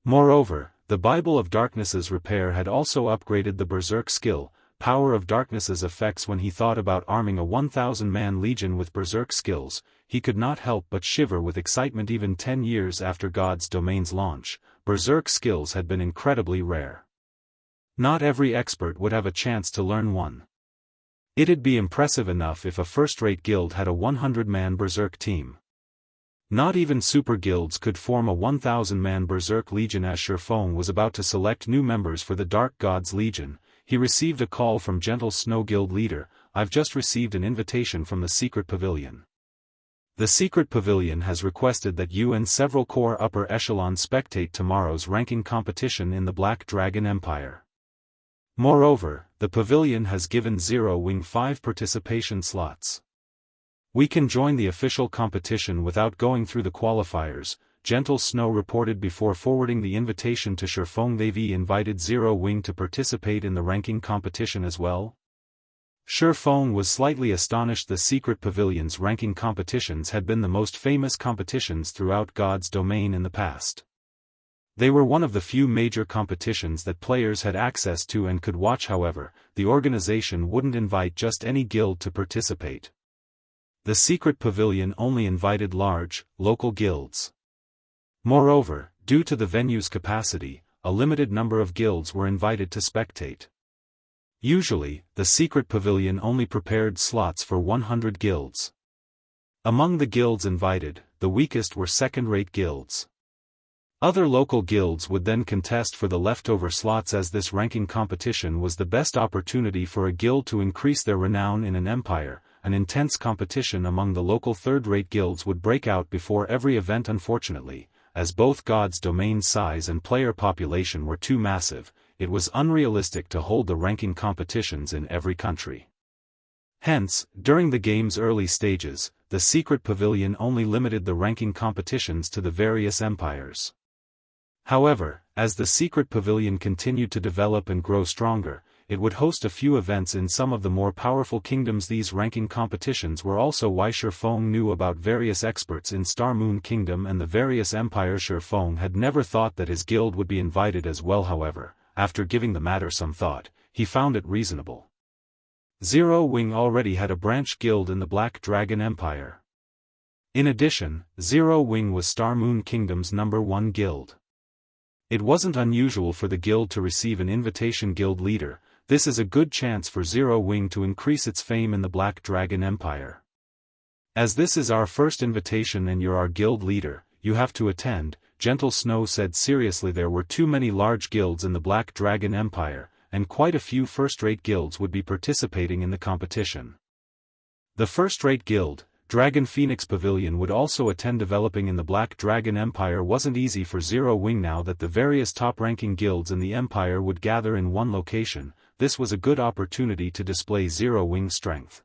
Moreover, the Bible of Darkness's repair had also upgraded the Berserk skill, Power of Darkness's effects. When he thought about arming a 1,000-man legion with Berserk skills, he could not help but shiver with excitement. Even 10 years after God's Domain's launch, Berserk skills had been incredibly rare. Not every expert would have a chance to learn one. It'd be impressive enough if a first-rate guild had a 100-man Berserk team. Not even super guilds could form a 1,000-man Berserk Legion. As Feng was about to select new members for the Dark Gods Legion, he received a call from Gentle Snow Guild leader. "I've just received an invitation from the Secret Pavilion. The Secret Pavilion has requested that you and several core upper echelon spectate tomorrow's ranking competition in the Black Dragon Empire. Moreover, the Pavilion has given Zero Wing 5 participation slots. We can join the official competition without going through the qualifiers," Gentle Snow reported before forwarding the invitation to Feng. "They've invited Zero Wing to participate in the ranking competition as well?" Feng was slightly astonished. The Secret Pavilion's ranking competitions had been the most famous competitions throughout God's domain in the past. They were one of the few major competitions that players had access to and could watch. However, the organization wouldn't invite just any guild to participate. The Secret Pavilion only invited large, local guilds. Moreover, due to the venue's capacity, a limited number of guilds were invited to spectate. Usually, the Secret Pavilion only prepared slots for 100 guilds. Among the guilds invited, the weakest were second-rate guilds. Other local guilds would then contest for the leftover slots, as this ranking competition was the best opportunity for a guild to increase their renown in an empire. An intense competition among the local third-rate guilds would break out before every event. Unfortunately, as both God's domain size and player population were too massive, it was unrealistic to hold the ranking competitions in every country. Hence, during the game's early stages, the Secret Pavilion only limited the ranking competitions to the various empires. However, as the Secret Pavilion continued to develop and grow stronger, it would host a few events in some of the more powerful kingdoms. These ranking competitions were also why Feng knew about various experts in Star Moon Kingdom and the various empires. Feng had never thought that his guild would be invited as well. However, after giving the matter some thought, he found it reasonable. Zero Wing already had a branch guild in the Black Dragon Empire. In addition, Zero Wing was Star Moon Kingdom's #1 guild. It wasn't unusual for the guild to receive an invitation guild leader. This is a good chance for Zero Wing to increase its fame in the Black Dragon Empire. "As this is our first invitation and you're our guild leader, you have to attend," Gentle Snow said seriously. There were too many large guilds in the Black Dragon Empire, and quite a few first-rate guilds would be participating in the competition. The first-rate guild, Dragon Phoenix Pavilion, would also attend. Developing in the Black Dragon Empire wasn't easy for Zero Wing. Now that the various top-ranking guilds in the empire would gather in one location, this was a good opportunity to display Zero Wing's strength.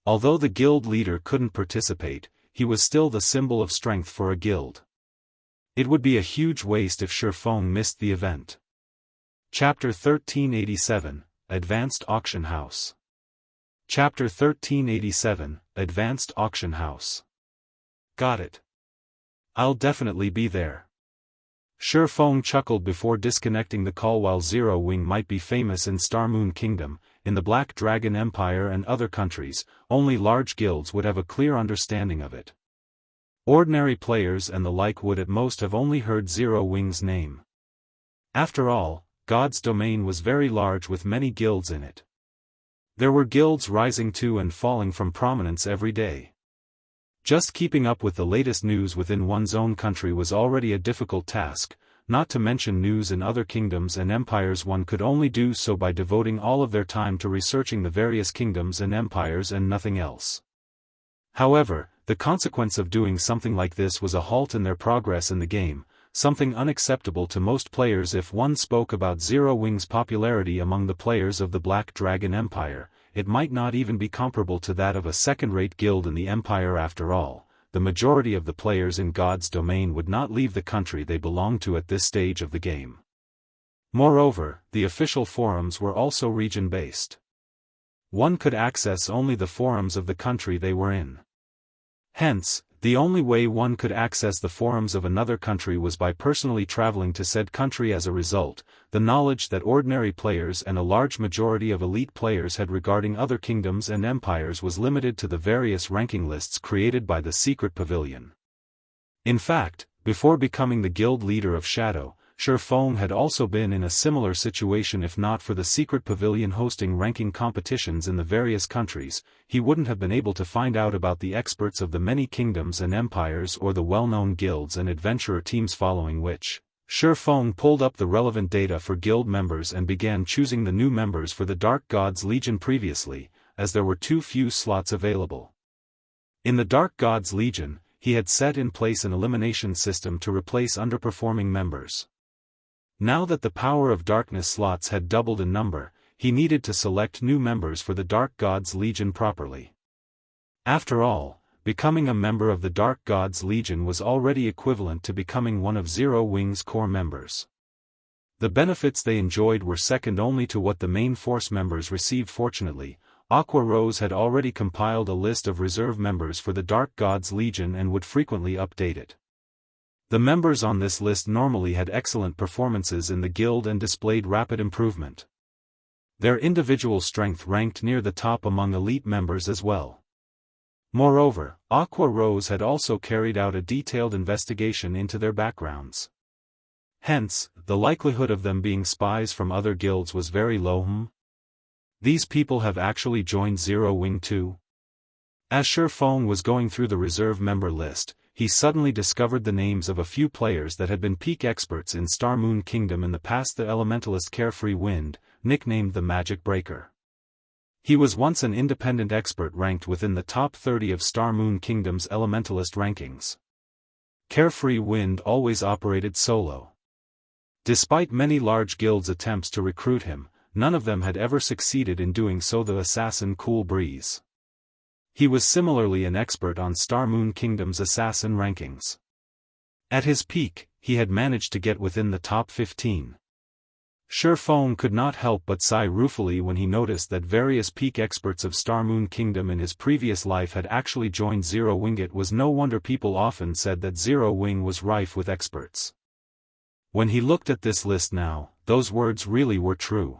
Although the guild leader couldn't participate, he was still the symbol of strength for a guild. It would be a huge waste if Feng missed the event. Chapter 1387, Advanced Auction House. Chapter 1387, Advanced Auction House. Got it. I'll definitely be there. Feng chuckled before disconnecting the call. While Zero Wing might be famous in Star Moon Kingdom, in the Black Dragon Empire and other countries, only large guilds would have a clear understanding of it. Ordinary players and the like would at most have only heard Zero Wing's name. After all, God's domain was very large with many guilds in it. There were guilds rising to and falling from prominence every day. Just keeping up with the latest news within one's own country was already a difficult task, not to mention news in other kingdoms and empires. One could only do so by devoting all of their time to researching the various kingdoms and empires and nothing else. However, the consequence of doing something like this was a halt in their progress in the game, something unacceptable to most players. If one spoke about Zero Wing's popularity among the players of the Black Dragon Empire, it might not even be comparable to that of a second-rate guild in the empire. After all, the majority of the players in God's domain would not leave the country they belonged to at this stage of the game. Moreover, the official forums were also region-based. One could access only the forums of the country they were in. Hence, the only way one could access the forums of another country was by personally traveling to said country. As a result, the knowledge that ordinary players and a large majority of elite players had regarding other kingdoms and empires was limited to the various ranking lists created by the Secret Pavilion. In fact, before becoming the guild leader of Shadow, Feng had also been in a similar situation. If not for the secret pavilion hosting ranking competitions in the various countries, he wouldn't have been able to find out about the experts of the many kingdoms and empires or the well-known guilds and adventurer teams following which. Feng pulled up the relevant data for guild members and began choosing the new members for the Dark Gods Legion previously, as there were too few slots available. In the Dark Gods Legion, he had set in place an elimination system to replace underperforming members. Now that the Power of Darkness slots had doubled in number, he needed to select new members for the Dark Gods Legion properly. After all, becoming a member of the Dark Gods Legion was already equivalent to becoming one of Zero Wing's core members. The benefits they enjoyed were second only to what the main force members received. Fortunately, Aqua Rose had already compiled a list of reserve members for the Dark Gods Legion and would frequently update it. The members on this list normally had excellent performances in the guild and displayed rapid improvement. Their individual strength ranked near the top among elite members as well. Moreover, Aqua Rose had also carried out a detailed investigation into their backgrounds. Hence, the likelihood of them being spies from other guilds was very low. These people have actually joined Zero Wing too? As Feng was going through the reserve member list, he suddenly discovered the names of a few players that had been peak experts in Star Moon Kingdom in the past. The Elementalist Carefree Wind, nicknamed the Magic Breaker. He was once an independent expert ranked within the top 30 of Star Moon Kingdom's Elementalist rankings. Carefree Wind always operated solo. Despite many large guilds' attempts to recruit him, none of them had ever succeeded in doing so. The assassin Cool Breeze. He was similarly an expert on Star Moon Kingdom's assassin rankings. At his peak, he had managed to get within the top 15. Feng could not help but sigh ruefully when he noticed that various peak experts of Star Moon Kingdom in his previous life had actually joined Zero Wing. It was no wonder people often said that Zero Wing was rife with experts. When he looked at this list now, those words really were true.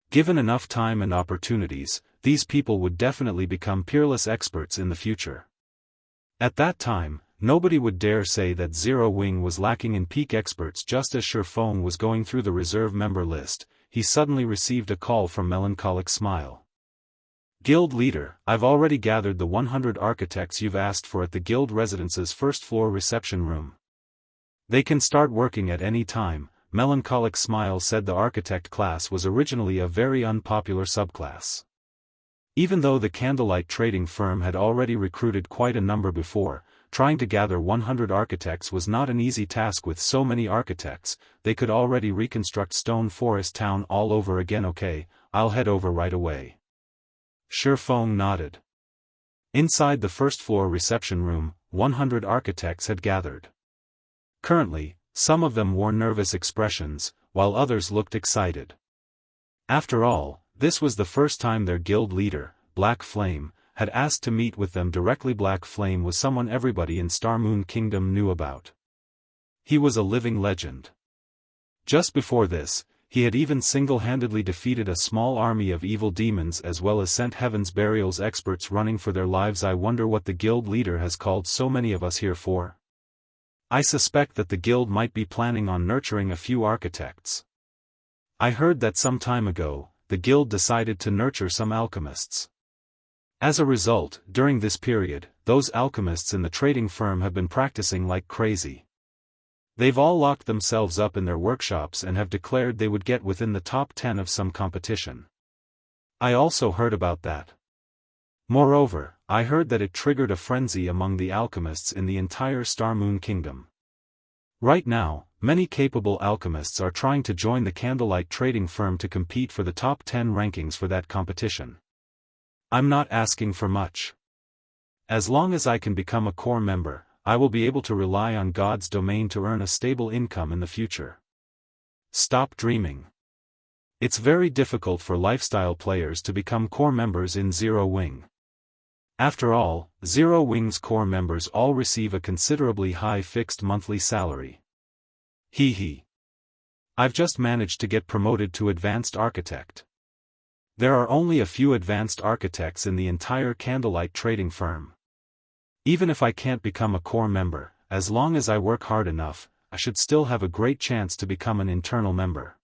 Given enough time and opportunities, these people would definitely become peerless experts in the future. At that time, nobody would dare say that Zero Wing was lacking in peak experts. Just as Feng was going through the reserve member list, he suddenly received a call from Melancholic Smile. Guild Leader, I've already gathered the 100 architects you've asked for at the guild residence's first floor reception room. They can start working at any time. Melancholic Smile said the architect class was originally a very unpopular subclass. Even though the Candlelight trading firm had already recruited quite a number before, trying to gather 100 architects was not an easy task. With so many architects, they could already reconstruct Stone Forest Town all over again. Okay, I'll head over right away. Feng nodded. Inside the first floor reception room, 100 architects had gathered. Currently, some of them wore nervous expressions, while others looked excited. After all, this was the first time their guild leader, Black Flame, had asked to meet with them directly. Black Flame was someone everybody in Star Moon Kingdom knew about. He was a living legend. Just before this, he had even single-handedly defeated a small army of evil demons as well as sent Heaven's Burial's experts running for their lives. I wonder what the guild leader has called so many of us here for. I suspect that the guild might be planning on nurturing a few architects. I heard that some time ago, the guild decided to nurture some alchemists. As a result, during this period, those alchemists in the trading firm have been practicing like crazy. They've all locked themselves up in their workshops and have declared they would get within the top 10 of some competition. I also heard about that. Moreover, I heard that it triggered a frenzy among the alchemists in the entire Star Moon Kingdom. Right now, many capable alchemists are trying to join the Candlelight trading firm to compete for the top 10 rankings for that competition. I'm not asking for much. As long as I can become a core member, I will be able to rely on God's domain to earn a stable income in the future. Stop dreaming. It's very difficult for lifestyle players to become core members in Zero Wing. After all, Zero Wing's core members all receive a considerably high fixed monthly salary. Hee. I've just managed to get promoted to Advanced Architect. There are only a few advanced architects in the entire Candlelight trading firm. Even if I can't become a core member, as long as I work hard enough, I should still have a great chance to become an internal member.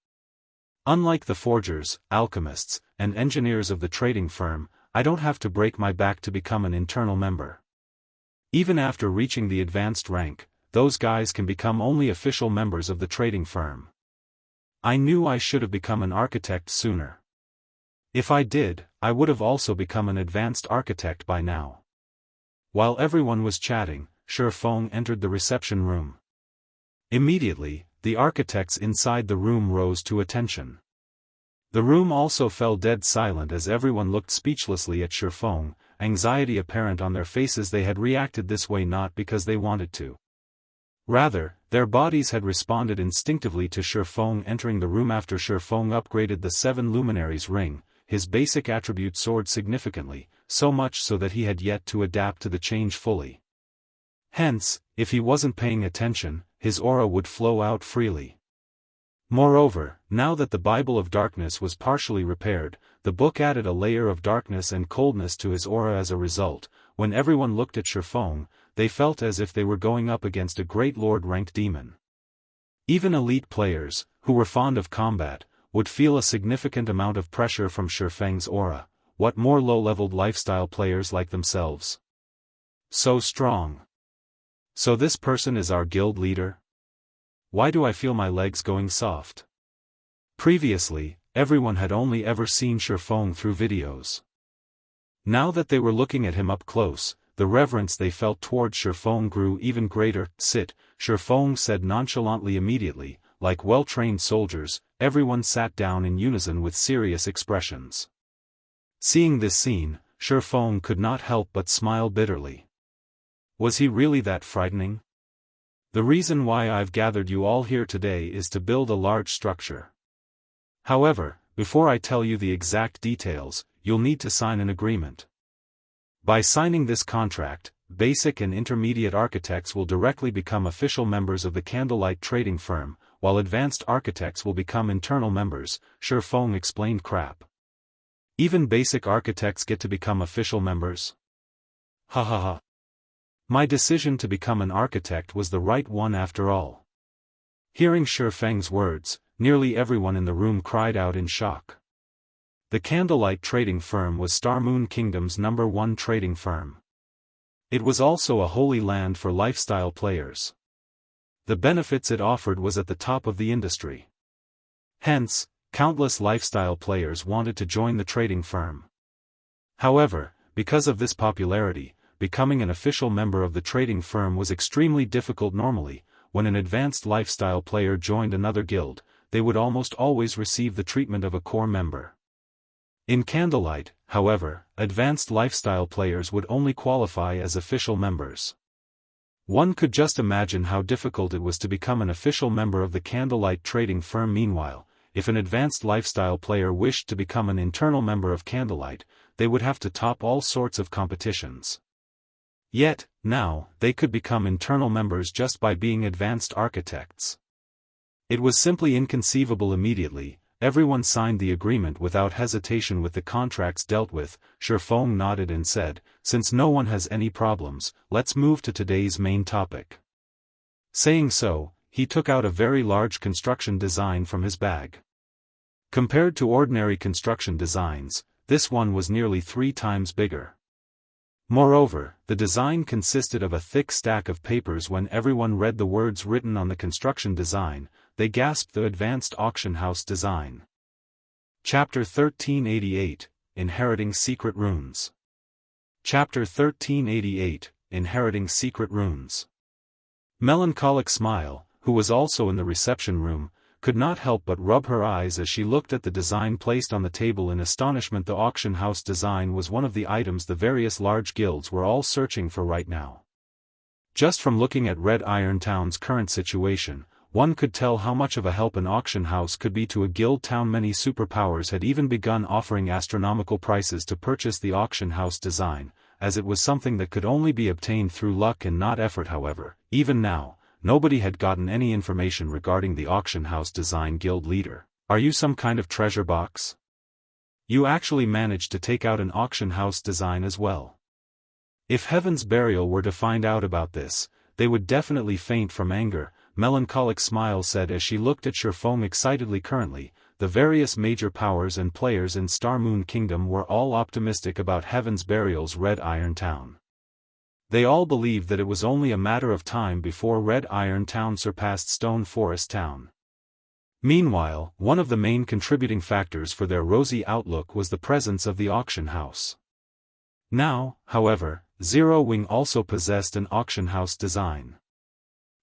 Unlike the forgers, alchemists, and engineers of the trading firm, I don't have to break my back to become an internal member. Even after reaching the advanced rank, those guys can become only official members of the trading firm. I knew I should have become an architect sooner. If I did, I would have also become an advanced architect by now. While everyone was chatting, Feng entered the reception room. Immediately, the architects inside the room rose to attention. The room also fell dead silent as everyone looked speechlessly at Feng, anxiety apparent on their faces. They had reacted this way not because they wanted to. Rather, their bodies had responded instinctively to Feng entering the room after Feng upgraded the 7 Luminaries ring, his basic attribute soared significantly, so much so that he had yet to adapt to the change fully. Hence, if he wasn't paying attention, his aura would flow out freely. Moreover, now that the Bible of Darkness was partially repaired, the book added a layer of darkness and coldness to his aura. As a result, when everyone looked at Feng, they felt as if they were going up against a great lord-ranked demon. Even elite players, who were fond of combat, would feel a significant amount of pressure from Feng's aura. What more low-leveled lifestyle players like themselves? So strong. So this person is our guild leader? Why do I feel my legs going soft? Previously, everyone had only ever seen Feng through videos. Now that they were looking at him up close, the reverence they felt toward Feng grew even greater. Sit, Feng said nonchalantly. Immediately, like well-trained soldiers, everyone sat down in unison with serious expressions. Seeing this scene, Feng could not help but smile bitterly. Was he really that frightening? The reason why I've gathered you all here today is to build a large structure. However, before I tell you the exact details, you'll need to sign an agreement. By signing this contract, basic and intermediate architects will directly become official members of the Candlelight trading firm, while advanced architects will become internal members. Feng explained. Crap. Even basic architects get to become official members? Ha ha ha. My decision to become an architect was the right one after all. Hearing Feng's words, nearly everyone in the room cried out in shock. The Candlelight trading firm was Star Moon Kingdom's #1 trading firm. It was also a holy land for lifestyle players. The benefits it offered was at the top of the industry. Hence, countless lifestyle players wanted to join the trading firm. However, because of this popularity, becoming an official member of the trading firm was extremely difficult. Normally, when an advanced lifestyle player joined another guild, they would almost always receive the treatment of a core member. In Candlelight, however, advanced lifestyle players would only qualify as official members. One could just imagine how difficult it was to become an official member of the Candlelight trading firm. Meanwhile, if an advanced lifestyle player wished to become an internal member of Candlelight, they would have to top all sorts of competitions. Yet, now, they could become internal members just by being advanced architects. It was simply inconceivable. Immediately, everyone signed the agreement without hesitation. With the contracts dealt with, Feng nodded and said, "Since no one has any problems, let's move to today's main topic." Saying so, he took out a very large construction design from his bag. Compared to ordinary construction designs, this one was nearly 3 times bigger. Moreover, the design consisted of a thick stack of papers. When everyone read the words written on the construction design, they gasped. The Advanced Auction House Design. Chapter 1388, Inheriting Secret Runes. Chapter 1388, Inheriting Secret Runes. Melancholic Smile, who was also in the reception room, could not help but rub her eyes as she looked at the design placed on the table in astonishment. The auction house design was one of the items the various large guilds were all searching for right now. Just from looking at Red Iron Town's current situation, one could tell how much of a help an auction house could be to a guild town. Many superpowers had even begun offering astronomical prices to purchase the auction house design, as it was something that could only be obtained through luck and not effort. However, even now, nobody had gotten any information regarding the auction house design. Guild leader, are you some kind of treasure box? You actually managed to take out an auction house design as well. If Heaven's Burial were to find out about this, they would definitely faint from anger. melancholic smile said as she looked at Feng excitedly. Currently, the various major powers and players in Star Moon Kingdom were all optimistic about Heaven's Burial's Red Iron Town. They all believed that it was only a matter of time before Red Iron Town surpassed Stone Forest Town. Meanwhile, one of the main contributing factors for their rosy outlook was the presence of the auction house. Now, however, Zero Wing also possessed an auction house design.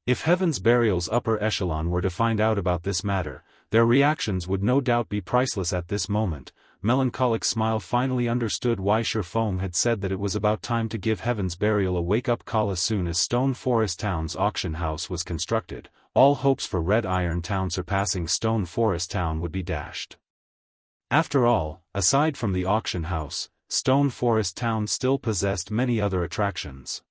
If Heaven's Burial's upper echelon were to find out about this matter, their reactions would no doubt be priceless at this moment. Melancholic Smile finally understood why Feng had said that it was about time to give Heaven's Burial a wake-up call. As soon as Stone Forest Town's auction house was constructed, all hopes for Red Iron Town surpassing Stone Forest Town would be dashed. After all, aside from the auction house, Stone Forest Town still possessed many other attractions.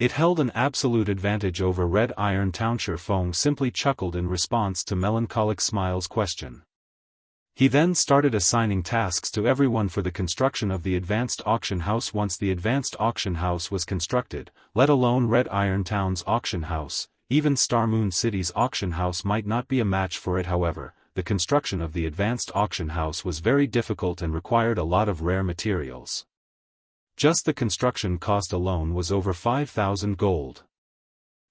It held an absolute advantage over Red Iron Town. Feng simply chuckled in response to Melancholic Smile's question. He then started assigning tasks to everyone for the construction of the advanced auction house. Once the advanced auction house was constructed, let alone Red Iron Town's auction house, even Star Moon City's auction house might not be a match for it. However, the construction of the advanced auction house was very difficult and required a lot of rare materials. Just the construction cost alone was over 5,000 gold.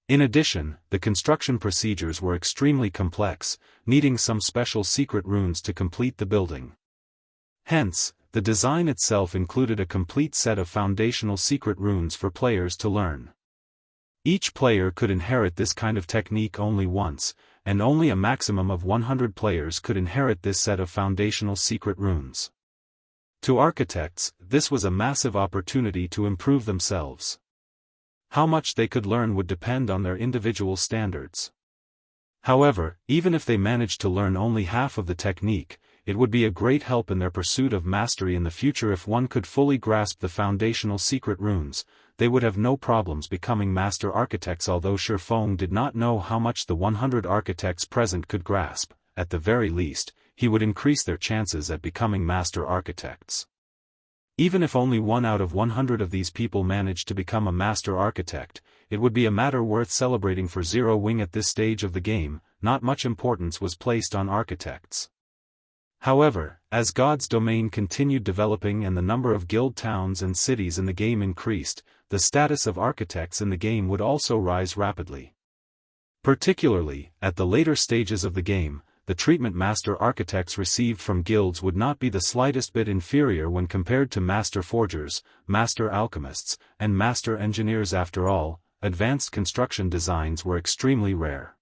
In addition, the construction procedures were extremely complex, needing some special secret runes to complete the building. Hence, the design itself included a complete set of foundational secret runes for players to learn. Each player could inherit this kind of technique only once, and only a maximum of 100 players could inherit this set of foundational secret runes. To architects, this was a massive opportunity to improve themselves. How much they could learn would depend on their individual standards. However, even if they managed to learn only half of the technique, it would be a great help in their pursuit of mastery in the future. If one could fully grasp the foundational secret runes, they would have no problems becoming master architects. Although Feng did not know how much the 100 architects present could grasp, at the very least, he would increase their chances at becoming master architects. Even if only 1 out of 100 of these people managed to become a master architect, it would be a matter worth celebrating for Zero Wing. At this stage of the game, not much importance was placed on architects. However, as God's domain continued developing and the number of guild towns and cities in the game increased, the status of architects in the game would also rise rapidly. Particularly, at the later stages of the game, the treatment master architects received from guilds would not be the slightest bit inferior when compared to master forgers, master alchemists, and master engineers. After all, advanced construction designs were extremely rare.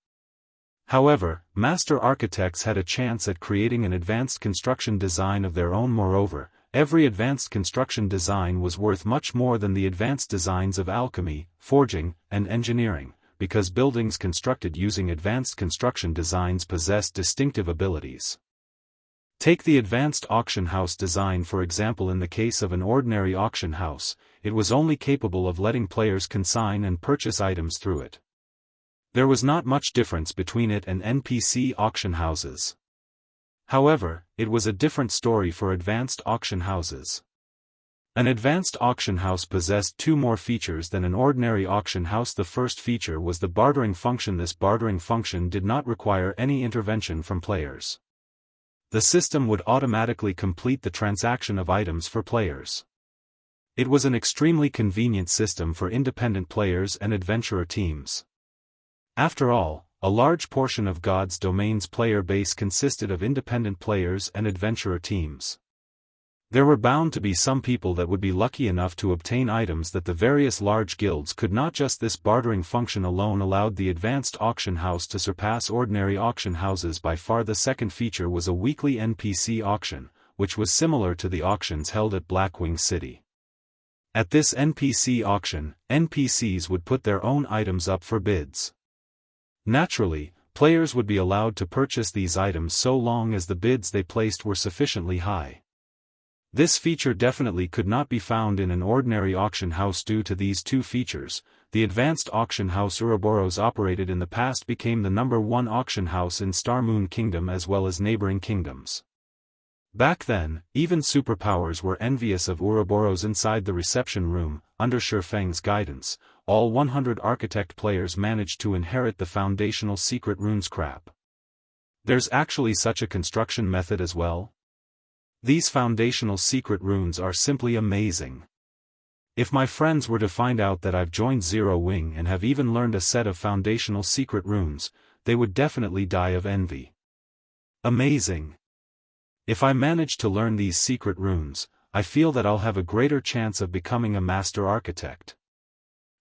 However, master architects had a chance at creating an advanced construction design of their own. Moreover, every advanced construction design was worth much more than the advanced designs of alchemy, forging, and engineering, because buildings constructed using advanced construction designs possessed distinctive abilities. Take the advanced auction house design for example. In the case of an ordinary auction house, it was only capable of letting players consign and purchase items through it. There was not much difference between it and NPC auction houses. However, it was a different story for advanced auction houses. An advanced auction house possessed 2 more features than an ordinary auction house. The first feature was the bartering function. This bartering function did not require any intervention from players. The system would automatically complete the transaction of items for players. It was an extremely convenient system for independent players and adventurer teams. After all, a large portion of God's domain's player base consisted of independent players and adventurer teams. There were bound to be some people that would be lucky enough to obtain items that the various large guilds could not. Just this bartering function alone allowed the advanced auction house to surpass ordinary auction houses by far. The second feature was a weekly NPC auction, which was similar to the auctions held at Blackwing City. At this NPC auction, NPCs would put their own items up for bids. Naturally, players would be allowed to purchase these items so long as the bids they placed were sufficiently high. This feature definitely could not be found in an ordinary auction house. Due to these 2 features, the advanced auction house Ouroboros operated in the past became the #1 auction house in Star Moon Kingdom as well as neighboring kingdoms. Back then, even superpowers were envious of Ouroboros. Inside the reception room, under Feng's guidance, all 100 architect players managed to inherit the foundational secret runes crap. There's actually such a construction method as well? These foundational secret runes are simply amazing. If my friends were to find out that I've joined Zero Wing and have even learned a set of foundational secret runes, they would definitely die of envy. Amazing. If I manage to learn these secret runes, I feel that I'll have a greater chance of becoming a master architect.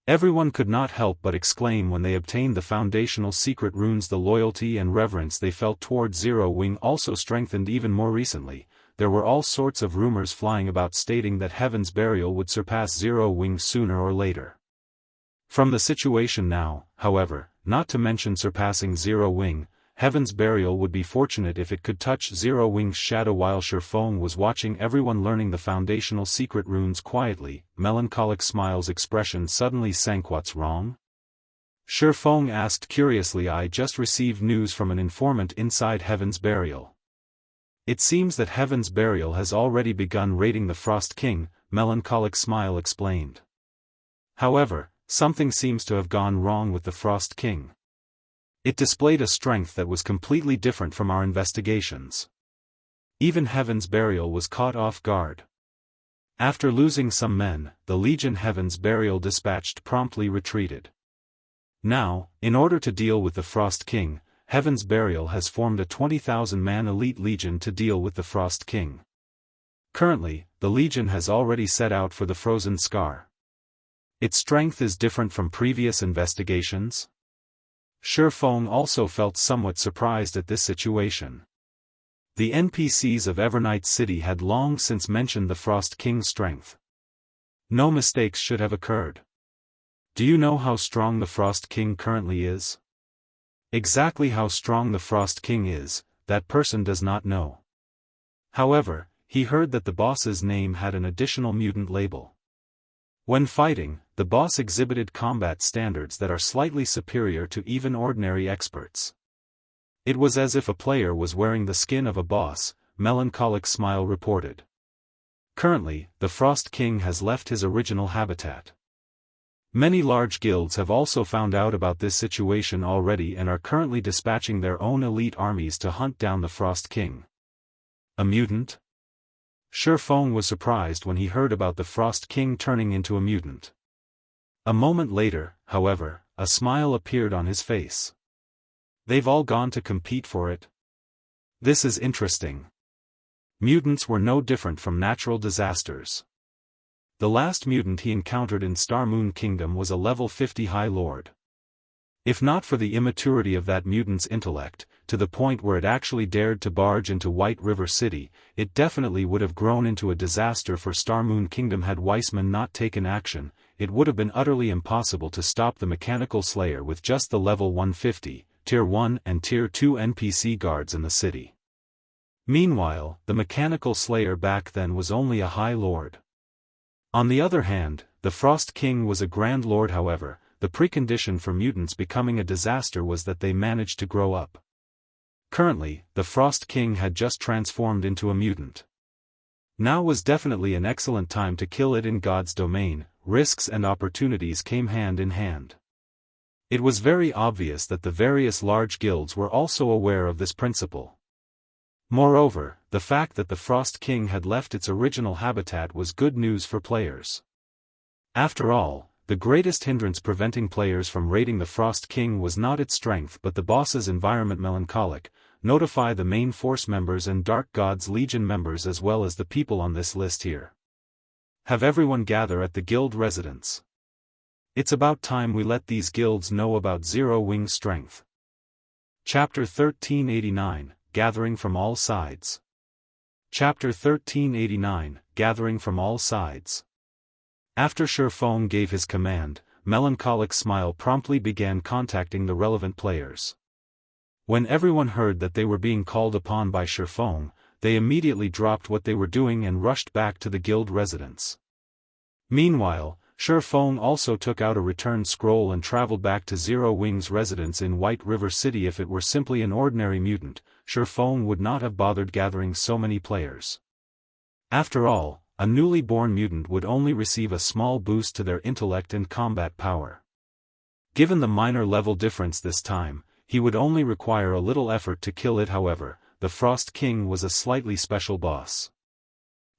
Everyone could not help but exclaim when they obtained the foundational secret runes. The loyalty and reverence they felt toward Zero Wing also strengthened even more recently. There were all sorts of rumors flying about stating that Heaven's Burial would surpass Zero Wing sooner or later. From the situation now, however, not to mention surpassing Zero Wing, Heaven's Burial would be fortunate if it could touch Zero Wing's shadow. While Feng was watching everyone learning the foundational secret runes quietly, melancholic smile's expression suddenly sank. What's wrong? Feng asked curiously. I just received news from an informant inside Heaven's Burial. It seems that Heaven's Burial has already begun raiding the Frost King, melancholic smile explained. However, something seems to have gone wrong with the Frost King. It displayed a strength that was completely different from our investigations. Even Heaven's Burial was caught off guard. After losing some men, the Legion Heaven's Burial dispatched promptly retreated. Now, in order to deal with the Frost King, Heaven's Burial has formed a 20,000-man elite legion to deal with the Frost King. Currently, the legion has already set out for the Frozen Scar. Its strength is different from previous investigations. Feng also felt somewhat surprised at this situation. The NPCs of Evernight City had long since mentioned the Frost King's strength. No mistakes should have occurred. Do you know how strong the Frost King currently is? Exactly how strong the Frost King is, that person does not know. However, he heard that the boss's name had an additional mutant label. When fighting, the boss exhibited combat standards that are slightly superior to even ordinary experts. It was as if a player was wearing the skin of a boss, melancholic smile reported. Currently, the Frost King has left his original habitat. Many large guilds have also found out about this situation already and are currently dispatching their own elite armies to hunt down the Frost King. A mutant? Feng was surprised when he heard about the Frost King turning into a mutant. A moment later, however, a smile appeared on his face. They've all gone to compete for it? This is interesting. Mutants were no different from natural disasters. The last mutant he encountered in Star Moon Kingdom was a level 50 High Lord. If not for the immaturity of that mutant's intellect, to the point where it actually dared to barge into White River City, it definitely would have grown into a disaster for Star Moon Kingdom. Had Weissman not taken action, it would have been utterly impossible to stop the Mechanical Slayer with just the level 150, Tier 1 and Tier 2 NPC guards in the city. Meanwhile, the Mechanical Slayer back then was only a High Lord. On the other hand, the Frost King was a Grand Lord. However, the precondition for mutants becoming a disaster was that they managed to grow up. Currently, the Frost King had just transformed into a mutant. Now was definitely an excellent time to kill it in God's domain. Risks and opportunities came hand in hand. It was very obvious that the various large guilds were also aware of this principle. Moreover, the fact that the Frost King had left its original habitat was good news for players. After all, the greatest hindrance preventing players from raiding the Frost King was not its strength but the boss's environment. Melancholic, notify the main force members and Dark God's Legion members as well as the people on this list here. Have everyone gather at the guild residence. It's about time we let these guilds know about Zero Wing's strength. Chapter 1389, Gathering from All Sides. Chapter 1389, Gathering from All Sides. After Feng gave his command, Melancholic Smile promptly began contacting the relevant players. When everyone heard that they were being called upon by Feng, they immediately dropped what they were doing and rushed back to the guild residence. Meanwhile, Feng also took out a return scroll and traveled back to Zero Wing's residence in White River City. If it were simply an ordinary mutant, Feng would not have bothered gathering so many players. After all, a newly born mutant would only receive a small boost to their intellect and combat power. Given the minor level difference this time, he would only require a little effort to kill it. However, the Frost King was a slightly special boss.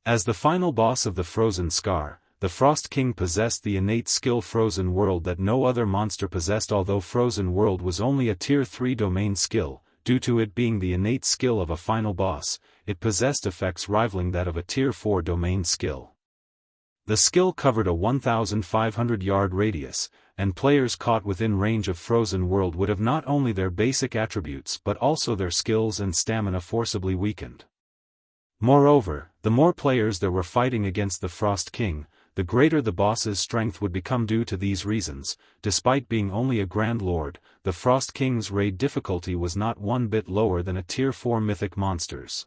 As the final boss of the Frozen Scar, the Frost King possessed the innate skill Frozen World that no other monster possessed. Although Frozen World was only a Tier 3 domain skill, due to it being the innate skill of a final boss, it possessed effects rivaling that of a Tier 4 domain skill. The skill covered a 1,500-yard radius, and players caught within range of Frozen World would have not only their basic attributes but also their skills and stamina forcibly weakened. Moreover, the more players there were fighting against the Frost King, the greater the boss's strength would become. Due to these reasons, despite being only a Grand Lord, the Frost King's raid difficulty was not one bit lower than a Tier 4 mythic monsters.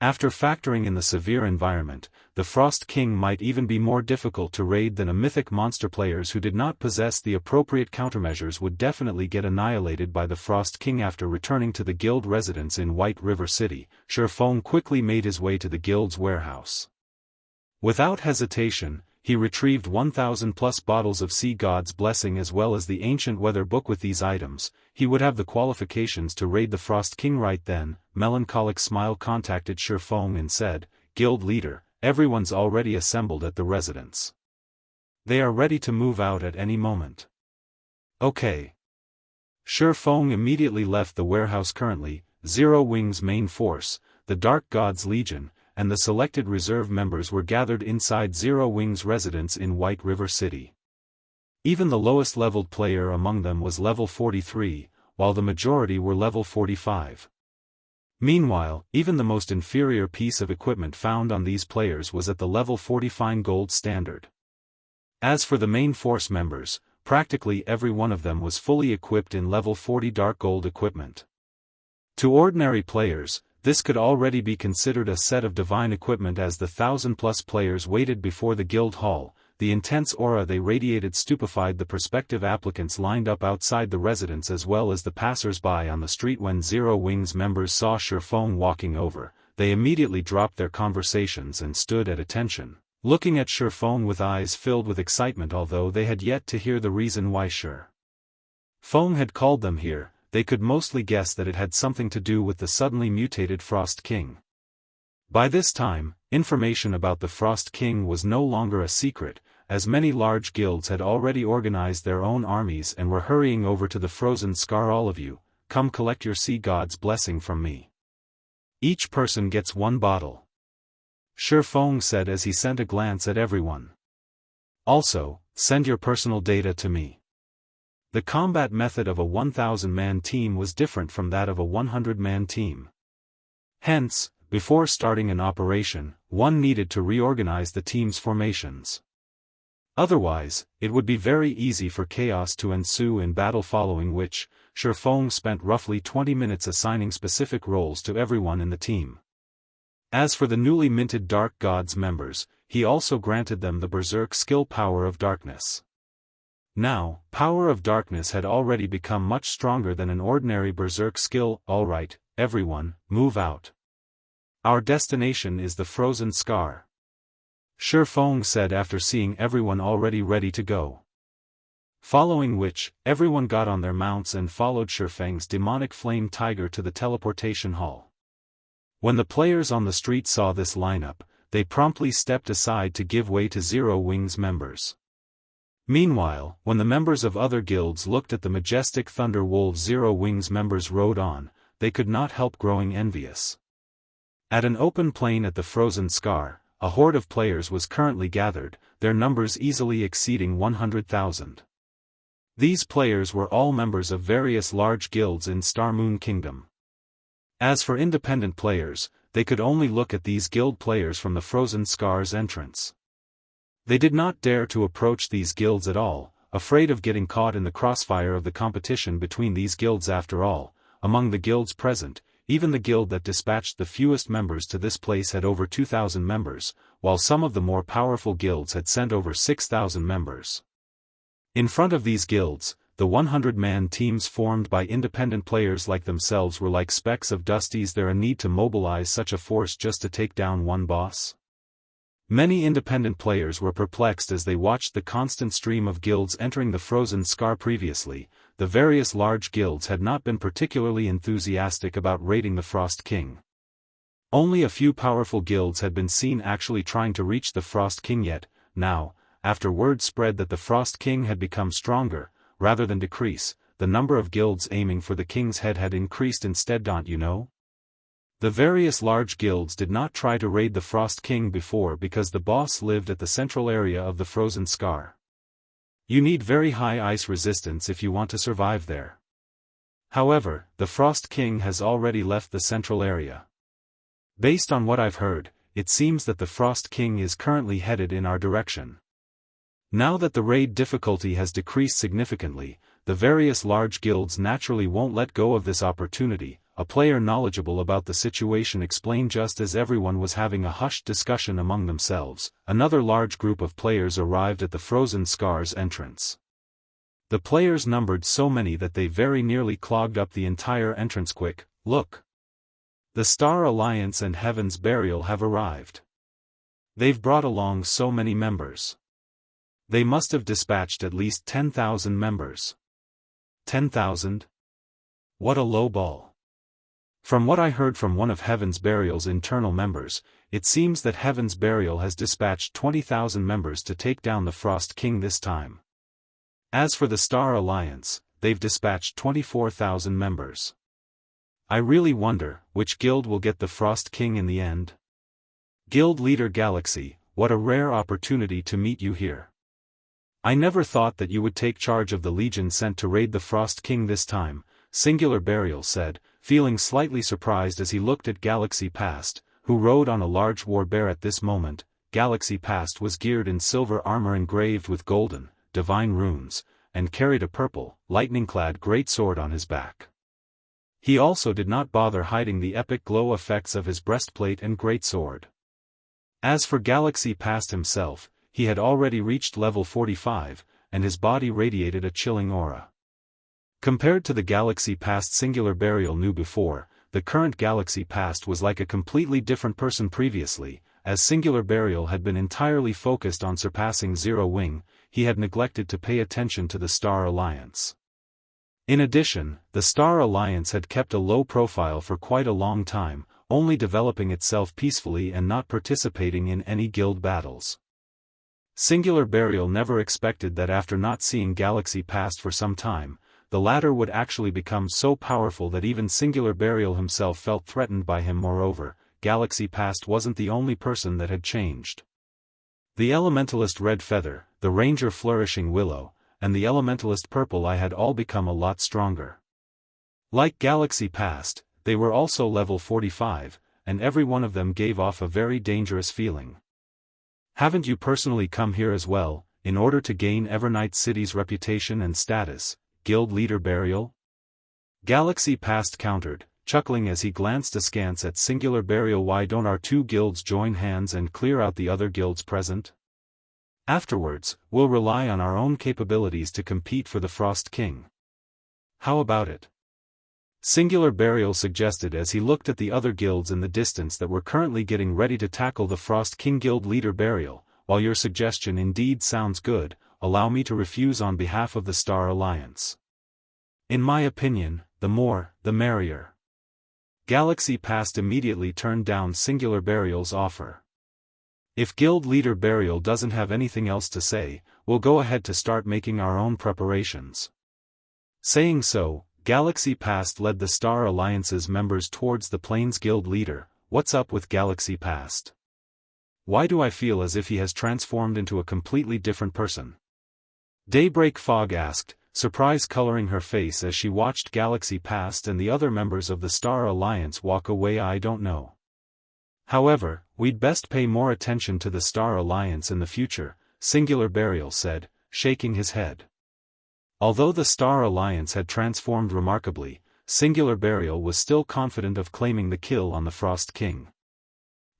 After factoring in the severe environment, the Frost King might even be more difficult to raid than a mythic monster. Players who did not possess the appropriate countermeasures would definitely get annihilated by the Frost King. After returning to the guild residence in White River City, Feng quickly made his way to the guild's warehouse. Without hesitation, he retrieved 1,000+ bottles of Sea God's Blessing as well as the ancient weather book. With these items, he would have the qualifications to raid the Frost King. Right then, Melancholic Smile contacted Feng and said, "Guild leader, everyone's already assembled at the residence. They are ready to move out at any moment." Okay. Feng immediately left the warehouse. Currently, Zero Wing's main force, the Dark God's Legion, and the selected reserve members were gathered inside Zero Wing's residence in White River City. Even the lowest leveled player among them was level 43, while the majority were level 45. Meanwhile, even the most inferior piece of equipment found on these players was at the level 40 fine gold standard. As for the main force members, practically every one of them was fully equipped in level 40 dark gold equipment. To ordinary players, this could already be considered a set of divine equipment. As the 1,000+ players waited before the guild hall, the intense aura they radiated stupefied the prospective applicants lined up outside the residence as well as the passers-by on the street. When Zero Wing's members saw Feng walking over, they immediately dropped their conversations and stood at attention, looking at Feng with eyes filled with excitement. Although they had yet to hear the reason why Feng had called them here, they could mostly guess that it had something to do with the suddenly mutated Frost King. By this time, information about the Frost King was no longer a secret, as many large guilds had already organized their own armies and were hurrying over to the Frozen Scar. "All of you, come collect your Sea God's Blessing from me. Each person gets one bottle," Feng said as he sent a glance at everyone. "Also, send your personal data to me." The combat method of a 1,000-man team was different from that of a 100-man team. Hence, before starting an operation, one needed to reorganize the team's formations. Otherwise, it would be very easy for chaos to ensue in battle, following which, Feng spent roughly 20 minutes assigning specific roles to everyone in the team. As for the newly minted Dark Gods members, he also granted them the Berserk skill Power of Darkness. Now, Power of Darkness had already become much stronger than an ordinary Berserk skill. "Alright, everyone, move out. Our destination is the Frozen Scar," Feng said after seeing everyone already ready to go. Following which, everyone got on their mounts and followed Feng's demonic flame tiger to the teleportation hall. When the players on the street saw this lineup, they promptly stepped aside to give way to Zero Wing's members. Meanwhile, when the members of other guilds looked at the majestic Thunder Wolves Zero Wing's members rode on, they could not help growing envious. At an open plain at the Frozen Scar, a horde of players was currently gathered, their numbers easily exceeding 100,000. These players were all members of various large guilds in Star Moon Kingdom. As for independent players, they could only look at these guild players from the Frozen Scar's entrance. They did not dare to approach these guilds at all, afraid of getting caught in the crossfire of the competition between these guilds. After all, among the guilds present, even the guild that dispatched the fewest members to this place had over 2,000 members, while some of the more powerful guilds had sent over 6,000 members. In front of these guilds, the 100-man teams formed by independent players like themselves were like specks of dust. Is there a need to mobilize such a force just to take down one boss? Many independent players were perplexed as they watched the constant stream of guilds entering the Frozen Scar. Previously, the various large guilds had not been particularly enthusiastic about raiding the Frost King. Only a few powerful guilds had been seen actually trying to reach the Frost King yet. Now, after word spread that the Frost King had become stronger, rather than decrease, the number of guilds aiming for the king's head had increased instead. Don't you know? The various large guilds did not try to raid the Frost King before because the boss lived at the central area of the Frozen Scar. You need very high ice resistance if you want to survive there. However, the Frost King has already left the central area. Based on what I've heard, it seems that the Frost King is currently headed in our direction. Now that the raid difficulty has decreased significantly, the various large guilds naturally won't let go of this opportunity, a player knowledgeable about the situation explained. Just as everyone was having a hushed discussion among themselves, another large group of players arrived at the Frozen Scar's entrance. The players numbered so many that they very nearly clogged up the entire entrance. Quick, look! The Star Alliance and Heaven's Burial have arrived. They've brought along so many members. They must have dispatched at least 10,000 members. 10,000? What a low ball. From what I heard from one of Heaven's Burial's internal members, it seems that Heaven's Burial has dispatched 20,000 members to take down the Frost King this time. As for the Star Alliance, they've dispatched 24,000 members. I really wonder, which guild will get the Frost King in the end? Guild Leader Galaxy, what a rare opportunity to meet you here. I never thought that you would take charge of the legion sent to raid the Frost King this time, Singular Burial said, feeling slightly surprised as he looked at Galaxy Past, who rode on a large war bear at this moment. Galaxy Past was geared in silver armor engraved with golden, divine runes, and carried a purple, lightning-clad greatsword on his back. He also did not bother hiding the epic glow effects of his breastplate and greatsword. As for Galaxy Past himself, he had already reached level 45, and his body radiated a chilling aura. Compared to the Galaxy Past Singular Burial knew before, the current Galaxy Past was like a completely different person. Previously, as Singular Burial had been entirely focused on surpassing Zero Wing, he had neglected to pay attention to the Star Alliance. In addition, the Star Alliance had kept a low profile for quite a long time, only developing itself peacefully and not participating in any guild battles. Singular Burial never expected that after not seeing Galaxy Past for some time, the latter would actually become so powerful that even Singular Burial himself felt threatened by him. Moreover, Galaxy Past wasn't the only person that had changed. The Elementalist Red Feather, the Ranger Flourishing Willow, and the Elementalist Purple Eye had all become a lot stronger. Like Galaxy Past, they were also level 45, and every one of them gave off a very dangerous feeling. Haven't you personally come here as well, in order to gain Evernight City's reputation and status, Guild Leader Burial? Galaxy Past countered, chuckling as he glanced askance at Singular Burial. Why don't our two guilds join hands and clear out the other guilds present? Afterwards, we'll rely on our own capabilities to compete for the Frost King. How about it? Singular Burial suggested as he looked at the other guilds in the distance that were currently getting ready to tackle the Frost King. Guild Leader Burial, while your suggestion indeed sounds good, allow me to refuse on behalf of the Star Alliance. In my opinion, the more, the merrier. Galaxy Past immediately turned down Singular Burial's offer. If Guild Leader Burial doesn't have anything else to say, we'll go ahead to start making our own preparations. Saying so, Galaxy Past led the Star Alliance's members towards the Plains Guild Leader. What's up with Galaxy Past? Why do I feel as if he has transformed into a completely different person? Daybreak Fog asked, surprise coloring her face as she watched Galaxy Past and the other members of the Star Alliance walk away. I don't know. However, we'd best pay more attention to the Star Alliance in the future, Singular Burial said, shaking his head. Although the Star Alliance had transformed remarkably, Singular Burial was still confident of claiming the kill on the Frost King.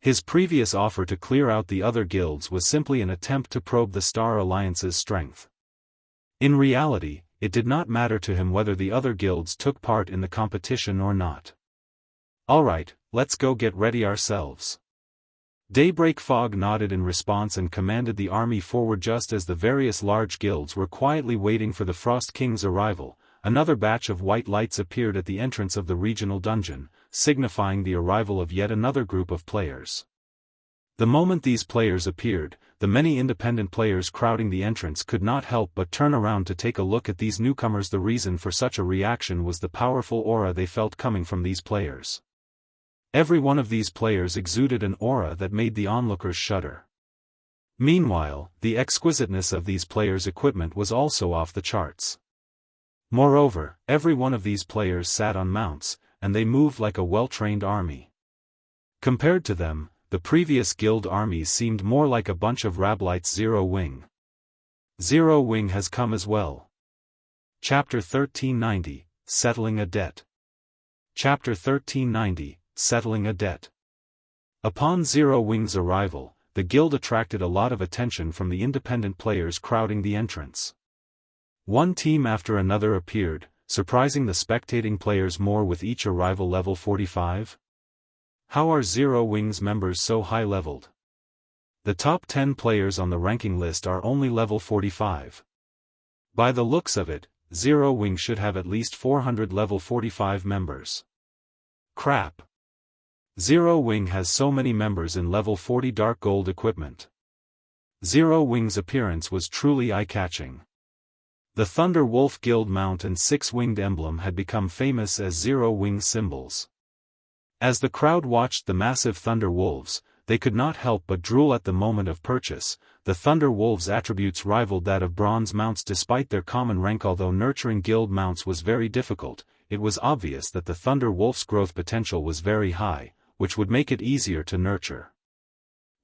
His previous offer to clear out the other guilds was simply an attempt to probe the Star Alliance's strength. In reality, it did not matter to him whether the other guilds took part in the competition or not. "Alright, let's go get ready ourselves." Daybreak Fog nodded in response and commanded the army forward just as the various large guilds were quietly waiting for the Frost King's arrival. Another batch of white lights appeared at the entrance of the regional dungeon, signifying the arrival of yet another group of players. The moment these players appeared, the many independent players crowding the entrance could not help but turn around to take a look at these newcomers. The reason for such a reaction was the powerful aura they felt coming from these players. Every one of these players exuded an aura that made the onlookers shudder. Meanwhile, the exquisiteness of these players' equipment was also off the charts. Moreover, every one of these players sat on mounts, and they moved like a well-trained army. Compared to them, the previous guild armies seemed more like a bunch of Rablites. Zero Wing. Zero Wing has come as well. Chapter 1390, Settling a Debt. Chapter 1390, Settling a Debt. Upon Zero Wing's arrival, the guild attracted a lot of attention from the independent players crowding the entrance. One team after another appeared, surprising the spectating players more with each arrival level 45. How are Zero Wing's members so high-leveled? The top 10 players on the ranking list are only level 45. By the looks of it, Zero Wing should have at least 400 level 45 members. Crap. Zero Wing has so many members in level 40 dark gold equipment. Zero Wing's appearance was truly eye-catching. The Thunder Wolf Guild mount and six-winged emblem had become famous as Zero Wing symbols. As the crowd watched the massive Thunder Wolves, they could not help but drool at the moment of purchase. The Thunder Wolves' attributes rivaled that of bronze mounts despite their common rank. Although nurturing guild mounts was very difficult, it was obvious that the Thunder Wolf's growth potential was very high, which would make it easier to nurture.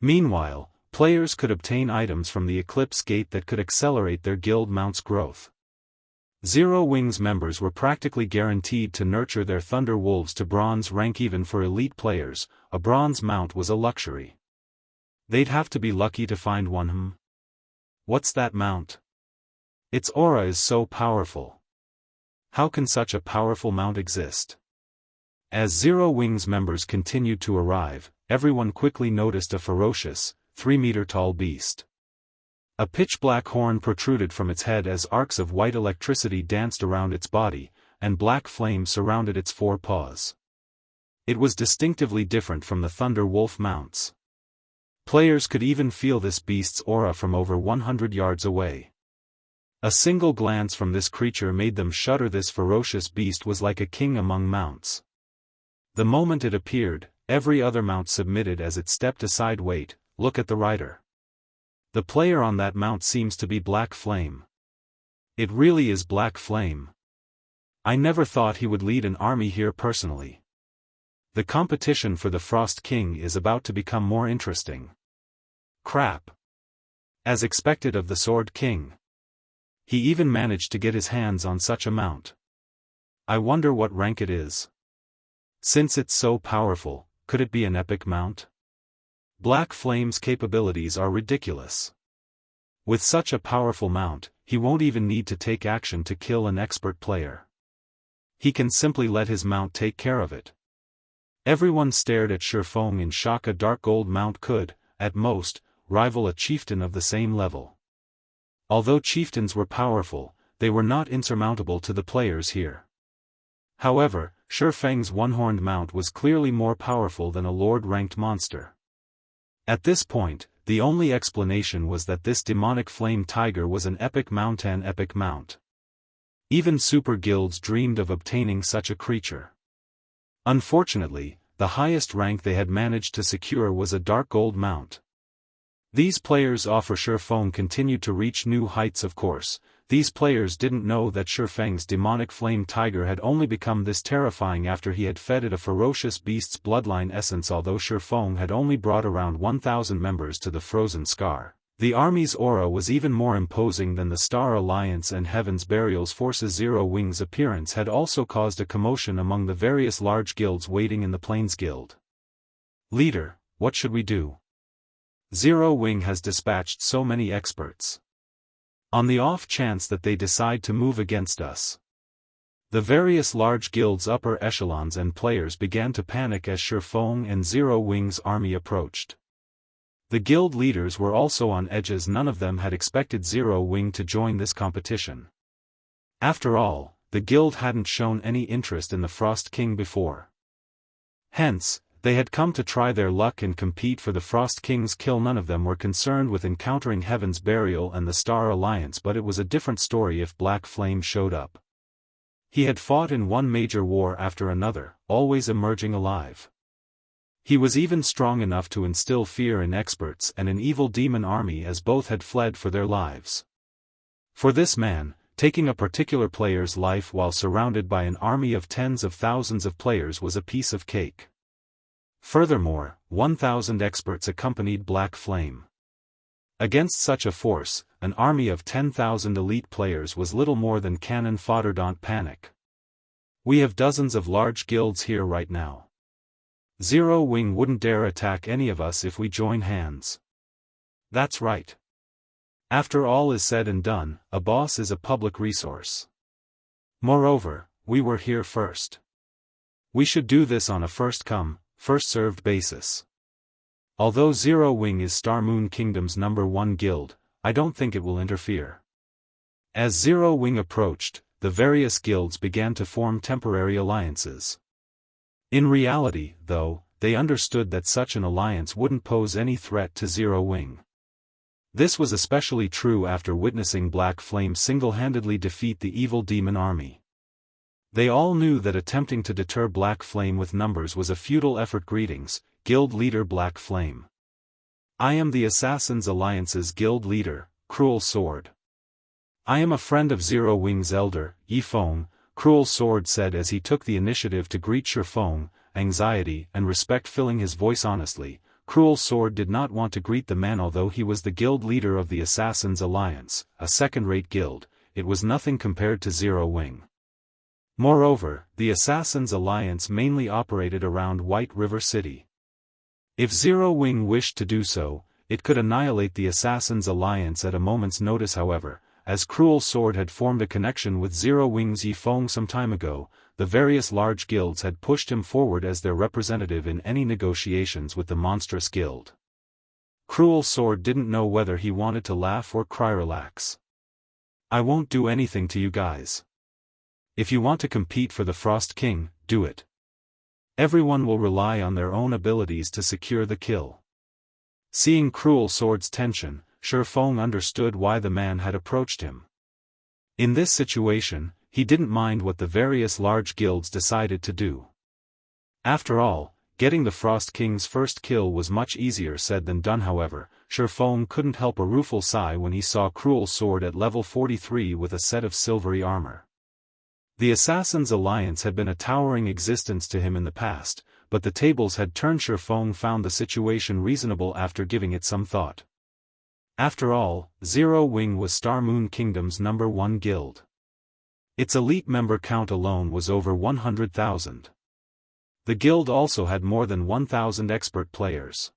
Meanwhile, players could obtain items from the Eclipse Gate that could accelerate their guild mount's growth. Zero Wing's members were practically guaranteed to nurture their Thunder Wolves to bronze rank. Even for elite players, a bronze mount was a luxury. They'd have to be lucky to find one. What's that mount? Its aura is so powerful. How can such a powerful mount exist? As Zero Wing's members continued to arrive, everyone quickly noticed a ferocious, 3-meter-tall beast. A pitch-black horn protruded from its head as arcs of white electricity danced around its body, and black flames surrounded its four paws. It was distinctively different from the Thunder Wolf mounts. Players could even feel this beast's aura from over 100 yards away. A single glance from this creature made them shudder. This ferocious beast was like a king among mounts. The moment it appeared, every other mount submitted as it stepped aside. Wait, look at the rider. The player on that mount seems to be Black Flame. It really is Black Flame. I never thought he would lead an army here personally. The competition for the Frost King is about to become more interesting. Crap. As expected of the Sword King. He even managed to get his hands on such a mount. I wonder what rank it is. Since it's so powerful, could it be an epic mount? Black Flame's capabilities are ridiculous. With such a powerful mount, he won't even need to take action to kill an expert player. He can simply let his mount take care of it. Everyone stared at Feng in shock. A dark gold mount could, at most, rival a chieftain of the same level. Although chieftains were powerful, they were not insurmountable to the players here. However, Feng's one-horned mount was clearly more powerful than a lord-ranked monster. At this point, the only explanation was that this demonic flame tiger was an epic mount. An epic mount. Even super guilds dreamed of obtaining such a creature. Unfortunately, the highest rank they had managed to secure was a dark gold mount. These players' offer Feng continued to reach new heights. Of course, these players didn't know that Feng's demonic flame tiger had only become this terrifying after he had fed it a ferocious beast's bloodline essence. Although Feng had only brought around 1,000 members to the Frozen Scar, the army's aura was even more imposing than the Star Alliance and Heaven's Burial's forces. Zero Wing's appearance had also caused a commotion among the various large guilds waiting in the Plains Guild. Leader, what should we do? Zero Wing has dispatched so many experts. On the off chance that they decide to move against us. The various large guilds' upper echelons and players began to panic as Feng and Zero Wing's army approached. The guild leaders were also on edge as none of them had expected Zero Wing to join this competition. After all, the guild hadn't shown any interest in the Frost King before. Hence, they had come to try their luck and compete for the Frost King's kill. None of them were concerned with encountering Heaven's Burial and the Star Alliance, but it was a different story if Black Flame showed up. He had fought in one major war after another, always emerging alive. He was even strong enough to instill fear in experts and an evil demon army, as both had fled for their lives. For this man, taking a particular player's life while surrounded by an army of tens of thousands of players was a piece of cake. Furthermore, 1,000 experts accompanied Black Flame. Against such a force, an army of 10,000 elite players was little more than cannon fodder. Don't panic. We have dozens of large guilds here right now. Zero Wing wouldn't dare attack any of us if we join hands. That's right. After all is said and done, a boss is a public resource. Moreover, we were here first. We should do this on a first-come, first-served basis. Although Zero Wing is Star Moon Kingdom's #1 guild, I don't think it will interfere. As Zero Wing approached, the various guilds began to form temporary alliances. In reality, though, they understood that such an alliance wouldn't pose any threat to Zero Wing. This was especially true after witnessing Black Flame single-handedly defeat the evil demon army. They all knew that attempting to deter Black Flame with numbers was a futile effort. Greetings, Guild Leader Black Flame. I am the Assassins Alliance's Guild Leader, Cruel Sword. I am a friend of Zero Wing's elder, Feng, Cruel Sword said as he took the initiative to greet Feng, anxiety and respect filling his voice. Honestly, Cruel Sword did not want to greet the man. Although he was the guild leader of the Assassins Alliance, a second-rate guild, it was nothing compared to Zero Wing. Moreover, the Assassins Alliance mainly operated around White River City. If Zero Wing wished to do so, it could annihilate the Assassins Alliance at a moment's notice. However, as Cruel Sword had formed a connection with Zero Wing's Feng some time ago, the various large guilds had pushed him forward as their representative in any negotiations with the Monstrous Guild. Cruel Sword didn't know whether he wanted to laugh or cry. Relax. I won't do anything to you guys. If you want to compete for the Frost King, do it. Everyone will rely on their own abilities to secure the kill. Seeing Cruel Sword's tension, Feng understood why the man had approached him. In this situation, he didn't mind what the various large guilds decided to do. After all, getting the Frost King's first kill was much easier said than done. However, Feng couldn't help a rueful sigh when he saw Cruel Sword at level 43 with a set of silvery armor. The Assassins Alliance had been a towering existence to him in the past, but the tables had turned. Feng found the situation reasonable after giving it some thought. After all, Zero Wing was Star Moon Kingdom's #1 guild. Its elite member count alone was over 100,000. The guild also had more than 1,000 expert players.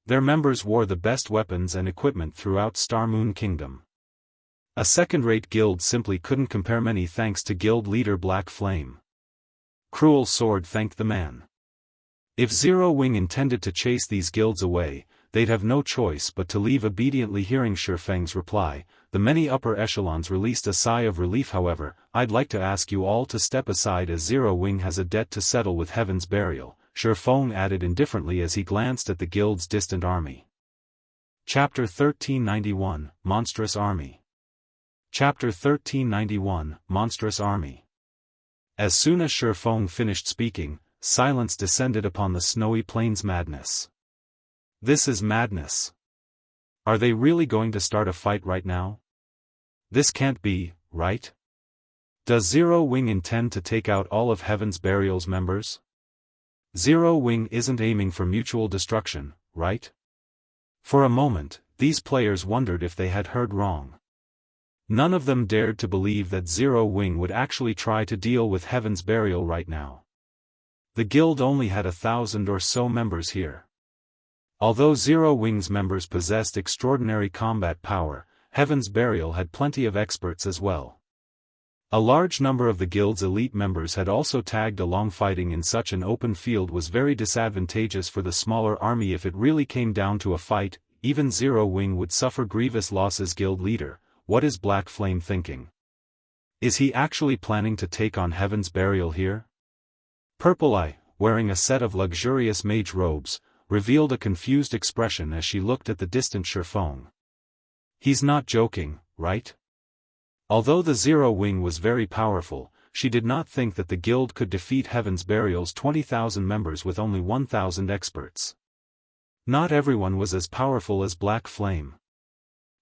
Their members wore the best weapons and equipment throughout Star Moon Kingdom. A second-rate guild simply couldn't compare. Many thanks to Guild Leader Black Flame. Cruel Sword thanked the man. If Zero Wing intended to chase these guilds away, they'd have no choice but to leave obediently. Hearing Feng's reply, the many upper echelons released a sigh of relief. However, I'd like to ask you all to step aside as Zero Wing has a debt to settle with Heaven's Burial, Feng added indifferently as he glanced at the guild's distant army. Chapter 1391, Monstrous Army. Chapter 1391, Monstrous Army. As soon as Feng finished speaking, silence descended upon the snowy plains. Madness. This is madness. Are they really going to start a fight right now? This can't be, right? Does Zero Wing intend to take out all of Heaven's Burial's members? Zero Wing isn't aiming for mutual destruction, right? For a moment, these players wondered if they had heard wrong. None of them dared to believe that Zero Wing would actually try to deal with Heaven's Burial right now. The guild only had 1,000 or so members here. Although Zero Wing's members possessed extraordinary combat power, Heaven's Burial had plenty of experts as well. A large number of the guild's elite members had also tagged along. Fighting in such an open field was very disadvantageous for the smaller army. If it really came down to a fight, even Zero Wing would suffer grievous losses. Guild leader, what is Black Flame thinking? Is he actually planning to take on Heaven's Burial here? Purple Eye, wearing a set of luxurious mage robes, revealed a confused expression as she looked at the distant Feng. He's not joking, right? Although the Zero Wing was very powerful, she did not think that the guild could defeat Heaven's Burial's 20,000 members with only 1,000 experts. Not everyone was as powerful as Black Flame.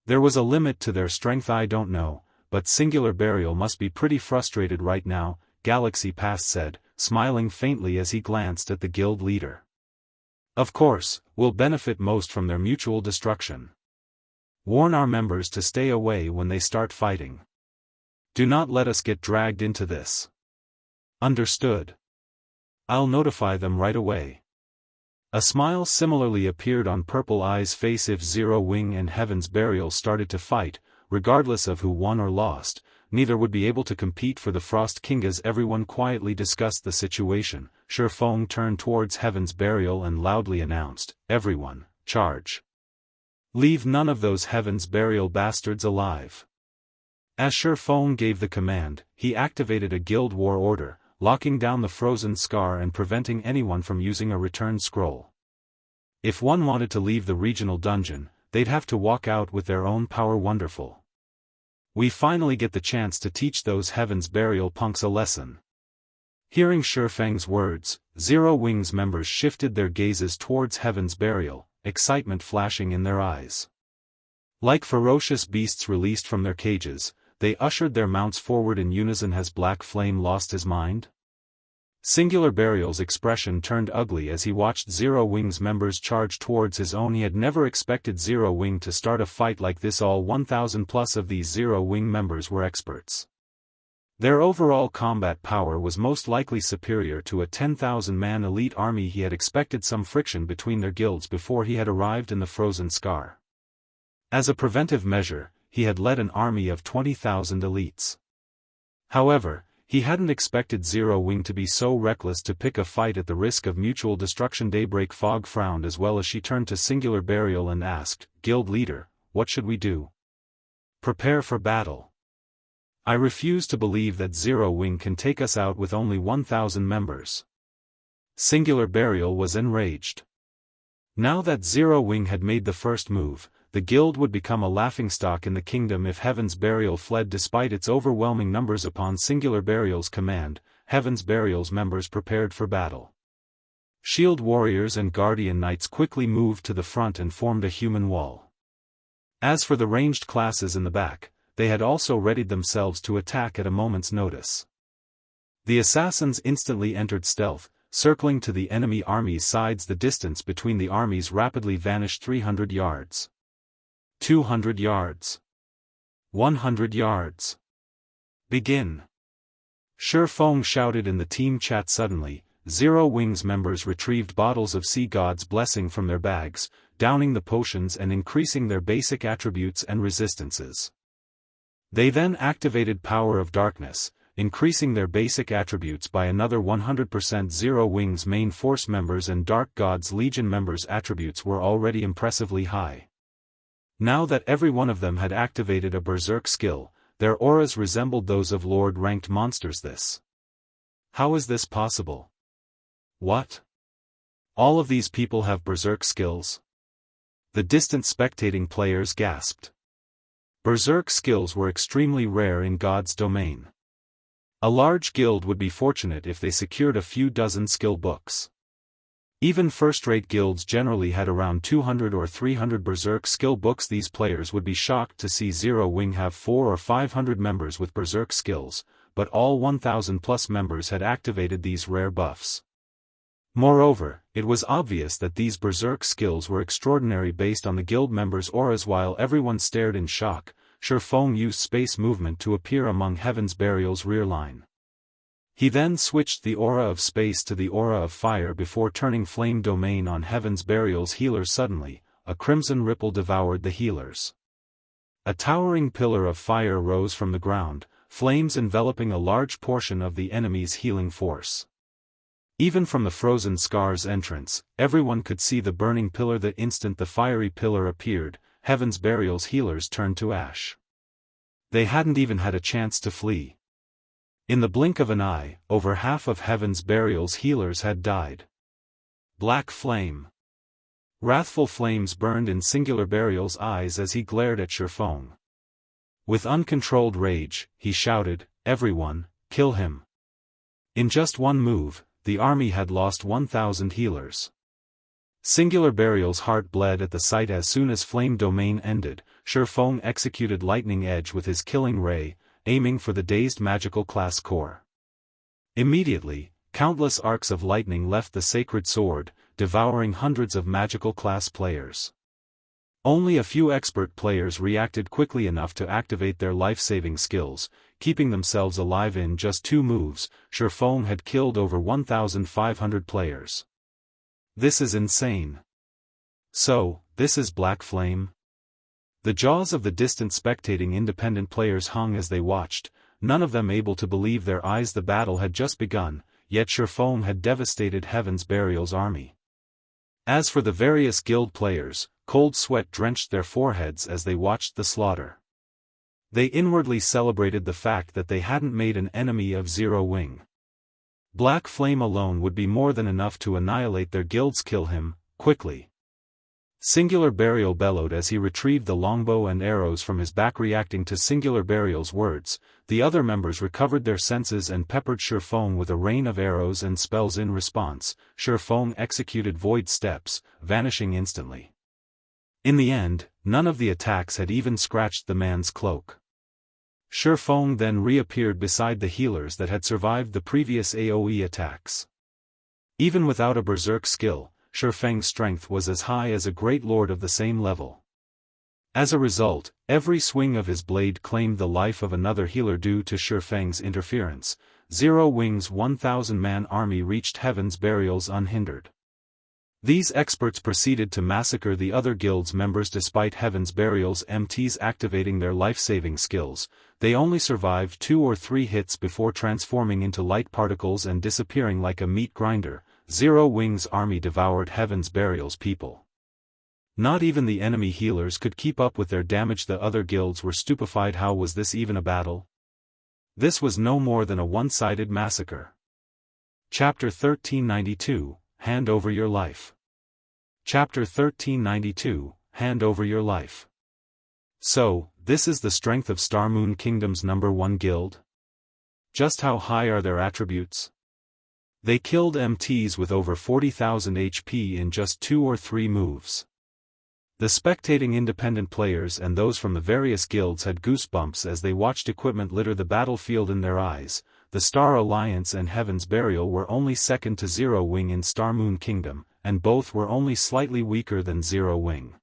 There was a limit to their strength. I don't know, but Singular Burial must be pretty frustrated right now, Galaxy Pass said, smiling faintly as he glanced at the guild leader. Of course, we'll benefit most from their mutual destruction. Warn our members to stay away when they start fighting. Do not let us get dragged into this. Understood. I'll notify them right away. A smile similarly appeared on Purple Eye's face. If Zero Wing and Heaven's Burial started to fight, regardless of who won or lost, neither would be able to compete for the Frost King. As everyone quietly discussed the situation, Feng turned towards Heaven's Burial and loudly announced, "Everyone, charge. Leave none of those Heaven's Burial bastards alive." As Feng gave the command, he activated a guild war order, locking down the frozen scar and preventing anyone from using a return scroll. If one wanted to leave the regional dungeon, they'd have to walk out with their own power. Wonderful. We finally get the chance to teach those Heaven's Burial punks a lesson. Hearing Feng's words, Zero Wing's members shifted their gazes towards Heaven's Burial, excitement flashing in their eyes. Like ferocious beasts released from their cages, they ushered their mounts forward in unison. Has Black Flame lost his mind? Singular Burial's expression turned ugly as he watched Zero Wing's members charge towards his own. He had never expected Zero Wing to start a fight like this. All 1,000 plus of these Zero Wing members were experts. Their overall combat power was most likely superior to a 10,000-man elite army. He had expected some friction between their guilds before he had arrived in the Frozen Scar. As a preventive measure, he had led an army of 20,000 elites. However, he hadn't expected Zero Wing to be so reckless to pick a fight at the risk of mutual destruction. Daybreak Fog frowned as well as she turned to Singular Burial and asked, "Guild leader, what should we do?" "Prepare for battle. I refuse to believe that Zero Wing can take us out with only 1,000 members." Singular Burial was enraged. Now that Zero Wing had made the first move, the guild would become a laughingstock in the kingdom if Heaven's Burial fled. Despite its overwhelming numbers, upon Singular Burial's command, Heaven's Burial's members prepared for battle. Shield warriors and guardian knights quickly moved to the front and formed a human wall. As for the ranged classes in the back, they had also readied themselves to attack at a moment's notice. The assassins instantly entered stealth, circling to the enemy army's sides. The distance between the armies rapidly vanished. 300 yards. 200 yards. 100 yards. Begin. Feng shouted in the team chat. Suddenly, Zero Wing's members retrieved bottles of Sea God's Blessing from their bags, downing the potions and increasing their basic attributes and resistances. They then activated Power of Darkness, increasing their basic attributes by another 100%. Zero Wing's main force members and Dark God's Legion members' attributes were already impressively high. Now that every one of them had activated a berserk skill, their auras resembled those of Lord-ranked monsters. How is this possible? What? All of these people have berserk skills? The distant spectating players gasped. Berserk skills were extremely rare in God's domain. A large guild would be fortunate if they secured a few dozen skill books. Even first-rate guilds generally had around 200 or 300 berserk skill books. These players would be shocked to see Zero Wing have 400 or 500 members with berserk skills, but all 1,000 plus members had activated these rare buffs. Moreover, it was obvious that these berserk skills were extraordinary based on the guild members' auras. While everyone stared in shock, Feng used space movement to appear among Heaven's Burial's rear line. He then switched the aura of space to the aura of fire before turning flame domain on Heaven's Burial's healers. Suddenly, a crimson ripple devoured the healers. A towering pillar of fire rose from the ground, flames enveloping a large portion of the enemy's healing force. Even from the frozen scar's entrance, everyone could see the burning pillar. The instant the fiery pillar appeared, Heaven's Burial's healers turned to ash. They hadn't even had a chance to flee. In the blink of an eye, over half of Heaven's Burial's healers had died. Black flame. Wrathful flames burned in Singular Burial's eyes as he glared at Feng. With uncontrolled rage, he shouted, "Everyone, kill him." In just one move, the army had lost 1,000 healers. Singular Burial's heart bled at the sight. As soon as Flame Domain ended, Feng executed Lightning Edge with his killing ray, aiming for the dazed magical class core. Immediately, countless arcs of lightning left the sacred sword, devouring hundreds of magical class players. Only a few expert players reacted quickly enough to activate their life-saving skills, keeping themselves alive. In just 2 moves, Feng had killed over 1,500 players. This is insane. So, this is Black Flame? The jaws of the distant spectating independent players hung as they watched, none of them able to believe their eyes. The battle had just begun, yet Feng had devastated Heaven's Burial's army. As for the various guild players, cold sweat drenched their foreheads as they watched the slaughter. They inwardly celebrated the fact that they hadn't made an enemy of Zero Wing. Black Flame alone would be more than enough to annihilate their guilds. Kill him, quickly. Singular Burial bellowed as he retrieved the longbow and arrows from his back. Reacting to Singular Burial's words, the other members recovered their senses and peppered Feng with a rain of arrows and spells. In response, Feng executed void steps, vanishing instantly. In the end, none of the attacks had even scratched the man's cloak. Feng then reappeared beside the healers that had survived the previous AoE attacks. Even without a berserk skill, Feng's strength was as high as a great lord of the same level. As a result, every swing of his blade claimed the life of another healer. Due to Feng's interference, Zero Wing's 1,000-man army reached Heaven's Burials unhindered. These experts proceeded to massacre the other guild's members. Despite Heaven's Burial's MTs activating their life-saving skills, they only survived 2 or 3 hits before transforming into light particles and disappearing like a meat grinder. Zero Wing's army devoured Heaven's Burial's people. Not even the enemy healers could keep up with their damage. The other guilds were stupefied. How was this even a battle? This was no more than a one-sided massacre. Chapter 1392, Hand Over Your Life. Chapter 1392, Hand Over Your Life. So, this is the strength of Star Moon Kingdom's #1 guild? Just how high are their attributes? They killed MTs with over 40,000 HP in just 2 or 3 moves. The spectating independent players and those from the various guilds had goosebumps as they watched equipment litter the battlefield in their eyes. The Star Alliance and Heaven's Burial were only second to Zero Wing in Star Moon Kingdom, and both were only slightly weaker than Zero Wing.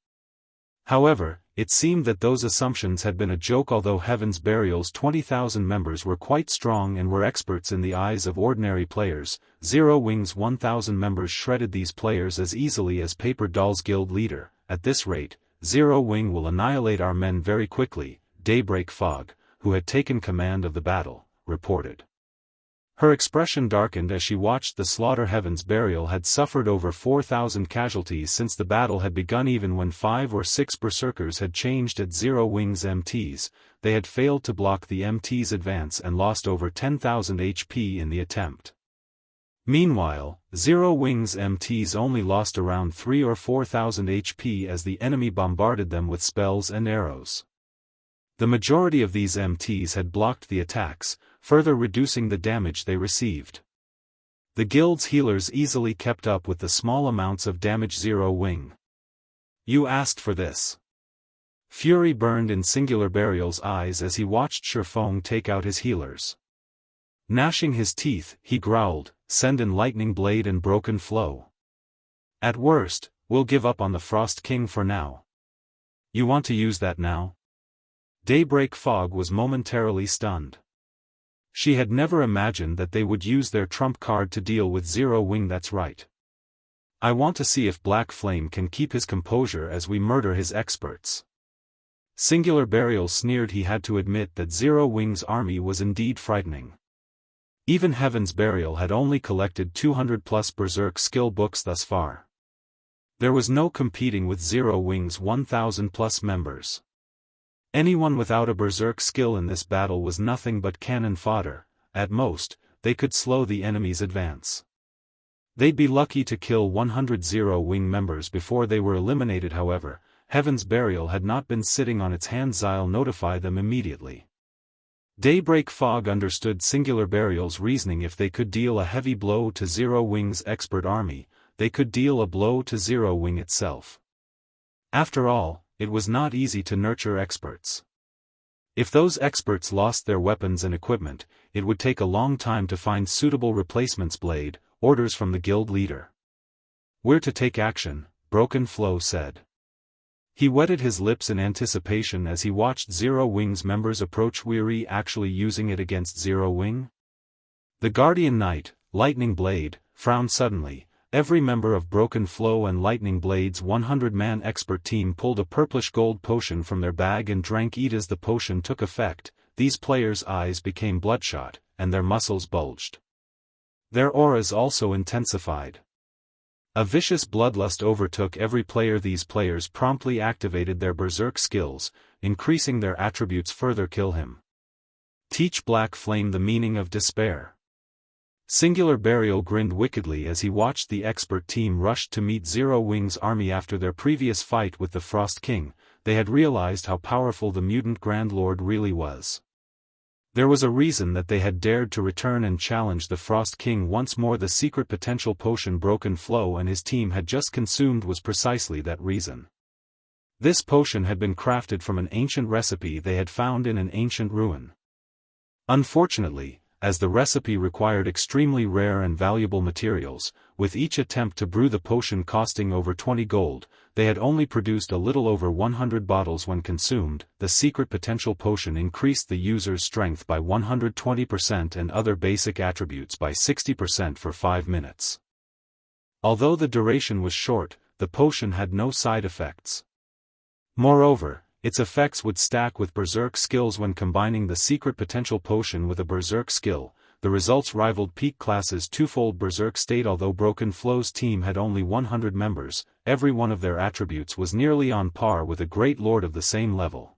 However, it seemed that those assumptions had been a joke. Although Heaven's Burial's 20,000 members were quite strong and were experts in the eyes of ordinary players, Zero Wing's 1,000 members shredded these players as easily as paper dolls. Guild leader, at this rate, Zero Wing will annihilate our men very quickly, Daybreak Fog, who had taken command of the battle, reported. Her expression darkened as she watched the slaughter. Heaven's Burial had suffered over 4,000 casualties since the battle had begun. Even when 5 or 6 berserkers had changed at Zero Wing's MTs, they had failed to block the MT's advance and lost over 10,000 HP in the attempt. Meanwhile, Zero Wing's MTs only lost around 3 or 4,000 HP as the enemy bombarded them with spells and arrows. The majority of these MTs had blocked the attacks, further reducing the damage they received. The guild's healers easily kept up with the small amounts of damage. Zero Wing. You asked for this. Fury burned in Singular Burial's eyes as he watched Feng take out his healers. Gnashing his teeth, he growled, "Send in Lightning Blade and Broken Flow. At worst, we'll give up on the Frost King for now." You want to use that now? Daybreak Fog was momentarily stunned. She had never imagined that they would use their trump card to deal with Zero Wing. That's right. I want to see if Black Flame can keep his composure as we murder his experts. Singular Burial sneered. He had to admit that Zero Wing's army was indeed frightening. Even Heaven's Burial had only collected 200+ Berserk skill books thus far. There was no competing with Zero Wing's 1,000+ members. Anyone without a Berserk skill in this battle was nothing but cannon fodder. At most, they could slow the enemy's advance. They'd be lucky to kill 100 Zero Wing members before they were eliminated. However, Heaven's Burial had not been sitting on its hands. I'll notify them immediately. Daybreak Fog understood Singular Burial's reasoning. If they could deal a heavy blow to Zero Wing's expert army, they could deal a blow to Zero Wing itself. After all, it was not easy to nurture experts. If those experts lost their weapons and equipment, it would take a long time to find suitable replacements. Blade, orders from the guild leader. We're to take action, Broken Flow said. He wetted his lips in anticipation as he watched Zero Wing's members approach. Weary actually using it against Zero Wing? The Guardian Knight, Lightning Blade, frowned suddenly. Every member of Broken Flow and Lightning Blade's 100-man expert team pulled a purplish gold potion from their bag and drank it. As the potion took effect, these players' eyes became bloodshot, and their muscles bulged. Their auras also intensified. A vicious bloodlust overtook every player. These players promptly activated their Berserk skills, increasing their attributes further. Kill him. Teach Black Flame the meaning of despair. Singular Burial grinned wickedly as he watched the expert team rush to meet Zero Wing's army. After their previous fight with the Frost King, they had realized how powerful the mutant Grand Lord really was. There was a reason that they had dared to return and challenge the Frost King once more. The secret potential potion Broken Flow and his team had just consumed was precisely that reason. This potion had been crafted from an ancient recipe they had found in an ancient ruin. Unfortunately, as the recipe required extremely rare and valuable materials, with each attempt to brew the potion costing over 20 gold, they had only produced a little over 100 bottles. When consumed, the secret potential potion increased the user's strength by 120% and other basic attributes by 60% for 5 minutes. Although the duration was short, the potion had no side effects. Moreover, its effects would stack with Berserk skills. When combining the secret potential potion with a Berserk skill, the results rivaled peak class's twofold Berserk state. Although Broken Flow's team had only 100 members, every one of their attributes was nearly on par with a Great Lord of the same level.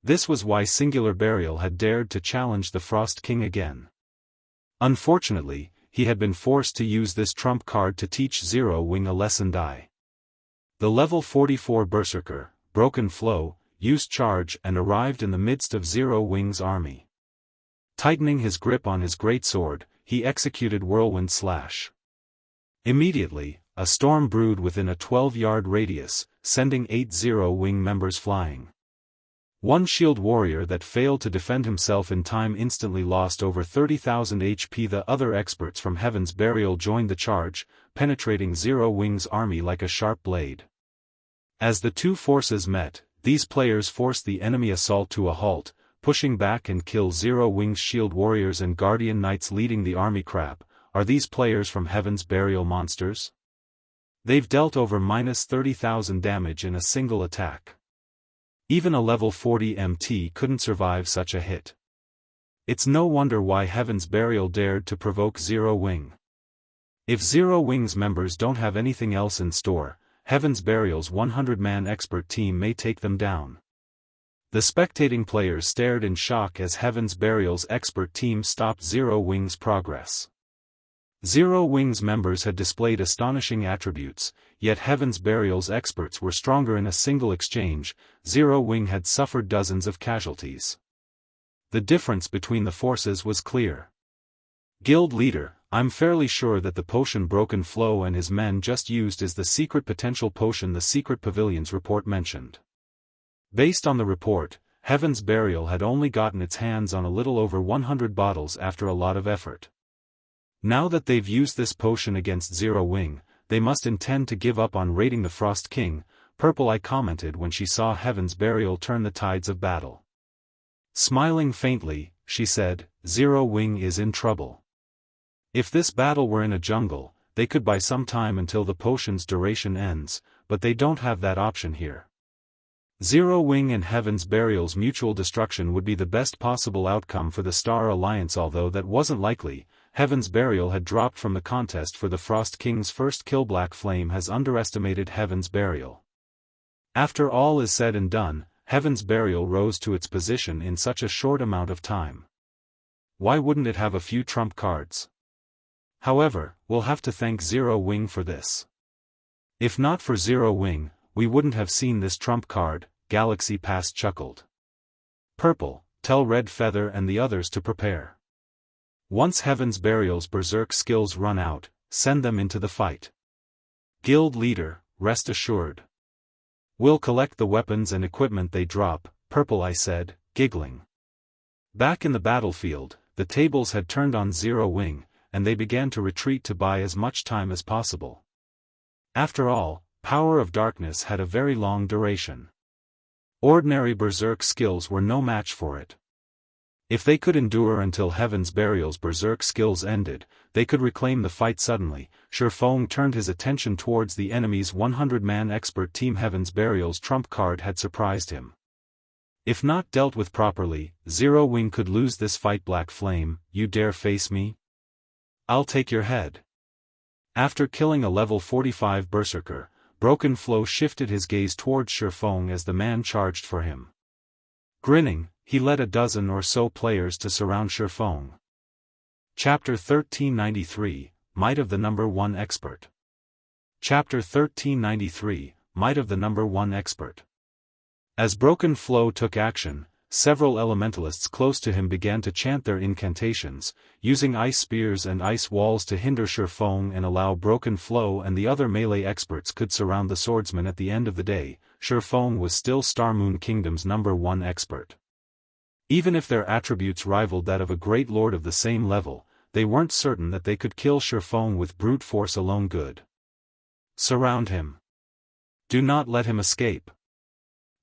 This was why Singular Burial had dared to challenge the Frost King again. Unfortunately, he had been forced to use this trump card to teach Zero Wing a lesson. The level 44 Berserker, Broken Flow, used charge and arrived in the midst of Zero Wing's army. Tightening his grip on his greatsword, he executed Whirlwind Slash. Immediately, a storm brewed within a 12-yard radius, sending 8 Zero Wing members flying. One shield warrior that failed to defend himself in time instantly lost over 30,000 HP. The other experts from Heaven's Burial joined the charge, penetrating Zero Wing's army like a sharp blade. As the two forces met, these players forced the enemy assault to a halt, pushing back and kill Zero Wing's shield warriors and guardian knights leading the army. Crap, are these players from Heaven's Burial monsters? They've dealt over -30,000 damage in a single attack. Even a level 40 MT couldn't survive such a hit. It's no wonder why Heaven's Burial dared to provoke Zero Wing. If Zero Wing's members don't have anything else in store, Heaven's Burial's 100-man expert team may take them down. The spectating players stared in shock as Heaven's Burial's expert team stopped Zero Wing's progress. Zero Wing's members had displayed astonishing attributes, yet Heaven's Burial's experts were stronger. In a single exchange, Zero Wing had suffered dozens of casualties. The difference between the forces was clear. Guild leader, I'm fairly sure that the potion Broken Flow and his men just used is the secret potential potion the Secret Pavilion's report mentioned. Based on the report, Heaven's Burial had only gotten its hands on a little over 100 bottles after a lot of effort. Now that they've used this potion against Zero Wing, they must intend to give up on raiding the Frost King, Purple Eye commented when she saw Heaven's Burial turn the tides of battle. Smiling faintly, she said, Zero Wing is in trouble. If this battle were in a jungle, they could buy some time until the potion's duration ends, but they don't have that option here. Zero Wing and Heaven's Burial's mutual destruction would be the best possible outcome for the Star Alliance, although that wasn't likely. Heaven's Burial had dropped from the contest for the Frost King's first kill. Black Flame has underestimated Heaven's Burial. After all is said and done, Heaven's Burial rose to its position in such a short amount of time. Why wouldn't it have a few trump cards? However, we'll have to thank Zero Wing for this. If not for Zero Wing, we wouldn't have seen this trump card. Galaxy Pass chuckled. Purple, tell Red Feather and the others to prepare. Once Heaven's Burial's berserk skills run out, send them into the fight. Guild leader, rest assured. We'll collect the weapons and equipment they drop, Purple, I said, giggling. Back in the battlefield, the tables had turned on Zero Wing, and they began to retreat to buy as much time as possible. After all, Power of Darkness had a very long duration. Ordinary berserk skills were no match for it. If they could endure until Heaven's Burial's berserk skills ended, they could reclaim the fight suddenly. Feng turned his attention towards the enemy's 100-man expert team. Heaven's Burial's trump card had surprised him. If not dealt with properly, Zero Wing could lose this fight. Black Flame, you dare face me? I'll take your head. After killing a level 45 berserker, Broken Flow shifted his gaze towards Feng as the man charged for him. Grinning, he led a dozen or so players to surround Feng. Chapter 1393, Might of the Number 1 Expert. Chapter 1393, Might of the Number 1 Expert. As Broken Flow took action, several elementalists close to him began to chant their incantations, using ice spears and ice walls to hinder Feng and allow Broken Flow and the other melee experts could surround the swordsman. At the end of the day, Feng was still Star Moon Kingdom's number 1 expert. Even if their attributes rivaled that of a great lord of the same level, they weren't certain that they could kill Feng with brute force alone. Good. Surround him. Do not let him escape.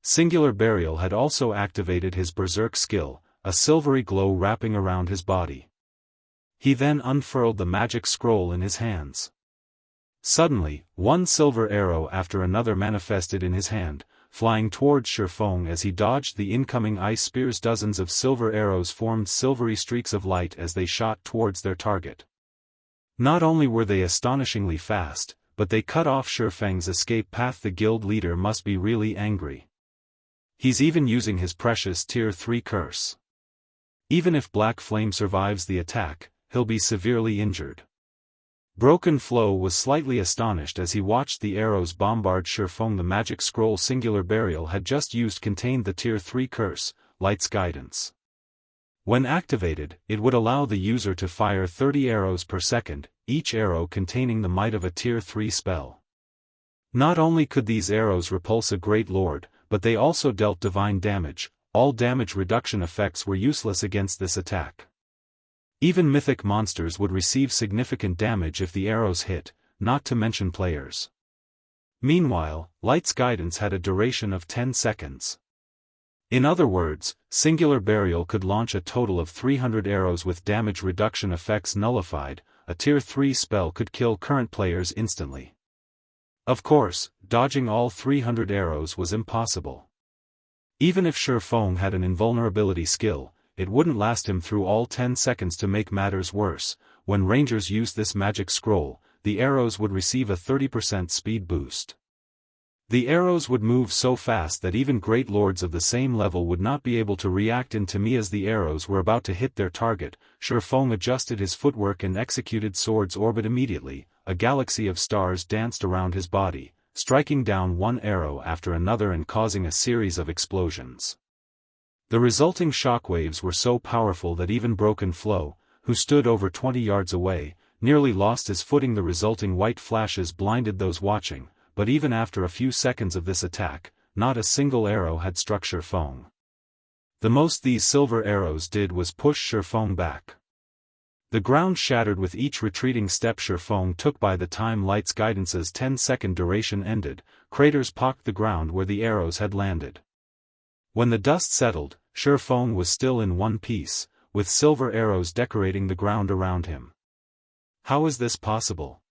Singular Burial had also activated his berserk skill, a silvery glow wrapping around his body. He then unfurled the magic scroll in his hands. Suddenly, one silver arrow after another manifested in his hand, flying towards Feng as he dodged the incoming ice spears. Dozens of silver arrows formed silvery streaks of light as they shot towards their target. Not only were they astonishingly fast, but they cut off Feng's escape path. The guild leader must be really angry. He's even using his precious Tier 3 curse. Even if Black Flame survives the attack, he'll be severely injured. Broken Flow was slightly astonished as he watched the arrows bombard Feng. The magic scroll Singular Burial had just used contained the Tier 3 curse, Light's Guidance. When activated, it would allow the user to fire 30 arrows per second, each arrow containing the might of a Tier 3 spell. Not only could these arrows repulse a great lord, but they also dealt divine damage. All damage reduction effects were useless against this attack. Even mythic monsters would receive significant damage if the arrows hit, not to mention players. Meanwhile, Light's Guidance had a duration of 10 seconds. In other words, Singular Burial could launch a total of 300 arrows with damage reduction effects nullified. A Tier 3 spell could kill current players instantly. Of course, dodging all 300 arrows was impossible. Even if Feng had an invulnerability skill, it wouldn't last him through all 10 seconds. To make matters worse, when rangers used this magic scroll, the arrows would receive a 30% speed boost. The arrows would move so fast that even great lords of the same level would not be able to react in time. As the arrows were about to hit their target, Feng adjusted his footwork and executed Sword's Orbit. Immediately, a galaxy of stars danced around his body, striking down one arrow after another and causing a series of explosions. The resulting shockwaves were so powerful that even Broken Flow, who stood over 20 yards away, nearly lost his footing. The resulting white flashes blinded those watching, but even after a few seconds of this attack, not a single arrow had struck Feng. The most these silver arrows did was push Feng back. The ground shattered with each retreating step Feng took. By the time Light's Guidance's 10-second duration ended, craters pocked the ground where the arrows had landed. When the dust settled, Feng was still in one piece, with silver arrows decorating the ground around him. How is this possible?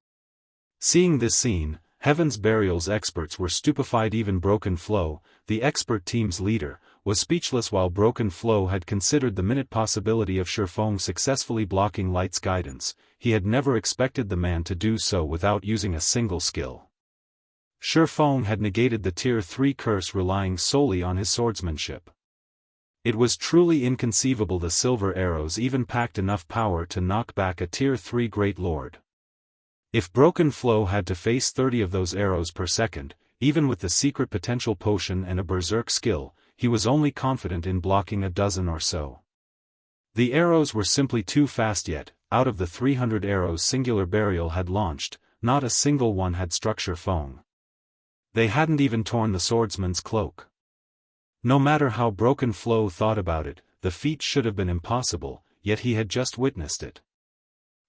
Seeing this scene, Heaven's Burial's experts were stupefied. Even Broken Flow, the expert team's leader, was speechless while Broken Flow had considered the minute possibility of Feng successfully blocking Light's guidance. He had never expected the man to do so without using a single skill. Feng had negated the Tier 3 curse relying solely on his swordsmanship. It was truly inconceivable the silver arrows even packed enough power to knock back a Tier 3 Great Lord. If Broken Flow had to face 30 of those arrows per second, even with the secret potential potion and a berserk skill, he was only confident in blocking a dozen or so. The arrows were simply too fast yet. Out of the 300 arrows Singular Burial had launched, not a single one had struck Feng. They hadn't even torn the swordsman's cloak. No matter how Broken Flow thought about it, the feat should have been impossible, yet he had just witnessed it.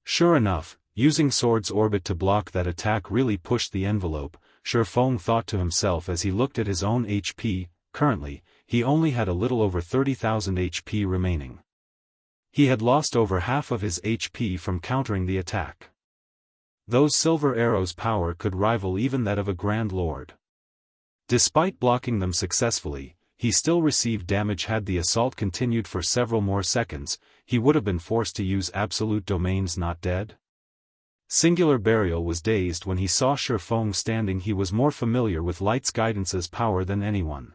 Sure enough, using Sword's orbit to block that attack really pushed the envelope, Feng thought to himself as he looked at his own HP. Currently, he only had a little over 30,000 HP remaining. He had lost over half of his HP from countering the attack. Those silver arrows' power could rival even that of a Grand Lord. Despite blocking them successfully, he still received damage. Had the assault continued for several more seconds, he would have been forced to use absolute domains. Not dead? Singular Burial was dazed when he saw Feng standing. He was more familiar with Light's guidance's power than anyone.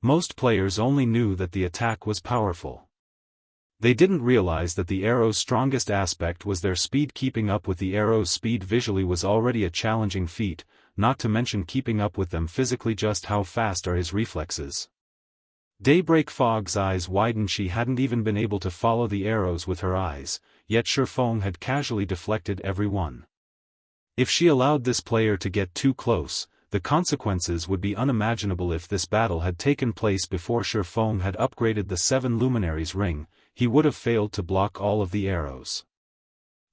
Most players only knew that the attack was powerful. They didn't realize that the arrow's strongest aspect was their speed. Keeping up with the arrow's speed visually was already a challenging feat, not to mention keeping up with them physically. Just how fast are his reflexes? Daybreak Fog's eyes widened. She hadn't even been able to follow the arrows with her eyes, yet Feng had casually deflected every one. If she allowed this player to get too close, the consequences would be unimaginable. If this battle had taken place before Feng had upgraded the 7 Luminaries ring, he would have failed to block all of the arrows.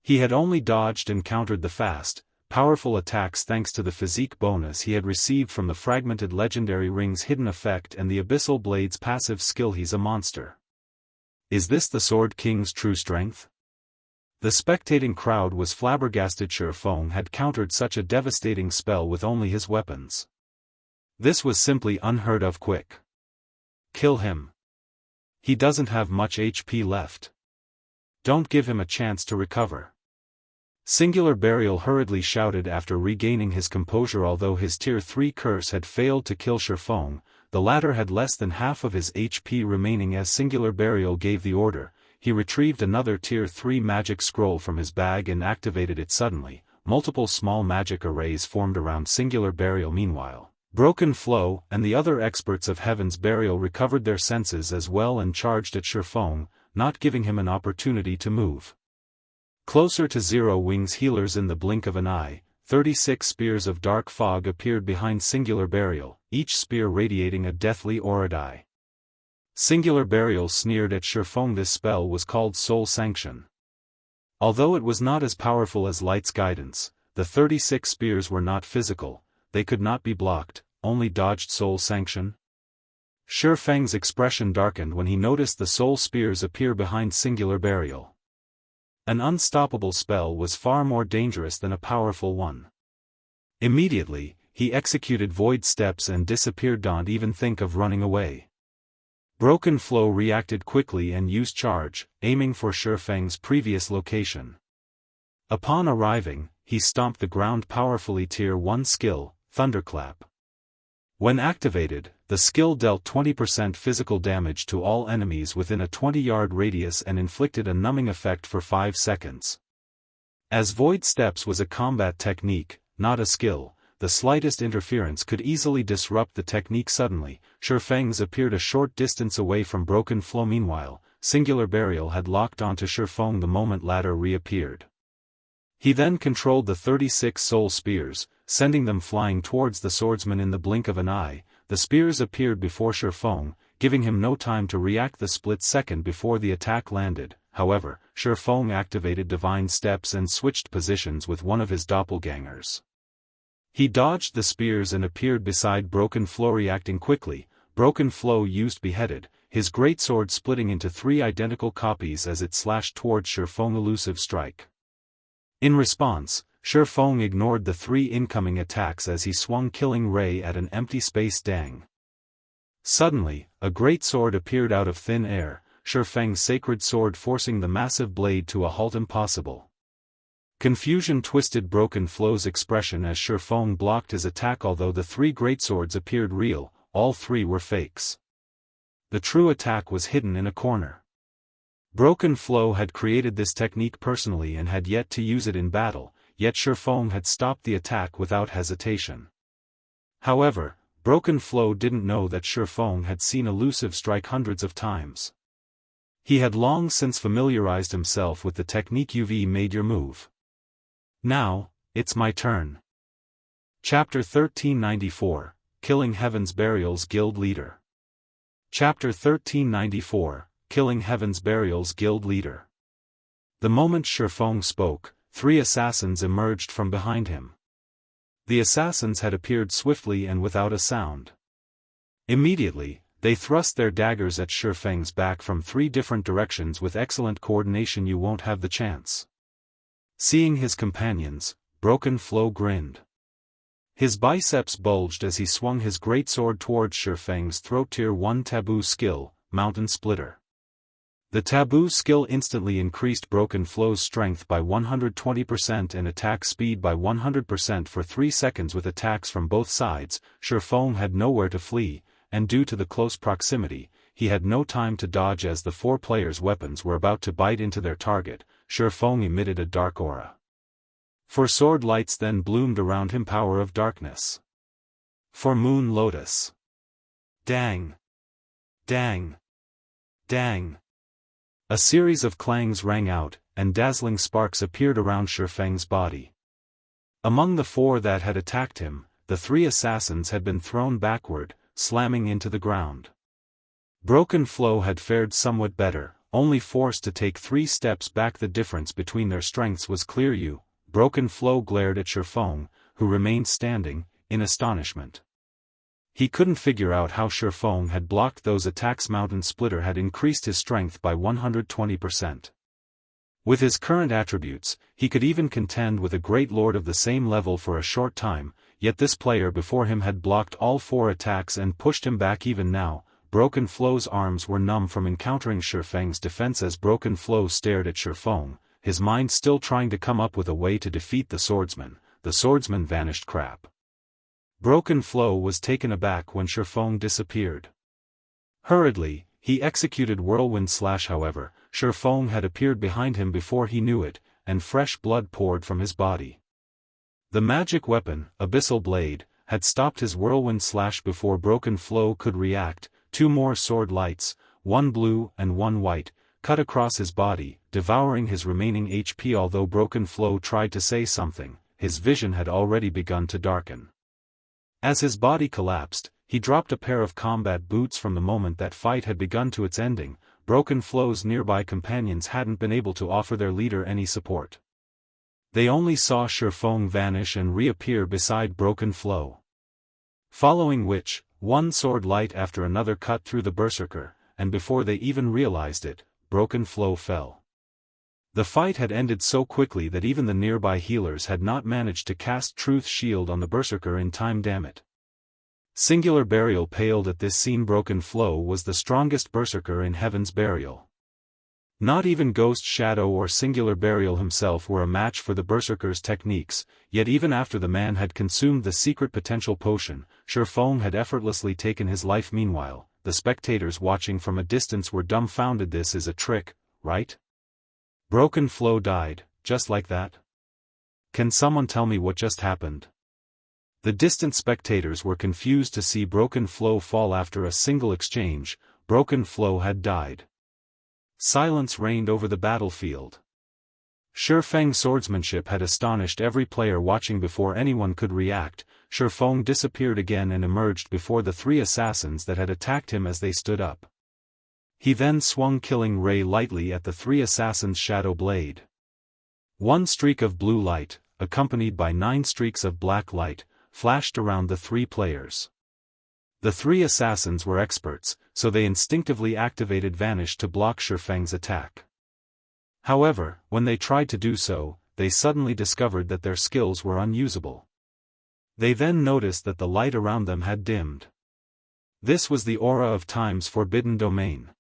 He had only dodged and countered the fast, powerful attacks thanks to the physique bonus he had received from the fragmented legendary ring's hidden effect and the Abyssal Blade's passive skill. He's a monster. Is this the Sword King's true strength? The spectating crowd was flabbergasted. Feng had countered such a devastating spell with only his weapons. This was simply unheard of. Quick! Kill him. He doesn't have much HP left. Don't give him a chance to recover. Singular Burial hurriedly shouted after regaining his composure. Although his Tier 3 curse had failed to kill Feng, the latter had less than half of his HP remaining. As Singular Burial gave the order, he retrieved another Tier 3 magic scroll from his bag and activated it suddenly. Multiple small magic arrays formed around Singular Burial. Meanwhile, Broken Flow and the other experts of Heaven's Burial recovered their senses as well and charged at Feng, not giving him an opportunity to move. Closer to Zero Wing's healers. In the blink of an eye, 36 spears of dark fog appeared behind Singular Burial, each spear radiating a deathly aura. Singular Burial sneered at Feng. This spell was called Soul Sanction. Although it was not as powerful as Light's guidance, the 36 spears were not physical, they could not be blocked, only dodged. Soul Sanction? Feng's expression darkened when he noticed the soul spears appear behind Singular Burial. An unstoppable spell was far more dangerous than a powerful one. Immediately, he executed void steps and disappeared. Don't even think of running away. Broken Flow reacted quickly and used charge, aiming for Feng's previous location. Upon arriving, he stomped the ground powerfully. Tier 1 skill, Thunderclap. When activated, the skill dealt 20% physical damage to all enemies within a 20-yard radius and inflicted a numbing effect for 5 seconds. As Void Steps was a combat technique, not a skill, the slightest interference could easily disrupt the technique. Suddenly, Feng's appeared a short distance away from Broken Flow. Meanwhile, Singular Burial had locked onto Feng the moment latter reappeared. He then controlled the 36 soul spears, sending them flying towards the swordsman. In the blink of an eye, the spears appeared before Feng, giving him no time to react. The split second before the attack landed, however, Feng activated Divine Steps and switched positions with one of his doppelgangers. He dodged the spears and appeared beside Broken Flow. Reacting quickly, Broken Flow used Beheaded, his greatsword splitting into 3 identical copies as it slashed towards Feng's elusive strike. In response, Feng ignored the 3 incoming attacks as he swung Killing Ray at an empty space. Dang. Suddenly, a great sword appeared out of thin air, Feng's sacred sword forcing the massive blade to a halt. Impossible. Confusion twisted Broken Flow's expression as Feng blocked his attack. Although the 3 greatswords appeared real, all 3 were fakes. The true attack was hidden in a corner. Broken Flow had created this technique personally and had yet to use it in battle, yet Feng had stopped the attack without hesitation. However, Broken Flow didn't know that Feng had seen elusive strike hundreds of times. He had long since familiarized himself with the technique. You've made your move. Now, it's my turn. Chapter 1394, Killing Heaven's Burial's Guild Leader. Chapter 1394, Killing Heaven's Burial's Guild Leader. The moment Feng spoke, 3 assassins emerged from behind him. The assassins had appeared swiftly and without a sound. Immediately, they thrust their daggers at Feng's back from 3 different directions with excellent coordination. You won't have the chance. Seeing his companions, Broken Flow grinned. His biceps bulged as he swung his greatsword towards Feng's throat. Tier 1 Taboo Skill, Mountain Splitter. The Taboo skill instantly increased Broken Flow's strength by 120% and attack speed by 100% for 3 seconds. With attacks from both sides, Feng had nowhere to flee, and due to the close proximity, he had no time to dodge as the 4 players' weapons were about to bite into their target. Feng emitted a dark aura. 4 sword lights then bloomed around him. Power of darkness. For Moon Lotus. Dang. Dang. Dang. A series of clangs rang out, and dazzling sparks appeared around Feng's body. Among the 4 that had attacked him, the 3 assassins had been thrown backward, slamming into the ground. Broken Flow had fared somewhat better, only forced to take 3 steps back. The difference between their strengths was clear. You, Broken Flow glared at Feng, who remained standing, in astonishment. He couldn't figure out how Feng had blocked those attacks. Mountain Splitter had increased his strength by 120%. With his current attributes, he could even contend with a great lord of the same level for a short time, yet this player before him had blocked all 4 attacks and pushed him back. Even now, Broken Flow's arms were numb from encountering Feng's defense. As Broken Flow stared at Feng, his mind still trying to come up with a way to defeat the Swordsman, vanished. Crap. Broken Flow was taken aback when Feng disappeared. Hurriedly, he executed Whirlwind Slash. However, Feng had appeared behind him before he knew it, and fresh blood poured from his body. The magic weapon, Abyssal Blade, had stopped his Whirlwind Slash before Broken Flow could react. 2 more sword lights, 1 blue and 1 white, cut across his body, devouring his remaining HP. Although Broken Flow tried to say something, his vision had already begun to darken. As his body collapsed, he dropped a pair of combat boots. From the moment that fight had begun to its ending, Broken Flow's nearby companions hadn't been able to offer their leader any support. They only saw Feng vanish and reappear beside Broken Flow. Following which, 1 sword light after another cut through the berserker, and before they even realized it, Broken Flow fell. The fight had ended so quickly that even the nearby healers had not managed to cast Truth Shield on the berserker in time. Damn it. Singular Burial paled at this scene. Broken Flow was the strongest berserker in Heaven's Burial. Not even Ghost Shadow or Singular Burial himself were a match for the berserker's techniques, yet even after the man had consumed the secret potential potion, Feng had effortlessly taken his life. Meanwhile, the spectators watching from a distance were dumbfounded. This is a trick, right? Broken Flow died, just like that? Can someone tell me what just happened? The distant spectators were confused to see Broken Flow fall after a single exchange. Broken Flow had died. Silence reigned over the battlefield. Feng's swordsmanship had astonished every player watching. Before anyone could react, Feng disappeared again and emerged before the 3 assassins that had attacked him as they stood up. He then swung Killing Ray lightly at the 3 assassins' shadow blade. 1 streak of blue light, accompanied by 9 streaks of black light, flashed around the 3 players. The 3 assassins were experts, so they instinctively activated Vanish to block Feng's attack. However, when they tried to do so, they suddenly discovered that their skills were unusable. They then noticed that the light around them had dimmed. This was the aura of Time's forbidden domain.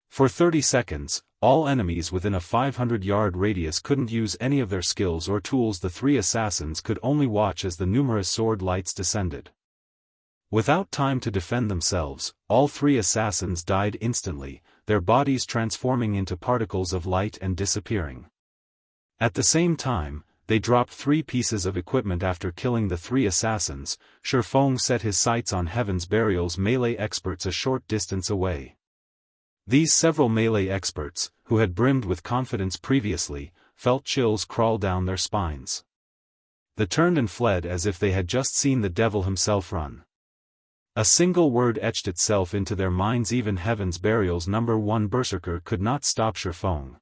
For 30 seconds, all enemies within a 500-yard radius couldn't use any of their skills or tools. The three assassins could only watch as the numerous sword lights descended. Without time to defend themselves, all three assassins died instantly, their bodies transforming into particles of light and disappearing. At the same time, they dropped 3 pieces of equipment. After killing the 3 assassins, Feng set his sights on Heaven's Burial's melee experts a short distance away. These several melee experts, who had brimmed with confidence previously, felt chills crawl down their spines. They turned and fled as if they had just seen the devil himself run. A single word etched itself into their minds: even Heaven's Burial's #1 berserker could not stop Feng.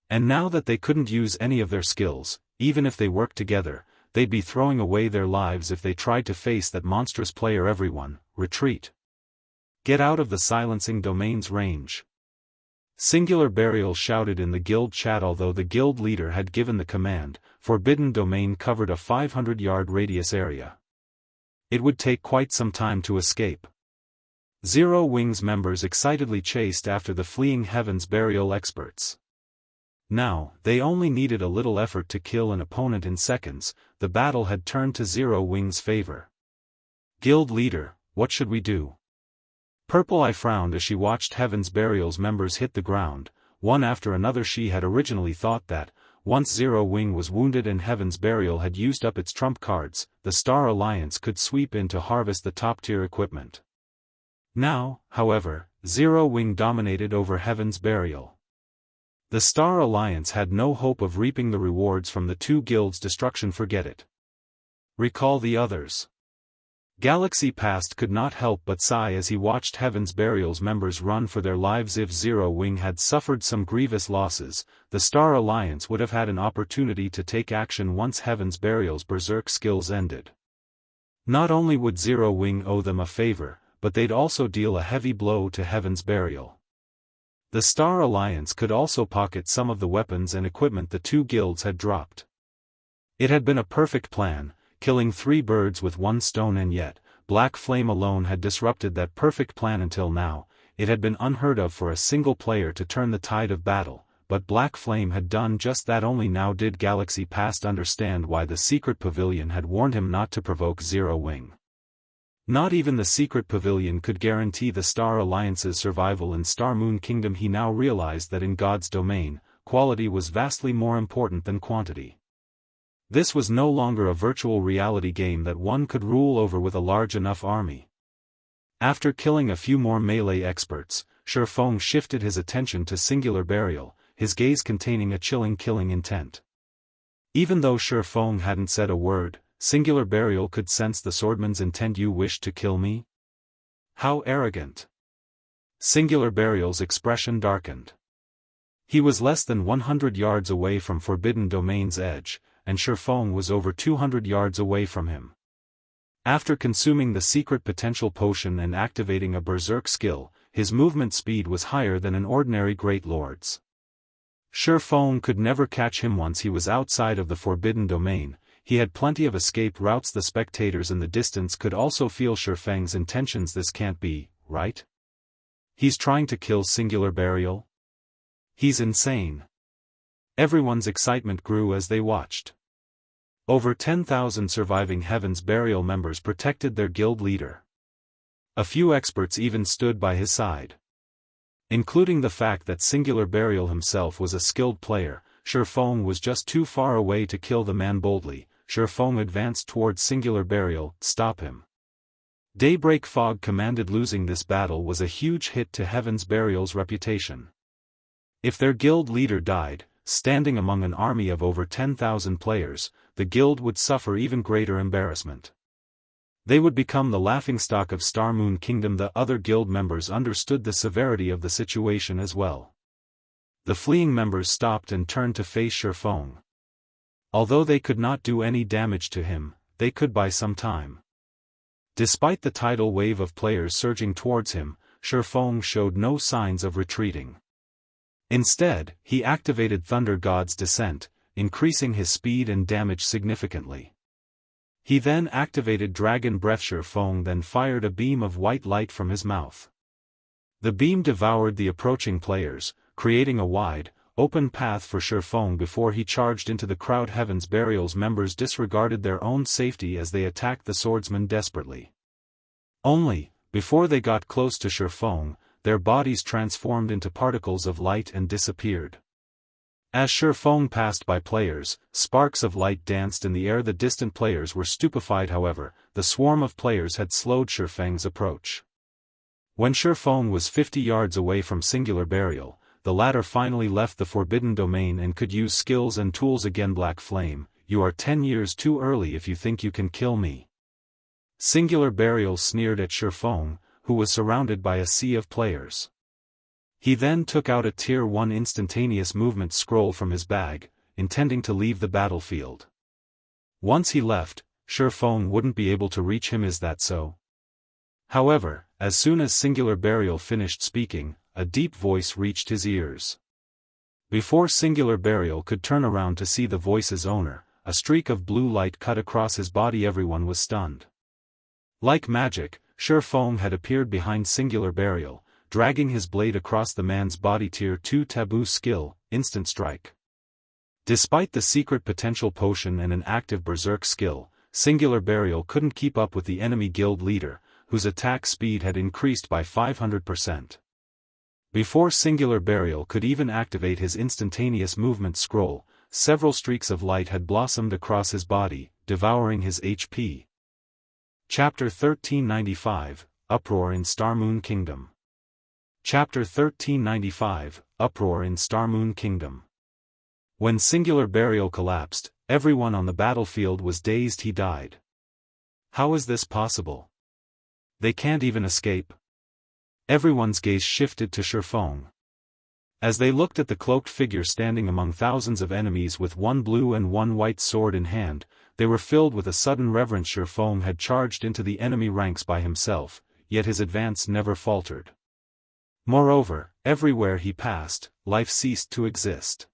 And now that they couldn't use any of their skills, even if they worked together, they'd be throwing away their lives if they tried to face that monstrous player. Everyone, retreat. Get out of the silencing domain's range. Singular Burial shouted in the guild chat. Although the guild leader had given the command, Forbidden Domain covered a 500-yard radius area. It would take quite some time to escape. Zero Wing's members excitedly chased after the fleeing Heaven's Burial experts. Now, they only needed a little effort to kill an opponent in seconds. The battle had turned to Zero Wing's favor. Guild leader, what should we do? Purple Eye frowned as she watched Heaven's Burial's members hit the ground, one after another. She had originally thought that, once Zero Wing was wounded and Heaven's Burial had used up its trump cards, the Star Alliance could sweep in to harvest the top-tier equipment. Now, however, Zero Wing dominated over Heaven's Burial. The Star Alliance had no hope of reaping the rewards from the two guilds' destruction. Forget it. Recall the others. Galaxy Past could not help but sigh as he watched Heaven's Burial's members run for their lives. If Zero Wing had suffered some grievous losses, the Star Alliance would have had an opportunity to take action once Heaven's Burial's berserk skills ended. Not only would Zero Wing owe them a favor, but they'd also deal a heavy blow to Heaven's Burial. The Star Alliance could also pocket some of the weapons and equipment the two guilds had dropped. It had been a perfect plan, killing 3 birds with 1 stone, and yet, Black Flame alone had disrupted that perfect plan. Until now, it had been unheard of for a single player to turn the tide of battle, but Black Flame had done just that. Only now did Galaxy Past understand why the Secret Pavilion had warned him not to provoke Zero Wing. Not even the Secret Pavilion could guarantee the Star Alliance's survival in Star Moon Kingdom. He now realized that in God's domain, quality was vastly more important than quantity. This was no longer a virtual reality game that one could rule over with a large enough army. After killing a few more melee experts, Feng shifted his attention to Singular Burial, his gaze containing a chilling killing intent. Even though Feng hadn't said a word, Singular Burial could sense the swordsman's intent. You wish to kill me? How arrogant! Singular Burial's expression darkened. He was less than 100 yards away from Forbidden Domain's edge, and Feng was over 200 yards away from him. After consuming the secret potential potion and activating a berserk skill, his movement speed was higher than an ordinary Great Lord's. Feng could never catch him once he was outside of the Forbidden Domain. He had plenty of escape routes. The spectators in the distance could also feel Feng's intentions. This can't be, right? He's trying to kill Singular Burial? He's insane. Everyone's excitement grew as they watched. Over 10,000 surviving Heaven's Burial members protected their guild leader. A few experts even stood by his side. Including the fact that Singular Burial himself was a skilled player, Feng was just too far away to kill the man boldly. Feng advanced towards Singular Burial. Stop him. Daybreak Fog commanded. Losing this battle was a huge hit to Heaven's Burial's reputation. If their guild leader died, standing among an army of over 10,000 players, the guild would suffer even greater embarrassment. They would become the laughingstock of Star Moon Kingdom. The other guild members understood the severity of the situation as well. The fleeing members stopped and turned to face Feng. Although they could not do any damage to him, they could buy some time. Despite the tidal wave of players surging towards him, Feng showed no signs of retreating. Instead, he activated Thunder God's Descent, increasing his speed and damage significantly. He then activated Dragon Breath. Feng then fired a beam of white light from his mouth. The beam devoured the approaching players, creating a wide, open path for Feng before he charged into the crowd. Heaven's Burial's members disregarded their own safety as they attacked the swordsman desperately. Only, before they got close to Feng, their bodies transformed into particles of light and disappeared. As Feng passed by players, sparks of light danced in the air. The distant players were stupefied. However, the swarm of players had slowed Feng's approach. When Feng was 50 yards away from Singular Burial, the latter finally left the forbidden domain and could use skills and tools again. Black Flame, you are 10 years too early if you think you can kill me. Singular Burial sneered at Feng, who was surrounded by a sea of players. He then took out a Tier 1 instantaneous movement scroll from his bag, intending to leave the battlefield. Once he left, Feng wouldn't be able to reach him. Is that so? However, as soon as Singular Burial finished speaking, a deep voice reached his ears. Before Singular Burial could turn around to see the voice's owner, a streak of blue light cut across his body. Everyone was stunned. Like magic, Feng had appeared behind Singular Burial, dragging his blade across the man's body. Tier 2 taboo skill, Instant Strike. Despite the secret potential potion and an active berserk skill, Singular Burial couldn't keep up with the enemy guild leader, whose attack speed had increased by 500%. Before Singular Burial could even activate his instantaneous movement scroll, several streaks of light had blossomed across his body, devouring his HP. Chapter 1395, Uproar in Starmoon Kingdom. Chapter 1395, Uproar in Starmoon Kingdom. When Singular Burial collapsed, everyone on the battlefield was dazed. He died. How is this possible? They can't even escape. Everyone's gaze shifted to Feng. As they looked at the cloaked figure standing among thousands of enemies with one blue and one white sword in hand, they were filled with a sudden reverence. Feng had charged into the enemy ranks by himself, yet his advance never faltered. Moreover, everywhere he passed, life ceased to exist.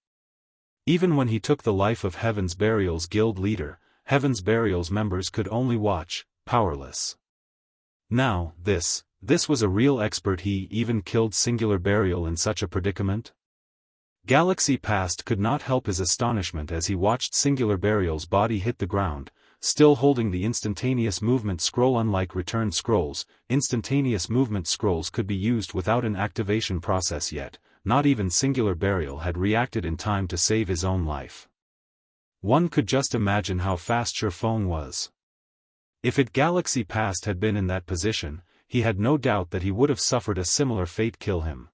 Even when he took the life of Heaven's Burial's guild leader, Heaven's Burial's members could only watch, powerless. Now, this was a real expert. He even killed Singular Burial in such a predicament? Galaxy Past could not help his astonishment as he watched Singular Burial's body hit the ground, still holding the instantaneous movement scroll. Unlike return scrolls, instantaneous movement scrolls could be used without an activation process yet. Not even Singular Burial had reacted in time to save his own life. One could just imagine how fast Feng was. If Galaxy Past had been in that position, he had no doubt that he would have suffered a similar fate. Kill him.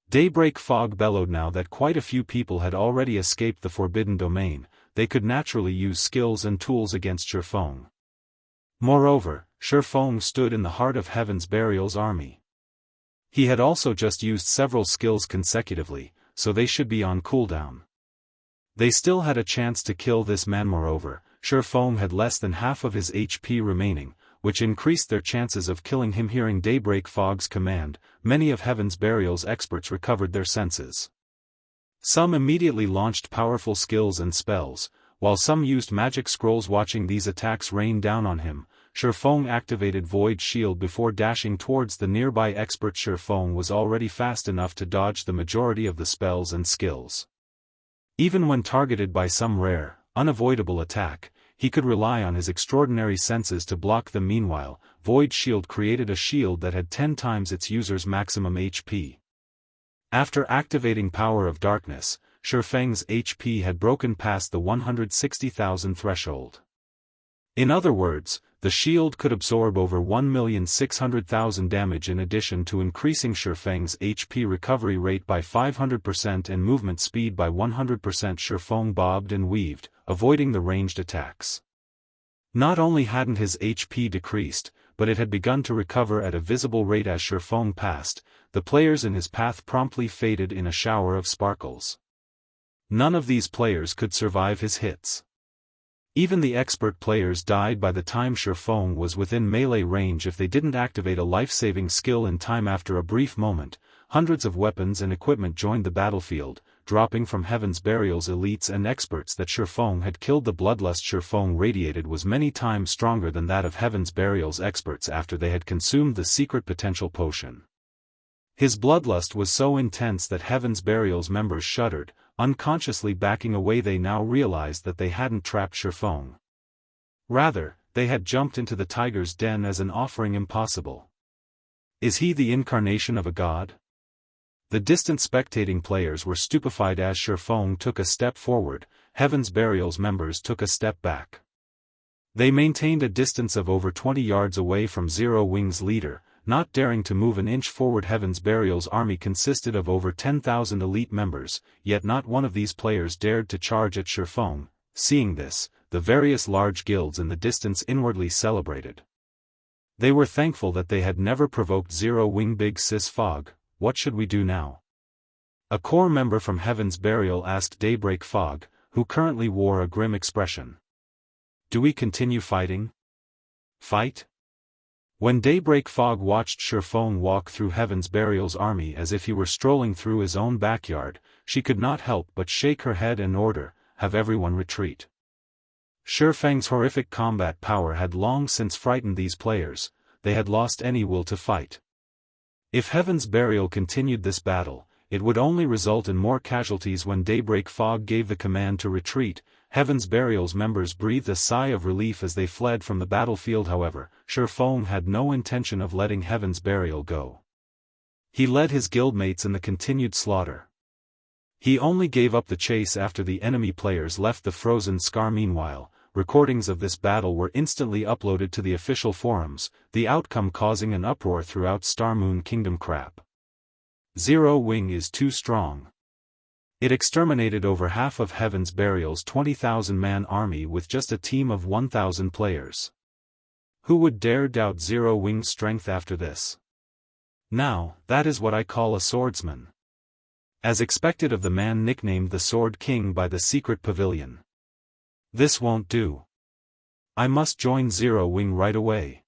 Daybreak Fog bellowed. Now that quite a few people had already escaped the forbidden domain, they could naturally use skills and tools against Feng. Moreover, Feng stood in the heart of Heaven's Burial's army. He had also just used several skills consecutively, so they should be on cooldown. They still had a chance to kill this man. Moreover, Feng had less than half of his HP remaining, which increased their chances of killing him. Hearing Daybreak Fog's command, many of Heaven's Burial's experts recovered their senses. Some immediately launched powerful skills and spells, while some used magic scrolls. Watching these attacks rain down on him, Feng activated Void Shield before dashing towards the nearby expert. Feng was already fast enough to dodge the majority of the spells and skills. Even when targeted by some rare, unavoidable attack, he could rely on his extraordinary senses to block them. Meanwhile, Void Shield created a shield that had 10 times its user's maximum HP. After activating Power of Darkness, Feng's HP had broken past the 160,000 threshold. In other words, the shield could absorb over 1,600,000 damage in addition to increasing Feng's HP recovery rate by 500% and movement speed by 100%. Feng bobbed and weaved, avoiding the ranged attacks. Not only hadn't his HP decreased, but it had begun to recover at a visible rate. As Feng passed, the players in his path promptly faded in a shower of sparkles. None of these players could survive his hits. Even the expert players died by the time Feng was within melee range if they didn't activate a life-saving skill in time. After a brief moment, hundreds of weapons and equipment joined the battlefield, dropping from Heaven's Burial's elites and experts that Feng had killed. The bloodlust Feng radiated was many times stronger than that of Heaven's Burial's experts after they had consumed the secret potential potion. His bloodlust was so intense that Heaven's Burial's members shuddered, unconsciously backing away. They now realized that they hadn't trapped Feng. Rather, they had jumped into the tiger's den as an offering. Impossible. Is he the incarnation of a god? The distant spectating players were stupefied as Feng took a step forward. Heaven's Burial's members took a step back. They maintained a distance of over 20 yards away from Zero Wing's leader, not daring to move an inch forward. Heaven's Burial's army consisted of over 10,000 elite members, yet not one of these players dared to charge at Feng. Seeing this, the various large guilds in the distance inwardly celebrated. They were thankful that they had never provoked Zero Wing. Big Sis Fog, what should we do now? A core member from Heaven's Burial asked Daybreak Fog, who currently wore a grim expression. Do we continue fighting? Fight? When Daybreak Fog watched Feng walk through Heaven's Burial's army as if he were strolling through his own backyard, she could not help but shake her head and order, have everyone retreat. Feng's horrific combat power had long since frightened these players. They had lost any will to fight. If Heaven's Burial continued this battle, it would only result in more casualties. When Daybreak Fog gave the command to retreat, Heaven's Burial's members breathed a sigh of relief as they fled from the battlefield. However, Feng had no intention of letting Heaven's Burial go. He led his guildmates in the continued slaughter. He only gave up the chase after the enemy players left the Frozen Scar. Meanwhile, recordings of this battle were instantly uploaded to the official forums, the outcome causing an uproar throughout Star Moon Kingdom. Crap. Zero Wing is too strong. It exterminated over half of Heaven's Burial's 20,000-man army with just a team of 1,000 players. Who would dare doubt Zero Wing's strength after this? Now, that is what I call a swordsman. As expected of the man nicknamed the Sword King by the secret pavilion. This won't do. I must join Zero Wing right away.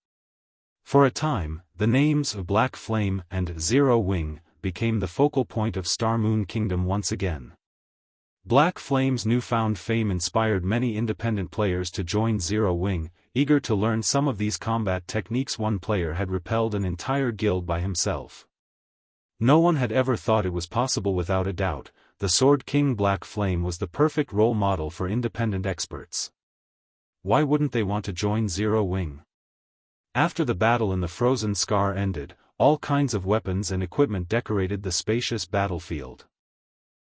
For a time, the names of Black Flame and Zero Wing became the focal point of Star Moon Kingdom once again. Black Flame's newfound fame inspired many independent players to join Zero Wing, eager to learn some of these combat techniques. One player had repelled an entire guild by himself. No one had ever thought it was possible. Without a doubt, the Sword King Black Flame was the perfect role model for independent experts. Why wouldn't they want to join Zero Wing? After the battle in the Frozen Scar ended, all kinds of weapons and equipment decorated the spacious battlefield.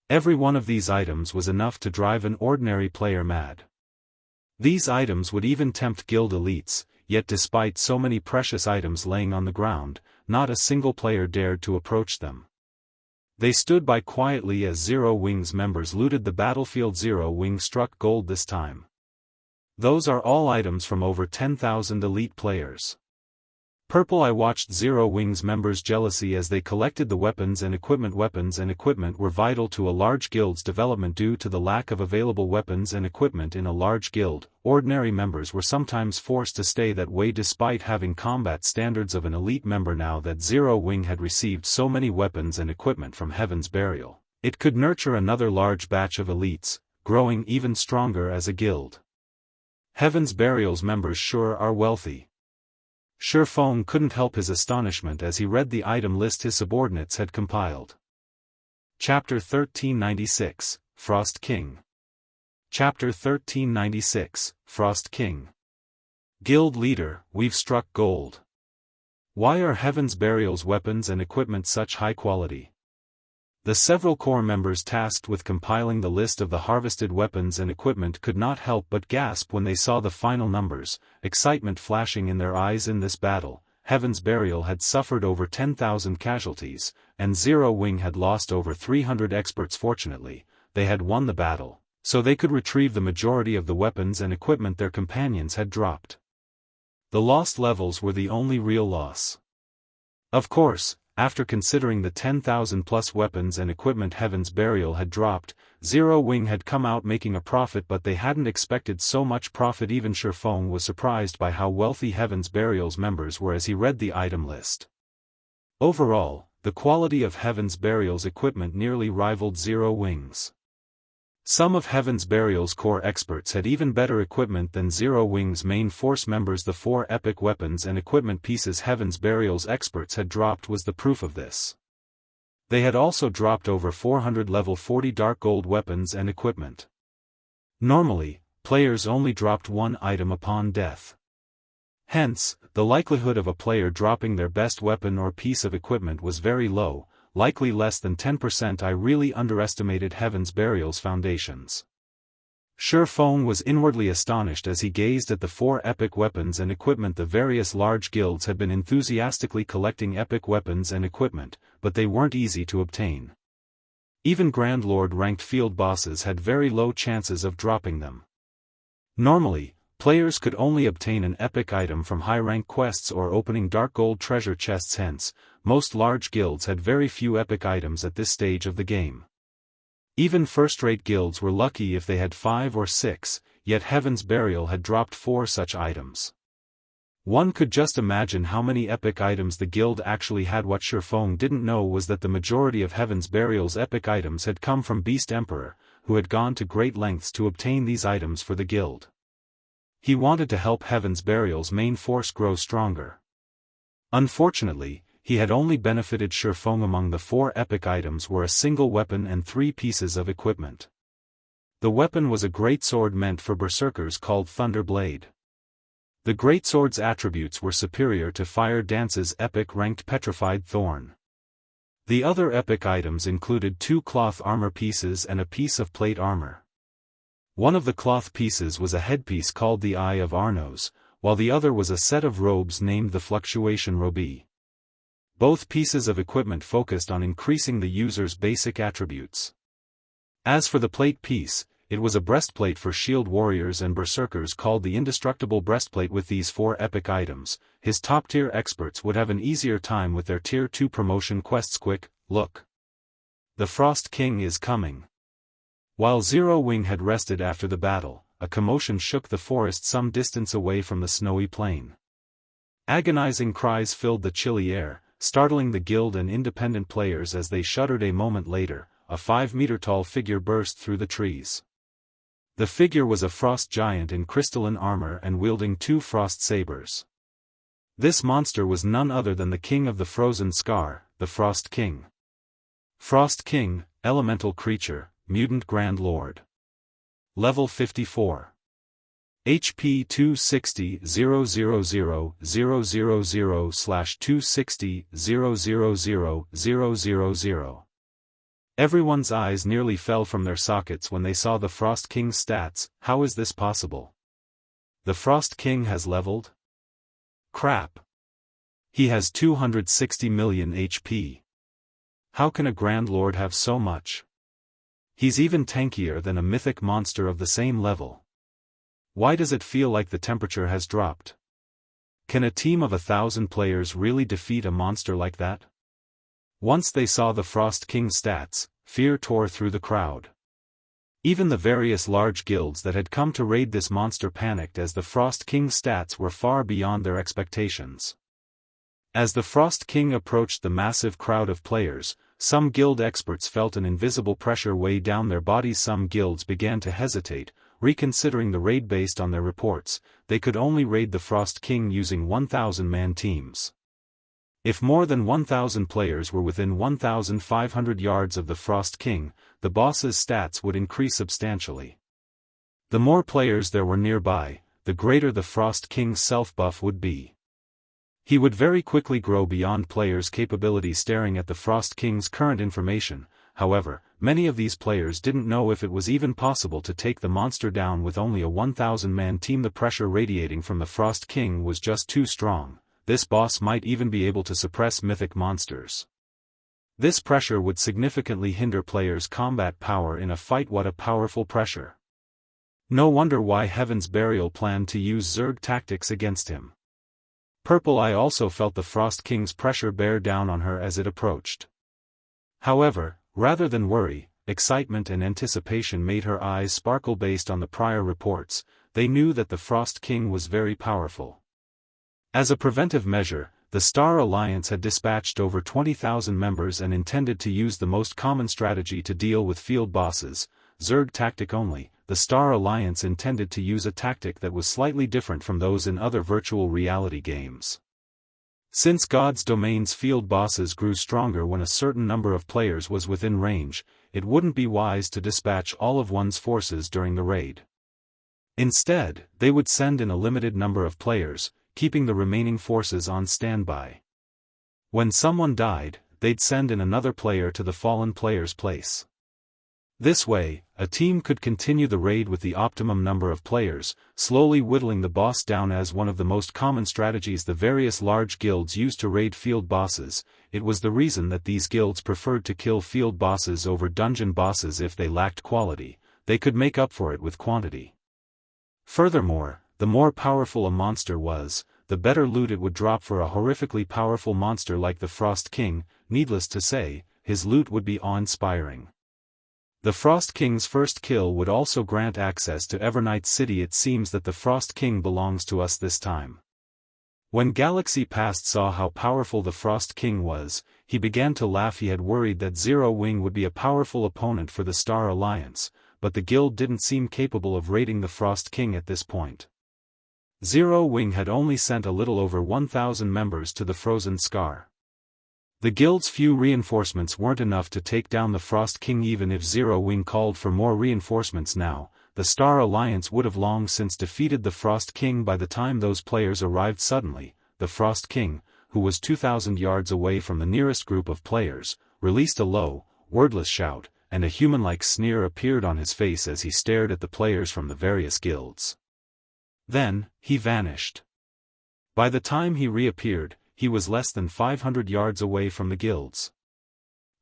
Every one of these items was enough to drive an ordinary player mad. These items would even tempt guild elites, yet despite so many precious items laying on the ground, not a single player dared to approach them. They stood by quietly as Zero Wing's members looted the battlefield. Zero Wing struck gold this time. Those are all items from over 10,000 elite players. Purple. I watched Zero Wing's members jealously as they collected the weapons and equipment. Weapons and equipment were vital to a large guild's development. Due to the lack of available weapons and equipment in a large guild, ordinary members were sometimes forced to stay that way despite having combat standards of an elite member. Now that Zero Wing had received so many weapons and equipment from Heaven's Burial, it could nurture another large batch of elites, growing even stronger as a guild. Heaven's Burial's members sure are wealthy. Feng couldn't help his astonishment as he read the item list his subordinates had compiled. Chapter 1396, Frost King. Chapter 1396, Frost King. Guild Leader, we've struck gold. Why are Heaven's Burial's weapons and equipment such high quality? The several core members tasked with compiling the list of the harvested weapons and equipment could not help but gasp when they saw the final numbers, excitement flashing in their eyes. In this battle, Heaven's Burial had suffered over 10,000 casualties, and Zero Wing had lost over 300 experts. Fortunately, they had won the battle, so they could retrieve the majority of the weapons and equipment their companions had dropped. The lost levels were the only real loss. Of course, after considering the 10,000 plus weapons and equipment Heaven's Burial had dropped, Zero Wing had come out making a profit, but they hadn't expected so much profit. Even Feng was surprised by how wealthy Heaven's Burial's members were as he read the item list. Overall, the quality of Heaven's Burial's equipment nearly rivaled Zero Wing's. Some of Heaven's Burial's core experts had even better equipment than Zero Wing's main force members. The 4 epic weapons and equipment pieces Heaven's Burial's experts had dropped was the proof of this. They had also dropped over 400 level 40 dark gold weapons and equipment. Normally, players only dropped 1 item upon death. Hence, the likelihood of a player dropping their best weapon or piece of equipment was very low, likely less than 10%. I really underestimated Heaven's Burial's foundations. Feng was inwardly astonished as he gazed at the 4 epic weapons and equipment. The various large guilds had been enthusiastically collecting epic weapons and equipment, but they weren't easy to obtain. Even Grand Lord ranked field bosses had very low chances of dropping them. Normally, players could only obtain an epic item from high-rank quests or opening dark gold treasure chests. Hence, most large guilds had very few epic items at this stage of the game. Even first-rate guilds were lucky if they had 5 or 6, yet Heaven's Burial had dropped 4 such items. One could just imagine how many epic items the guild actually had. What Feng didn't know was that the majority of Heaven's Burial's epic items had come from Beast Emperor, who had gone to great lengths to obtain these items for the guild. He wanted to help Heaven's Burial's main force grow stronger. Unfortunately, he had only benefited Feng. Among the 4 epic items were a single weapon and 3 pieces of equipment. The weapon was a greatsword meant for berserkers called Thunder Blade. The greatsword's attributes were superior to Fire Dance's epic ranked Petrified Thorn. The other epic items included 2 cloth armor pieces and a piece of plate armor. One of the cloth pieces was a headpiece called the Eye of Arnos, while the other was a set of robes named the Fluctuation Robe. Both pieces of equipment focused on increasing the user's basic attributes. As for the plate piece, it was a breastplate for shield warriors and berserkers called the Indestructible Breastplate. With these 4 epic items, his top-tier experts would have an easier time with their Tier 2 promotion quests. Quick, look! The Frost King is coming! While Zero Wing had rested after the battle, a commotion shook the forest some distance away from the snowy plain. Agonizing cries filled the chilly air, startling the guild and independent players as they shuddered. A moment later, a 5-meter-tall figure burst through the trees. The figure was a frost giant in crystalline armor and wielding 2 frost sabers. This monster was none other than the king of the Frozen Scar, the Frost King. Frost King, elemental creature, mutant Grand Lord. Level 54. HP 260,000,000/260,000,000. Everyone's eyes nearly fell from their sockets when they saw the Frost King's stats. How is this possible? The Frost King has leveled? Crap! He has 260 million HP. How can a Grand Lord have so much? He's even tankier than a mythic monster of the same level. Why does it feel like the temperature has dropped? Can a team of 1,000 players really defeat a monster like that? Once they saw the Frost King's stats, fear tore through the crowd. Even the various large guilds that had come to raid this monster panicked as the Frost King's stats were far beyond their expectations. As the Frost King approached the massive crowd of players, some guild experts felt an invisible pressure weigh down their bodies. Some guilds began to hesitate, reconsidering the raid. Based on their reports, they could only raid the Frost King using 1,000-man teams. If more than 1,000 players were within 1,500 yards of the Frost King, the boss's stats would increase substantially. The more players there were nearby, the greater the Frost King's self-buff would be. He would very quickly grow beyond players' capability. Staring at the Frost King's current information, however, many of these players didn't know if it was even possible to take the monster down with only a 1,000-man team. The pressure radiating from the Frost King was just too strong. This boss might even be able to suppress mythic monsters. This pressure would significantly hinder players' combat power in a fight. What a powerful pressure! No wonder why Heaven's Burial planned to use Zerg tactics against him. Purple Eye also felt the Frost King's pressure bear down on her as it approached. However, rather than worry, excitement and anticipation made her eyes sparkle. Based on the prior reports, they knew that the Frost King was very powerful. As a preventive measure, the Star Alliance had dispatched over 20,000 members and intended to use the most common strategy to deal with field bosses, Zerg tactic only. The Star Alliance intended to use a tactic that was slightly different from those in other virtual reality games. Since God's Domain's field bosses grew stronger when a certain number of players was within range, it wouldn't be wise to dispatch all of one's forces during the raid. Instead, they would send in a limited number of players, keeping the remaining forces on standby. When someone died, they'd send in another player to the fallen player's place. This way, a team could continue the raid with the optimum number of players, slowly whittling the boss down. As one of the most common strategies the various large guilds used to raid field bosses, it was the reason that these guilds preferred to kill field bosses over dungeon bosses. If they lacked quality, they could make up for it with quantity. Furthermore, the more powerful a monster was, the better loot it would drop. For a horrifically powerful monster like the Frost King, needless to say, his loot would be awe-inspiring. The Frost King's first kill would also grant access to Evernight City. It seems that the Frost King belongs to us this time. When Galaxy Past saw how powerful the Frost King was, he began to laugh. He had worried that Zero Wing would be a powerful opponent for the Star Alliance, but the guild didn't seem capable of raiding the Frost King at this point. Zero Wing had only sent a little over 1,000 members to the Frozen Scar. The guild's few reinforcements weren't enough to take down the Frost King. Even if Zero Wing called for more reinforcements now, the Star Alliance would have long since defeated the Frost King by the time those players arrived. Suddenly, the Frost King, who was 2,000 yards away from the nearest group of players, released a low, wordless shout, and a human-like sneer appeared on his face as he stared at the players from the various guilds. Then, he vanished. By the time he reappeared, he was less than 500 yards away from the guilds.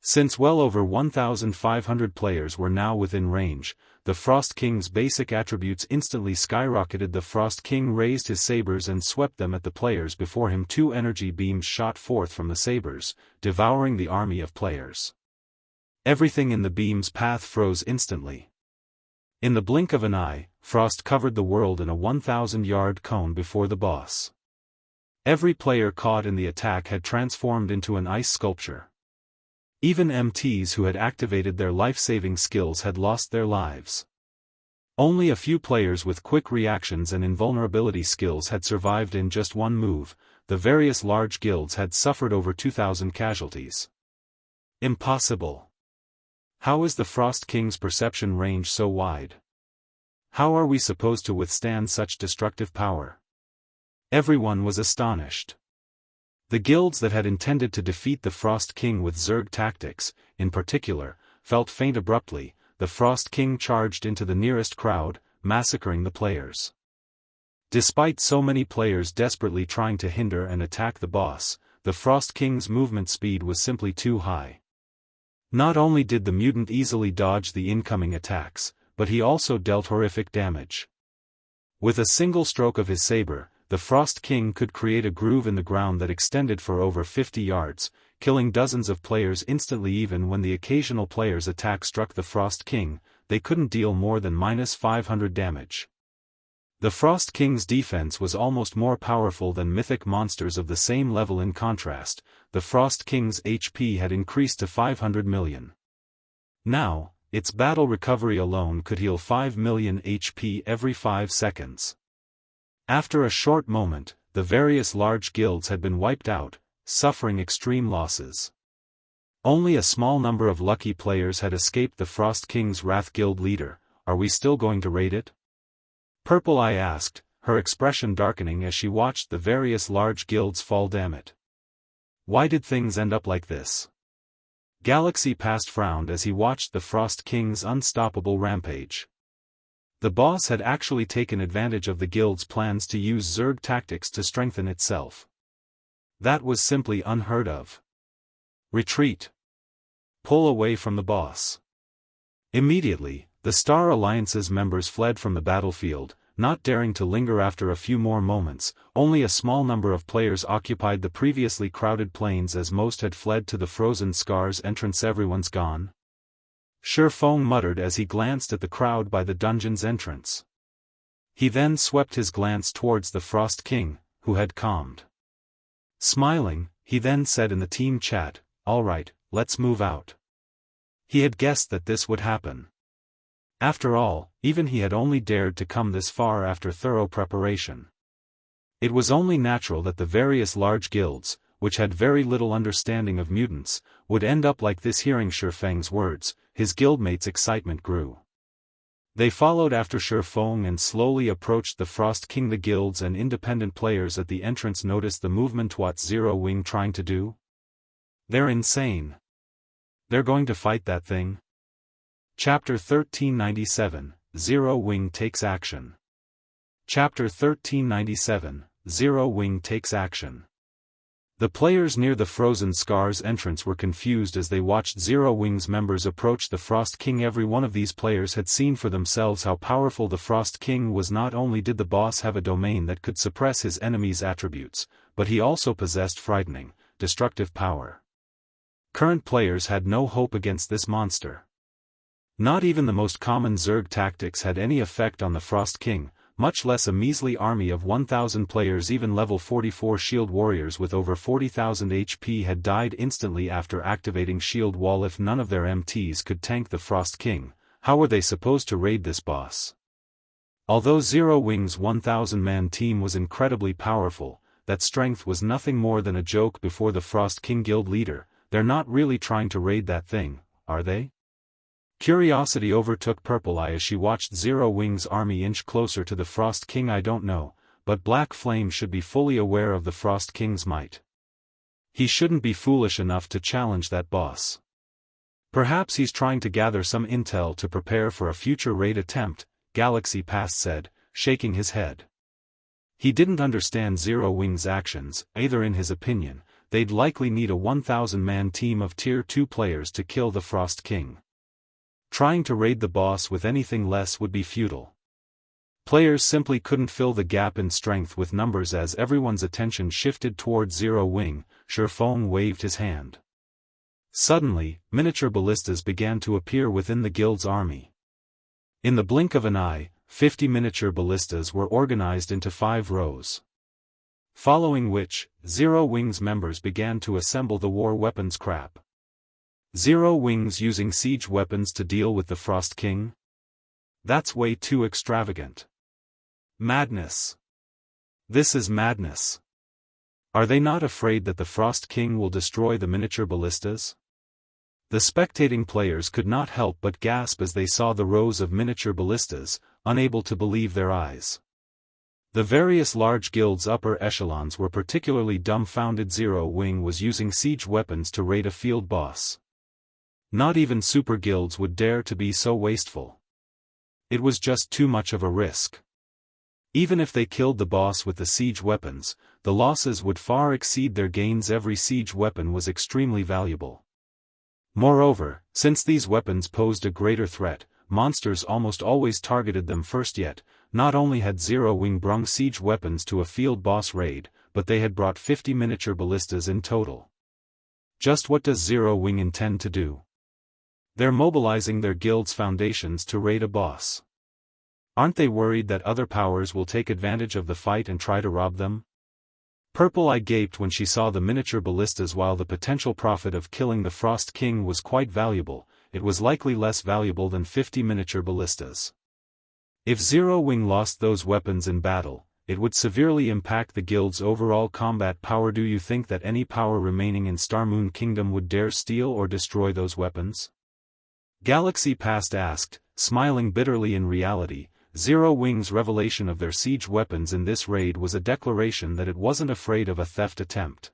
Since well over 1,500 players were now within range, the Frost King's basic attributes instantly skyrocketed. The Frost King raised his sabers and swept them at the players before him. 2 energy beams shot forth from the sabers, devouring the army of players. Everything in the beam's path froze instantly. In the blink of an eye, Frost covered the world in a 1,000-yard cone before the boss. Every player caught in the attack had transformed into an ice sculpture. Even MTs who had activated their life-saving skills had lost their lives. Only a few players with quick reactions and invulnerability skills had survived. In just one move, the various large guilds had suffered over 2,000 casualties. Impossible. How is the Frost King's perception range so wide? How are we supposed to withstand such destructive power? Everyone was astonished. The guilds that had intended to defeat the Frost King with Zerg tactics, in particular, felt faint. Abruptly, the Frost King charged into the nearest crowd, massacring the players. Despite so many players desperately trying to hinder and attack the boss, the Frost King's movement speed was simply too high. Not only did the mutant easily dodge the incoming attacks, but he also dealt horrific damage. With a single stroke of his saber, the Frost King could create a groove in the ground that extended for over 50 yards, killing dozens of players instantly. Even when the occasional player's attack struck the Frost King, they couldn't deal more than -500 damage. The Frost King's defense was almost more powerful than mythic monsters of the same level. In contrast, the Frost King's HP had increased to 500 million. Now, its battle recovery alone could heal 5 million HP every 5 seconds. After a short moment, the various large guilds had been wiped out, suffering extreme losses. Only a small number of lucky players had escaped the Frost King's wrath. Guild leader, are we still going to raid it? Purple Eye asked, her expression darkening as she watched the various large guilds fall. Damn it. Why did things end up like this? Galaxy Past frowned as he watched the Frost King's unstoppable rampage. The boss had actually taken advantage of the guild's plans to use Zerg tactics to strengthen itself. That was simply unheard of. Retreat. Pull away from the boss. Immediately, the Star Alliance's members fled from the battlefield, not daring to linger. After a few more moments, only a small number of players occupied the previously crowded plains as most had fled to the Frozen Scar's entrance. Everyone's gone? Feng muttered as he glanced at the crowd by the dungeon's entrance. He then swept his glance towards the Frost King, who had calmed. Smiling, he then said in the team chat, "Alright, let's move out." He had guessed that this would happen. After all, even he had only dared to come this far after thorough preparation. It was only natural that the various large guilds, which had very little understanding of mutants, would end up like this. Hearing Feng's words, his guildmates' excitement grew. They followed after Feng and slowly approached the Frost King. The guilds and independent players at the entrance noticed the movement. What's Zero Wing trying to do? They're insane. They're going to fight that thing? Chapter 1397, Zero Wing takes action. Chapter 1397, Zero Wing takes action. The players near the Frozen Scars entrance were confused as they watched Zero Wing's members approach the Frost King. Every one of these players had seen for themselves how powerful the Frost King was. Not only did the boss have a domain that could suppress his enemies' attributes, but he also possessed frightening, destructive power. Current players had no hope against this monster. Not even the most common Zerg tactics had any effect on the Frost King, much less a measly army of 1,000 players. Even level 44 shield warriors with over 40,000 HP had died instantly after activating shield wall. If none of their MTs could tank the Frost King, how were they supposed to raid this boss? Although Zero Wing's 1,000-man team was incredibly powerful, that strength was nothing more than a joke before the Frost King guild leader. They're not really trying to raid that thing, are they? Curiosity overtook Purple Eye as she watched Zero Wing's army inch closer to the Frost King. I don't know, but Black Flame should be fully aware of the Frost King's might. He shouldn't be foolish enough to challenge that boss. Perhaps he's trying to gather some intel to prepare for a future raid attempt, Galaxy Pass said, shaking his head. He didn't understand Zero Wing's actions. Either in his opinion, they'd likely need a 1,000-man team of Tier 2 players to kill the Frost King. Trying to raid the boss with anything less would be futile. Players simply couldn't fill the gap in strength with numbers. As everyone's attention shifted towards Zero Wing, Feng waved his hand. Suddenly, miniature ballistas began to appear within the guild's army. In the blink of an eye, 50 miniature ballistas were organized into 5 rows. Following which, Zero Wing's members began to assemble the war weapons crap. Zero Wing's using siege weapons to deal with the Frost King? That's way too extravagant. Madness. This is madness. Are they not afraid that the Frost King will destroy the miniature ballistas? The spectating players could not help but gasp as they saw the rows of miniature ballistas, unable to believe their eyes. The various large guilds' upper echelons were particularly dumbfounded. Zero Wing was using siege weapons to raid a field boss. Not even super guilds would dare to be so wasteful. It was just too much of a risk. Even if they killed the boss with the siege weapons, the losses would far exceed their gains. Every siege weapon was extremely valuable. Moreover, since these weapons posed a greater threat, monsters almost always targeted them first. Yet, not only had Zero Wing brung siege weapons to a field boss raid, but they had brought 50 miniature ballistas in total. Just what does Zero Wing intend to do? They're mobilizing their guild's foundations to raid a boss. Aren't they worried that other powers will take advantage of the fight and try to rob them? Purple Eye gaped when she saw the miniature ballistas. While the potential profit of killing the Frost King was quite valuable, it was likely less valuable than 50 miniature ballistas. If Zero Wing lost those weapons in battle, it would severely impact the guild's overall combat power. Do you think that any power remaining in Star Moon Kingdom would dare steal or destroy those weapons? Galaxy Past asked, smiling bitterly. In reality, Zero Wing's revelation of their siege weapons in this raid was a declaration that it wasn't afraid of a theft attempt.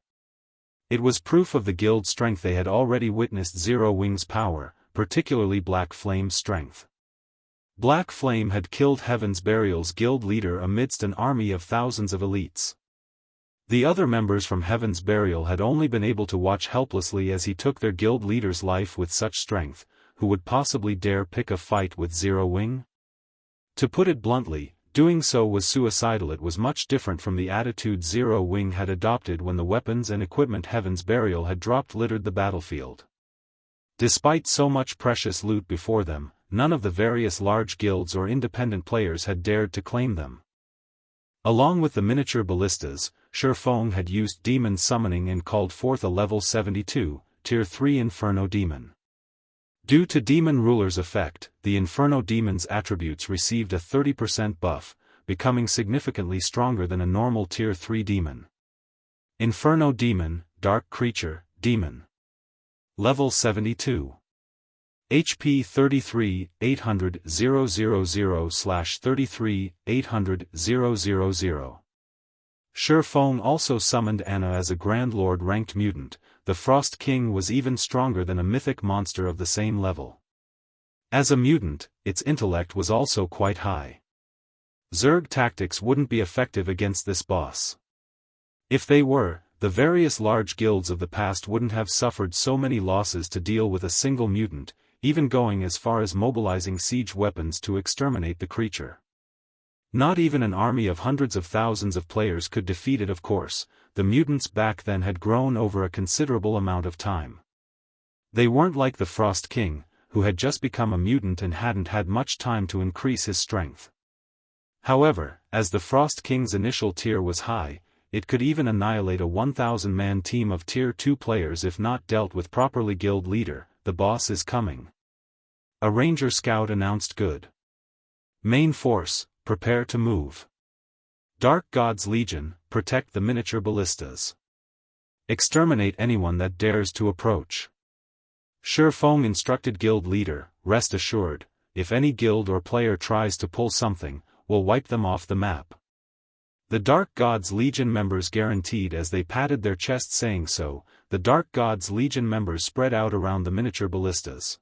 It was proof of the guild's strength. They had already witnessed Zero Wing's power, particularly Black Flame's strength. Black Flame had killed Heaven's Burial's guild leader amidst an army of thousands of elites. The other members from Heaven's Burial had only been able to watch helplessly as he took their guild leader's life with such strength. Who would possibly dare pick a fight with Zero Wing? To put it bluntly, doing so was suicidal. It was much different from the attitude Zero Wing had adopted when the weapons and equipment Heaven's Burial had dropped littered the battlefield. Despite so much precious loot before them, none of the various large guilds or independent players had dared to claim them. Along with the miniature ballistas, Feng had used demon summoning and called forth a level 72, Tier 3 Inferno Demon. Due to Demon Ruler's effect, the Inferno Demon's attributes received a 30% buff, becoming significantly stronger than a normal Tier 3 demon. Inferno Demon, Dark Creature, Demon. Level 72. HP 33, 800 000/33, 800 000. Feng also summoned Anna as a Grand Lord ranked mutant. The Frost King was even stronger than a mythic monster of the same level. As a mutant, its intellect was also quite high. Zerg tactics wouldn't be effective against this boss. If they were, the various large guilds of the past wouldn't have suffered so many losses to deal with a single mutant, even going as far as mobilizing siege weapons to exterminate the creature. Not even an army of hundreds of thousands of players could defeat it. Of course, the mutants back then had grown over a considerable amount of time. They weren't like the Frost King, who had just become a mutant and hadn't had much time to increase his strength. However, as the Frost King's initial tier was high, it could even annihilate a 1,000-man team of Tier 2 players if not dealt with properly. Guild leader, the boss is coming. A Ranger Scout announced. Good. Main force, prepare to move. Dark God's Legion, protect the miniature ballistas. Exterminate anyone that dares to approach. Feng instructed guild leader, rest assured, if any guild or player tries to pull something, we'll wipe them off the map. The Dark God's Legion members guaranteed as they patted their chests saying so. The Dark God's Legion members spread out around the miniature ballistas.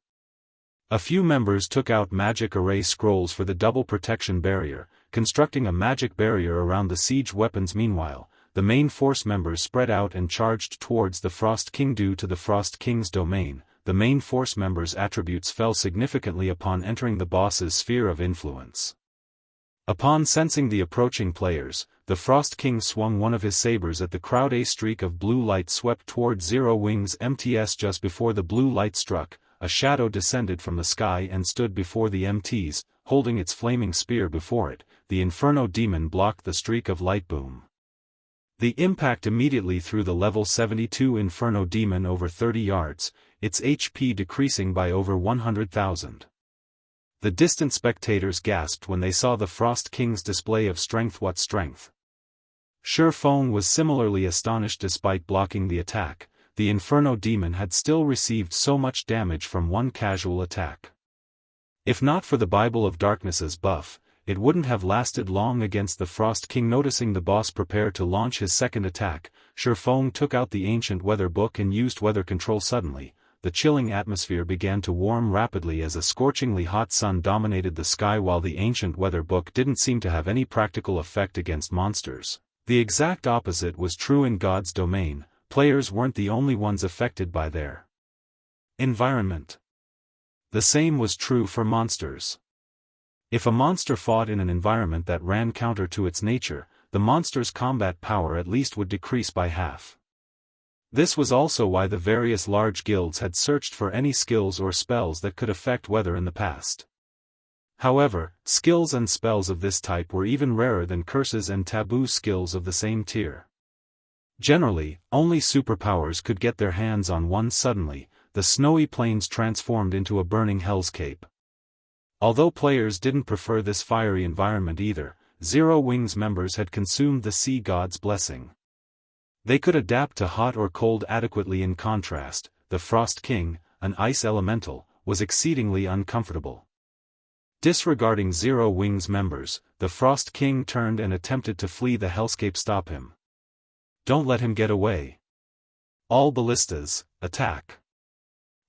A few members took out magic array scrolls for the double protection barrier, constructing a magic barrier around the siege weapons. Meanwhile, the main force members spread out and charged towards the Frost King. Due to the Frost King's domain, the main force members' attributes fell significantly upon entering the boss's sphere of influence. Upon sensing the approaching players, the Frost King swung one of his sabers at the crowd. A streak of blue light swept toward Zero Wings MTS. Just before the blue light struck, a shadow descended from the sky and stood before the MTs, holding its flaming spear before it. The Inferno Demon blocked the streak of light. Boom. The impact immediately threw the level 72 Inferno Demon over 30 yards, its HP decreasing by over 100,000. The distant spectators gasped when they saw the Frost King's display of strength. What strength! Feng was similarly astonished. Despite blocking the attack, the Inferno Demon had still received so much damage from one casual attack. If not for the Bible of Darkness's buff, it wouldn't have lasted long against the Frost King. Noticing the boss prepare to launch his second attack, Feng took out the ancient weather book and used weather control. Suddenly, the chilling atmosphere began to warm rapidly as a scorchingly hot sun dominated the sky. While the ancient weather book didn't seem to have any practical effect against monsters, the exact opposite was true in God's domain. Players weren't the only ones affected by their environment. The same was true for monsters. If a monster fought in an environment that ran counter to its nature, the monster's combat power at least would decrease by half. This was also why the various large guilds had searched for any skills or spells that could affect weather in the past. However, skills and spells of this type were even rarer than curses and taboo skills of the same tier. Generally, only superpowers could get their hands on one. Suddenly, the snowy plains transformed into a burning hellscape. Although players didn't prefer this fiery environment either, Zero Wings members had consumed the sea god's blessing. They could adapt to hot or cold adequately. In contrast, the Frost King, an ice elemental, was exceedingly uncomfortable. Disregarding Zero Wings members, the Frost King turned and attempted to flee the hellscape. Stop him. Don't let him get away. All ballistas, attack.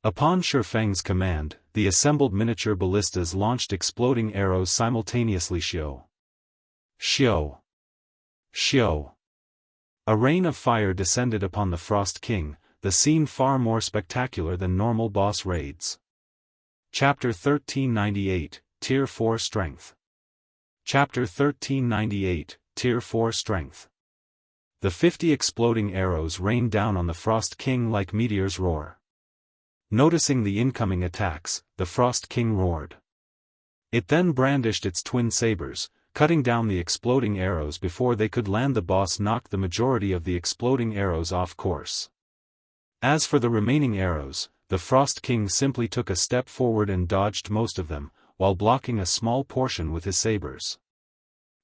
Upon Feng's command, the assembled miniature ballistas launched exploding arrows simultaneously. Xiao. Xiao. Xiao. A rain of fire descended upon the Frost King, the scene far more spectacular than normal boss raids. Chapter 1398, Tier 4 Strength. Chapter 1398, Tier 4 Strength. The 50 exploding arrows rained down on the Frost King like meteors roar. Noticing the incoming attacks, the Frost King roared. It then brandished its twin sabers, cutting down the exploding arrows before they could land. The boss knocked the majority of the exploding arrows off course. As for the remaining arrows, the Frost King simply took a step forward and dodged most of them, while blocking a small portion with his sabers.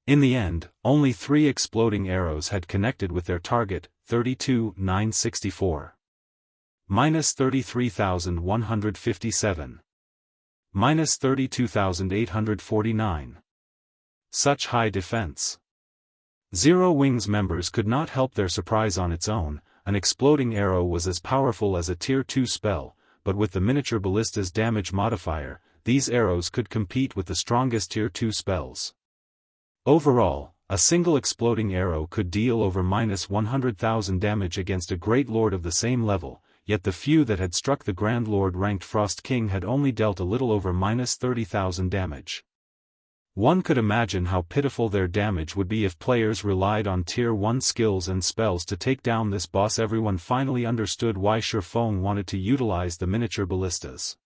In the end, only 3 exploding arrows had connected with their target, 32,964. Minus 33,157. Minus 32,849. Such high defense. Zero Wings members could not help their surprise on its own. An exploding arrow was as powerful as a Tier 2 spell, but with the miniature ballista's damage modifier, these arrows could compete with the strongest Tier 2 spells. Overall, a single exploding arrow could deal over minus 100,000 damage against a Great Lord of the same level, yet the few that had struck the Grand Lord ranked Frost King had only dealt a little over minus 30,000 damage. One could imagine how pitiful their damage would be if players relied on Tier 1 skills and spells to take down this boss. Everyone finally understood why Feng wanted to utilize the miniature ballistas.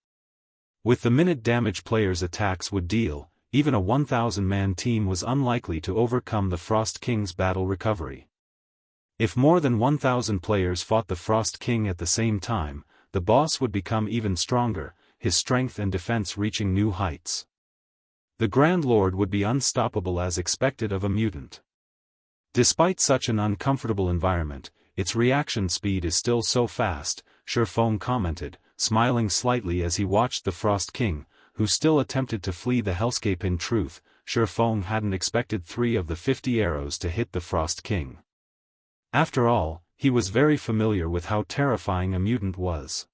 With the minute damage players' attacks would deal, even a 1,000-man team was unlikely to overcome the Frost King's battle recovery. If more than 1,000 players fought the Frost King at the same time, the boss would become even stronger, his strength and defense reaching new heights. The Grand Lord would be unstoppable as expected of a mutant. Despite such an uncomfortable environment, its reaction speed is still so fast, Feng commented, smiling slightly as he watched the Frost King, who still attempted to flee the hellscape. In truth, Feng hadn't expected 3 of the 50 arrows to hit the Frost King. After all, he was very familiar with how terrifying a mutant was.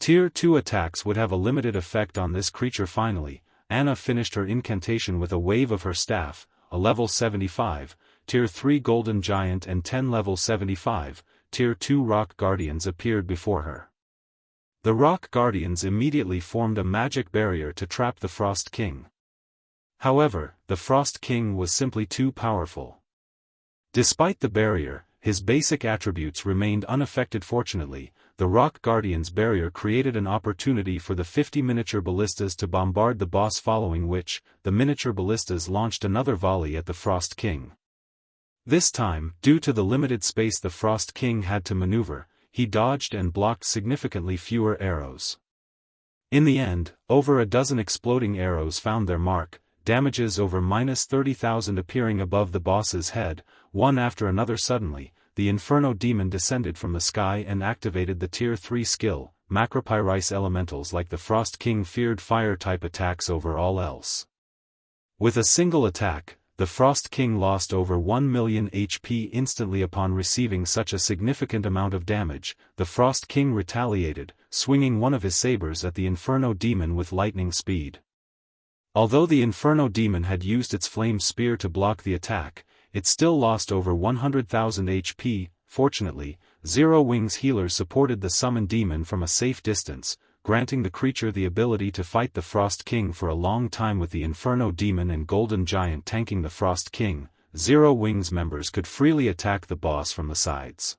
Tier 2 attacks would have a limited effect on this creature. Finally, Anna finished her incantation with a wave of her staff, a level 75, Tier 3 Golden Giant and 10 level 75, Tier 2 Rock Guardians appeared before her. The Rock Guardians immediately formed a magic barrier to trap the Frost King. However, the Frost King was simply too powerful. Despite the barrier, his basic attributes remained unaffected. Fortunately, the Rock Guardian's barrier created an opportunity for the 50 miniature ballistas to bombard the boss, following which, the miniature ballistas launched another volley at the Frost King. This time, due to the limited space the Frost King had to maneuver, he dodged and blocked significantly fewer arrows. In the end, over a dozen exploding arrows found their mark, damages over minus 30,000 appearing above the boss's head, one after another. Suddenly, the Inferno Demon descended from the sky and activated the Tier 3 skill. Macropyrice elementals like the Frost King feared fire-type attacks over all else. With a single attack, the Frost King lost over 1 million HP instantly. Upon receiving such a significant amount of damage, the Frost King retaliated, swinging one of his sabers at the Inferno Demon with lightning speed. Although the Inferno Demon had used its flame spear to block the attack, it still lost over 100,000 HP. Fortunately, Zero Wings healers supported the summoned demon from a safe distance, granting the creature the ability to fight the Frost King for a long time. With the Inferno Demon and Golden Giant tanking the Frost King, Zero Wings members could freely attack the boss from the sides.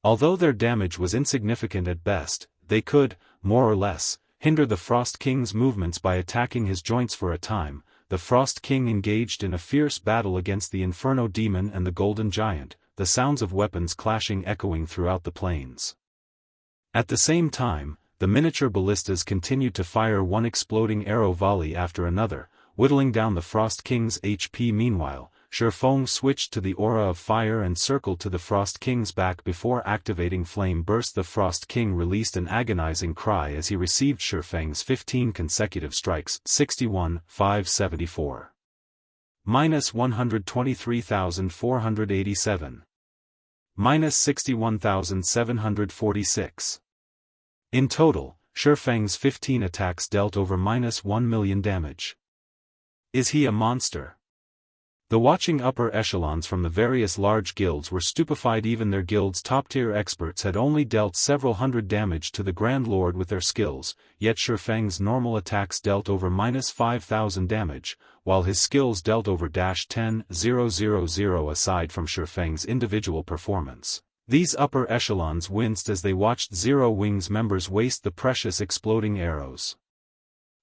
Although their damage was insignificant at best, they could, more or less, hinder the Frost King's movements by attacking his joints. For a time, the Frost King engaged in a fierce battle against the Inferno Demon and the Golden Giant, the sounds of weapons clashing echoing throughout the plains. At the same time, the miniature ballistas continued to fire one exploding arrow volley after another, whittling down the Frost King's HP. Meanwhile, Feng switched to the aura of fire and circled to the Frost King's back before activating Flame Burst. The Frost King released an agonizing cry as he received Feng's 15 consecutive strikes. 61,574. Minus 123,487. Minus 61,746. In total, Feng's 15 attacks dealt over minus 1 million damage. Is he a monster? The watching upper echelons from the various large guilds were stupefied. Even their guild's top-tier experts had only dealt several hundred damage to the Grand Lord with their skills, yet Feng's normal attacks dealt over minus 5,000 damage, while his skills dealt over -10,000. Aside from Feng's individual performance, these upper echelons winced as they watched Zero Wings members waste the precious exploding arrows.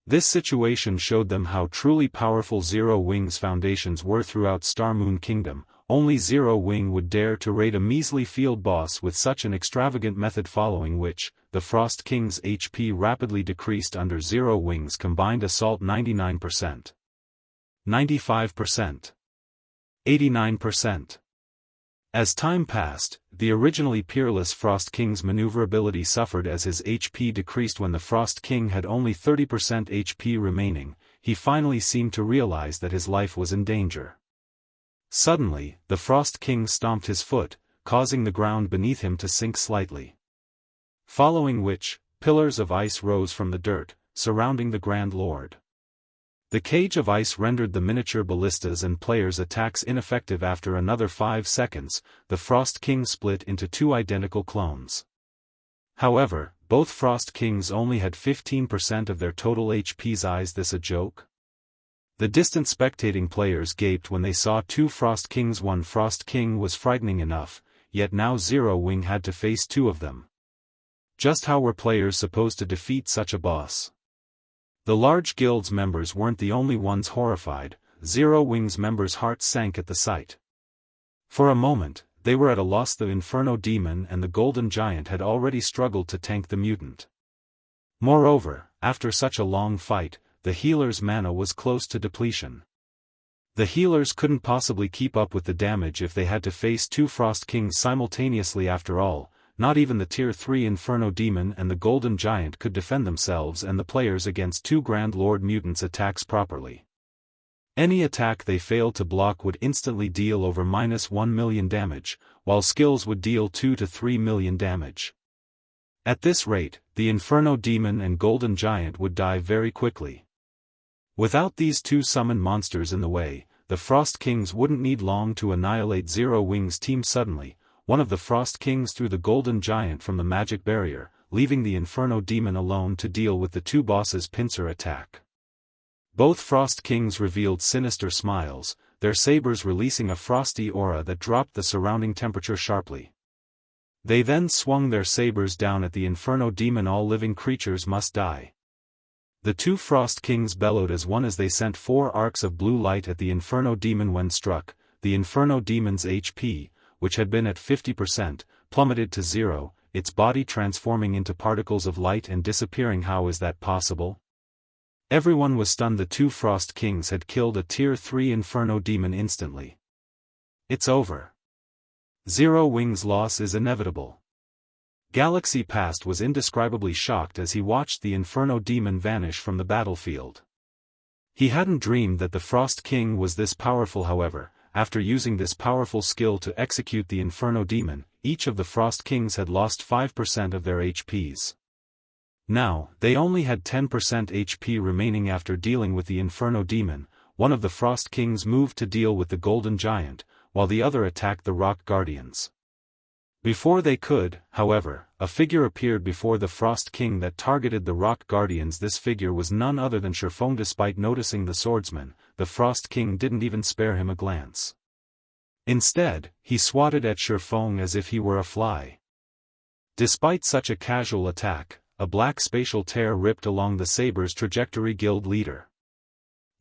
This situation showed them how truly powerful Zero Wing's foundations were throughout Star Moon Kingdom. Only Zero Wing would dare to raid a measly field boss with such an extravagant method, following which, the Frost King's HP rapidly decreased under Zero Wing's combined assault. 99%, 95%, 89%. As time passed, the originally peerless Frost King's maneuverability suffered as his HP decreased. When the Frost King had only 30% HP remaining, he finally seemed to realize that his life was in danger. Suddenly, the Frost King stomped his foot, causing the ground beneath him to sink slightly. Following which, pillars of ice rose from the dirt, surrounding the Grand Lord. The cage of ice rendered the miniature ballistas and players' attacks ineffective. After another 5 seconds, the Frost King split into 2 identical clones. However, both Frost Kings only had 15% of their total HPs. Is this a joke? The distant spectating players gaped when they saw 2 Frost Kings. One Frost King was frightening enough, yet now Zero Wing had to face 2 of them. Just how were players supposed to defeat such a boss? The large guild's members weren't the only ones horrified. Zero Wing's members' hearts sank at the sight. For a moment, they were at a loss. The Inferno Demon and the Golden Giant had already struggled to tank the mutant. Moreover, after such a long fight, the healer's mana was close to depletion. The healers couldn't possibly keep up with the damage if they had to face 2 Frost Kings simultaneously. After all, not even the Tier 3 Inferno Demon and the Golden Giant could defend themselves and the players against 2 Grand Lord mutants' attacks properly. Any attack they failed to block would instantly deal over -1 million damage, while skills would deal 2 to 3 million damage. At this rate, the Inferno Demon and Golden Giant would die very quickly. Without these 2 summoned monsters in the way, the Frost Kings wouldn't need long to annihilate Zero Wing's team. Suddenly, one of the Frost Kings threw the Golden Giant from the magic barrier, leaving the Inferno Demon alone to deal with the 2 bosses' pincer attack. Both Frost Kings revealed sinister smiles, their sabers releasing a frosty aura that dropped the surrounding temperature sharply. They then swung their sabers down at the Inferno Demon. All living creatures must die. The 2 Frost Kings bellowed as one as they sent 4 arcs of blue light at the Inferno Demon. When struck, the Inferno Demon's HP, which had been at 50%, plummeted to 0, its body transforming into particles of light and disappearing. How is that possible? Everyone was stunned. The 2 Frost Kings had killed a Tier 3 Inferno Demon instantly. It's over. Zero Wing's loss is inevitable. Galaxy Past was indescribably shocked as he watched the Inferno Demon vanish from the battlefield. He hadn't dreamed that the Frost King was this powerful. However, after using this powerful skill to execute the Inferno Demon, each of the Frost Kings had lost 5% of their HPs. Now, they only had 10% HP remaining. After dealing with the Inferno Demon, one of the Frost Kings moved to deal with the Golden Giant, while the other attacked the Rock Guardians. Before they could, however, a figure appeared before the Frost King that targeted the Rock Guardians. This figure was none other than Feng. Despite noticing the Swordsman, the Frost King didn't even spare him a glance. Instead, he swatted at Feng as if he were a fly. Despite such a casual attack, a black spatial tear ripped along the Saber's trajectory. Guild leader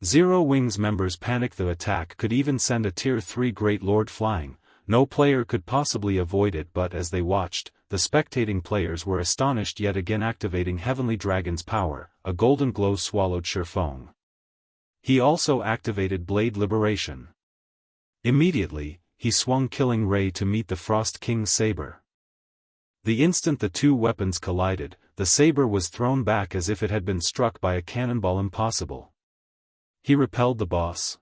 Zero Wing's members panicked. The attack could even send a Tier 3 Great Lord flying. No player could possibly avoid it, but as they watched, the spectating players were astonished. Yet again activating Heavenly Dragon's power, a golden glow swallowed Feng. He also activated Blade Liberation. Immediately, he swung Killing Ray to meet the Frost King's saber. The instant the 2 weapons collided, the saber was thrown back as if it had been struck by a cannonball. Impossible. He repelled the boss.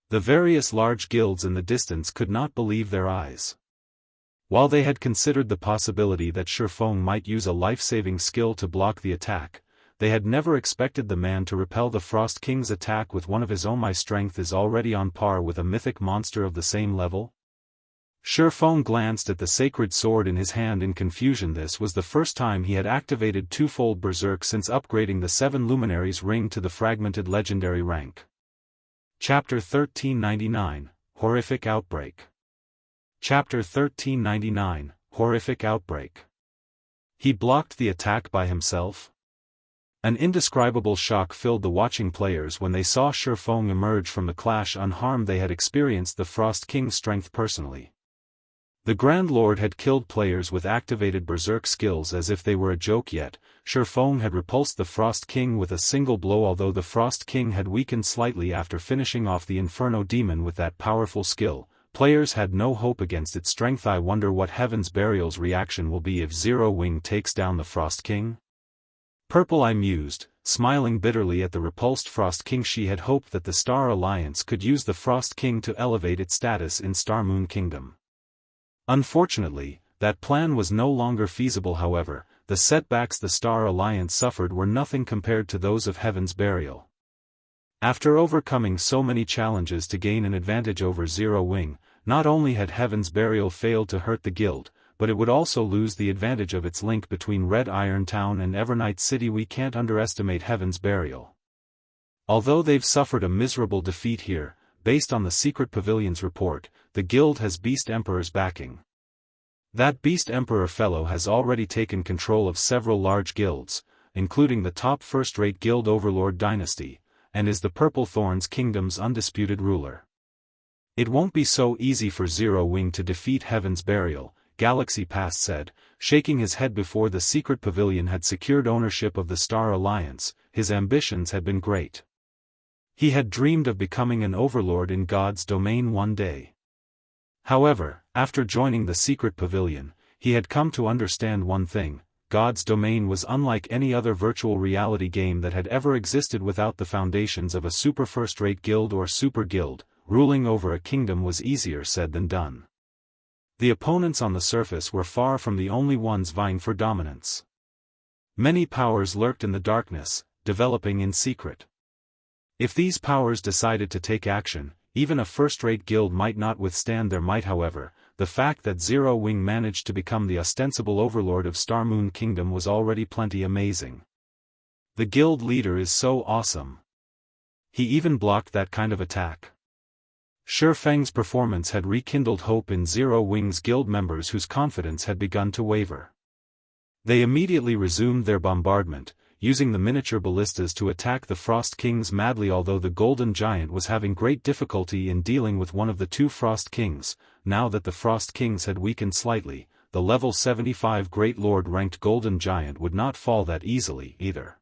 The various large guilds in the distance could not believe their eyes. While they had considered the possibility that Feng might use a life-saving skill to block the attack, they had never expected the man to repel the Frost King's attack with one of his own. My strength is already on par with a mythic monster of the same level. Feng glanced at the sacred sword in his hand in confusion. This was the first time he had activated twofold Berserk since upgrading the 7 Luminaries ring to the fragmented legendary rank. Chapter 1399, Horrific Outbreak. Chapter 1399, Horrific Outbreak. He blocked the attack by himself? An indescribable shock filled the watching players when they saw Feng emerge from the clash unharmed. They had experienced the Frost King's strength personally. The Grand Lord had killed players with activated berserk skills as if they were a joke, yet Feng had repulsed the Frost King with a single blow. Although the Frost King had weakened slightly after finishing off the Inferno Demon with that powerful skill, players had no hope against its strength. I wonder what Heaven's Burial's reaction will be if Zero Wing takes down the Frost King? Purple Eye mused, smiling bitterly at the repulsed Frost King. She had hoped that the Star Alliance could use the Frost King to elevate its status in Star Moon Kingdom. Unfortunately, that plan was no longer feasible. However, the setbacks the Star Alliance suffered were nothing compared to those of Heaven's Burial. After overcoming so many challenges to gain an advantage over Zero Wing, not only had Heaven's Burial failed to hurt the guild, but it would also lose the advantage of its link between Red Iron Town and Evernight City. We can't underestimate Heaven's Burial. Although they've suffered a miserable defeat here, based on the Secret Pavilion's report, the guild has Beast Emperor's backing. That Beast Emperor fellow has already taken control of several large guilds, including the top first-rate guild Overlord Dynasty, and is the Purple Thorns Kingdom's undisputed ruler. It won't be so easy for Zero Wing to defeat Heaven's Burial, Galaxy Past said, shaking his head. Before the Secret Pavilion had secured ownership of the Star Alliance, his ambitions had been great. He had dreamed of becoming an overlord in God's domain one day. However, after joining the Secret Pavilion, he had come to understand one thing: God's domain was unlike any other virtual reality game that had ever existed. Without the foundations of a super first-rate guild or super guild, ruling over a kingdom was easier said than done. The opponents on the surface were far from the only ones vying for dominance. Many powers lurked in the darkness, developing in secret. If these powers decided to take action, even a first-rate guild might not withstand their might. However, the fact that Zero Wing managed to become the ostensible overlord of Star Moon Kingdom was already plenty amazing. The guild leader is so awesome. He even blocked that kind of attack. Feng's performance had rekindled hope in Zero Wing's guild members whose confidence had begun to waver. They immediately resumed their bombardment, using the miniature ballistas to attack the Frost Kings madly. Although the Golden Giant was having great difficulty in dealing with one of the two Frost Kings, now that the Frost Kings had weakened slightly, the level 75 Great Lord ranked Golden Giant would not fall that easily either.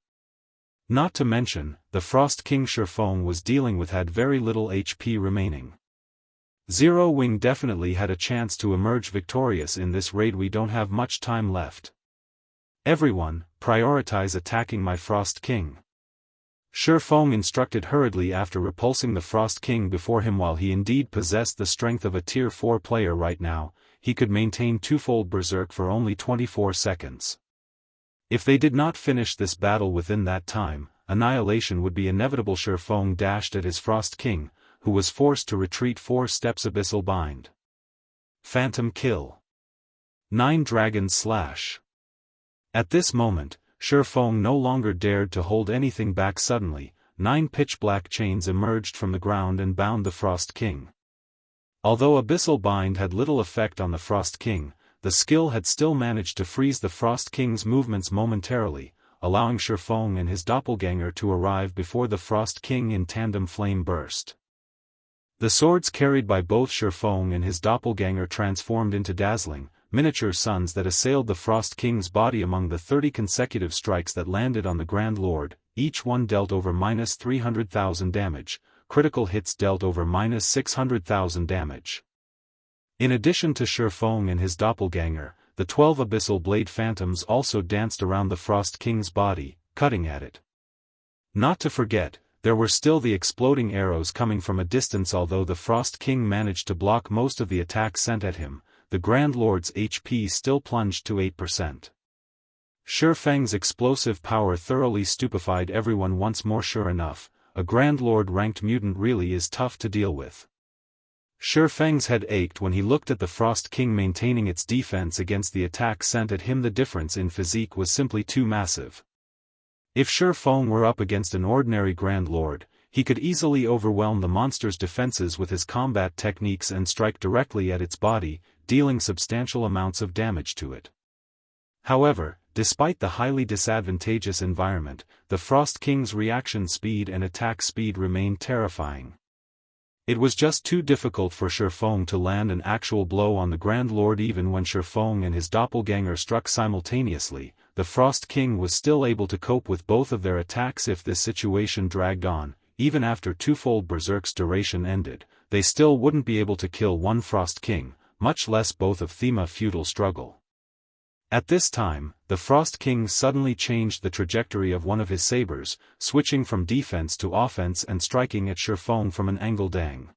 Not to mention, the Frost King Feng was dealing with had very little HP remaining. Zero Wing definitely had a chance to emerge victorious in this raid. We don't have much time left. Everyone, prioritize attacking my Frost King. Feng instructed hurriedly after repulsing the Frost King before him. While he indeed possessed the strength of a Tier 4 player right now, he could maintain twofold berserk for only 24 seconds. If they did not finish this battle within that time, annihilation would be inevitable. Feng dashed at his Frost King, who was forced to retreat 4 steps. Abyssal Bind. Phantom Kill. 9 Dragon Slash. At this moment, Feng no longer dared to hold anything back. Suddenly, 9 pitch-black chains emerged from the ground and bound the Frost King. Although Abyssal Bind had little effect on the Frost King, the skill had still managed to freeze the Frost King's movements momentarily, allowing Feng and his doppelganger to arrive before the Frost King in tandem flame burst. The swords carried by both Feng and his doppelganger transformed into dazzling, miniature suns that assailed the Frost King's body. Among the 30 consecutive strikes that landed on the Grand Lord, each one dealt over -300,000 damage, critical hits dealt over -600,000 damage. In addition to Feng and his doppelganger, the 12 Abyssal Blade Phantoms also danced around the Frost King's body, cutting at it. Not to forget, there were still the exploding arrows coming from a distance. Although the Frost King managed to block most of the attacks sent at him, the Grand Lord's HP still plunged to 8%. Feng's explosive power thoroughly stupefied everyone once more. Sure enough, a Grand Lord-ranked mutant really is tough to deal with. Feng's head ached when he looked at the Frost King maintaining its defense against the attack sent at him. The difference in physique was simply too massive. If Feng were up against an ordinary Grand Lord, he could easily overwhelm the monster's defenses with his combat techniques and strike directly at its body, dealing substantial amounts of damage to it. However, despite the highly disadvantageous environment, the Frost King's reaction speed and attack speed remained terrifying. It was just too difficult for Feng to land an actual blow on the Grand Lord. Even when Feng and his doppelganger struck simultaneously, the Frost King was still able to cope with both of their attacks. If this situation dragged on, even after twofold Berserk's duration ended, they still wouldn't be able to kill one Frost King, much less both of Thema feudal struggle. At this time, the Frost King suddenly changed the trajectory of one of his sabers, switching from defense to offense and striking at Feng from an angle. Dang.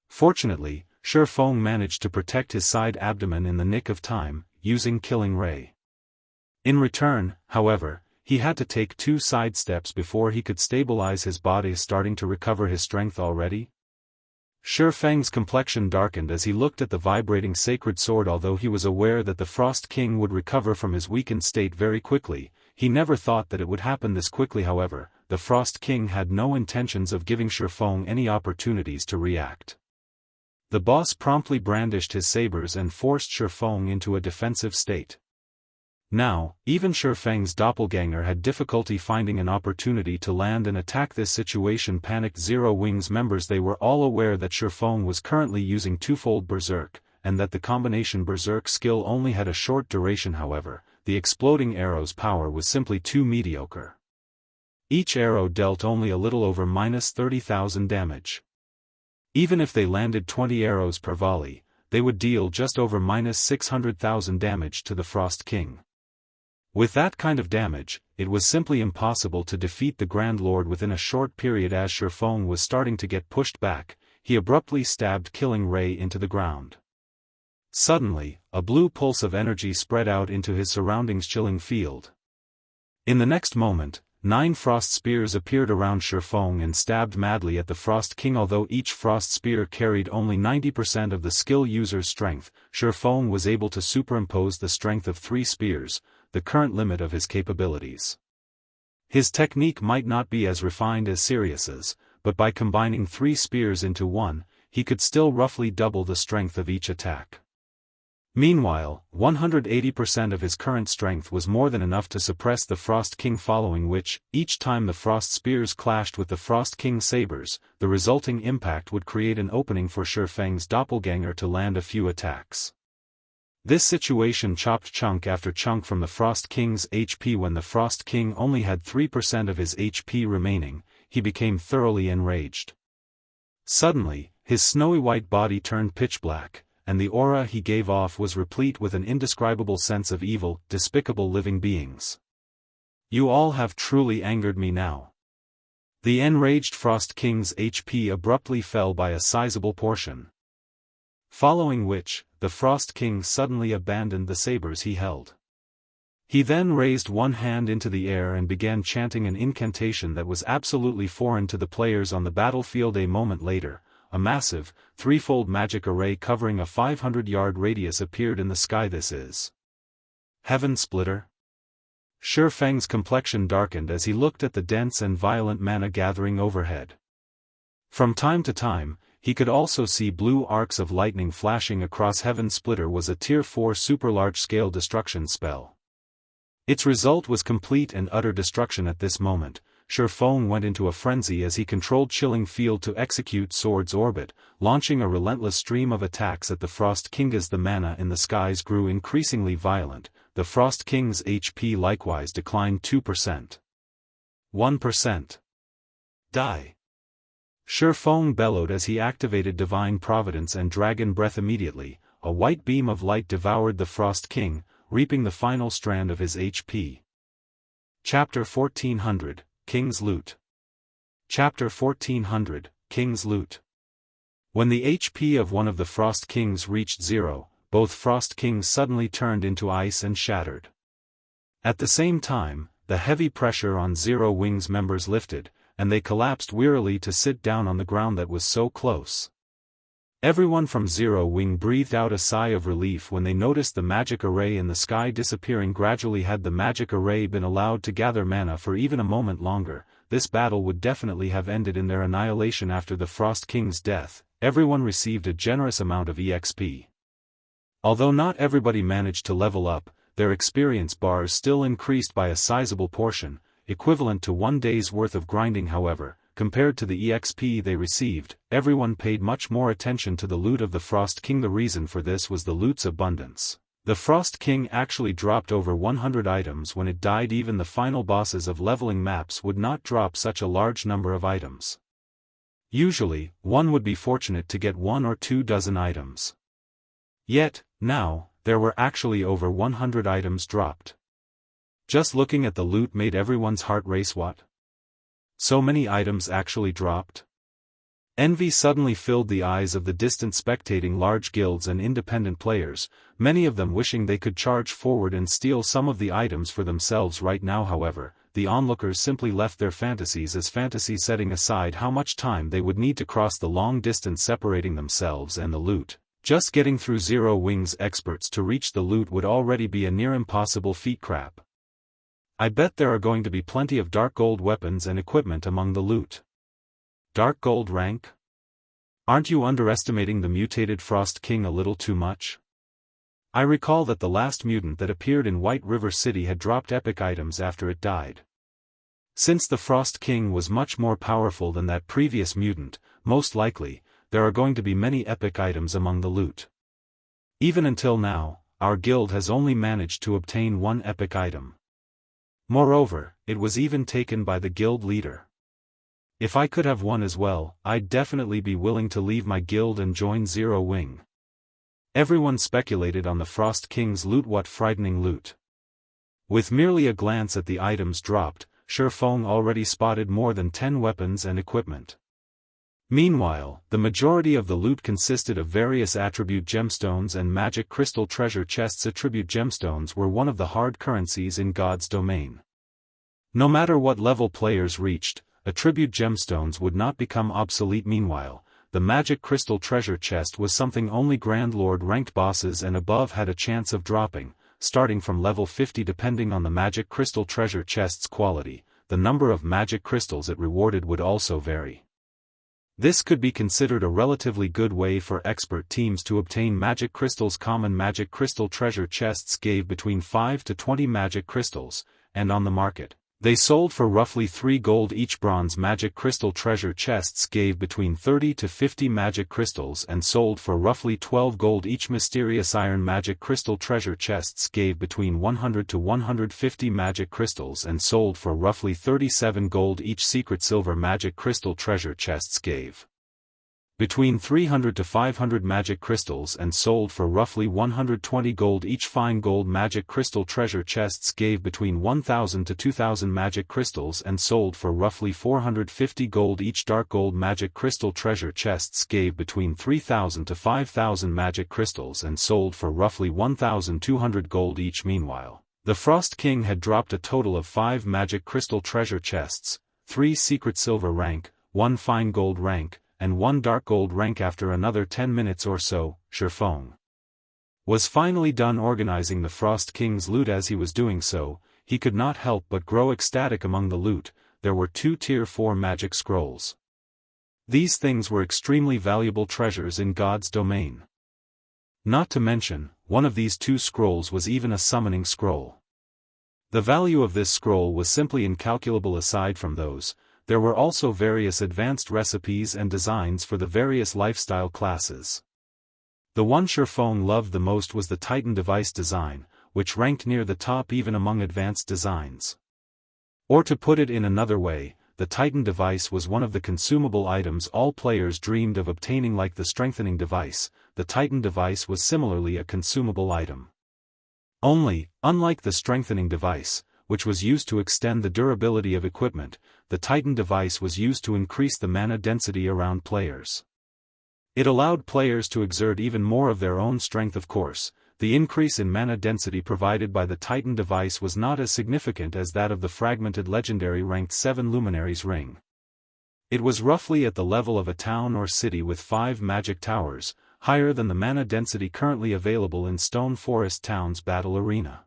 Fortunately, Feng managed to protect his side abdomen in the nick of time, using Killing Ray. In return, however, he had to take 2 side steps before he could stabilize his body. Starting to recover his strength already? Feng's complexion darkened as he looked at the vibrating sacred sword. Although he was aware that the Frost King would recover from his weakened state very quickly, he never thought that it would happen this quickly. However, the Frost King had no intentions of giving Feng any opportunities to react. The boss promptly brandished his sabers and forced Feng into a defensive state. Now, even Feng's doppelganger had difficulty finding an opportunity to land and attack. This situation panicked Zero Wing's members. They were all aware that Feng was currently using twofold Berserk, and that the combination Berserk skill only had a short duration. However, the exploding arrow's power was simply too mediocre. Each arrow dealt only a little over -30,000 damage. Even if they landed 20 arrows per volley, they would deal just over -600,000 damage to the Frost King. With that kind of damage, it was simply impossible to defeat the Grand Lord within a short period. As Feng was starting to get pushed back, he abruptly stabbed Killing Ray into the ground. Suddenly, a blue pulse of energy spread out into his surroundings, chilling field. In the next moment, 9 frost spears appeared around Feng and stabbed madly at the Frost King. Although each frost spear carried only 90% of the skill user's strength, Feng was able to superimpose the strength of 3 spears, the current limit of his capabilities. His technique might not be as refined as Sirius's, but by combining 3 spears into one, he could still roughly double the strength of each attack. Meanwhile, 180% of his current strength was more than enough to suppress the Frost King, following which, each time the Frost Spears clashed with the Frost King's sabers, the resulting impact would create an opening for Feng's doppelganger to land a few attacks. This situation chopped chunk after chunk from the Frost King's HP. When the Frost King only had 3% of his HP remaining, he became thoroughly enraged. Suddenly, his snowy white body turned pitch black, and the aura he gave off was replete with an indescribable sense of evil, despicable living beings. You all have truly angered me now. The enraged Frost King's HP abruptly fell by a sizable portion. Following which, the Frost King suddenly abandoned the sabers he held. He then raised one hand into the air and began chanting an incantation that was absolutely foreign to the players on the battlefield. A moment later, a massive, threefold magic array covering a 500-yard radius appeared in the sky. This is Heaven Splitter? Feng's complexion darkened as he looked at the dense and violent mana gathering overhead. From time to time, he could also see blue arcs of lightning flashing across. Heaven Splitter was a Tier 4 super large-scale destruction spell. Its result was complete and utter destruction. At this moment, Feng went into a frenzy as he controlled Chilling Field to execute Sword's Orbit, launching a relentless stream of attacks at the Frost King. As the mana in the skies grew increasingly violent, the Frost King's HP likewise declined 2%. 1%. Die. Feng bellowed as he activated Divine Providence and Dragon Breath. Immediately, a white beam of light devoured the Frost King, reaping the final strand of his HP. Chapter 1400, King's Loot. Chapter 1400, King's Loot. When the HP of one of the Frost Kings reached 0, both Frost Kings suddenly turned into ice and shattered. At the same time, the heavy pressure on Zero Wing's members lifted, and they collapsed wearily to sit down on the ground that was so close. Everyone from Zero Wing breathed out a sigh of relief when they noticed the magic array in the sky disappearing gradually. Had the magic array been allowed to gather mana for even a moment longer, this battle would definitely have ended in their annihilation. After the Frost King's death, everyone received a generous amount of EXP. Although not everybody managed to level up, their experience bars still increased by a sizable portion, equivalent to 1 day's worth of grinding. However, compared to the EXP they received, everyone paid much more attention to the loot of the Frost King. The reason for this was the loot's abundance. The Frost King actually dropped over 100 items when it died. Even the final bosses of leveling maps would not drop such a large number of items. Usually, one would be fortunate to get 1 or 2 dozen items. Yet, now, there were actually over 100 items dropped. Just looking at the loot made everyone's heart race. What? So many items actually dropped? Envy suddenly filled the eyes of the distant spectating large guilds and independent players, many of them wishing they could charge forward and steal some of the items for themselves right now. However, the onlookers simply left their fantasies as fantasy, setting aside how much time they would need to cross the long distance separating themselves and the loot. Just getting through Zero Wings experts to reach the loot would already be a near impossible feat. Crap. I bet there are going to be plenty of dark gold weapons and equipment among the loot. Dark gold rank? Aren't you underestimating the mutated Frost King a little too much? I recall that the last mutant that appeared in White River City had dropped epic items after it died. Since the Frost King was much more powerful than that previous mutant, most likely, there are going to be many epic items among the loot. Even until now, our guild has only managed to obtain 1 epic item. Moreover, it was even taken by the guild leader. If I could have one as well, I'd definitely be willing to leave my guild and join Zero Wing. Everyone speculated on the Frost King's loot. What frightening loot! With merely a glance at the items dropped, Feng already spotted more than 10 weapons and equipment. Meanwhile, the majority of the loot consisted of various attribute gemstones and magic crystal treasure chests. Attribute gemstones were one of the hard currencies in God's domain. No matter what level players reached, attribute gemstones would not become obsolete. Meanwhile, the magic crystal treasure chest was something only Grand Lord ranked bosses and above had a chance of dropping, starting from level 50. Depending on the magic crystal treasure chest's quality, the number of magic crystals it rewarded would also vary. This could be considered a relatively good way for expert teams to obtain magic crystals. Common magic crystal treasure chests gave between 5 to 20 magic crystals, and on the market, they sold for roughly 3 gold each. Bronze magic crystal treasure chests gave between 30 to 50 magic crystals and sold for roughly 12 gold each. Mysterious iron magic crystal treasure chests gave between 100 to 150 magic crystals and sold for roughly 37 gold each. Secret silver magic crystal treasure chests gave between 300 to 500 magic crystals and sold for roughly 120 gold each. Fine gold magic crystal treasure chests gave between 1,000 to 2,000 magic crystals and sold for roughly 450 gold each. Dark gold magic crystal treasure chests gave between 3,000 to 5,000 magic crystals and sold for roughly 1,200 gold each. Meanwhile, the Frost King had dropped a total of 5 magic crystal treasure chests, 3 secret silver rank, 1 fine gold rank, and 1 dark gold rank. After another 10 minutes or so, Feng was finally done organizing the Frost King's loot. As he was doing so, he could not help but grow ecstatic. Among the loot, there were 2 tier 4 magic scrolls. These things were extremely valuable treasures in God's domain. Not to mention, one of these 2 scrolls was even a summoning scroll. The value of this scroll was simply incalculable. Aside from those, there were also various advanced recipes and designs for the various lifestyle classes. The one Feng loved the most was the Titan device design, which ranked near the top even among advanced designs. Or to put it in another way, the Titan device was one of the consumable items all players dreamed of obtaining. Like the strengthening device, the Titan device was similarly a consumable item. Only, unlike the strengthening device, which was used to extend the durability of equipment, the Titan device was used to increase the mana density around players. It allowed players to exert even more of their own strength. Of course, the increase in mana density provided by the Titan device was not as significant as that of the fragmented legendary ranked 7 Luminaries ring. It was roughly at the level of a town or city with 5 magic towers, higher than the mana density currently available in Stone Forest Town's battle arena.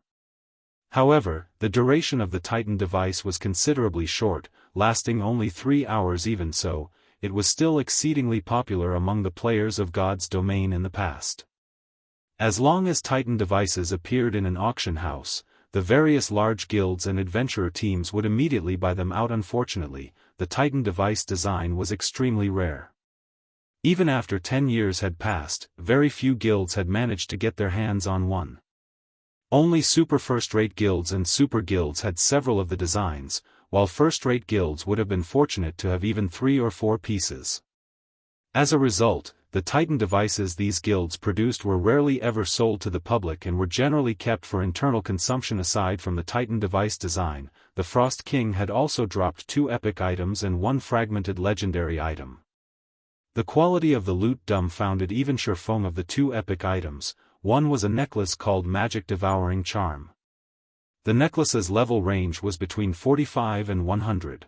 However, the duration of the Titan device was considerably short, lasting only 3 hours. Even so, it was still exceedingly popular among the players of God's domain in the past. As long as Titan devices appeared in an auction house, the various large guilds and adventurer teams would immediately buy them out. Unfortunately, the Titan device design was extremely rare. Even after 10 years had passed, very few guilds had managed to get their hands on one. Only super first-rate guilds and super guilds had several of the designs, while first-rate guilds would have been fortunate to have even 3 or 4 pieces. As a result, the Titan devices these guilds produced were rarely ever sold to the public and were generally kept for internal consumption. Aside from the Titan device design, the Frost King had also dropped 2 epic items and 1 fragmented legendary item. The quality of the loot dumbfounded even Feng. Of the 2 epic items, one was a necklace called Magic Devouring Charm. The necklace's level range was between 45 and 100.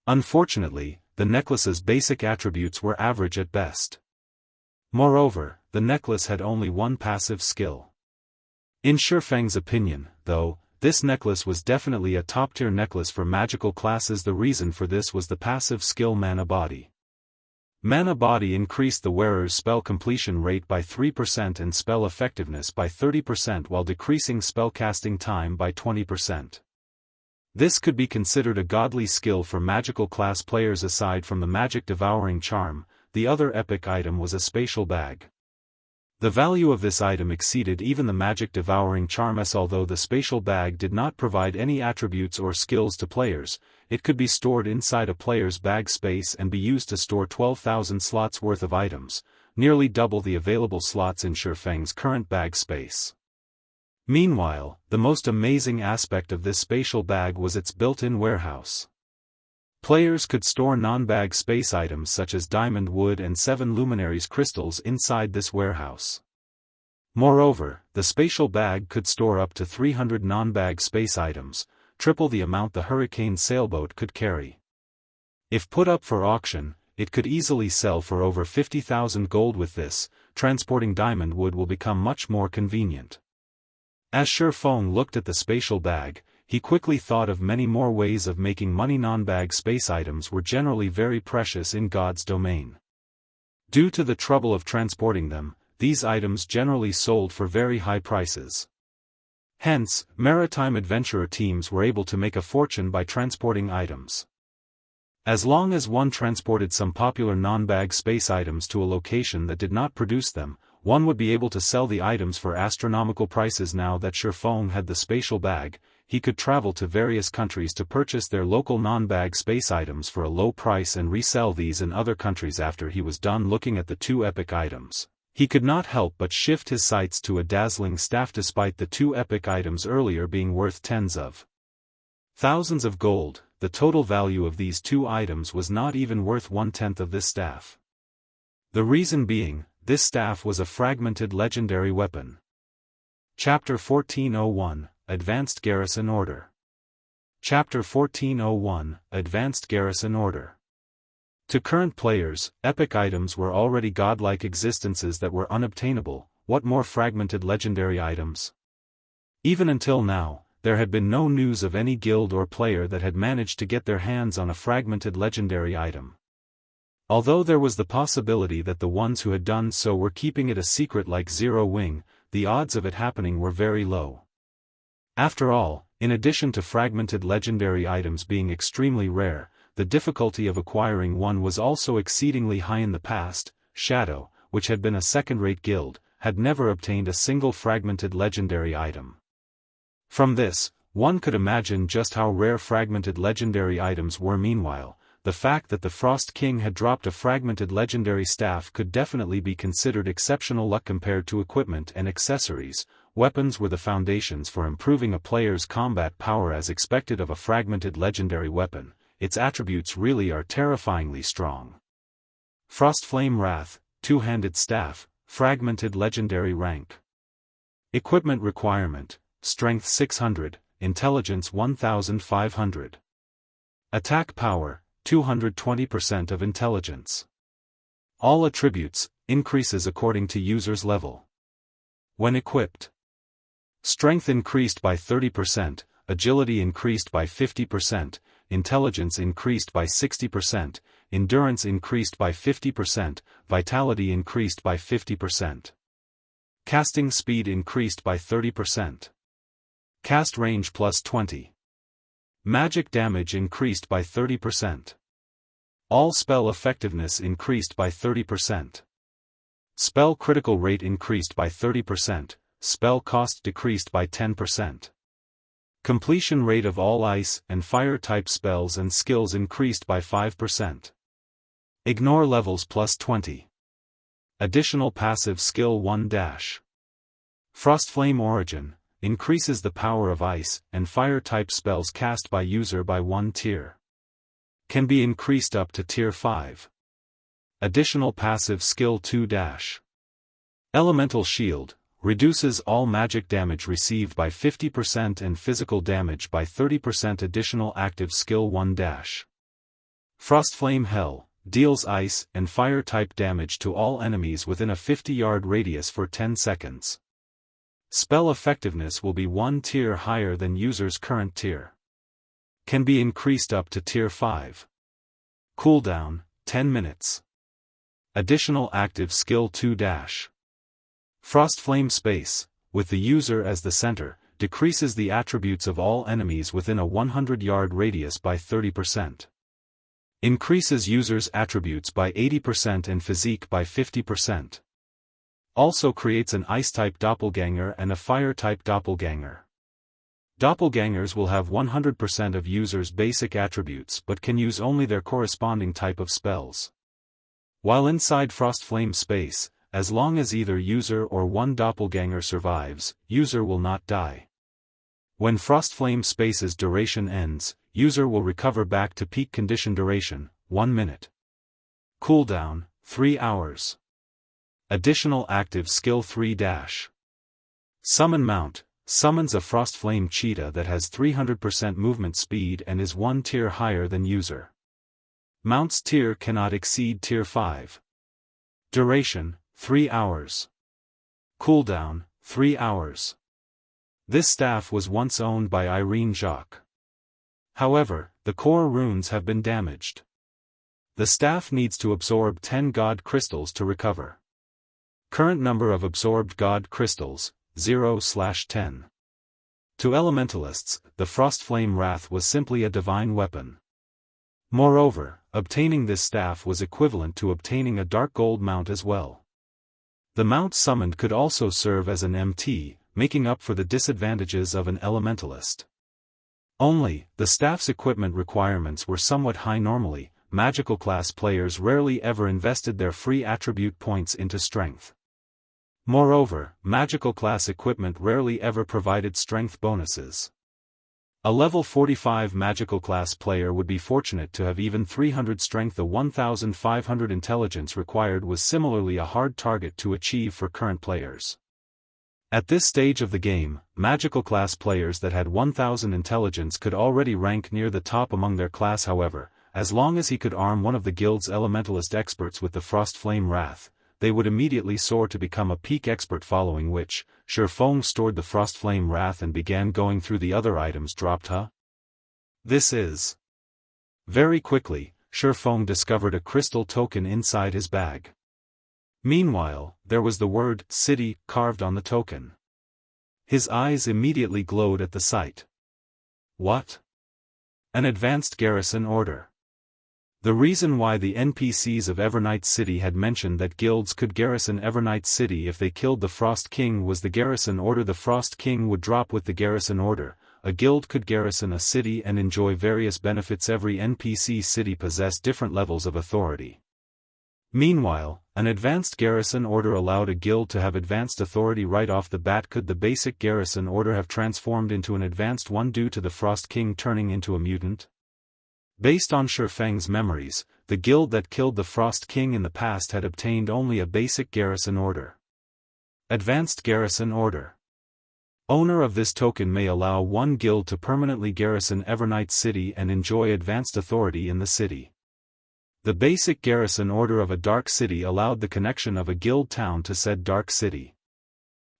Unfortunately, the necklace's basic attributes were average at best. Moreover, the necklace had only 1 passive skill. In Feng's opinion, though, this necklace was definitely a top-tier necklace for magical classes. The reason for this was the passive skill Mana Body. Mana Body increased the wearer's spell completion rate by 3% and spell effectiveness by 30% while decreasing spellcasting time by 20%. This could be considered a godly skill for magical class players. Aside from the Magic Devouring Charm, the other epic item was a spatial bag. The value of this item exceeded even the Magic Devouring Charm. Although the spatial bag did not provide any attributes or skills to players, it could be stored inside a player's bag space and be used to store 12,000 slots worth of items, nearly double the available slots in Feng's current bag space. Meanwhile, the most amazing aspect of this spatial bag was its built-in warehouse. Players could store non-bag space items such as diamond wood and 7 Luminaries crystals inside this warehouse. Moreover, the spatial bag could store up to 300 non-bag space items, triple the amount the Hurricane sailboat could carry. If put up for auction, it could easily sell for over 50,000 gold. With this, transporting diamond wood will become much more convenient. As Feng looked at the spatial bag, he quickly thought of many more ways of making money. Non-bag space items were generally very precious in God's domain. Due to the trouble of transporting them, these items generally sold for very high prices. Hence, maritime adventurer teams were able to make a fortune by transporting items. As long as one transported some popular non-bag space items to a location that did not produce them, one would be able to sell the items for astronomical prices. Now that Feng had the spatial bag, he could travel to various countries to purchase their local non-bag space items for a low price and resell these in other countries. After he was done looking at the 2 epic items, he could not help but shift his sights to a dazzling staff. Despite the 2 epic items earlier being worth tens of thousands of gold, the total value of these 2 items was not even worth 1/10 of this staff. The reason being, this staff was a fragmented legendary weapon. Chapter 1401, Advanced Garrison Order. Chapter 1401, Advanced Garrison Order. To current players, epic items were already godlike existences that were unobtainable. What more fragmented legendary items? Even until now, there had been no news of any guild or player that had managed to get their hands on a fragmented legendary item. Although there was the possibility that the ones who had done so were keeping it a secret like Zero Wing, the odds of it happening were very low. After all, in addition to fragmented legendary items being extremely rare, the difficulty of acquiring one was also exceedingly high. In the past, Shadow, which had been a second-rate guild, had never obtained a single fragmented legendary item. From this, one could imagine just how rare fragmented legendary items were. Meanwhile, the fact that the Frost King had dropped a fragmented legendary staff could definitely be considered exceptional luck. Compared to equipment and accessories, weapons were the foundations for improving a player's combat power. As expected of a fragmented legendary weapon, its attributes really are terrifyingly strong. Frostflame Wrath, Two-Handed Staff, Fragmented Legendary Rank. Equipment requirement, Strength 600, Intelligence 1500. Attack power, 220% of intelligence. All attributes, increases according to user's level. When equipped, strength increased by 30%, agility increased by 50%, intelligence increased by 60%, endurance increased by 50%, vitality increased by 50%. Casting speed increased by 30%. Cast range plus 20. Magic damage increased by 30%. All spell effectiveness increased by 30%. Spell critical rate increased by 30%, spell cost decreased by 10%. Completion rate of all ice and fire type spells and skills increased by 5%. Ignore levels plus 20. Additional passive skill 1 dash. Frostflame Origin, increases the power of ice and fire type spells cast by user by 1 tier. Can be increased up to tier 5. Additional passive skill 2 dash. Elemental Shield, reduces all magic damage received by 50% and physical damage by 30%. Additional active skill 1 dash. Frostflame Hell, deals ice and fire type damage to all enemies within a 50-yard radius for 10 seconds. Spell effectiveness will be 1 tier higher than user's current tier. Can be increased up to tier 5. Cooldown, 10 minutes. Additional active skill 2 dash. Frostflame Space, with the user as the center, decreases the attributes of all enemies within a 100-yard radius by 30%. Increases user's attributes by 80% and physique by 50%. Also creates an Ice-type doppelganger and a Fire-type doppelganger. Doppelgangers will have 100% of users' basic attributes but can use only their corresponding type of spells. While inside Frostflame Space, as long as either user or one doppelganger survives, user will not die. When Frostflame Space's duration ends, user will recover back to peak condition duration, 1 minute. Cooldown, 3 hours. Additional active skill 3 dash. Summon Mount, summons a Frostflame cheetah that has 300% movement speed and is 1 tier higher than user. Mount's tier cannot exceed tier 5. Duration, 3 hours. Cooldown, 3 hours. This staff was once owned by Irene Jacques. However, the core runes have been damaged. The staff needs to absorb 10 God crystals to recover. Current number of absorbed God crystals, 0/10. To elementalists, the Frostflame Wrath was simply a divine weapon. Moreover, obtaining this staff was equivalent to obtaining a dark gold mount as well. The mount summoned could also serve as an MT, making up for the disadvantages of an elementalist. Only, the staff's equipment requirements were somewhat high normally. Magical class players rarely ever invested their free attribute points into strength. Moreover, magical class equipment rarely ever provided strength bonuses. A level 45 magical class player would be fortunate to have even 300 strength. The 1500 intelligence required was similarly a hard target to achieve for current players. At this stage of the game, magical class players that had 1000 intelligence could already rank near the top among their class. However, as long as he could arm one of the guild's elementalist experts with the Frostflame Wrath, they would immediately soar to become a peak expert, following which, Feng stored the Frostflame Wrath and began going through the other items dropped. This is. Very quickly, Feng discovered a crystal token inside his bag. Meanwhile, there was the word "City" carved on the token. His eyes immediately glowed at the sight. What? An advanced garrison order. The reason why the NPCs of Evernight City had mentioned that guilds could garrison Evernight City if they killed the Frost King was the garrison order. The Frost King would drop with the garrison order. A guild could garrison a city and enjoy various benefits. Every NPC city possessed different levels of authority. Meanwhile, an advanced garrison order allowed a guild to have advanced authority right off the bat. Could the basic garrison order have transformed into an advanced one due to the Frost King turning into a mutant? Based on Feng's memories, the guild that killed the Frost King in the past had obtained only a basic garrison order. Advanced garrison order. Owner of this token may allow one guild to permanently garrison Evernight City and enjoy advanced authority in the city. The basic garrison order of a dark city allowed the connection of a guild town to said dark city.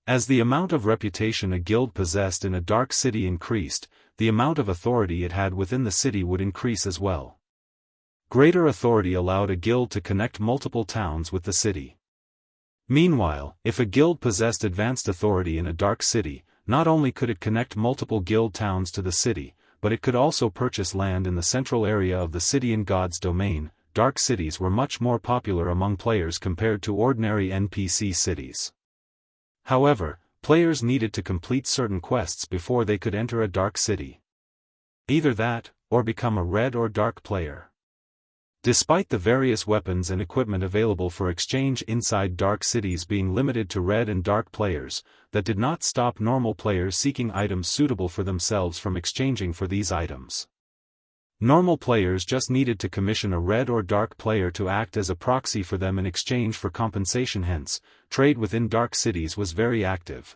As the amount of reputation a guild possessed in a dark city increased, the amount of authority it had within the city would increase as well. Greater authority allowed a guild to connect multiple towns with the city. Meanwhile, if a guild possessed advanced authority in a dark city, not only could it connect multiple guild towns to the city, but it could also purchase land in the central area of the city in God's domain. Dark cities were much more popular among players compared to ordinary NPC cities. However, players needed to complete certain quests before they could enter a dark city. Either that, or become a red or dark player. Despite the various weapons and equipment available for exchange inside dark cities being limited to red and dark players, that did not stop normal players seeking items suitable for themselves from exchanging for these items. Normal players just needed to commission a red or dark player to act as a proxy for them in exchange for compensation. Hence, trade within dark cities was very active.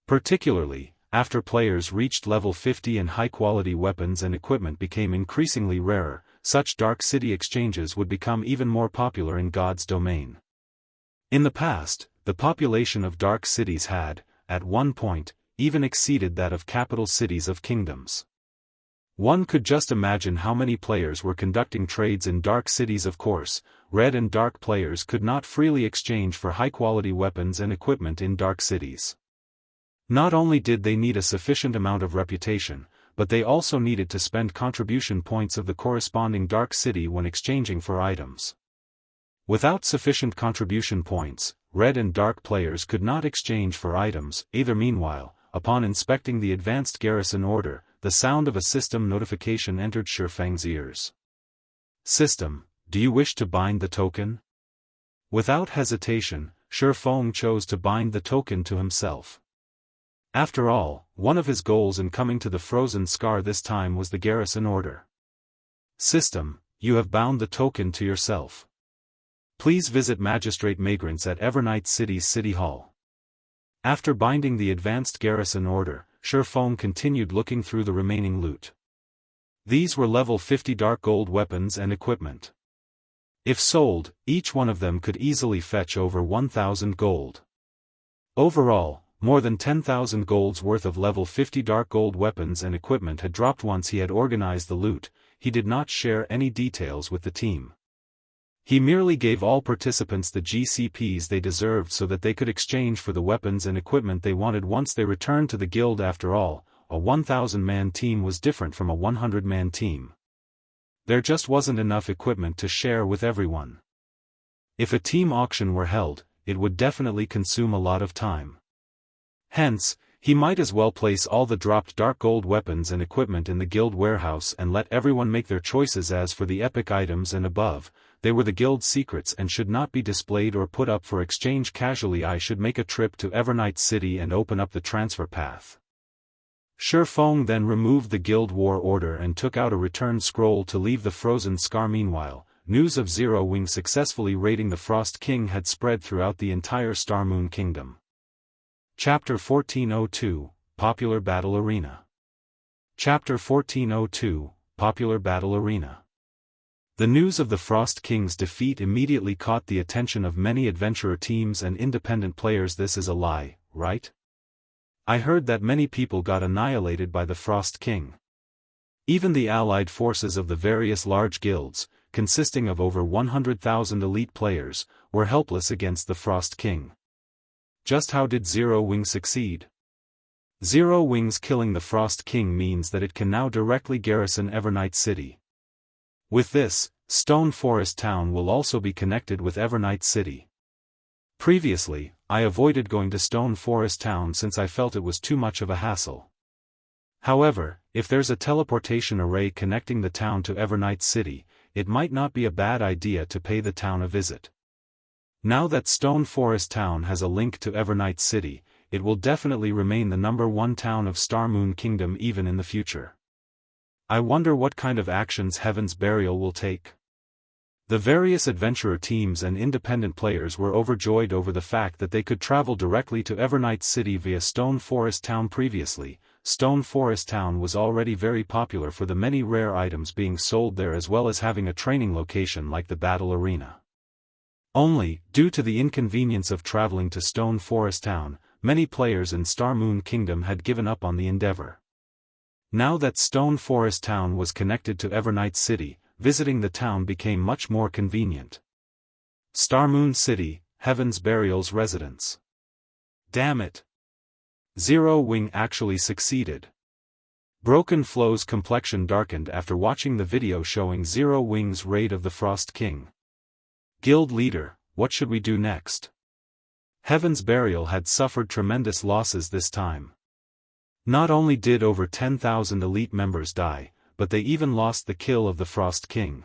Particularly, after players reached level 50 and high-quality weapons and equipment became increasingly rarer, such dark city exchanges would become even more popular in God's domain. In the past, the population of dark cities had, at one point, even exceeded that of capital cities of kingdoms. One could just imagine how many players were conducting trades in dark cities. Of course, red and dark players could not freely exchange for high-quality weapons and equipment in dark cities. Not only did they need a sufficient amount of reputation, but they also needed to spend contribution points of the corresponding dark city when exchanging for items. Without sufficient contribution points, red and dark players could not exchange for items either. Meanwhile, upon inspecting the advanced garrison order, the sound of a system notification entered Feng's ears. System, do you wish to bind the token? Without hesitation, Feng chose to bind the token to himself. After all, one of his goals in coming to the Frozen Scar this time was the garrison order. System, you have bound the token to yourself. Please visit Magistrate Magrants at Evernight City's City Hall. After binding the advanced garrison order, Feng continued looking through the remaining loot. These were level 50 dark gold weapons and equipment. If sold, each one of them could easily fetch over 1,000 gold. Overall, more than 10,000 gold's worth of level 50 dark gold weapons and equipment had dropped. Once he had organized the loot, he did not share any details with the team. He merely gave all participants the GCPs they deserved so that they could exchange for the weapons and equipment they wanted once they returned to the guild. After all, a 1,000-man team was different from a 100-man team. There just wasn't enough equipment to share with everyone. If a team auction were held, it would definitely consume a lot of time. Hence, he might as well place all the dropped dark gold weapons and equipment in the guild warehouse and let everyone make their choices. As for the epic items and above, they were the guild's secrets and should not be displayed or put up for exchange casually. I should make a trip to Evernight City and open up the transfer path. Feng then removed the guild war order and took out a return scroll to leave the Frozen Scar. Meanwhile, news of Zero Wing successfully raiding the Frost King had spread throughout the entire Star Moon Kingdom. Chapter 1402, Popular Battle Arena. Chapter 1402, Popular Battle Arena. The news of the Frost King's defeat immediately caught the attention of many adventurer teams and independent players. This is a lie, right? I heard that many people got annihilated by the Frost King. Even the allied forces of the various large guilds, consisting of over 100,000 elite players, were helpless against the Frost King. Just how did Zero Wing succeed? Zero Wing's killing the Frost King means that it can now directly garrison Evernight City. With this, Stone Forest Town will also be connected with Evernight City. Previously, I avoided going to Stone Forest Town since I felt it was too much of a hassle. However, if there's a teleportation array connecting the town to Evernight City, it might not be a bad idea to pay the town a visit. Now that Stone Forest Town has a link to Evernight City, it will definitely remain the #1 town of Star Moon Kingdom even in the future. I wonder what kind of actions Heaven's Burial will take. The various adventurer teams and independent players were overjoyed over the fact that they could travel directly to Evernight City via Stone Forest Town. Previously, Stone Forest Town was already very popular for the many rare items being sold there as well as having a training location like the Battle Arena. Only, due to the inconvenience of traveling to Stone Forest Town, many players in Star Moon Kingdom had given up on the endeavor. Now that Stone Forest Town was connected to Evernight City, visiting the town became much more convenient. Star Moon City, Heaven's Burial's residence. Damn it! Zero Wing actually succeeded. Broken Flow's complexion darkened after watching the video showing Zero Wing's raid of the Frost King. Guild leader, what should we do next? Heaven's Burial had suffered tremendous losses this time. Not only did over 10,000 elite members die, but they even lost the kill of the Frost King.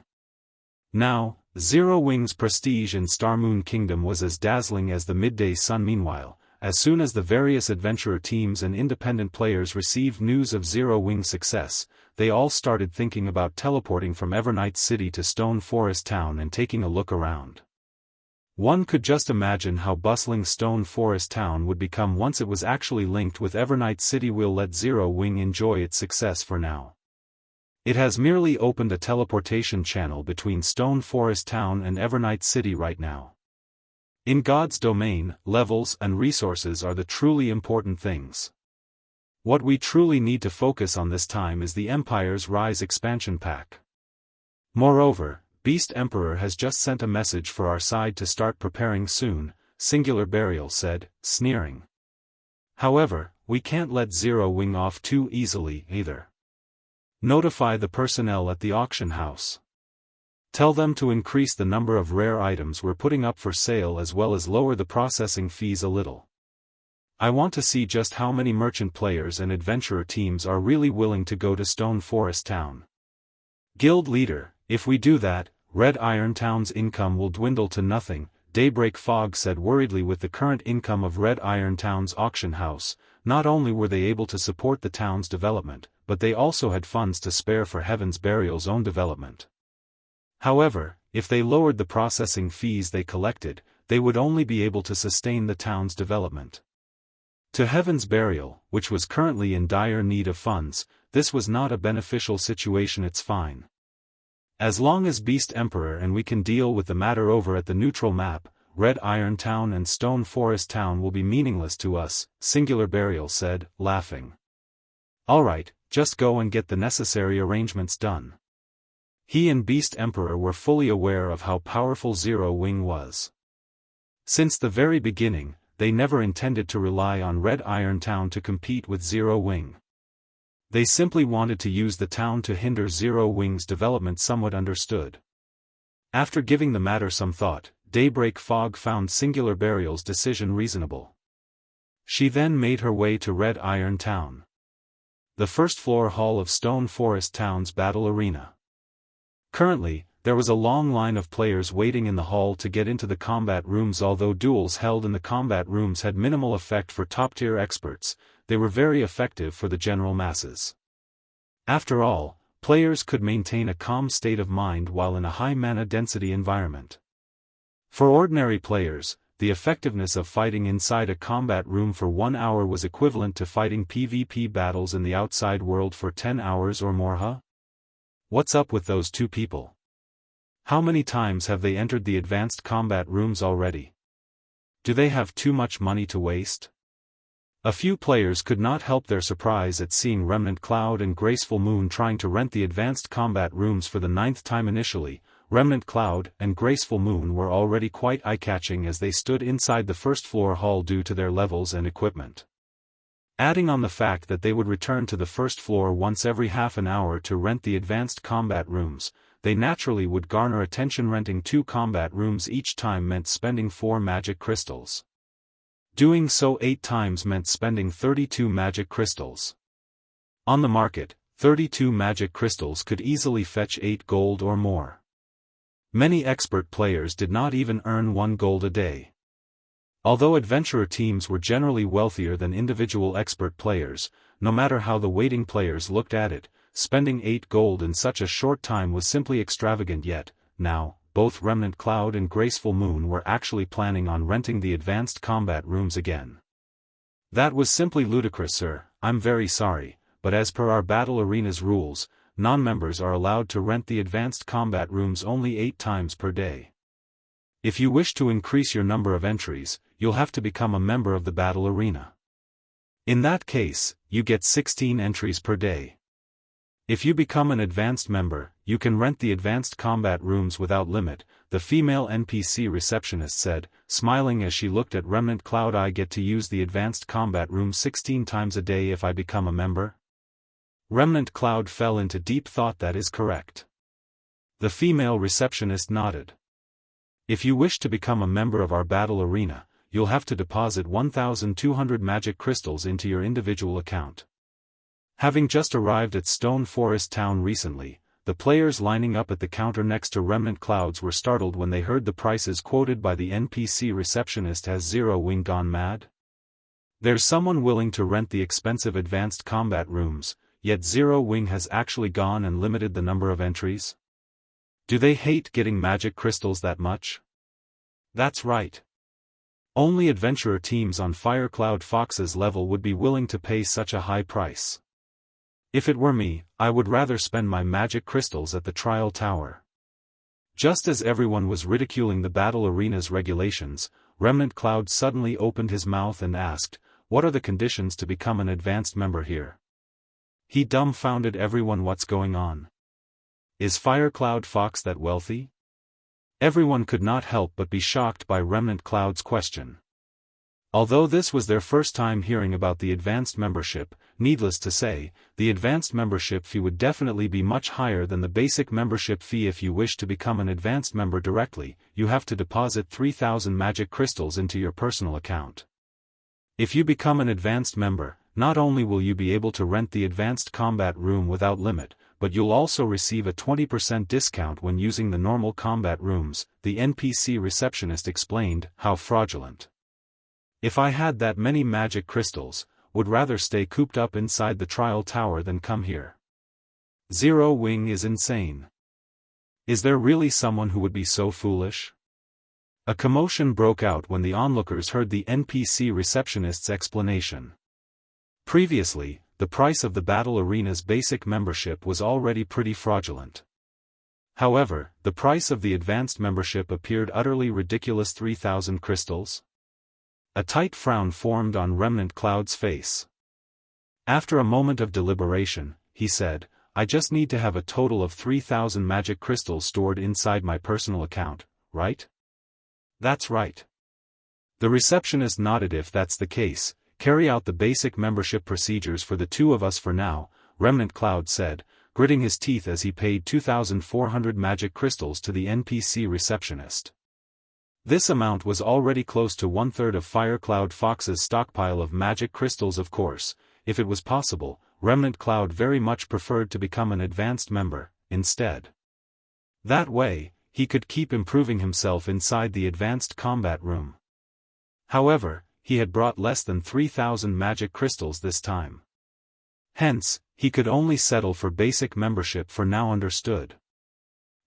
Now, Zero Wing's prestige in Starmoon Kingdom was as dazzling as the midday sun. Meanwhile, as soon as the various adventurer teams and independent players received news of Zero Wing's success, they all started thinking about teleporting from Evernight City to Stone Forest Town and taking a look around. One could just imagine how bustling Stone Forest Town would become once it was actually linked with Evernight City. We'll let Zero Wing enjoy its success for now. It has merely opened a teleportation channel between Stone Forest Town and Evernight City right now. In God's domain, levels and resources are the truly important things. What we truly need to focus on this time is the Empire's Rise expansion pack. Moreover, Beast Emperor has just sent a message for our side to start preparing soon, Singular Burial said, sneering. However, we can't let Zero Wing off too easily either. Notify the personnel at the auction house. Tell them to increase the number of rare items we're putting up for sale as well as lower the processing fees a little. I want to see just how many merchant players and adventurer teams are really willing to go to Stone Forest Town. Guild leader, if we do that, Red Iron Town's income will dwindle to nothing, Daybreak Fog said worriedly. With the current income of Red Iron Town's auction house, not only were they able to support the town's development, but they also had funds to spare for Heaven's Burial's own development. However, if they lowered the processing fees they collected, they would only be able to sustain the town's development. To Heaven's Burial, which was currently in dire need of funds, this was not a beneficial situation. It's fine. As long as Beast Emperor and we can deal with the matter over at the neutral map, Red Iron Town and Stone Forest Town will be meaningless to us, Singular Burial said, laughing. Alright, just go and get the necessary arrangements done. He and Beast Emperor were fully aware of how powerful Zero Wing was. Since the very beginning, they never intended to rely on Red Iron Town to compete with Zero Wing. They simply wanted to use the town to hinder Zero Wing's development. Somewhat understood. After giving the matter some thought, Daybreak Fog found Singular Burial's decision reasonable. She then made her way to Red Iron Town, the first floor hall of Stone Forest Town's battle arena. Currently, there was a long line of players waiting in the hall to get into the combat rooms. Although duels held in the combat rooms had minimal effect for top-tier experts, they were very effective for the general masses. After all, players could maintain a calm state of mind while in a high mana density environment. For ordinary players, the effectiveness of fighting inside a combat room for 1 hour was equivalent to fighting PvP battles in the outside world for 10 hours or more. Huh? What's up with those two people? How many times have they entered the advanced combat rooms already? Do they have too much money to waste? A few players could not help their surprise at seeing Remnant Cloud and Graceful Moon trying to rent the advanced combat rooms for the 9th time. Initially, Remnant Cloud and Graceful Moon were already quite eye-catching as they stood inside the first floor hall due to their levels and equipment. Adding on the fact that they would return to the first floor once every half an hour to rent the advanced combat rooms, they naturally would garner attention. Renting 2 combat rooms each time meant spending 4 magic crystals. Doing so 8 times meant spending 32 magic crystals. On the market, 32 magic crystals could easily fetch 8 gold or more. Many expert players did not even earn 1 gold a day. Although adventurer teams were generally wealthier than individual expert players, no matter how the waiting players looked at it, spending 8 gold in such a short time was simply extravagant. Yet, now, both Remnant Cloud and Graceful Moon were actually planning on renting the advanced combat rooms again. That was simply ludicrous, sir. I'm very sorry, but as per our battle arena's rules, non-members are allowed to rent the advanced combat rooms only 8 times per day. If you wish to increase your number of entries, you'll have to become a member of the battle arena. In that case, you get 16 entries per day. If you become an advanced member, you can rent the advanced combat rooms without limit, the female NPC receptionist said, smiling as she looked at Remnant Cloud. I get to use the advanced combat room 16 times a day if I become a member? Remnant Cloud fell into deep thought. That is correct. The female receptionist nodded. If you wish to become a member of our battle arena, you'll have to deposit 1,200 magic crystals into your individual account. Having just arrived at Stone Forest Town recently, the players lining up at the counter next to Remnant Clouds were startled when they heard the prices quoted by the NPC receptionist. Has Zero Wing gone mad? There's someone willing to rent the expensive advanced combat rooms, yet Zero Wing has actually gone and limited the number of entries? Do they hate getting magic crystals that much? That's right. Only adventurer teams on Firecloud Fox's level would be willing to pay such a high price. If it were me, I would rather spend my magic crystals at the Trial Tower. Just as everyone was ridiculing the battle arena's regulations, Remnant Cloud suddenly opened his mouth and asked, "What are the conditions to become an advanced member here?" He dumbfounded everyone. What's going on? Is Firecloud Fox that wealthy? Everyone could not help but be shocked by Remnant Cloud's question. Although this was their first time hearing about the advanced membership, needless to say, the advanced membership fee would definitely be much higher than the basic membership fee. If you wish to become an advanced member directly, you have to deposit 3,000 magic crystals into your personal account. If you become an advanced member, not only will you be able to rent the advanced combat room without limit, but you'll also receive a 20% discount when using the normal combat rooms, the NPC receptionist explained. How fraudulent. If I had that many magic crystals, would rather stay cooped up inside the Trial Tower than come here. Zero Wing is insane. Is there really someone who would be so foolish? A commotion broke out when the onlookers heard the NPC receptionist's explanation. Previously, the price of the battle arena's basic membership was already pretty fraudulent. However, the price of the advanced membership appeared utterly ridiculous. 3,000 crystals? A tight frown formed on Remnant Cloud's face. After a moment of deliberation, he said, "I just need to have a total of 3,000 magic crystals stored inside my personal account, right?" "That's right." The receptionist nodded. "If that's the case, carry out the basic membership procedures for the two of us for now," Remnant Cloud said, gritting his teeth as he paid 2,400 magic crystals to the NPC receptionist. This amount was already close to 1/3 of Firecloud Fox's stockpile of magic crystals. Of course, if it was possible, Remnant Cloud very much preferred to become an advanced member, instead. That way, he could keep improving himself inside the advanced combat room. However, he had brought less than 3,000 magic crystals this time. Hence, he could only settle for basic membership for now. Understood.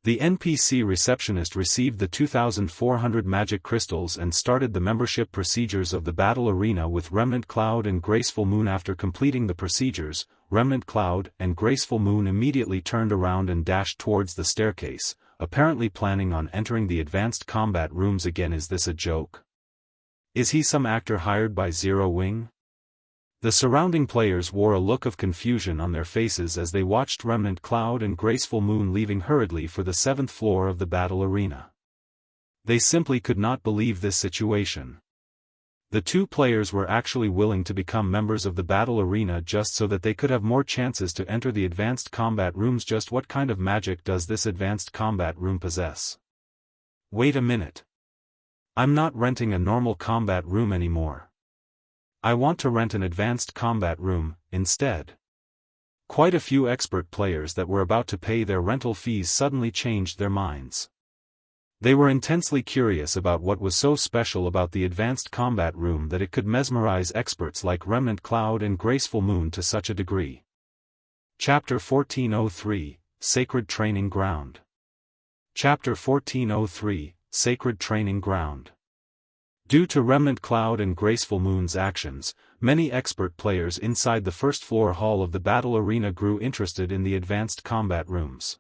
The NPC receptionist received the 2,400 magic crystals and started the membership procedures of the battle arena with Remnant Cloud and Graceful Moon. After completing the procedures, Remnant Cloud and Graceful Moon immediately turned around and dashed towards the staircase, apparently planning on entering the advanced combat rooms again. Is this a joke? Is he some actor hired by Zero Wing? The surrounding players wore a look of confusion on their faces as they watched Remnant Cloud and Graceful Moon leaving hurriedly for the 7th floor of the battle arena. They simply could not believe this situation. The two players were actually willing to become members of the battle arena just so that they could have more chances to enter the advanced combat rooms. Just what kind of magic does this advanced combat room possess? Wait a minute. I'm not renting a normal combat room anymore. I want to rent an advanced combat room, instead. Quite a few expert players that were about to pay their rental fees suddenly changed their minds. They were intensely curious about what was so special about the advanced combat room that it could mesmerize experts like Remnant Cloud and Graceful Moon to such a degree. Chapter 1403, Sacred Training Ground. Chapter 1403, Sacred Training Ground. Due to Remnant Cloud and Graceful Moon's actions, many expert players inside the first-floor hall of the battle arena grew interested in the advanced combat rooms.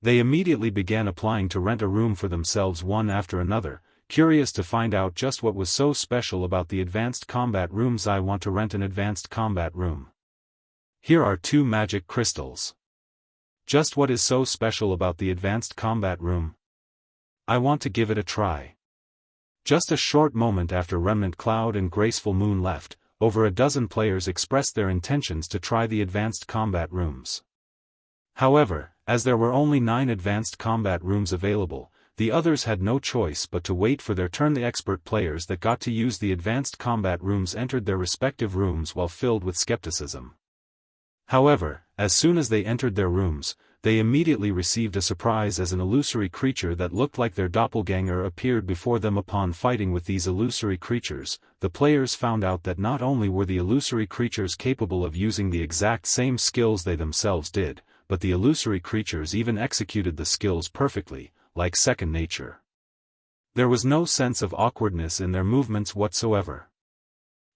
They immediately began applying to rent a room for themselves one after another, curious to find out just what was so special about the advanced combat rooms. I want to rent an advanced combat room. Here are 2 magic crystals. Just what is so special about the advanced combat room? I want to give it a try. Just a short moment after Remnant Cloud and Graceful Moon left, over a dozen players expressed their intentions to try the advanced combat rooms. However, as there were only 9 advanced combat rooms available, the others had no choice but to wait for their turn. The expert players that got to use the advanced combat rooms entered their respective rooms while filled with skepticism. However, as soon as they entered their rooms, they immediately received a surprise as an illusory creature that looked like their doppelganger appeared before them. Upon fighting with these illusory creatures, the players found out that not only were the illusory creatures capable of using the exact same skills they themselves did, but the illusory creatures even executed the skills perfectly, like second nature. There was no sense of awkwardness in their movements whatsoever.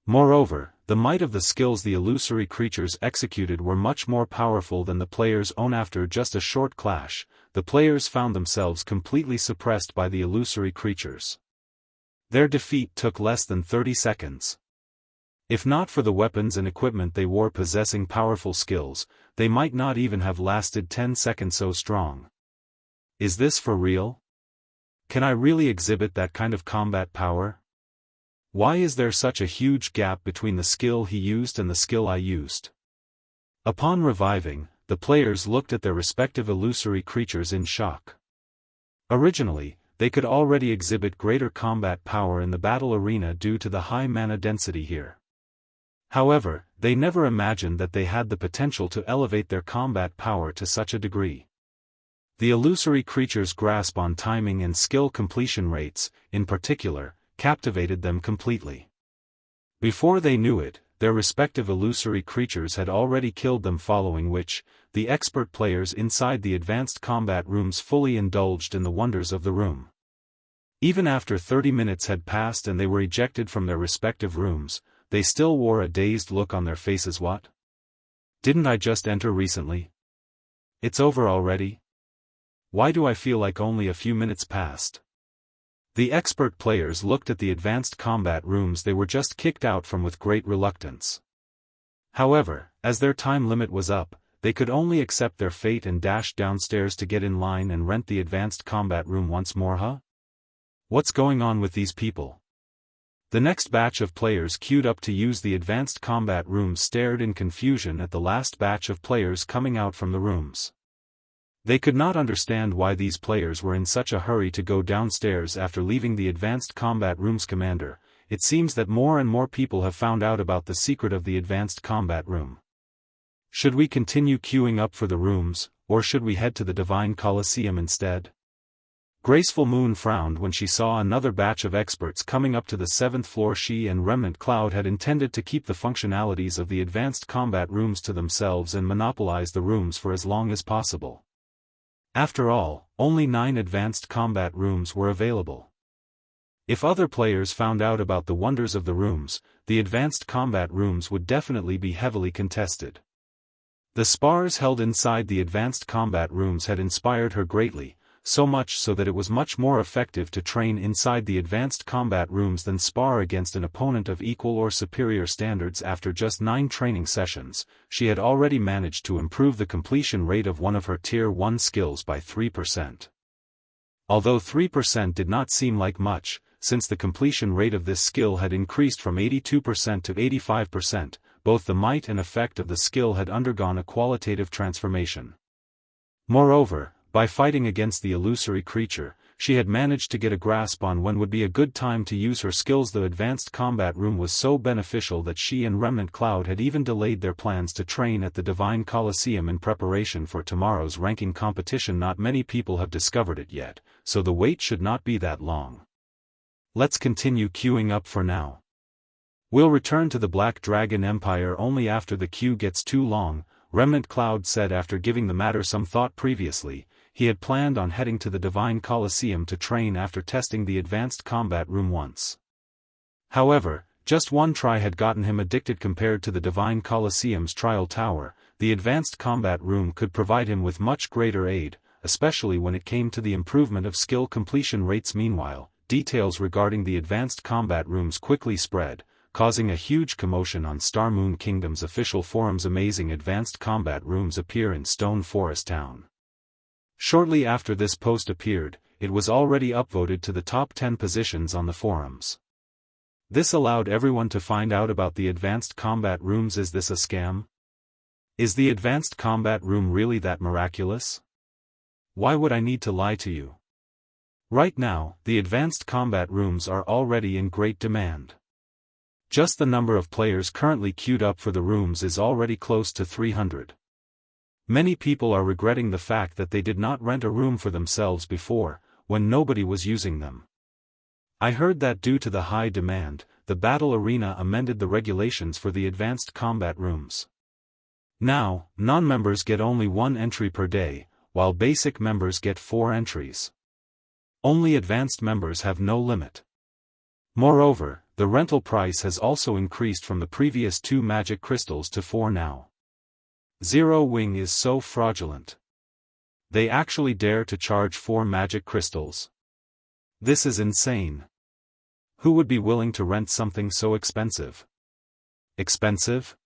Moreover, the might of the skills the illusory creatures executed were much more powerful than the players' own. After just a short clash, the players found themselves completely suppressed by the illusory creatures. Their defeat took less than 30 seconds. If not for the weapons and equipment they wore possessing powerful skills, they might not even have lasted 10 seconds. So strong. Is this for real? Can I really exhibit that kind of combat power? Why is there such a huge gap between the skill he used and the skill I used? Upon reviving, the players looked at their respective illusory creatures in shock. Originally, they could already exhibit greater combat power in the battle arena due to the high mana density here. However, they never imagined that they had the potential to elevate their combat power to such a degree. The illusory creatures' grasp on timing and skill completion rates, in particular, captivated them completely. Before they knew it, their respective illusory creatures had already killed them, following which, the expert players inside the advanced combat rooms fully indulged in the wonders of the room. Even after 30 minutes had passed and they were ejected from their respective rooms, they still wore a dazed look on their faces. What? Didn't I just enter recently? It's over already? Why do I feel like only a few minutes passed? The expert players looked at the advanced combat rooms they were just kicked out from with great reluctance. However, as their time limit was up, they could only accept their fate and dash downstairs to get in line and rent the advanced combat room once more. What's going on with these people? The next batch of players queued up to use the advanced combat rooms stared in confusion at the last batch of players coming out from the rooms. They could not understand why these players were in such a hurry to go downstairs after leaving the advanced combat rooms. Commander, it seems that more and more people have found out about the secret of the advanced combat room. Should we continue queuing up for the rooms, or should we head to the Divine Colosseum instead? Graceful Moon frowned when she saw another batch of experts coming up to the 7th floor. She and Remnant Cloud had intended to keep the functionalities of the advanced combat rooms to themselves and monopolize the rooms for as long as possible. After all, only 9 advanced combat rooms were available. If other players found out about the wonders of the rooms, the advanced combat rooms would definitely be heavily contested. The spars held inside the advanced combat rooms had inspired her greatly, so much so that it was much more effective to train inside the advanced combat rooms than spar against an opponent of equal or superior standards. After just 9 training sessions, she had already managed to improve the completion rate of one of her Tier 1 skills by 3%. Although 3% did not seem like much, since the completion rate of this skill had increased from 82% to 85%, both the might and effect of the skill had undergone a qualitative transformation. Moreover, by fighting against the illusory creature, she had managed to get a grasp on when would be a good time to use her skills. The advanced combat room was so beneficial that she and Remnant Cloud had even delayed their plans to train at the Divine Colosseum in preparation for tomorrow's ranking competition. Not many people have discovered it yet, so the wait should not be that long. Let's continue queuing up for now. We'll return to the Black Dragon Empire only after the queue gets too long, Remnant Cloud said after giving the matter some thought previously. He had planned on heading to the Divine Colosseum to train after testing the advanced combat room once. However, just one try had gotten him addicted. Compared to the Divine Colosseum's trial tower, the advanced combat room could provide him with much greater aid, especially when it came to the improvement of skill completion rates. Meanwhile, details regarding the advanced combat rooms quickly spread. causing a huge commotion on Star Moon Kingdom's official forums. Amazing advanced combat rooms appear in Stone Forest Town. Shortly after this post appeared, it was already upvoted to the top 10 positions on the forums. This allowed everyone to find out about the advanced combat rooms. Is this a scam? Is the advanced combat room really that miraculous? Why would I need to lie to you? Right now, the advanced combat rooms are already in great demand. Just the number of players currently queued up for the rooms is already close to 300. Many people are regretting the fact that they did not rent a room for themselves before, when nobody was using them. I heard that due to the high demand, the battle arena amended the regulations for the advanced combat rooms. Now, non-members get only 1 entry per day, while basic members get 4 entries. Only advanced members have no limit. Moreover, the rental price has also increased from the previous 2 magic crystals to 4 now. Zero Wing is so fraudulent. They actually dare to charge 4 magic crystals. This is insane. Who would be willing to rent something so expensive? Expensive?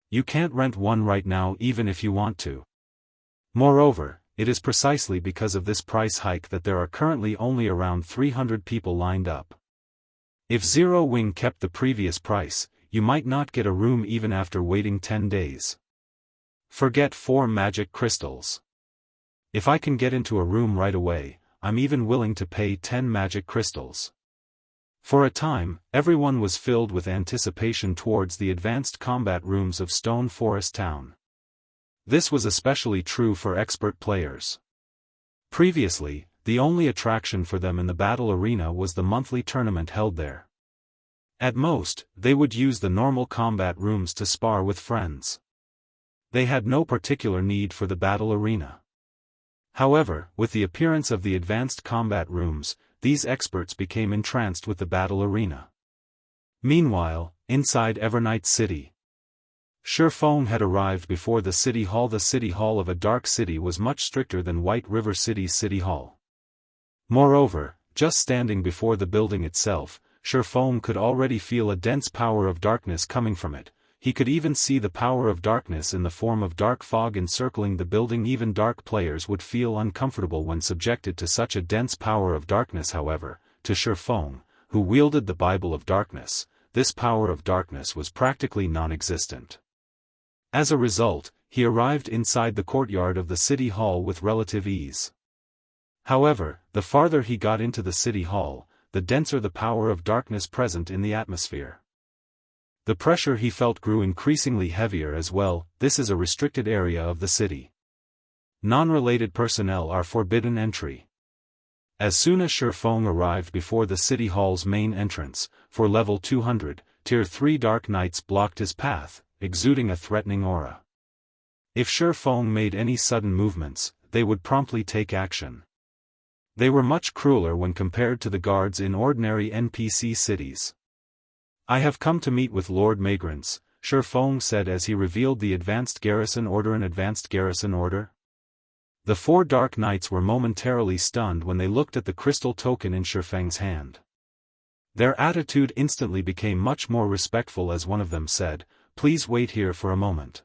You can't rent one right now even if you want to. Moreover, it is precisely because of this price hike that there are currently only around 300 people lined up. If Zero Wing kept the previous price, you might not get a room even after waiting 10 days. Forget 4 magic crystals. If I can get into a room right away, I'm even willing to pay 10 magic crystals. For a time, everyone was filled with anticipation towards the advanced combat rooms of Stone Forest Town. This was especially true for expert players. Previously, the only attraction for them in the battle arena was the monthly tournament held there. At most, they would use the normal combat rooms to spar with friends. They had no particular need for the battle arena. However, with the appearance of the advanced combat rooms, these experts became entranced with the battle arena. Meanwhile, inside Evernight City, Feng had arrived before the city hall. The city hall of a dark city was much stricter than White River City's city hall. Moreover, just standing before the building itself, Feng could already feel a dense power of darkness coming from it. He could even see the power of darkness in the form of dark fog encircling the building. Even dark players would feel uncomfortable when subjected to such a dense power of darkness. However, to Feng, who wielded the Bible of Darkness, this power of darkness was practically non-existent. As a result, he arrived inside the courtyard of the city hall with relative ease. However, the farther he got into the city hall, the denser the power of darkness present in the atmosphere. The pressure he felt grew increasingly heavier as well. This is a restricted area of the city. Non-related personnel are forbidden entry. As soon as Feng arrived before the city hall's main entrance, for level 200, Tier 3 Dark Knights blocked his path, exuding a threatening aura. If Feng made any sudden movements, they would promptly take action. They were much crueler when compared to the guards in ordinary NPC cities. I have come to meet with Lord Magrants, Feng said as he revealed the Advanced Garrison Order. An Advanced Garrison Order? The 4 Dark Knights were momentarily stunned when they looked at the crystal token in Feng's hand. Their attitude instantly became much more respectful as one of them said, "Please wait here for a moment.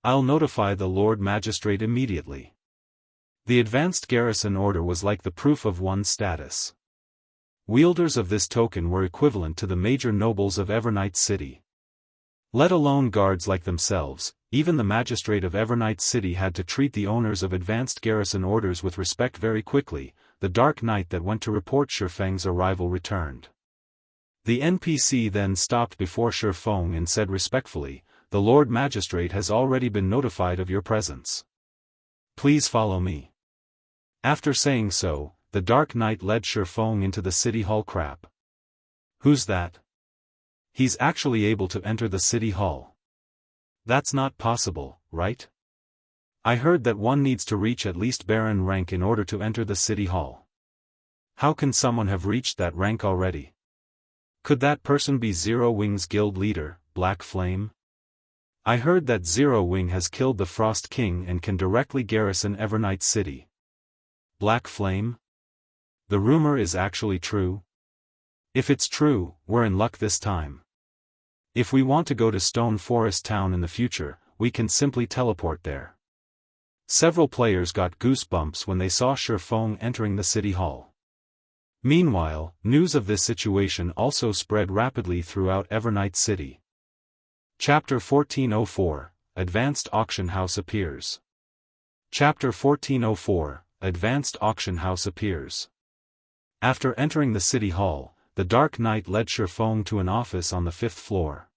I'll notify the Lord Magistrate immediately." The Advanced Garrison Order was like the proof of one's status. Wielders of this token were equivalent to the major nobles of Evernight City. Let alone guards like themselves, even the magistrate of Evernight City had to treat the owners of Advanced Garrison Orders with respect very quickly. The Dark Knight that went to report Feng's arrival returned. The NPC then stopped before Feng and said respectfully, "The Lord Magistrate has already been notified of your presence. Please follow me." After saying so, the Dark Knight led Feng into the city hall. Crap. Who's that? He's actually able to enter the city hall. That's not possible, right? I heard that one needs to reach at least Baron rank in order to enter the city hall. How can someone have reached that rank already? Could that person be Zero Wing's guild leader, Black Flame? I heard that Zero Wing has killed the Frost King and can directly garrison Evernight City. Black Flame? The rumor is actually true? If it's true, we're in luck this time. If we want to go to Stone Forest Town in the future, we can simply teleport there. Several players got goosebumps when they saw Feng entering the city hall. Meanwhile, news of this situation also spread rapidly throughout Evernight City. Chapter 1404, Advanced Auction House appears. Chapter 1404, Advanced Auction House appears. After entering the city hall, the Dark Knight led Feng to an office on the 5th floor.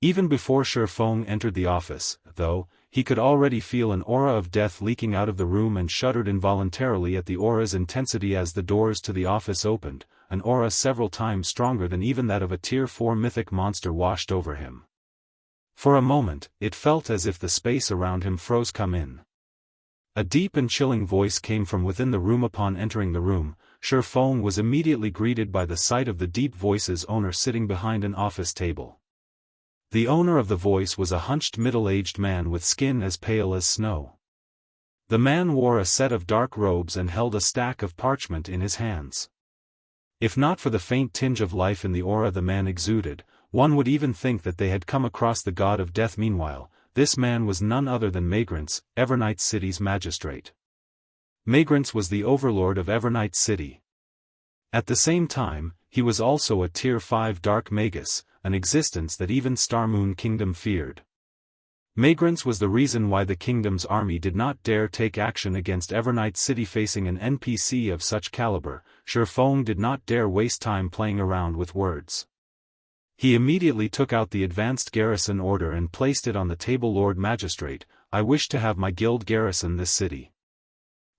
Even before Feng entered the office, though, he could already feel an aura of death leaking out of the room and shuddered involuntarily at the aura's intensity as the doors to the office opened, an aura several times stronger than even that of a Tier 4 mythic monster washed over him. For a moment, it felt as if the space around him froze. Come in. A deep and chilling voice came from within the room. Upon entering the room, Feng was immediately greeted by the sight of the deep voice's owner sitting behind an office table. The owner of the voice was a hunched middle-aged man with skin as pale as snow. The man wore a set of dark robes and held a stack of parchment in his hands. If not for the faint tinge of life in the aura the man exuded, one would even think that they had come across the god of death. Meanwhile, this man was none other than Manstrous, Evernight City's magistrate. Manstrous was the overlord of Evernight City. At the same time, he was also a Tier 5 Dark Magus, an existence that even Starmoon Kingdom feared. Manstrous was the reason why the kingdom's army did not dare take action against Evernight City. Facing an NPC of such caliber, Feng did not dare waste time playing around with words. He immediately took out the advanced garrison order and placed it on the table. Lord Magistrate, I wish to have my guild garrison this city.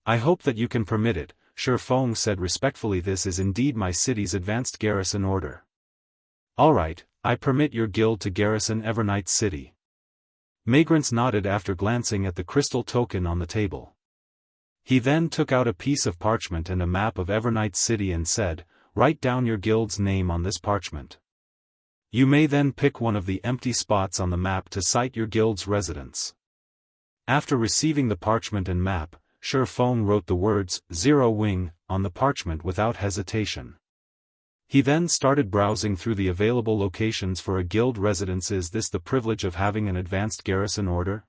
I hope that you can permit it, Feng said respectfully. This is indeed my city's advanced garrison order. Alright, I permit your guild to garrison Evernight City. Manstrous nodded after glancing at the crystal token on the table. He then took out a piece of parchment and a map of Evernight City and said, write down your guild's name on this parchment. You may then pick one of the empty spots on the map to cite your guild's residence. After receiving the parchment and map, Feng wrote the words, Zero Wing, on the parchment without hesitation. He then started browsing through the available locations for a guild residence. Is this the privilege of having an advanced garrison order?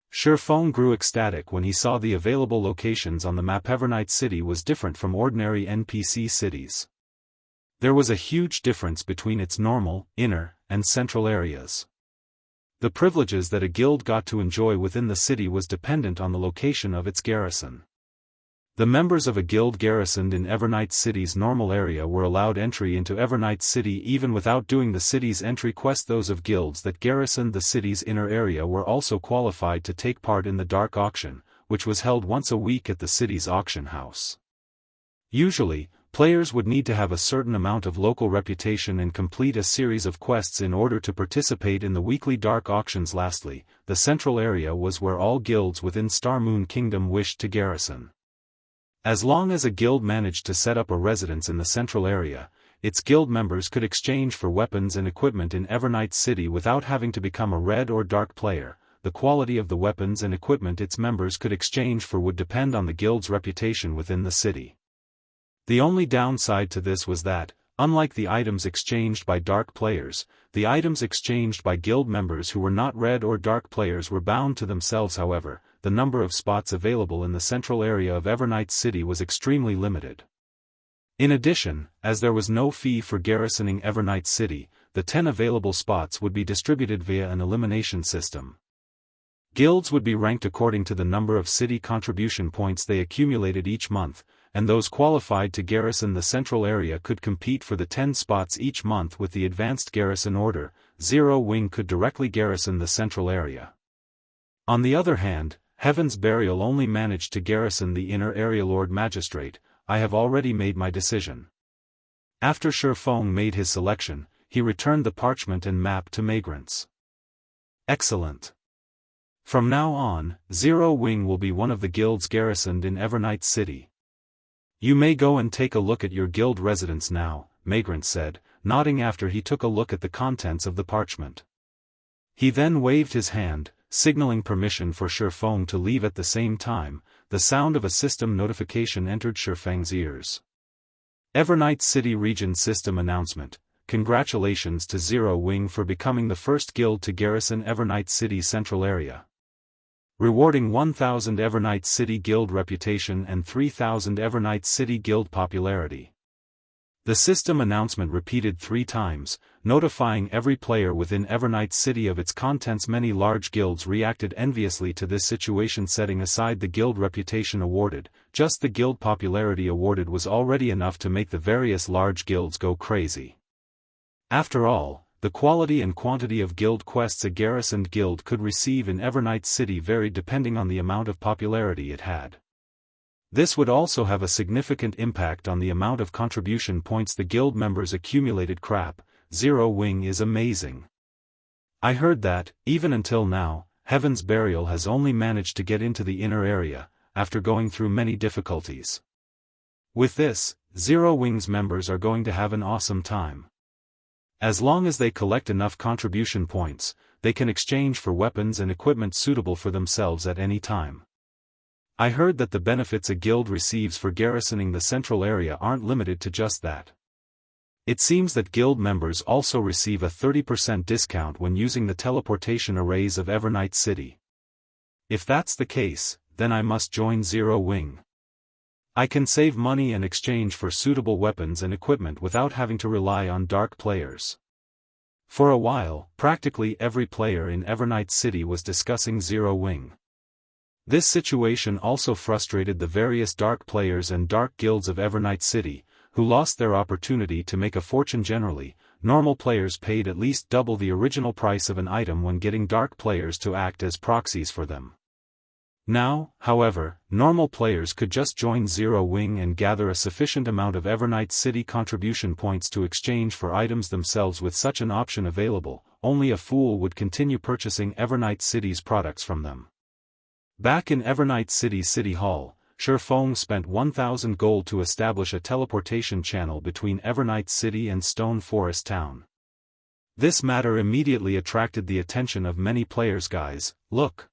Feng grew ecstatic when he saw the available locations on the map. Evernight City was different from ordinary NPC cities. There was a huge difference between its normal, inner, and central areas. The privileges that a guild got to enjoy within the city was dependent on the location of its garrison. The members of a guild garrisoned in Evernight City's normal area were allowed entry into Evernight City even without doing the city's entry quest. Those of guilds that garrisoned the city's inner area were also qualified to take part in the Dark Auction, which was held once a week at the city's auction house. Usually, players would need to have a certain amount of local reputation and complete a series of quests in order to participate in the weekly dark auctions. Lastly, the central area was where all guilds within Starmoon Kingdom wished to garrison. As long as a guild managed to set up a residence in the central area, its guild members could exchange for weapons and equipment in Evernight City without having to become a red or dark player. The quality of the weapons and equipment its members could exchange for would depend on the guild's reputation within the city. The only downside to this was that, unlike the items exchanged by dark players, the items exchanged by guild members who were not red or dark players were bound to themselves. However, the number of spots available in the central area of Evernight City was extremely limited. In addition, as there was no fee for garrisoning Evernight City, the 10 available spots would be distributed via an elimination system. Guilds would be ranked according to the number of city contribution points they accumulated each month, and those qualified to garrison the central area could compete for the 10 spots each month. With the advanced garrison order, Zero Wing could directly garrison the central area. On the other hand, Heaven's Burial only managed to garrison the inner area. Lord Magistrate, I have already made my decision. After Feng made his selection, he returned the parchment and map to Manstrous. Excellent. From now on, Zero Wing will be one of the guilds garrisoned in Evernight City. You may go and take a look at your guild residence now, Manstrous said, nodding after he took a look at the contents of the parchment. He then waved his hand, signaling permission for Feng to leave. At the same time, the sound of a system notification entered Feng's ears. Evernight City Region System Announcement. congratulations to Zero Wing for becoming the first guild to garrison Evernight City's central area. Rewarding 1,000 Evernight City Guild reputation and 3,000 Evernight City Guild popularity. The system announcement repeated 3 times, notifying every player within Evernight City of its contents. Many large guilds reacted enviously to this situation. Setting aside the guild reputation awarded, just the guild popularity awarded was already enough to make the various large guilds go crazy. After all, the quality and quantity of guild quests a garrisoned guild could receive in Evernight City varied depending on the amount of popularity it had. This would also have a significant impact on the amount of contribution points the guild members accumulated. Crap, Zero Wing is amazing. I heard that, even until now, Heaven's Burial has only managed to get into the inner area, after going through many difficulties. With this, Zero Wing's members are going to have an awesome time. As long as they collect enough contribution points, they can exchange for weapons and equipment suitable for themselves at any time. I heard that the benefits a guild receives for garrisoning the central area aren't limited to just that. It seems that guild members also receive a 30% discount when using the teleportation arrays of Evernight City. If that's the case, then I must join Zero Wing. I can save money and exchange for suitable weapons and equipment without having to rely on dark players. For a while, practically every player in Evernight City was discussing Zero Wing. This situation also frustrated the various dark players and dark guilds of Evernight City, who lost their opportunity to make a fortune. Generally, normal players paid at least double the original price of an item when getting dark players to act as proxies for them. Now, however, normal players could just join Zero Wing and gather a sufficient amount of Evernight City contribution points to exchange for items themselves. With such an option available, only a fool would continue purchasing Evernight City's products from them. Back in Evernight City's City Hall, Feng spent 1,000 gold to establish a teleportation channel between Evernight City and Stone Forest Town. This matter immediately attracted the attention of many players. Guys, look!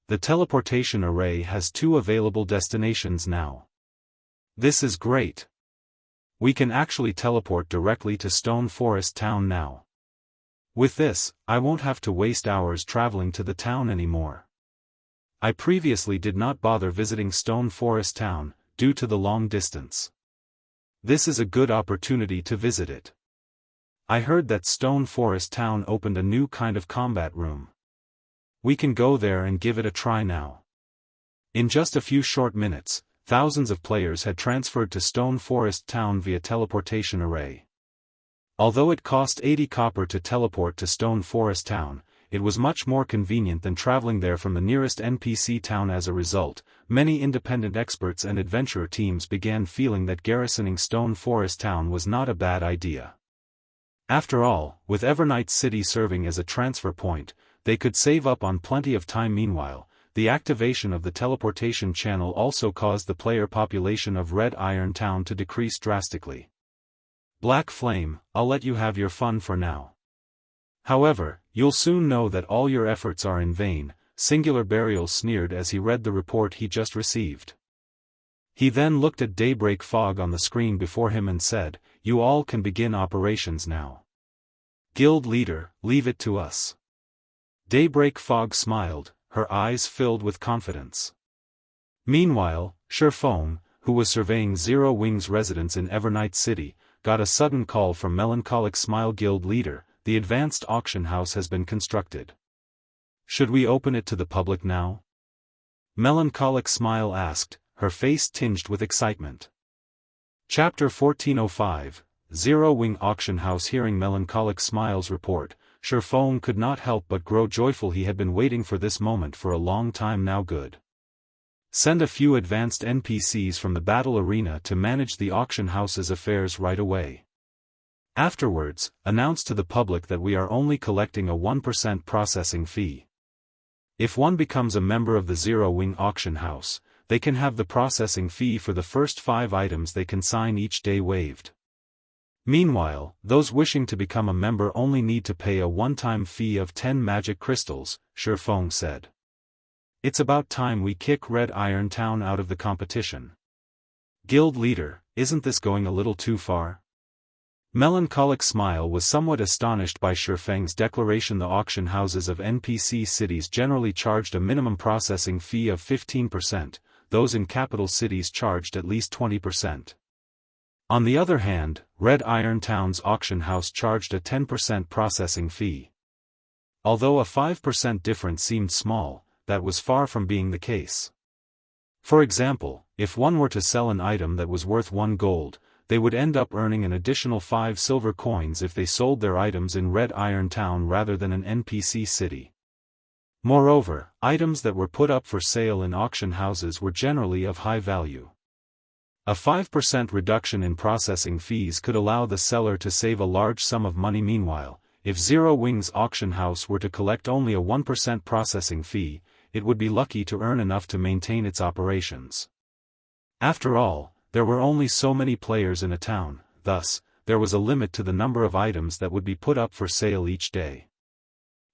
The teleportation array has 2 available destinations now. This is great! We can actually teleport directly to Stone Forest Town now. With this, I won't have to waste hours traveling to the town anymore. I previously did not bother visiting Stone Forest Town, due to the long distance. This is a good opportunity to visit it. I heard that Stone Forest Town opened a new kind of combat room. We can go there and give it a try now. In just a few short minutes, thousands of players had transferred to Stone Forest Town via teleportation array. Although it cost 80 copper to teleport to Stone Forest Town, it was much more convenient than traveling there from the nearest NPC town. As a result, many independent experts and adventurer teams began feeling that garrisoning Stone Forest Town was not a bad idea. After all, with Evernight City serving as a transfer point, they could save up on plenty of time. Meanwhile, the activation of the teleportation channel also caused the player population of Red Iron Town to decrease drastically. Black Flame, I'll let you have your fun for now. However, you'll soon know that all your efforts are in vain. Singular Burial sneered as he read the report he just received. He then looked at Daybreak Fog on the screen before him and said, "You all can begin operations now. Guild leader, leave it to us." Daybreak Fog smiled, her eyes filled with confidence. Meanwhile, Feng, who was surveying Zero Wing's residence in Evernight City, got a sudden call from Melancholic Smile. Guild leader, the advanced auction house has been constructed. Should we open it to the public now? Melancholic Smile asked, her face tinged with excitement. Chapter 1405, Zero Wing Auction House. Hearing Melancholic Smile's report, Feng could not help but grow joyful. He had been waiting for this moment for a long time now. Good. Send a few advanced NPCs from the battle arena to manage the auction house's affairs right away. Afterwards, announce to the public that we are only collecting a 1% processing fee. If one becomes a member of the Zero Wing Auction House, they can have the processing fee for the first 5 items they consign each day waived. Meanwhile, those wishing to become a member only need to pay a one-time fee of 10 magic crystals, Feng said. It's about time we kick Red Iron Town out of the competition. Guild leader, isn't this going a little too far? Melancholic Smile was somewhat astonished by Feng's declaration. The auction houses of NPC cities generally charged a minimum processing fee of 15%, those in capital cities charged at least 20%. On the other hand, Red Iron Town's auction house charged a 10% processing fee. Although a 5% difference seemed small, that was far from being the case. For example, if one were to sell an item that was worth 1 gold, they would end up earning an additional 5 silver coins if they sold their items in Red Iron Town rather than an NPC city. Moreover, items that were put up for sale in auction houses were generally of high value. A 5% reduction in processing fees could allow the seller to save a large sum of money. Meanwhile, if Zero Wing's auction house were to collect only a 1% processing fee, it would be lucky to earn enough to maintain its operations. After all, there were only so many players in a town, thus, there was a limit to the number of items that would be put up for sale each day.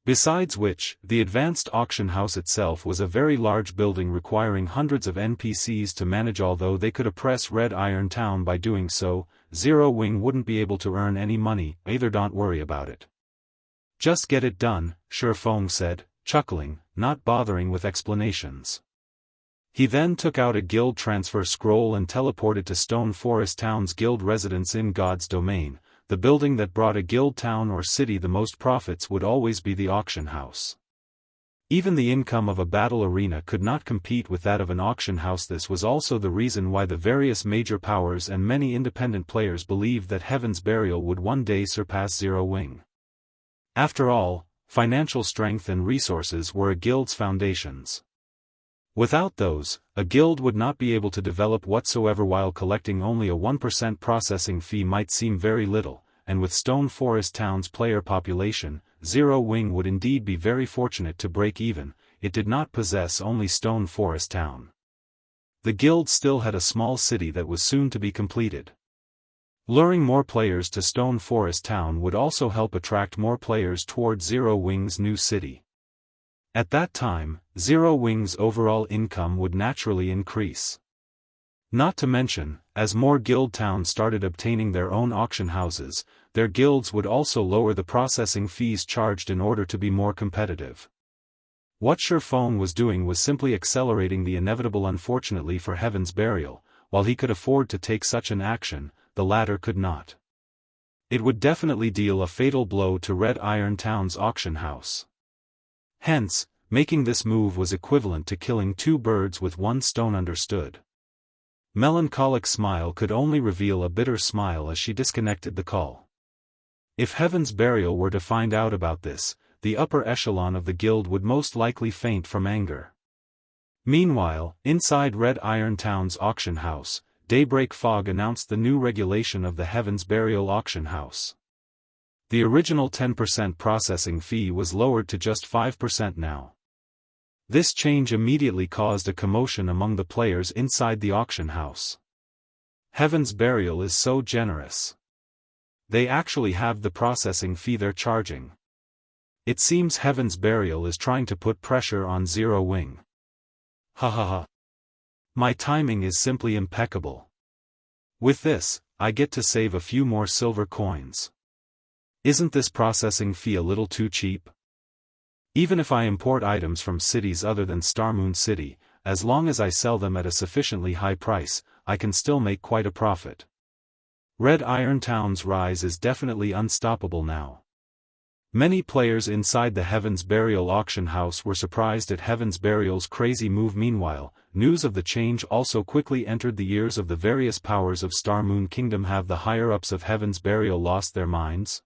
Besides which, the advanced auction house itself was a very large building requiring hundreds of NPCs to manage. Although they could oppress Red Iron Town by doing so, Zero Wing wouldn't be able to earn any money. Either don't worry about it. Just get it done, Feng said, chuckling, not bothering with explanations. He then took out a guild transfer scroll and teleported to Stone Forest Town's guild residence in God's domain. The building that brought a guild town or city the most profits would always be the auction house. Even the income of a battle arena could not compete with that of an auction house. This was also the reason why the various major powers and many independent players believed that Heaven's Burial would one day surpass Zero Wing. After all, financial strength and resources were a guild's foundations. Without those, a guild would not be able to develop whatsoever. While collecting only a 1% processing fee might seem very little, and with Stone Forest Town's player population, Zero Wing would indeed be very fortunate to break even. It did not possess only Stone Forest Town. The guild still had a small city that was soon to be completed. Luring more players to Stone Forest Town would also help attract more players toward Zero Wing's new city. At that time, Zero Wing's overall income would naturally increase. Not to mention, as more guild towns started obtaining their own auction houses, their guilds would also lower the processing fees charged in order to be more competitive. What Feng was doing was simply accelerating the inevitable. Unfortunately for Heaven's Burial, while he could afford to take such an action, the latter could not. It would definitely deal a fatal blow to Red Iron Town's auction house. Hence, making this move was equivalent to killing 2 birds with 1 stone. Understood. Melancholic Smile could only reveal a bitter smile as she disconnected the call. If Heaven's Burial were to find out about this, the upper echelon of the guild would most likely faint from anger. Meanwhile, inside Red Iron Town's auction house, Daybreak Fog announced the new regulation of the Heaven's Burial auction house. The original 10% processing fee was lowered to just 5% now. This change immediately caused a commotion among the players inside the auction house. Heaven's Burial is so generous. They actually have the processing fee they're charging. It seems Heaven's Burial is trying to put pressure on Zero Wing. Ha ha ha. My timing is simply impeccable. With this, I get to save a few more silver coins. Isn't this processing fee a little too cheap? Even if I import items from cities other than Starmoon City, as long as I sell them at a sufficiently high price, I can still make quite a profit. Red Iron Town's rise is definitely unstoppable now. Many players inside the Heaven's Burial auction house were surprised at Heaven's Burial's crazy move. Meanwhile, news of the change also quickly entered the ears of the various powers of Starmoon Kingdom. Have the higher-ups of Heaven's Burial lost their minds?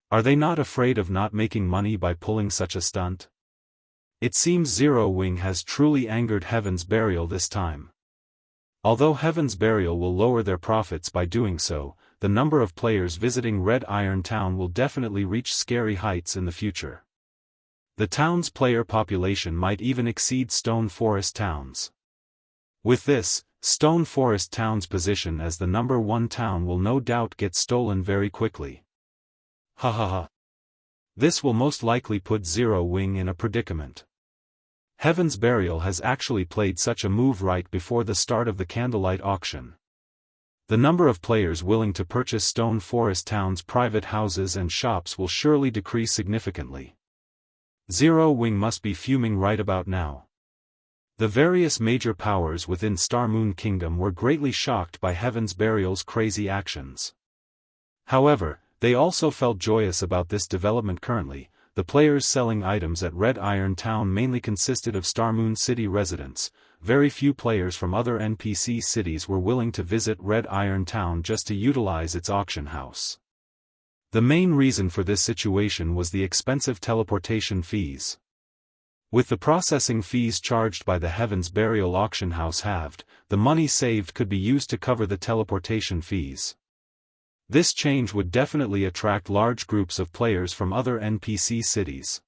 Are they not afraid of not making money by pulling such a stunt? It seems Zero Wing has truly angered Heaven's Burial this time. Although Heaven's Burial will lower their profits by doing so, the number of players visiting Red Iron Town will definitely reach scary heights in the future. The town's player population might even exceed Stone Forest Town's. With this, Stone Forest Town's position as the number 1 town will no doubt get stolen very quickly. Ha ha ha. This will most likely put Zero Wing in a predicament. Heaven's Burial has actually played such a move right before the start of the candlelight auction. The number of players willing to purchase Stone Forest Town's private houses and shops will surely decrease significantly. Zero Wing must be fuming right about now. The various major powers within Star Moon Kingdom were greatly shocked by Heaven's Burial's crazy actions. However, they also felt joyous about this development. Currently, the players selling items at Red Iron Town mainly consisted of Star Moon City residents. Very few players from other NPC cities were willing to visit Red Iron Town just to utilize its auction house. The main reason for this situation was the expensive teleportation fees. With the processing fees charged by the Heaven's Burial auction house halved, the money saved could be used to cover the teleportation fees. This change would definitely attract large groups of players from other NPC cities.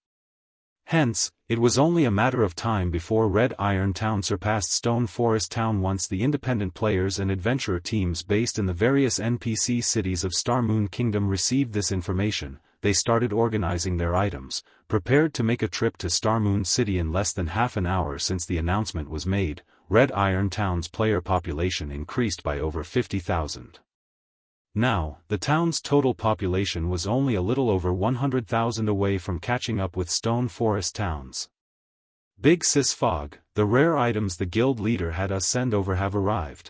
Hence, it was only a matter of time before Red Iron Town surpassed Stone Forest Town. Once the independent players and adventurer teams based in the various NPC cities of Star Moon Kingdom received this information, they started organizing their items, prepared to make a trip to Star Moon City. In less than half an hour since the announcement was made, Red Iron Town's player population increased by over 50,000. Now, the town's total population was only a little over 100,000 away from catching up with Stone Forest Town's. Big Sis Fog, the rare items the guild leader had us send over have arrived.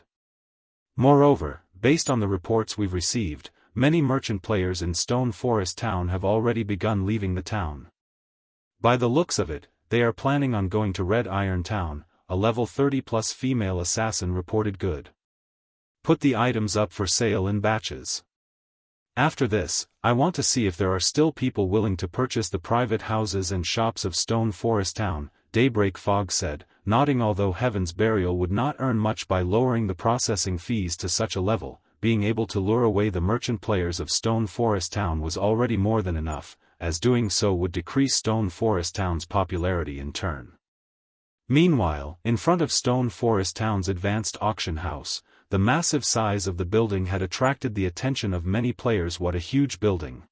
Moreover, based on the reports we've received, many merchant players in Stone Forest Town have already begun leaving the town. By the looks of it, they are planning on going to Red Iron Town. A level 30+ female assassin reported. Good. Put the items up for sale in batches. After this, I want to see if there are still people willing to purchase the private houses and shops of Stone Forest Town, Daybreak Fog said, nodding. Although Heaven's Burial would not earn much by lowering the processing fees to such a level, being able to lure away the merchant players of Stone Forest Town was already more than enough, as doing so would decrease Stone Forest Town's popularity in turn. Meanwhile, in front of Stone Forest Town's advanced auction house, the massive size of the building had attracted the attention of many players. What a huge building!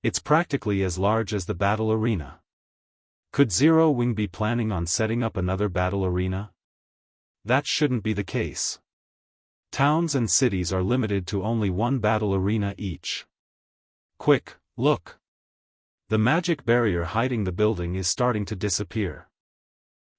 It's practically as large as the battle arena. Could Zero Wing be planning on setting up another battle arena? That shouldn't be the case. Towns and cities are limited to only one battle arena each. Quick, look! The magic barrier hiding the building is starting to disappear.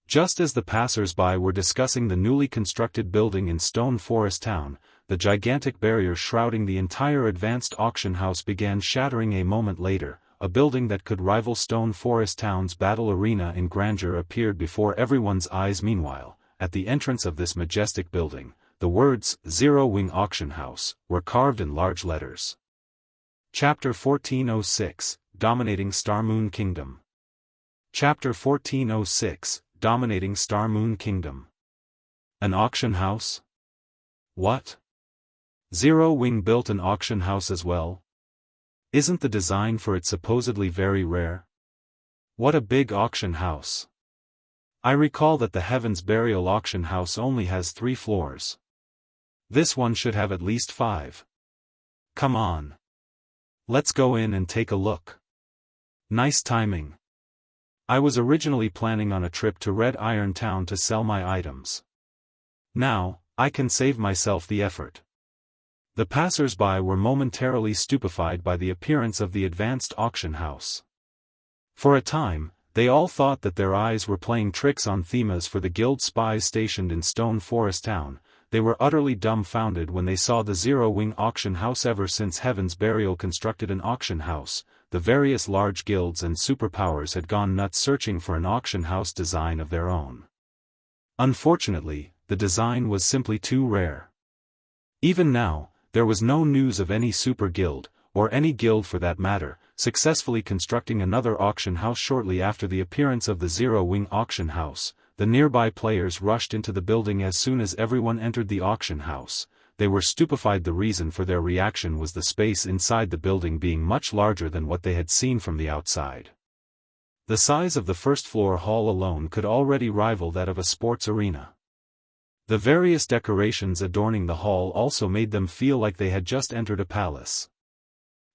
Just as the passers-by were discussing the newly constructed building in Stone Forest Town, the gigantic barrier shrouding the entire advanced auction house began shattering. A moment later, a building that could rival Stone Forest Town's battle arena in grandeur appeared before everyone's eyes. Meanwhile, at the entrance of this majestic building, the words, Zero Wing Auction House, were carved in large letters. Chapter 1406, Dominating Star Moon Kingdom. Chapter 1406, Dominating Star Moon Kingdom. An auction house? What? Zero Wing built an auction house as well? Isn't the design for it supposedly very rare? What a big auction house. I recall that the Heaven's Burial auction house only has 3 floors. This one should have at least 5. Come on. Let's go in and take a look. Nice timing. I was originally planning on a trip to Red Iron Town to sell my items. Now, I can save myself the effort. The passers-by were momentarily stupefied by the appearance of the advanced auction house. For a time, they all thought that their eyes were playing tricks on themas for the guild spies stationed in Stone Forest Town. They were utterly dumbfounded when they saw the Zero Wing auction house. Ever since Heaven's Burial constructed an auction house, the various large guilds and superpowers had gone nuts searching for an auction house design of their own. Unfortunately, the design was simply too rare. Even now, there was no news of any super guild, or any guild for that matter, successfully constructing another auction house. Shortly after the appearance of the Zero Wing auction house, the nearby players rushed into the building. As soon as everyone entered the auction house, they were stupefied. The reason for their reaction was the space inside the building being much larger than what they had seen from the outside. The size of the first-floor hall alone could already rival that of a sports arena. The various decorations adorning the hall also made them feel like they had just entered a palace.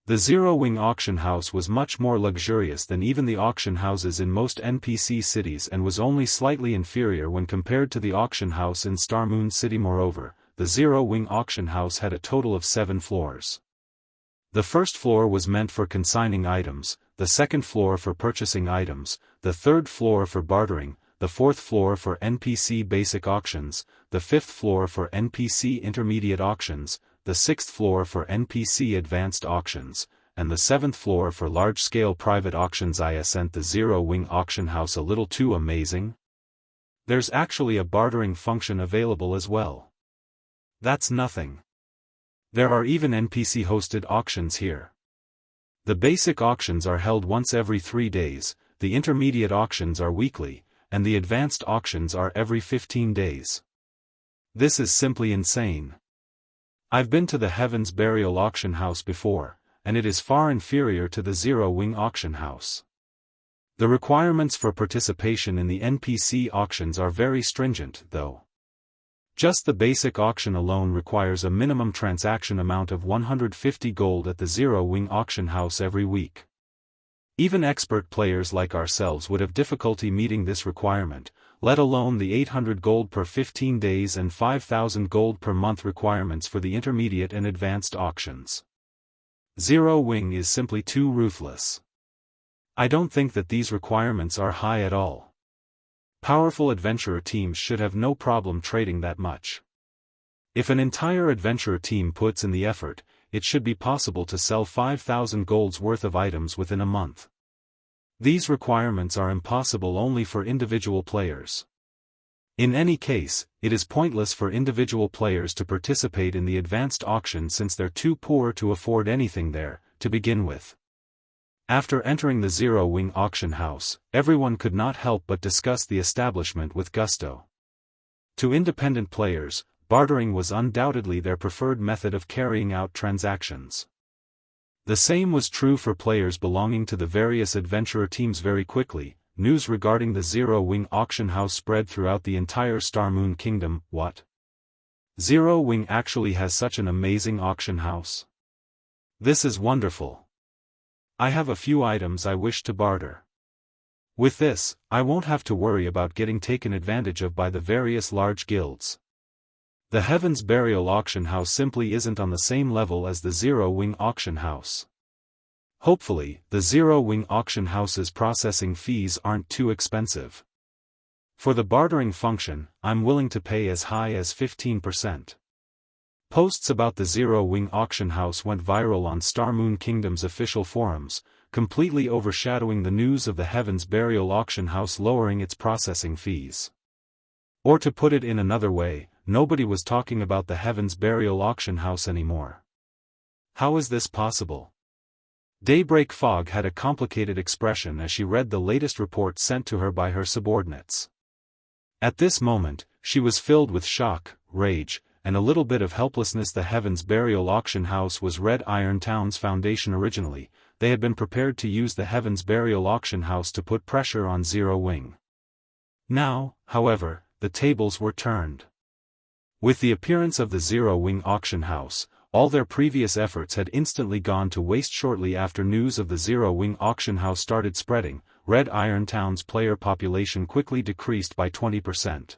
The Zero Wing auction house was much more luxurious than even the auction houses in most NPC cities and was only slightly inferior when compared to the auction house in Star Moon City. Moreover, the Zero Wing auction house had a total of 7 floors. The first floor was meant for consigning items, the second floor for purchasing items, the third floor for bartering, the fourth floor for NPC basic auctions, the fifth floor for NPC intermediate auctions, the sixth floor for NPC advanced auctions, and the seventh floor for large-scale private auctions. I sent the Zero Wing auction house a little too amazing? There's actually a bartering function available as well. That's nothing. There are even NPC-hosted auctions here. The basic auctions are held once every 3 days, the intermediate auctions are weekly, and the advanced auctions are every 15 days. This is simply insane. I've been to the Heaven's Burial auction house before, and it is far inferior to the Zero Wing auction house. The requirements for participation in the NPC auctions are very stringent, though. Just the basic auction alone requires a minimum transaction amount of 150 gold at the Zero Wing auction house every week. Even expert players like ourselves would have difficulty meeting this requirement, let alone the 800 gold per 15 days and 5,000 gold per month requirements for the intermediate and advanced auctions. Zero Wing is simply too ruthless. I don't think that these requirements are high at all. Powerful adventurer teams should have no problem trading that much. If an entire adventurer team puts in the effort, it should be possible to sell 5,000 gold's worth of items within a month. These requirements are impossible only for individual players. In any case, it is pointless for individual players to participate in the advanced auction since they're too poor to afford anything there, to begin with. After entering the Zero Wing auction house, everyone could not help but discuss the establishment with gusto. To independent players, bartering was undoubtedly their preferred method of carrying out transactions. The same was true for players belonging to the various adventurer teams. Very quickly, news regarding the Zero Wing auction house spread throughout the entire Star Moon Kingdom. What? Zero Wing actually has such an amazing auction house? This is wonderful. I have a few items I wish to barter. With this, I won't have to worry about getting taken advantage of by the various large guilds. The Heaven's Burial auction house simply isn't on the same level as the Zero Wing auction house. Hopefully, the Zero Wing auction house's processing fees aren't too expensive. For the bartering function, I'm willing to pay as high as 15%. Posts about the Zero Wing auction house went viral on Star Moon Kingdom's official forums, completely overshadowing the news of the Heaven's Burial auction house lowering its processing fees. Or to put it in another way, nobody was talking about the Heaven's Burial auction house anymore. How is this possible? Daybreak Fog had a complicated expression as she read the latest report sent to her by her subordinates. At this moment, she was filled with shock, rage, and a little bit of helplessness. The Heaven's Burial auction house was Red Iron Town's foundation originally. They had been prepared to use the Heaven's Burial auction house to put pressure on Zero Wing. Now, however, the tables were turned. With the appearance of the Zero Wing auction house, all their previous efforts had instantly gone to waste. Shortly after news of the Zero Wing auction house started spreading, Red Iron Town's player population quickly decreased by 20%.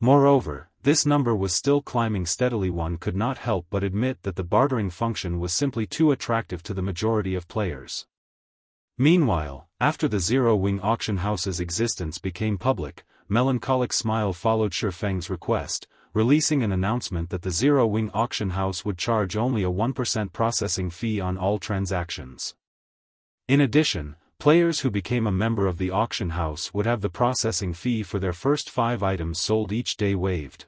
Moreover, this number was still climbing steadily. One could not help but admit that the bartering function was simply too attractive to the majority of players. Meanwhile, after the Zero Wing auction house's existence became public, Melancholic Smile followed Feng's request, releasing an announcement that the Zero Wing auction house would charge only a 1% processing fee on all transactions. In addition, players who became a member of the auction house would have the processing fee for their first 5 items sold each day waived.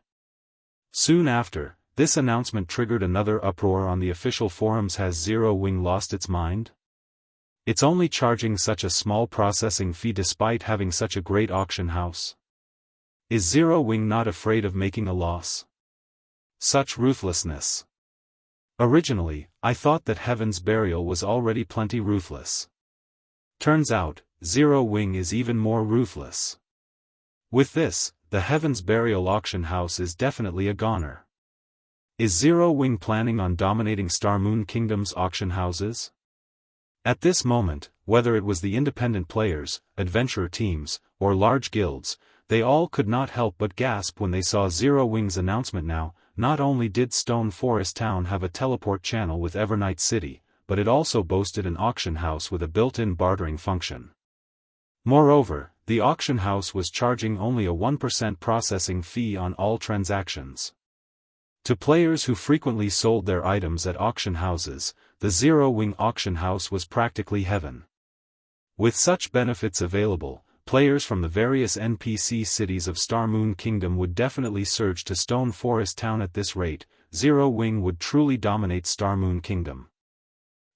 Soon after, this announcement triggered another uproar on the official forums. Has Zero Wing lost its mind? It's only charging such a small processing fee despite having such a great auction house. Is Zero Wing not afraid of making a loss? Such ruthlessness. Originally, I thought that Heaven's Burial was already plenty ruthless. Turns out, Zero Wing is even more ruthless. With this, the Heaven's Burial auction house is definitely a goner. Is Zero Wing planning on dominating Star Moon Kingdom's auction houses? At this moment, whether it was the independent players, adventurer teams, or large guilds, they all could not help but gasp when they saw Zero Wing's announcement. Now not only did Stone Forest Town have a teleport channel with Evernight City, but it also boasted an auction house with a built-in bartering function. Moreover, the auction house was charging only a 1% processing fee on all transactions. To players who frequently sold their items at auction houses, the Zero Wing auction house was practically heaven. With such benefits available, players from the various NPC cities of Star Moon Kingdom would definitely surge to Stone Forest Town. At this rate, Zero Wing would truly dominate Star Moon Kingdom.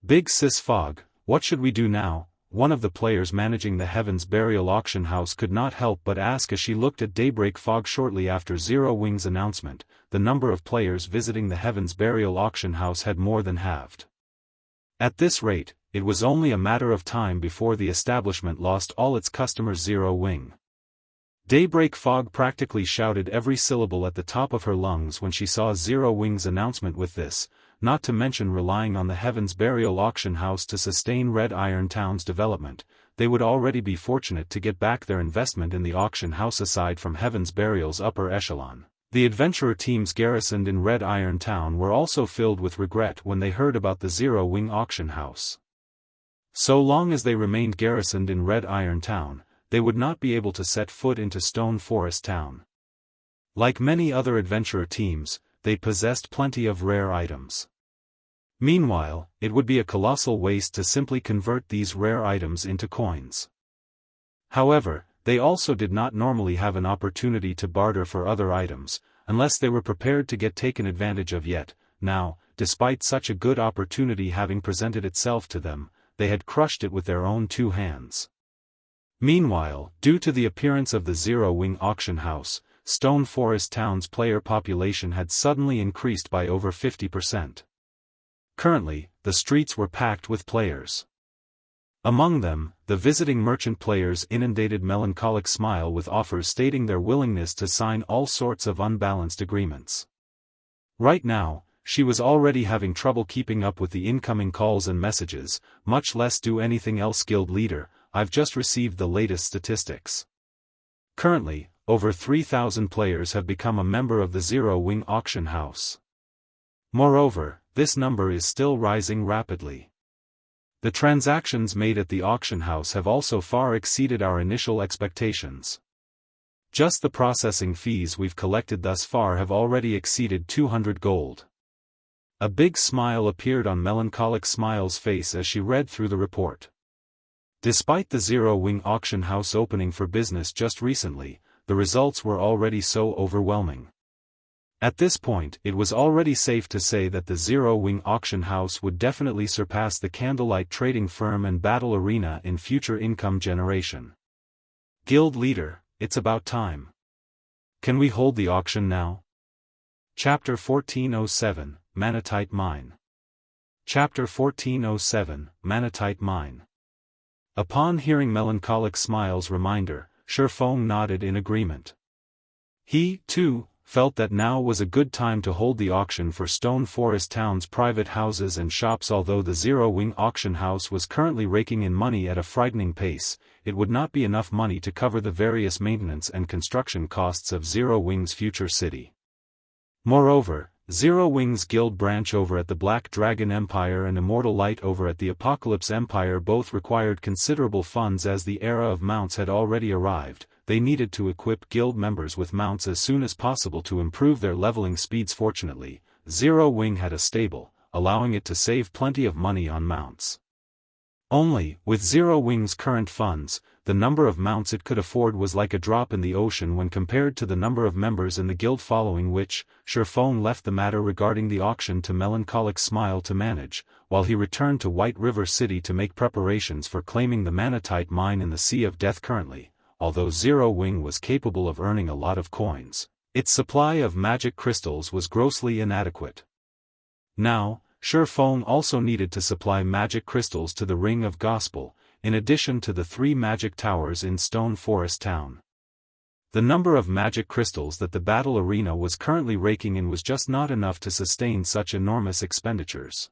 Big Sis Fog, what should we do now? One of the players managing the Heaven's Burial auction house could not help but ask as she looked at Daybreak Fog. Shortly after Zero Wing's announcement, the number of players visiting the Heaven's Burial auction house had more than halved. At this rate, it was only a matter of time before the establishment lost all its customers. Zero Wing. Daybreak Fog practically shouted every syllable at the top of her lungs when she saw Zero Wing's announcement. With this, not to mention relying on the Heaven's Burial auction house to sustain Red Iron Town's development, they would already be fortunate to get back their investment in the auction house. Aside from Heaven's Burial's upper echelon, the adventurer teams garrisoned in Red Iron Town were also filled with regret when they heard about the Zero Wing auction house. So long as they remained garrisoned in Red Iron Town, they would not be able to set foot into Stone Forest Town. Like many other adventurer teams, they possessed plenty of rare items. Meanwhile, it would be a colossal waste to simply convert these rare items into coins. However, they also did not normally have an opportunity to barter for other items, unless they were prepared to get taken advantage of. Yet, now, despite such a good opportunity having presented itself to them, they had crushed it with their own two hands. Meanwhile, due to the appearance of the Zero Wing auction house, Stone Forest Town's player population had suddenly increased by over 50%. Currently, the streets were packed with players. Among them, the visiting merchant players inundated Melancholic Smile with offers stating their willingness to sign all sorts of unbalanced agreements. Right now, she was already having trouble keeping up with the incoming calls and messages, much less do anything else. Guild leader, I've just received the latest statistics. Currently, over 3,000 players have become a member of the Zero Wing auction house. Moreover, this number is still rising rapidly. The transactions made at the auction house have also far exceeded our initial expectations. Just the processing fees we've collected thus far have already exceeded 200 gold. A big smile appeared on Melancholic Smile's face as she read through the report. Despite the Zero Wing auction house opening for business just recently, the results were already so overwhelming. At this point, it was already safe to say that the Zero Wing auction house would definitely surpass the Candlelight Trading Firm and Battle Arena in future income generation. Guild leader, it's about time. Can we hold the auction now? Chapter 1407, Manatite Mine. Chapter 1407, Manatite Mine. Upon hearing Melancholic Smile's reminder, Feng nodded in agreement. He, too, felt that now was a good time to hold the auction for Stone Forest Town's private houses and shops. Although the Zero Wing auction house was currently raking in money at a frightening pace, it would not be enough money to cover the various maintenance and construction costs of Zero Wing's future city. Moreover, Zero Wing's guild branch over at the Black Dragon Empire and Immortal Light over at the Apocalypse Empire both required considerable funds. As the era of mounts had already arrived, they needed to equip guild members with mounts as soon as possible to improve their leveling speeds. Fortunately, Zero Wing had a stable, allowing it to save plenty of money on mounts. Only, with Zero Wing's current funds, the number of mounts it could afford was like a drop in the ocean when compared to the number of members in the guild. Following which, Feng left the matter regarding the auction to Melancholic Smile to manage, while he returned to White River City to make preparations for claiming the Manatite mine in the Sea of Death. Currently, although Zero Wing was capable of earning a lot of coins, its supply of magic crystals was grossly inadequate. Now, Feng also needed to supply magic crystals to the Ring of Gospel, in addition to the 3 magic towers in Stone Forest Town. The number of magic crystals that the battle arena was currently raking in was just not enough to sustain such enormous expenditures.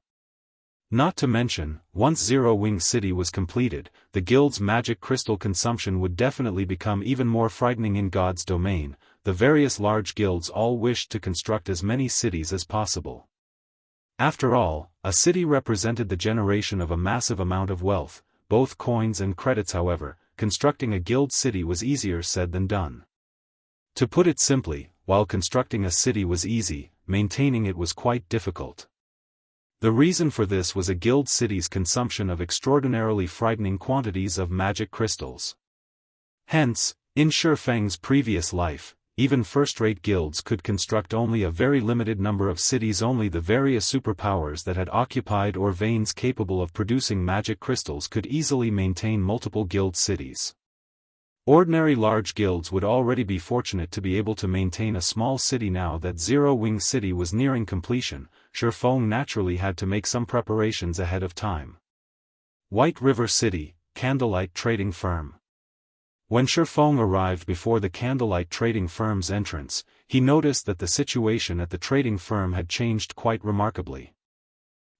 Not to mention, once Zero Wing City was completed, the guild's magic crystal consumption would definitely become even more frightening. In God's domain, the various large guilds all wished to construct as many cities as possible. After all, a city represented the generation of a massive amount of wealth, both coins and credits. However, constructing a guild city was easier said than done. To put it simply, while constructing a city was easy, maintaining it was quite difficult. The reason for this was a guild city's consumption of extraordinarily frightening quantities of magic crystals. Hence, in Feng's previous life, even first-rate guilds could construct only a very limited number of cities. Only the various superpowers that had occupied or veins capable of producing magic crystals could easily maintain multiple guild cities. Ordinary large guilds would already be fortunate to be able to maintain a small city. Now that Zero Wing City was nearing completion, Feng naturally had to make some preparations ahead of time. White River City, Candlelight Trading Firm. When Feng arrived before the Candlelight Trading Firm's entrance, he noticed that the situation at the trading firm had changed quite remarkably.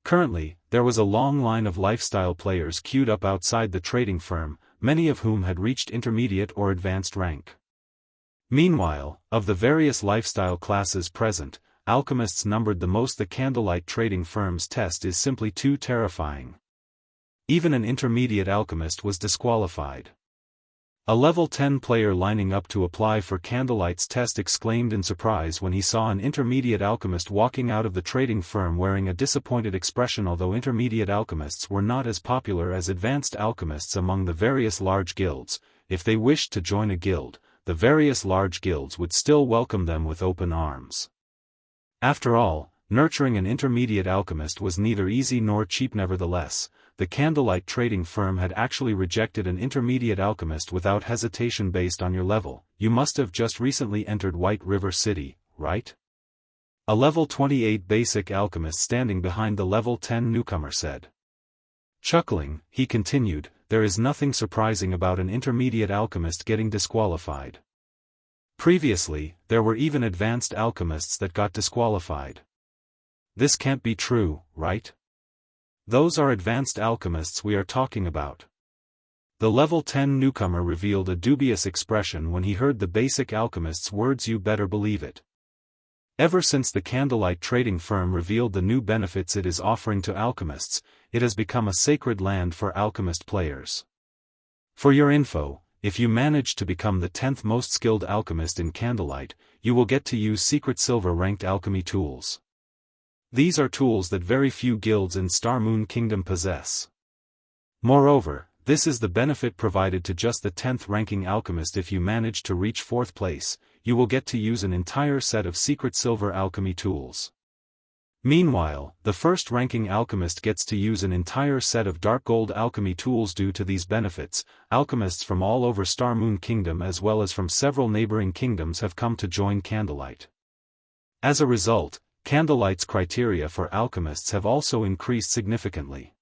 Currently, there was a long line of lifestyle players queued up outside the trading firm, many of whom had reached intermediate or advanced rank. Meanwhile, of the various lifestyle classes present, alchemists numbered the most. The Candlelight Trading Firm's test is simply too terrifying. Even an intermediate alchemist was disqualified. A level 10 player lining up to apply for Candlelight's test exclaimed in surprise when he saw an intermediate alchemist walking out of the trading firm wearing a disappointed expression. Although intermediate alchemists were not as popular as advanced alchemists among the various large guilds, if they wished to join a guild, the various large guilds would still welcome them with open arms. After all, nurturing an intermediate alchemist was neither easy nor cheap. Nevertheless, the Candlelight Trading Firm had actually rejected an intermediate alchemist without hesitation based on your level. You must have just recently entered White River City, right? A level 28 basic alchemist standing behind the level 10 newcomer said. Chuckling, he continued, there is nothing surprising about an intermediate alchemist getting disqualified. Previously, there were even advanced alchemists that got disqualified. This can't be true, right? Those are advanced alchemists we are talking about. The level 10 newcomer revealed a dubious expression when he heard the basic alchemist's words. You better believe it. Ever since the Candlelight Trading Firm revealed the new benefits it is offering to alchemists, it has become a sacred land for alchemist players. For your info, if you manage to become the 10th most skilled alchemist in Candlelight, you will get to use secret silver-ranked alchemy tools. These are tools that very few guilds in Star Moon Kingdom possess. Moreover, this is the benefit provided to just the 10th ranking alchemist. If you manage to reach 4th place, you will get to use an entire set of secret silver alchemy tools. Meanwhile, the 1st ranking alchemist gets to use an entire set of dark gold alchemy tools. Due to these benefits, alchemists from all over Star Moon Kingdom as well as from several neighboring kingdoms have come to join Candlelight. As a result, Candlelight's criteria for alchemists have also increased significantly.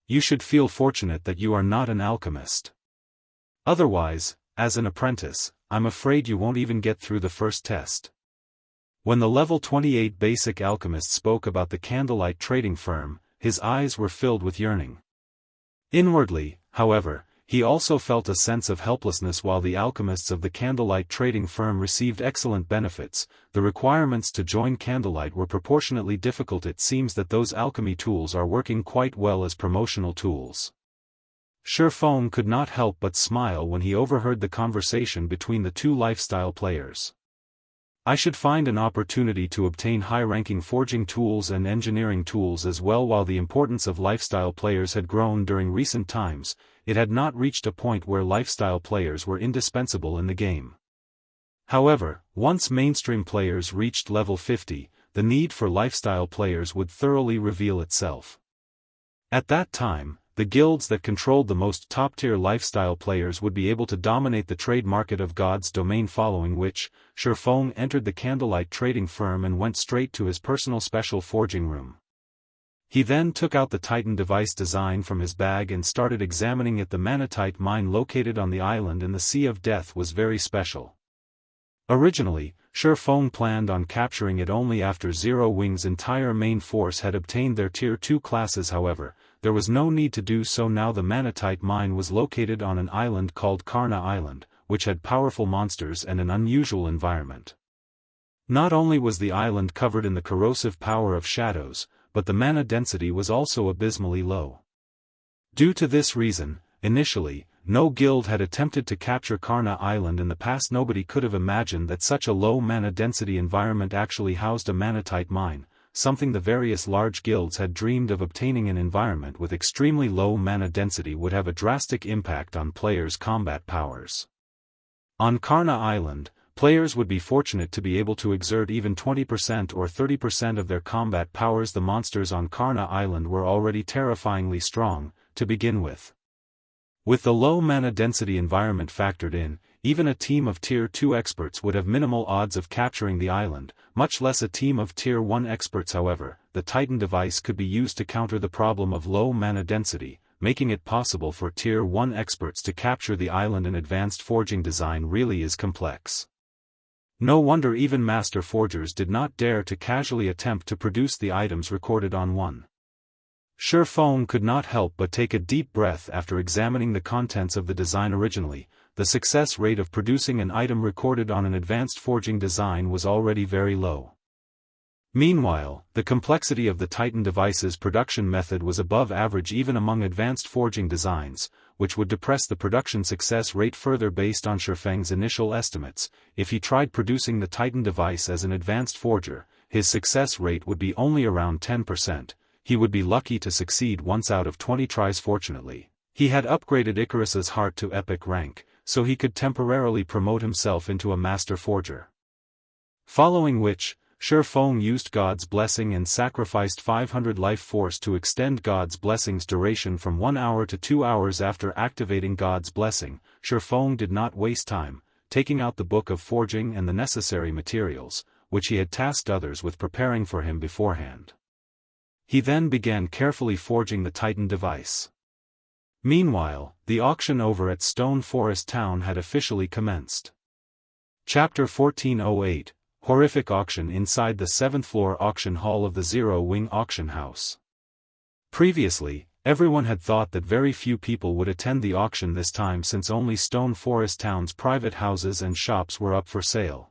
You should feel fortunate that you are not an alchemist. Otherwise, as an apprentice, I'm afraid you won't even get through the first test. When the level 28 basic alchemist spoke about the Candlelight Trading Firm, his eyes were filled with yearning. Inwardly, however, he also felt a sense of helplessness. While the alchemists of the Candlelight Trading Firm received excellent benefits, the requirements to join Candlelight were proportionately difficult. It seems that those alchemy tools are working quite well as promotional tools. Feng could not help but smile when he overheard the conversation between the two lifestyle players. I should find an opportunity to obtain high-ranking forging tools and engineering tools as well. While the importance of lifestyle players had grown during recent times, it had not reached a point where lifestyle players were indispensable in the game. However, once mainstream players reached level 50, the need for lifestyle players would thoroughly reveal itself. At that time, the guilds that controlled the most top-tier lifestyle players would be able to dominate the trade market of God's domain. Following which, Feng entered the Candlelight Trading Firm and went straight to his personal special forging room. He then took out the Titan device design from his bag and started examining it. The Manatite mine located on the island in the Sea of Death was very special. Originally, Feng planned on capturing it only after Zero Wing's entire main force had obtained their Tier 2 classes. However, there was no need to do so now. The Manatite mine was located on an island called Karna Island, which had powerful monsters and an unusual environment. Not only was the island covered in the corrosive power of shadows, but the mana density was also abysmally low. Due to this reason, initially, no guild had attempted to capture Karna Island in the past. Nobody could have imagined that such a low mana density environment actually housed a Manatite mine, something the various large guilds had dreamed of. Obtaining an environment with extremely low mana density would have a drastic impact on players' combat powers. On Karna Island, players would be fortunate to be able to exert even 20% or 30% of their combat powers. The monsters on Karna Island were already terrifyingly strong, to begin with. With the low mana density environment factored in, even a team of Tier 2 experts would have minimal odds of capturing the island, much less a team of Tier 1 experts. However, the Titan device could be used to counter the problem of low mana density, making it possible for Tier 1 experts to capture the island. An advanced forging design really is complex. No wonder even master forgers did not dare to casually attempt to produce the items recorded on one. Feng could not help but take a deep breath after examining the contents of the design. Originally, the success rate of producing an item recorded on an advanced forging design was already very low. Meanwhile, the complexity of the Titan device's production method was above average even among advanced forging designs, which would depress the production success rate further. Based on Feng's initial estimates, if he tried producing the Titan device as an advanced forger, his success rate would be only around 10%. He would be lucky to succeed once out of 20 tries. Fortunately, he had upgraded Icarus's heart to epic rank, so he could temporarily promote himself into a master forger. Following which, Feng used God's blessing and sacrificed 500 life force to extend God's blessing's duration from 1 hour to 2 hours. After activating God's blessing, Feng did not waste time, taking out the book of forging and the necessary materials, which he had tasked others with preparing for him beforehand. He then began carefully forging the Titan device. Meanwhile, the auction over at Stone Forest Town had officially commenced. Chapter 1408, Horrific Auction. Inside the 7th floor auction hall of the Zero Wing auction house. Previously, everyone had thought that very few people would attend the auction this time, since only Stone Forest Town's private houses and shops were up for sale.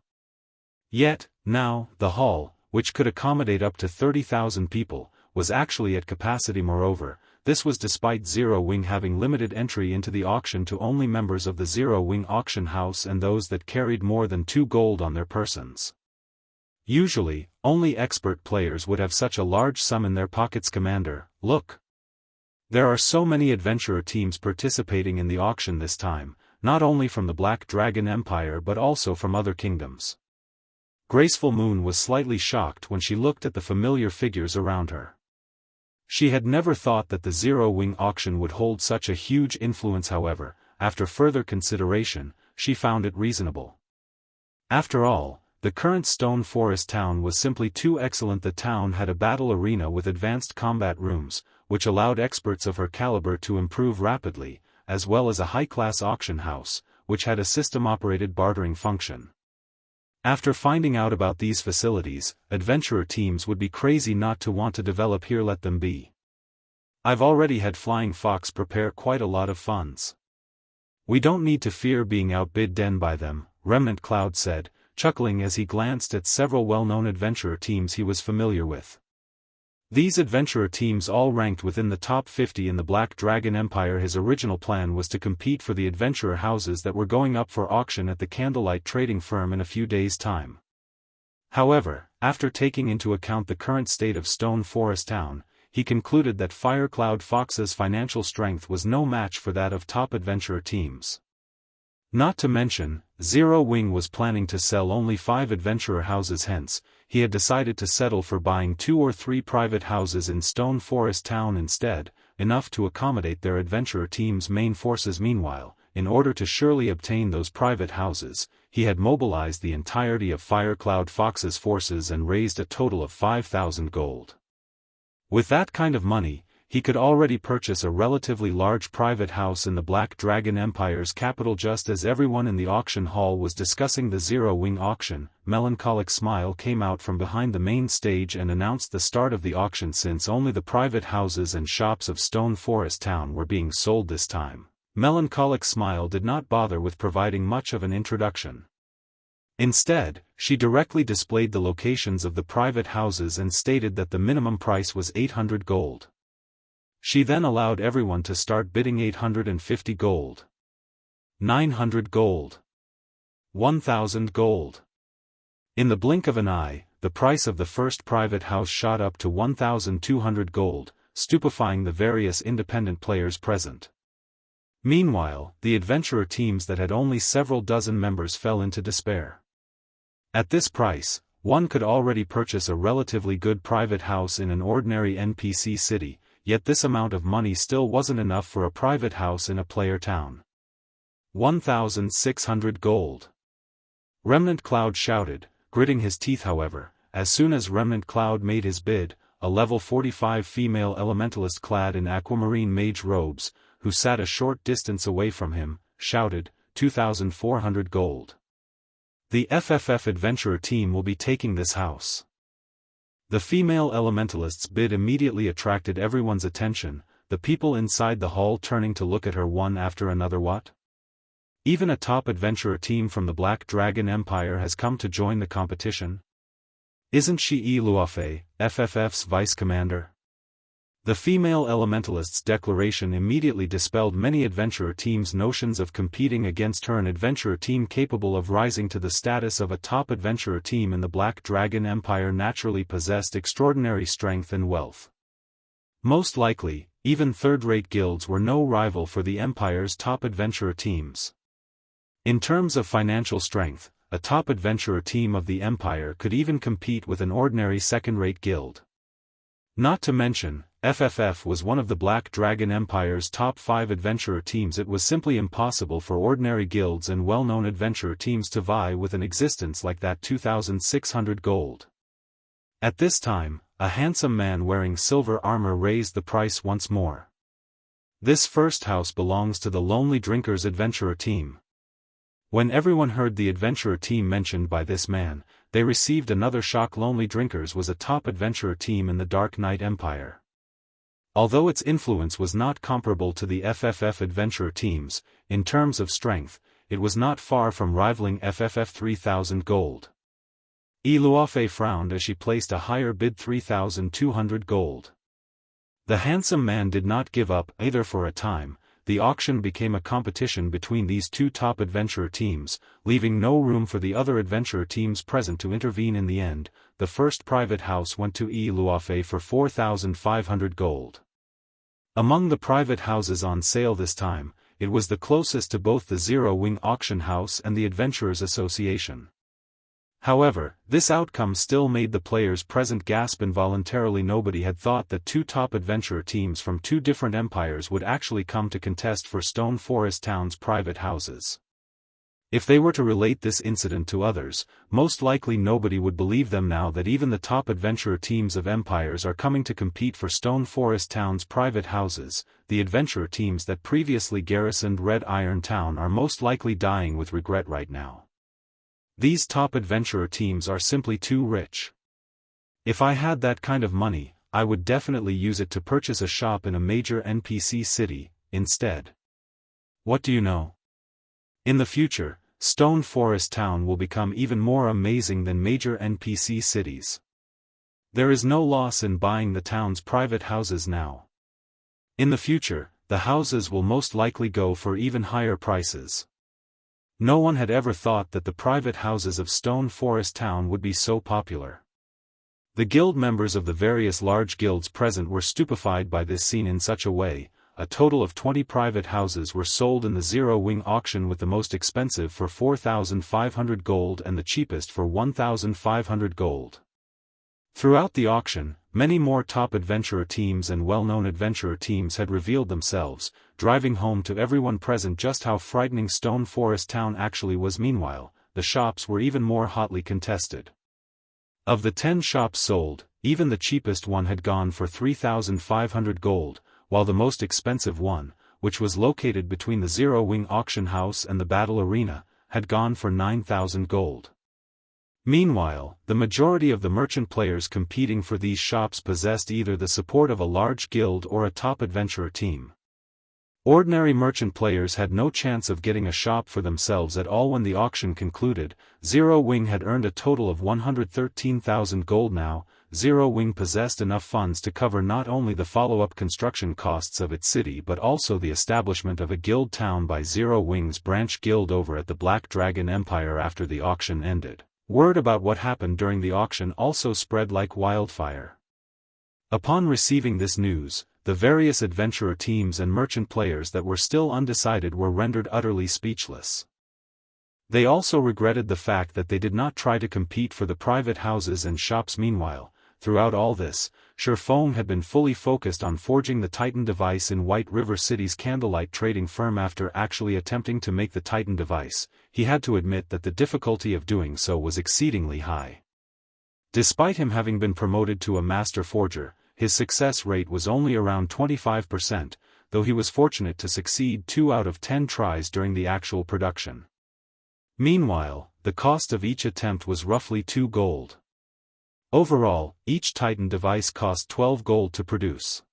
Yet, now, the hall, which could accommodate up to 30,000 people, was actually at capacity. Moreover, this was despite Zero Wing having limited entry into the auction to only members of the Zero Wing auction house and those that carried more than 2 gold on their persons. Usually, only expert players would have such a large sum in their pockets. Commander, look! There are so many adventurer teams participating in the auction this time, not only from the Black Dragon Empire but also from other kingdoms. Graceful Moon was slightly shocked when she looked at the familiar figures around her. She had never thought that the Zero Wing auction would hold such a huge influence. However, after further consideration, she found it reasonable. After all, the current Stone Forest Town was simply too excellent. The town had a battle arena with advanced combat rooms, which allowed experts of her caliber to improve rapidly, as well as a high-class auction house, which had a system-operated bartering function. After finding out about these facilities, adventurer teams would be crazy not to want to develop here. Let them be. I've already had Flying Fox prepare quite a lot of funds. We don't need to fear being outbid by them, Remnant Cloud said, chuckling as he glanced at several well-known adventurer teams he was familiar with. These adventurer teams all ranked within the top 50 in the Black Dragon Empire. His original plan was to compete for the adventurer houses that were going up for auction at the Candlelight Trading Firm in a few days' time. However, after taking into account the current state of Stone Forest Town, he concluded that Firecloud Fox's financial strength was no match for that of top adventurer teams. Not to mention, Zero Wing was planning to sell only 5 adventurer houses. Hence, he had decided to settle for buying 2 or 3 private houses in Stone Forest Town instead, enough to accommodate their adventurer team's main forces. Meanwhile, in order to surely obtain those private houses, he had mobilized the entirety of Firecloud Fox's forces and raised a total of 5,000 gold. With that kind of money, he could already purchase a relatively large private house in the Black Dragon Empire's capital. Just as everyone in the auction hall was discussing the Zero Wing auction, melancholic smile came out from behind the main stage and announced the start of the auction. Since only the private houses and shops of Stone Forest Town were being sold this time, Melancholic Smile did not bother with providing much of an introduction. Instead, she directly displayed the locations of the private houses and stated that the minimum price was 800 gold. She then allowed everyone to start bidding 850 gold. 900 gold. 1000 gold. In the blink of an eye, the price of the first private house shot up to 1200 gold, stupefying the various independent players present. Meanwhile, the adventurer teams that had only several dozen members fell into despair. At this price, one could already purchase a relatively good private house in an ordinary NPC city, yet this amount of money still wasn't enough for a private house in a player town. 1600 gold. Remnant Cloud shouted, gritting his teeth. However, as soon as Remnant Cloud made his bid, a level 45 female elementalist clad in aquamarine mage robes, who sat a short distance away from him, shouted, 2400 gold. The FFF adventurer team will be taking this house. The female elementalist's bid immediately attracted everyone's attention, the people inside the hall turning to look at her one after another. What? Even a top adventurer team from the Black Dragon Empire has come to join the competition? Isn't she Luofei, FFF's vice commander? The female elementalist's declaration immediately dispelled many adventurer teams' notions of competing against her, an adventurer team capable of rising to the status of a top adventurer team in the Black Dragon Empire naturally possessed extraordinary strength and wealth. Most likely, even third-rate guilds were no rival for the Empire's top adventurer teams. In terms of financial strength, a top adventurer team of the Empire could even compete with an ordinary second-rate guild. Not to mention, FFF was one of the Black Dragon Empire's top 5 adventurer teams. It was simply impossible for ordinary guilds and well-known adventurer teams to vie with an existence like that. 2600 gold. At this time, a handsome man wearing silver armor raised the price once more. This first house belongs to the Lonely Drinkers adventurer team. When everyone heard the adventurer team mentioned by this man, they received another shock. Lonely Drinkers was a top adventurer team in the Dark Knight Empire. Although its influence was not comparable to the FFF adventurer teams, in terms of strength, it was not far from rivaling FFF. 3000 gold. Luofei frowned as she placed a higher bid, 3200 gold. The handsome man did not give up either. For a time, the auction became a competition between these two top adventurer teams, leaving no room for the other adventurer teams present to intervene. In the end, the first private house went to Luofei for 4500 gold. Among the private houses on sale this time, it was the closest to both the Zero Wing Auction House and the Adventurers Association. However, this outcome still made the players present gasp involuntarily. Nobody had thought that two top adventurer teams from two different empires would actually come to contest for Stone Forest Town's private houses. If they were to relate this incident to others, most likely nobody would believe them. Now that even the top adventurer teams of empires are coming to compete for Stone Forest Town's private houses, the adventurer teams that previously garrisoned Red Iron Town are most likely dying with regret right now. These top adventurer teams are simply too rich. If I had that kind of money, I would definitely use it to purchase a shop in a major NPC city, instead. What do you know? In the future, Stone Forest Town will become even more amazing than major NPC cities. There is no loss in buying the town's private houses now. In the future, the houses will most likely go for even higher prices. No one had ever thought that the private houses of Stone Forest Town would be so popular. The guild members of the various large guilds present were stupefied by this scene. In such a way, a total of 20 private houses were sold in the Zero Wing auction, with the most expensive for 4500 gold and the cheapest for 1500 gold. Throughout the auction, many more top adventurer teams and well-known adventurer teams had revealed themselves, driving home to everyone present just how frightening Stone Forest Town actually was. Meanwhile, the shops were even more hotly contested. Of the 10 shops sold, even the cheapest one had gone for 3500 gold, while the most expensive one, which was located between the Zero Wing auction house and the battle arena, had gone for 9000 gold. Meanwhile, the majority of the merchant players competing for these shops possessed either the support of a large guild or a top adventurer team. Ordinary merchant players had no chance of getting a shop for themselves at all when the auction concluded. Zero Wing had earned a total of 113,000 gold now. Zero Wing possessed enough funds to cover not only the follow-up construction costs of its city but also the establishment of a guild town by Zero Wing's branch guild over at the Black Dragon Empire after the auction ended. Word about what happened during the auction also spread like wildfire. Upon receiving this news, the various adventurer teams and merchant players that were still undecided were rendered utterly speechless. They also regretted the fact that they did not try to compete for the private houses and shops. Meanwhile, throughout all this, Feng had been fully focused on forging the Titan device in White River City's candlelight trading firm. After actually attempting to make the Titan device, he had to admit that the difficulty of doing so was exceedingly high. Despite him having been promoted to a master forger, his success rate was only around 25%, though he was fortunate to succeed 2 out of 10 tries during the actual production. Meanwhile, the cost of each attempt was roughly 2 gold. Overall, each Titan device cost 12 gold to produce.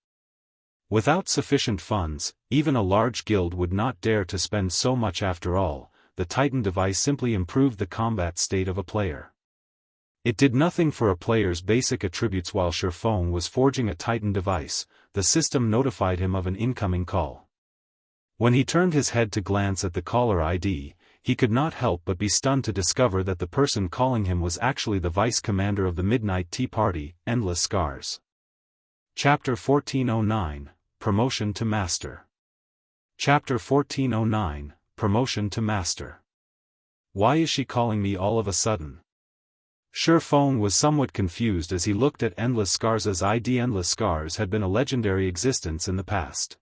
Without sufficient funds, even a large guild would not dare to spend so much. After all, the Titan device simply improved the combat state of a player. It did nothing for a player's basic attributes. While Feng was forging a Titan device, the system notified him of an incoming call. When he turned his head to glance at the caller ID, he could not help but be stunned to discover that the person calling him was actually the vice commander of the Midnight Tea Party, Endless Scars. Chapter 1409, Promotion to Master. Chapter 1409, Promotion to Master. Why is she calling me all of a sudden? Feng was somewhat confused as he looked at Endless Scars' ID. Endless Scars had been a legendary existence in the past.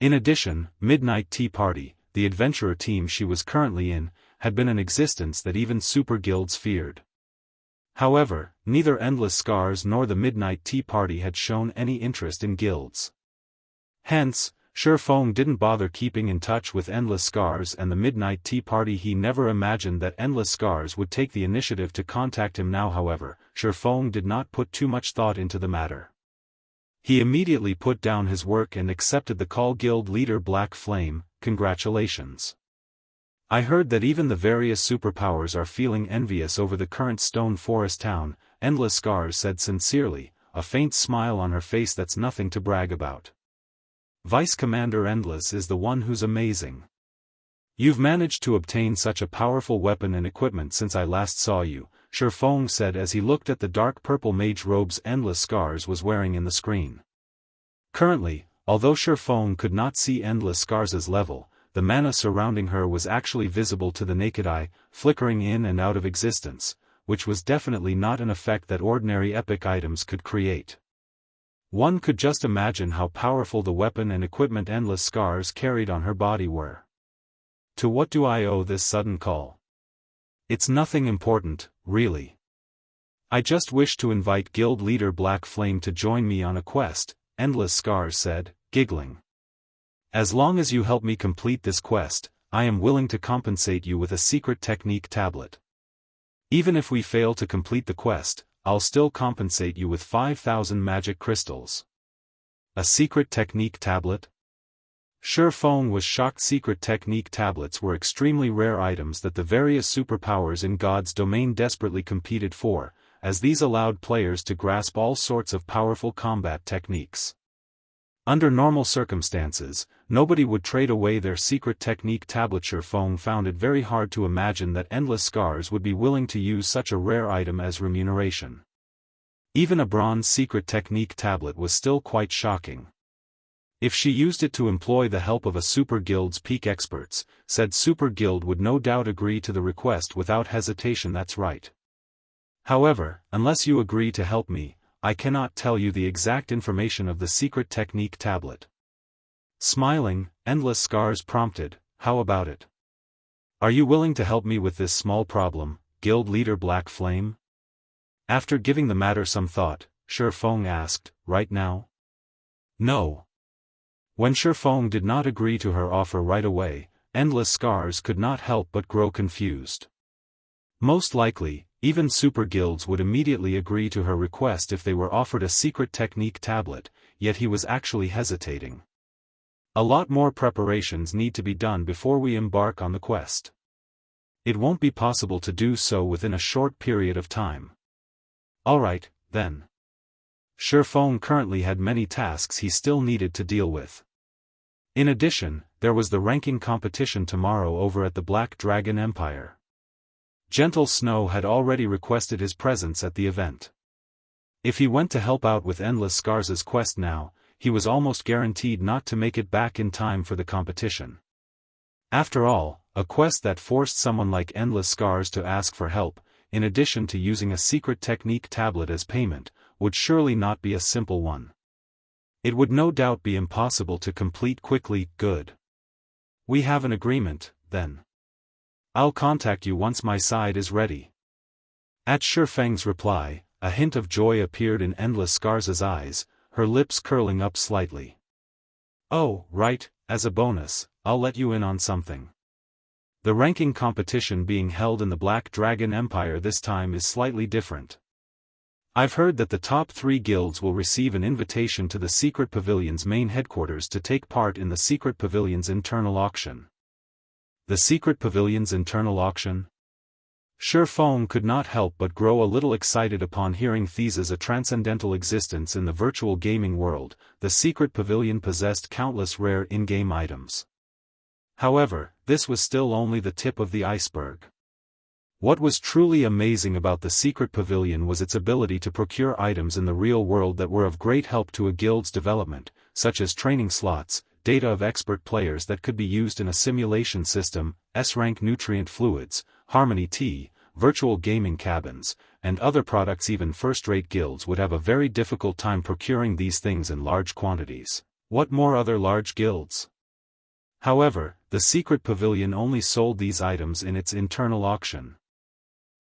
In addition, Midnight Tea Party, the adventurer team she was currently in, had been an existence that even super guilds feared. However, neither Endless Scars nor the Midnight Tea Party had shown any interest in guilds. Hence, Feng didn't bother keeping in touch with Endless Scars and the Midnight Tea Party. He never imagined that Endless Scars would take the initiative to contact him now. However, Feng did not put too much thought into the matter. He immediately put down his work and accepted the call. Guild leader Black Flame, congratulations. I heard that even the various superpowers are feeling envious over the current Stone Forest town, Endless Scars said sincerely, a faint smile on her face. That's nothing to brag about. Vice Commander Endless is the one who's amazing. You've managed to obtain such a powerful weapon and equipment since I last saw you, Feng said as he looked at the dark purple mage robes Endless Scars was wearing in the screen. Currently, although Feng could not see Endless Scars' level, the mana surrounding her was actually visible to the naked eye, flickering in and out of existence, which was definitely not an effect that ordinary epic items could create. One could just imagine how powerful the weapon and equipment Endless Scars carried on her body were. To what do I owe this sudden call? It's nothing important, really. I just wish to invite guild leader Black Flame to join me on a quest, Endless Scars said, giggling. As long as you help me complete this quest, I am willing to compensate you with a secret technique tablet. Even if we fail to complete the quest, I'll still compensate you with 5,000 magic crystals. A secret technique tablet? Feng was shocked. Secret technique tablets were extremely rare items that the various superpowers in God's domain desperately competed for, as these allowed players to grasp all sorts of powerful combat techniques. Under normal circumstances, nobody would trade away their secret technique tablet. Feng found it very hard to imagine that Endless Scars would be willing to use such a rare item as remuneration. Even a bronze secret technique tablet was still quite shocking. If she used it to employ the help of a super guild's peak experts, said super guild would no doubt agree to the request without hesitation. That's right. However, unless you agree to help me, I cannot tell you the exact information of the secret technique tablet. Smiling, Endless Scars prompted, how about it? Are you willing to help me with this small problem, guild leader Black Flame? After giving the matter some thought, Feng asked, right now? No. When Feng did not agree to her offer right away, Endless Scars could not help but grow confused. Most likely, even super guilds would immediately agree to her request if they were offered a secret technique tablet, yet he was actually hesitating. A lot more preparations need to be done before we embark on the quest. It won't be possible to do so within a short period of time. Alright, then. Feng currently had many tasks he still needed to deal with. In addition, there was the ranking competition tomorrow over at the Black Dragon Empire. Gentle Snow had already requested his presence at the event. If he went to help out with Endless Scars' quest now, he was almost guaranteed not to make it back in time for the competition. After all, a quest that forced someone like Endless Scars to ask for help, in addition to using a secret technique tablet as payment, would surely not be a simple one. It would no doubt be impossible to complete quickly. Good. We have an agreement, then. I'll contact you once my side is ready. At Feng's reply, a hint of joy appeared in Endless Scars' eyes, her lips curling up slightly. Oh, right, as a bonus, I'll let you in on something. The ranking competition being held in the Black Dragon Empire this time is slightly different. I've heard that the top 3 guilds will receive an invitation to the Secret Pavilion's main headquarters to take part in the Secret Pavilion's internal auction. The Secret Pavilion's internal auction? Feng could not help but grow a little excited upon hearing a transcendental existence in the virtual gaming world. The Secret Pavilion possessed countless rare in-game items. However, this was still only the tip of the iceberg. What was truly amazing about the Secret Pavilion was its ability to procure items in the real world that were of great help to a guild's development, such as training slots, data of expert players that could be used in a simulation system, S-rank nutrient fluids, harmony tea, virtual gaming cabins, and other products. Even first-rate guilds would have a very difficult time procuring these things in large quantities. What more other large guilds? However, the Secret Pavilion only sold these items in its internal auction.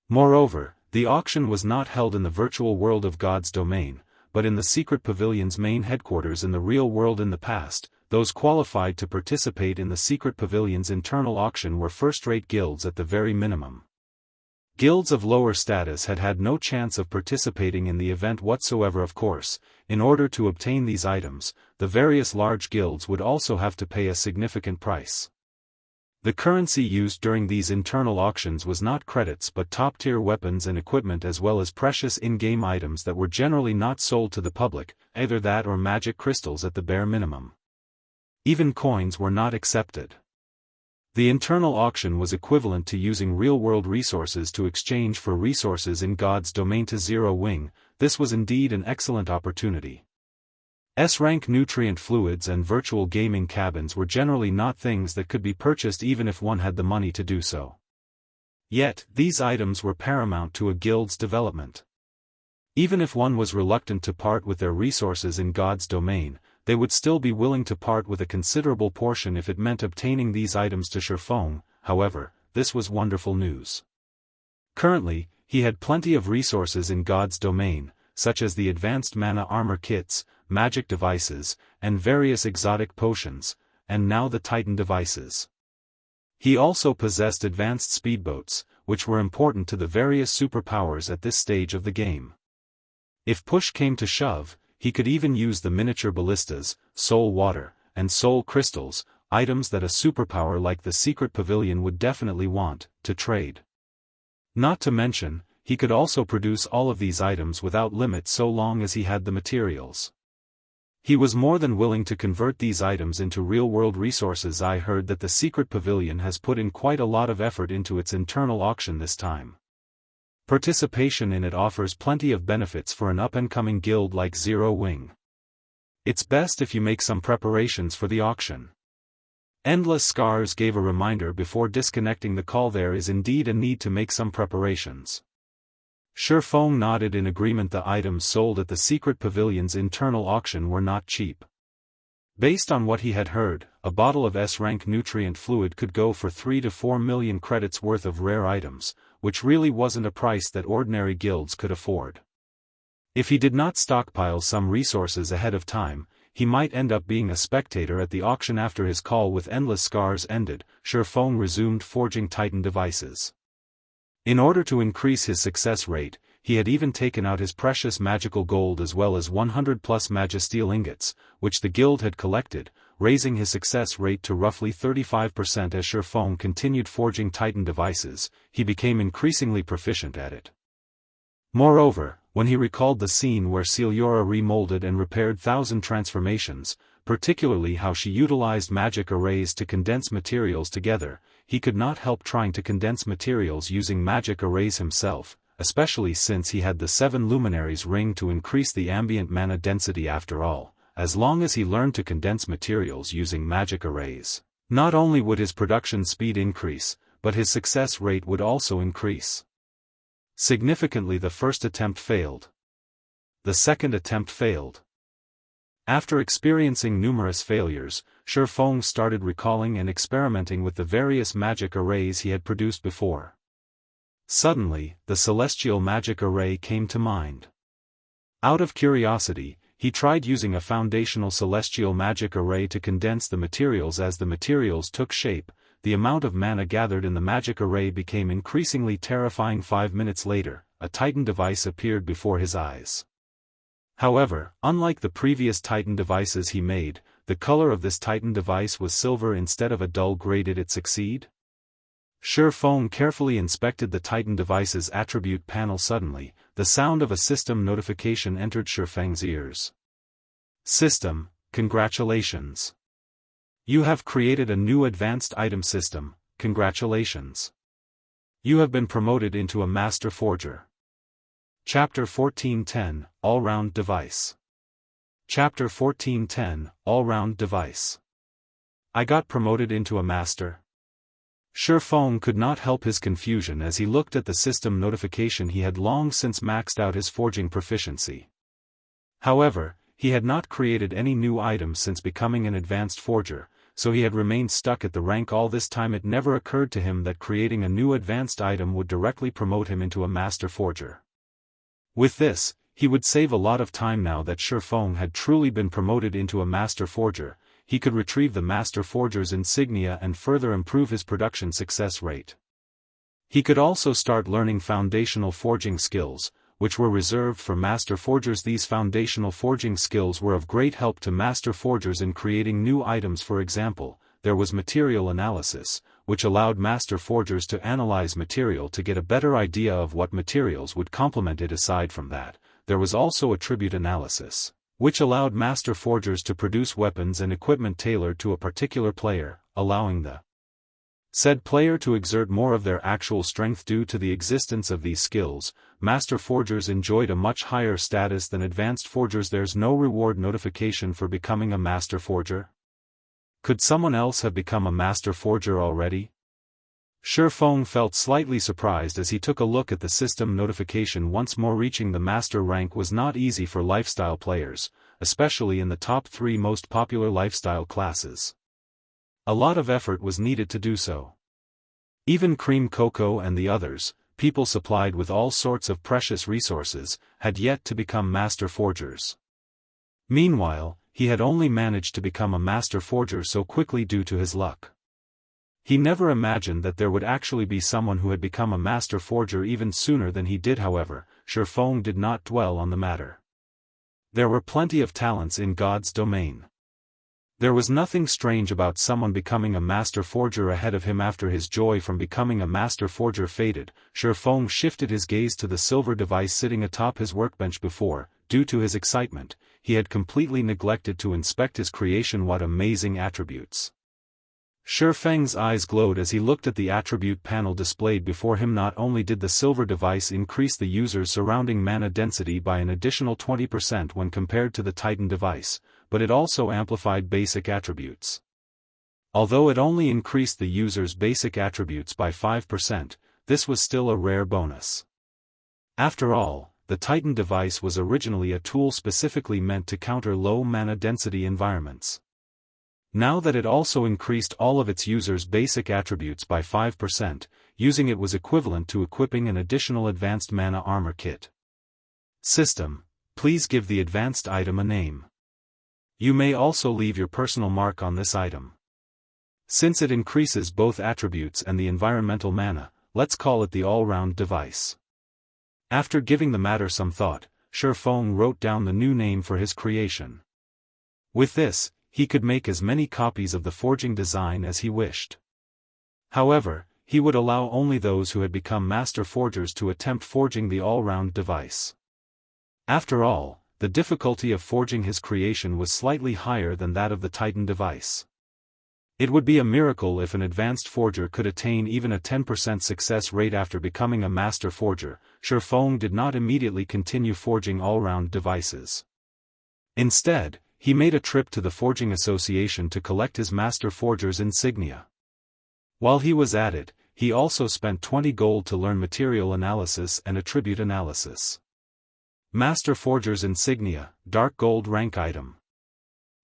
Moreover, the auction was not held in the virtual world of God's domain, but in the Secret Pavilion's main headquarters in the real world. In the past, those qualified to participate in the Secret Pavilion's internal auction were first-rate guilds at the very minimum. Guilds of lower status had had no chance of participating in the event whatsoever. Of course, in order to obtain these items, the various large guilds would also have to pay a significant price. The currency used during these internal auctions was not credits but top-tier weapons and equipment, as well as precious in-game items that were generally not sold to the public, either that or magic crystals at the bare minimum. Even coins were not accepted. The internal auction was equivalent to using real-world resources to exchange for resources in God's domain to Zero Wing. This was indeed an excellent opportunity. S-rank nutrient fluids and virtual gaming cabins were generally not things that could be purchased even if one had the money to do so. Yet, these items were paramount to a guild's development. Even if one was reluctant to part with their resources in God's domain, they would still be willing to part with a considerable portion if it meant obtaining these items to Feng. However, this was wonderful news. Currently, he had plenty of resources in God's domain, such as the advanced mana armor kits, magic devices, and various exotic potions, and now the Titan devices. He also possessed advanced speedboats, which were important to the various superpowers at this stage of the game. If push came to shove, he could even use the miniature ballistas, soul water, and soul crystals, items that a superpower like the Secret Pavilion would definitely want, to trade. Not to mention, he could also produce all of these items without limit so long as he had the materials. He was more than willing to convert these items into real-world resources. I heard that the Secret Pavilion has put in quite a lot of effort into its internal auction this time. Participation in it offers plenty of benefits for an up-and-coming guild like Zero Wing. It's best if you make some preparations for the auction. Endless Scars gave a reminder before disconnecting the call. There is indeed a need to make some preparations. Feng nodded in agreement. The items sold at the Secret Pavilion's internal auction were not cheap. Based on what he had heard, a bottle of S-rank nutrient fluid could go for 3 to 4 million credits worth of rare items, which really wasn't a price that ordinary guilds could afford. If he did not stockpile some resources ahead of time, he might end up being a spectator at the auction. After his call with Endless Scars ended, Feng resumed forging Titan devices. In order to increase his success rate, he had even taken out his precious magical gold as well as 100+ magisteel ingots, which the guild had collected, raising his success rate to roughly 35%. As Feng continued forging Titan devices, he became increasingly proficient at it. Moreover, when he recalled the scene where Celiora remolded and repaired thousand transformations, particularly how she utilized magic arrays to condense materials together, he could not help trying to condense materials using magic arrays himself, especially since he had the 7 Luminaries ring to increase the ambient mana density. After all, as long as he learned to condense materials using magic arrays, not only would his production speed increase, but his success rate would also increase. Significantly, the first attempt failed. The second attempt failed. After experiencing numerous failures, Feng started recalling and experimenting with the various magic arrays he had produced before. Suddenly, the celestial magic array came to mind. Out of curiosity, he tried using a foundational celestial magic array to condense the materials. As the materials took shape, the amount of mana gathered in the magic array became increasingly terrifying. 5 minutes later, a Titan device appeared before his eyes. However, unlike the previous Titan devices he made, the color of this Titan device was silver instead of a dull gray. Did it succeed? Feng carefully inspected the Titan device's attribute panel. Suddenly, the sound of a system notification entered Feng's ears. System, congratulations. You have created a new advanced item system, congratulations. You have been promoted into a Master Forger. Chapter 1410, All-Round Device. Chapter 1410, All-Round Device. I got promoted into a Master? Feng could not help his confusion as he looked at the system notification. He had long since maxed out his forging proficiency. However, he had not created any new items since becoming an advanced forger, so he had remained stuck at the rank all this time. It never occurred to him that creating a new advanced item would directly promote him into a Master Forger. With this, he would save a lot of time. Now that Feng had truly been promoted into a Master Forger, he could retrieve the Master Forger's insignia and further improve his production success rate. He could also start learning foundational forging skills, which were reserved for Master Forgers. These foundational forging skills were of great help to Master Forgers in creating new items. For example, there was material analysis, which allowed Master Forgers to analyze material to get a better idea of what materials would complement it. Aside from that, there was also attribute analysis, which allowed Master Forgers to produce weapons and equipment tailored to a particular player, allowing the said player to exert more of their actual strength. Due to the existence of these skills, Master Forgers enjoyed a much higher status than Advanced Forgers. There's no reward notification for becoming a Master Forger. Could someone else have become a Master Forger already? Feng felt slightly surprised as he took a look at the system notification once more. Reaching the Master rank was not easy for lifestyle players, especially in the top 3 most popular lifestyle classes. A lot of effort was needed to do so. Even Cream Cocoa and the others, people supplied with all sorts of precious resources, had yet to become Master Forgers. Meanwhile, he had only managed to become a Master Forger so quickly due to his luck. He never imagined that there would actually be someone who had become a Master Forger even sooner than he did. However, Feng did not dwell on the matter. There were plenty of talents in God's domain. There was nothing strange about someone becoming a Master Forger ahead of him. After his joy from becoming a Master Forger faded, Feng shifted his gaze to the silver device sitting atop his workbench. Before, due to his excitement, he had completely neglected to inspect his creation. What amazing attributes! Feng's eyes glowed as he looked at the attribute panel displayed before him. Not only did the silver device increase the user's surrounding mana density by an additional 20% when compared to the Titan device, but it also amplified basic attributes. Although it only increased the user's basic attributes by 5%, this was still a rare bonus. After all, the Titan device was originally a tool specifically meant to counter low mana density environments. Now that it also increased all of its users' basic attributes by 5%, using it was equivalent to equipping an additional advanced mana armor kit. System, please give the advanced item a name. You may also leave your personal mark on this item. Since it increases both attributes and the environmental mana, let's call it the all-round device. After giving the matter some thought, Feng wrote down the new name for his creation. With this, he could make as many copies of the forging design as he wished. However, he would allow only those who had become master forgers to attempt forging the all-round device. After all, the difficulty of forging his creation was slightly higher than that of the Titan device. It would be a miracle if an advanced forger could attain even a 10% success rate after becoming a master forger. Feng did not immediately continue forging all-round devices. Instead, he made a trip to the Forging Association to collect his master forger's insignia. While he was at it, he also spent 20 gold to learn material analysis and attribute analysis. Master Forger's Insignia, Dark Gold Rank Item.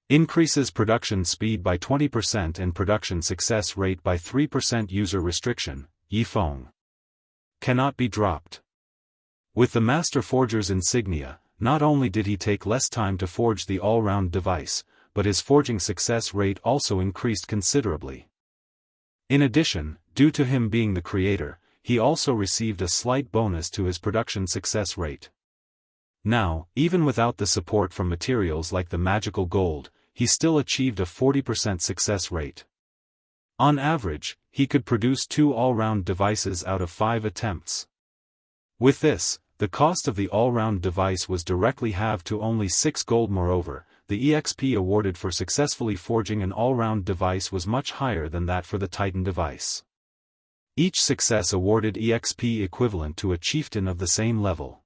Increases production speed by 20% and production success rate by 3%. User restriction, Feng. Cannot be dropped. With the Master Forger's Insignia, not only did he take less time to forge the all-round device, but his forging success rate also increased considerably. In addition, due to him being the creator, he also received a slight bonus to his production success rate. Now, even without the support from materials like the magical gold, he still achieved a 40% success rate. On average, he could produce 2 all-round devices out of 5 attempts. With this, the cost of the all-round device was directly halved to only 6 gold. Moreover, the EXP awarded for successfully forging an all-round device was much higher than that for the Titan device. Each success awarded EXP equivalent to a chieftain of the same level.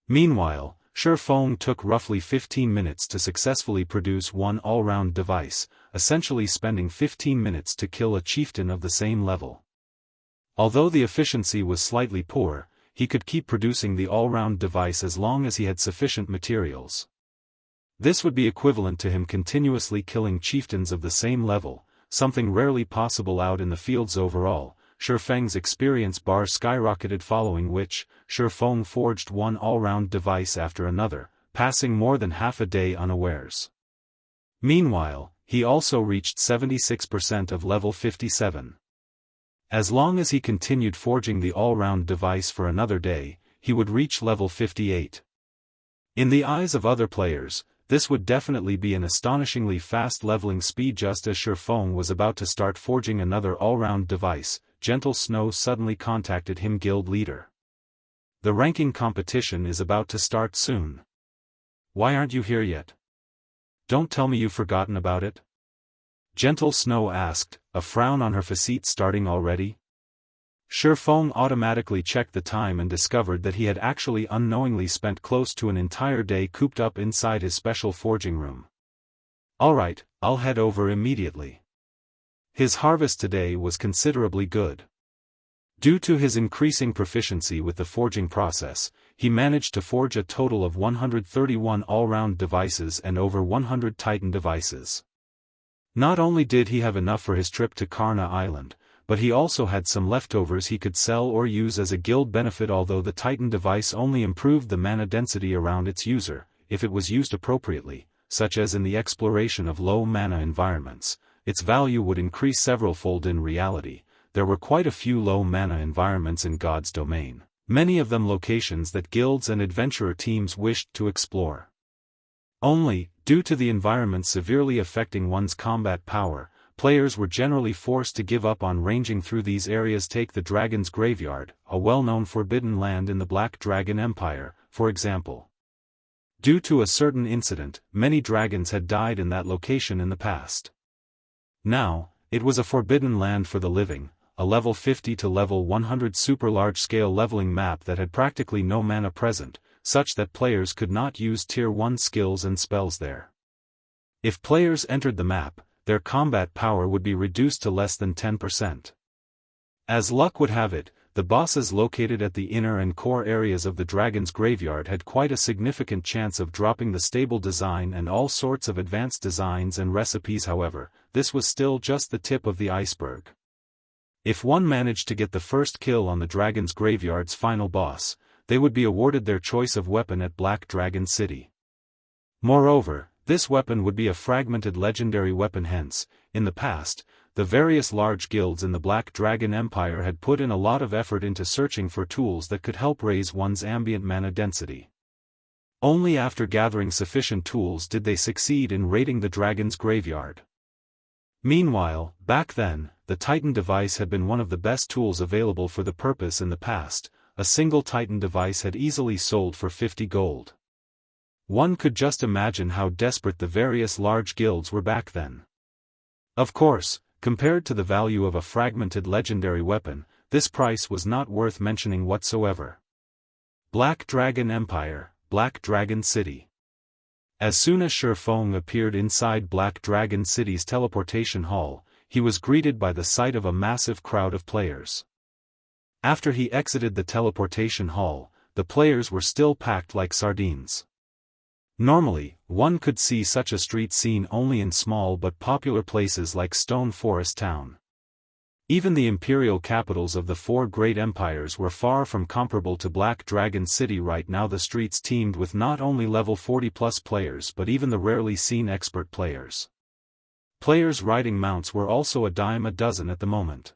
Meanwhile, Feng took roughly 15 minutes to successfully produce one all-round device, essentially spending 15 minutes to kill a chieftain of the same level. Although the efficiency was slightly poor, he could keep producing the all-round device as long as he had sufficient materials. This would be equivalent to him continuously killing chieftains of the same level, something rarely possible out in the fields overall. Feng's experience bar skyrocketed, following which, Feng forged one all-round device after another, passing more than half a day unawares. Meanwhile, he also reached 76% of level 57. As long as he continued forging the all-round device for another day, he would reach level 58. In the eyes of other players, this would definitely be an astonishingly fast leveling speed. Just as Feng was about to start forging another all-round device, Gentle Snow suddenly contacted him. Guild leader. The ranking competition is about to start soon. Why aren't you here yet? Don't tell me you've forgotten about it? Gentle Snow asked, a frown on her facette. Starting already? Feng automatically checked the time and discovered that he had actually unknowingly spent close to an entire day cooped up inside his special forging room. Alright, I'll head over immediately. His harvest today was considerably good. Due to his increasing proficiency with the forging process, he managed to forge a total of 131 all-round devices and over 100 Titan devices. Not only did he have enough for his trip to Karna Island, but he also had some leftovers he could sell or use as a guild benefit. Although the Titan device only improved the mana density around its user, if it was used appropriately, such as in the exploration of low mana environments, its value would increase several-fold. In reality, there were quite a few low-mana environments in God's domain, many of them locations that guilds and adventurer teams wished to explore. Only, due to the environment severely affecting one's combat power, players were generally forced to give up on ranging through these areas. Take the Dragon's Graveyard, a well-known forbidden land in the Black Dragon Empire, for example. Due to a certain incident, many dragons had died in that location in the past. Now, it was a forbidden land for the living, a level 50 to level 100 super large-scale leveling map that had practically no mana present, such that players could not use tier 1 skills and spells there. If players entered the map, their combat power would be reduced to less than 10%. As luck would have it, the bosses located at the inner and core areas of the Dragon's Graveyard had quite a significant chance of dropping the stable design and all sorts of advanced designs and recipes. However, this was still just the tip of the iceberg. If one managed to get the first kill on the Dragon's Graveyard's final boss, they would be awarded their choice of weapon at Black Dragon City. Moreover, this weapon would be a fragmented legendary weapon. Hence, in the past, the various large guilds in the Black Dragon Empire had put in a lot of effort into searching for tools that could help raise one's ambient mana density. Only after gathering sufficient tools did they succeed in raiding the dragon's graveyard. Meanwhile, back then, the Titan device had been one of the best tools available for the purpose in the past. A single Titan device had easily sold for 50 gold. One could just imagine how desperate the various large guilds were back then. Of course, compared to the value of a fragmented legendary weapon, this price was not worth mentioning whatsoever. Black Dragon Empire, Black Dragon City. As soon as Feng appeared inside Black Dragon City's teleportation hall, he was greeted by the sight of a massive crowd of players. After he exited the teleportation hall, the players were still packed like sardines. Normally, one could see such a street scene only in small but popular places like Stone Forest Town. Even the imperial capitals of the four great empires were far from comparable to Black Dragon City. Right now the streets teemed with not only level 40+ players but even the rarely seen expert players. Players riding mounts were also a dime a dozen at the moment.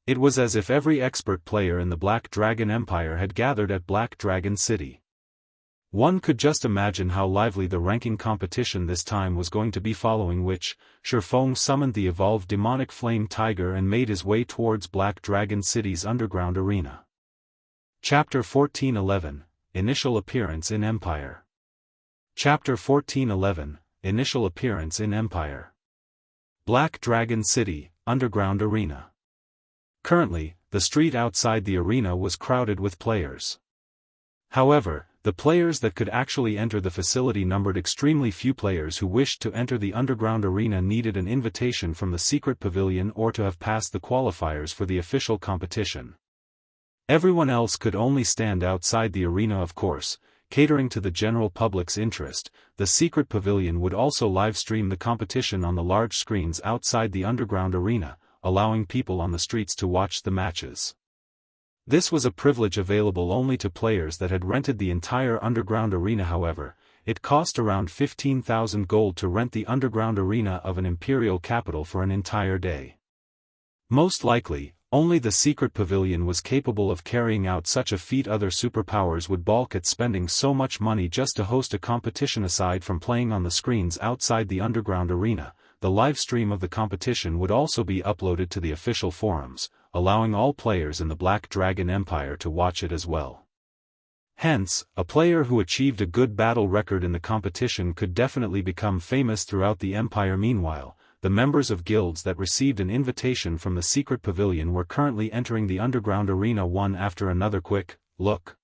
It was as if every expert player in the Black Dragon Empire had gathered at Black Dragon City. One could just imagine how lively the ranking competition this time was going to be, following which, Feng summoned the evolved demonic flame tiger and made his way towards Black Dragon City's underground arena. Chapter 1411, Initial Appearance in Empire. Chapter 1411, Initial Appearance in Empire. Black Dragon City, Underground Arena. Currently, the street outside the arena was crowded with players. However, the players that could actually enter the facility numbered extremely few. Players who wished to enter the underground arena needed an invitation from the secret pavilion or to have passed the qualifiers for the official competition. Everyone else could only stand outside the arena. Of course, catering to the general public's interest, the secret pavilion would also live-stream the competition on the large screens outside the underground arena, allowing people on the streets to watch the matches. This was a privilege available only to players that had rented the entire underground arena. However, it cost around 15,000 gold to rent the underground arena of an imperial capital for an entire day. Most likely, only the secret pavilion was capable of carrying out such a feat. Other superpowers would balk at spending so much money just to host a competition. Aside from playing on the screens outside the underground arena, the live stream of the competition would also be uploaded to the official forums, allowing all players in the Black Dragon Empire to watch it as well. Hence, a player who achieved a good battle record in the competition could definitely become famous throughout the empire. Meanwhile, the members of guilds that received an invitation from the secret pavilion were currently entering the underground arena one after another. Quick look.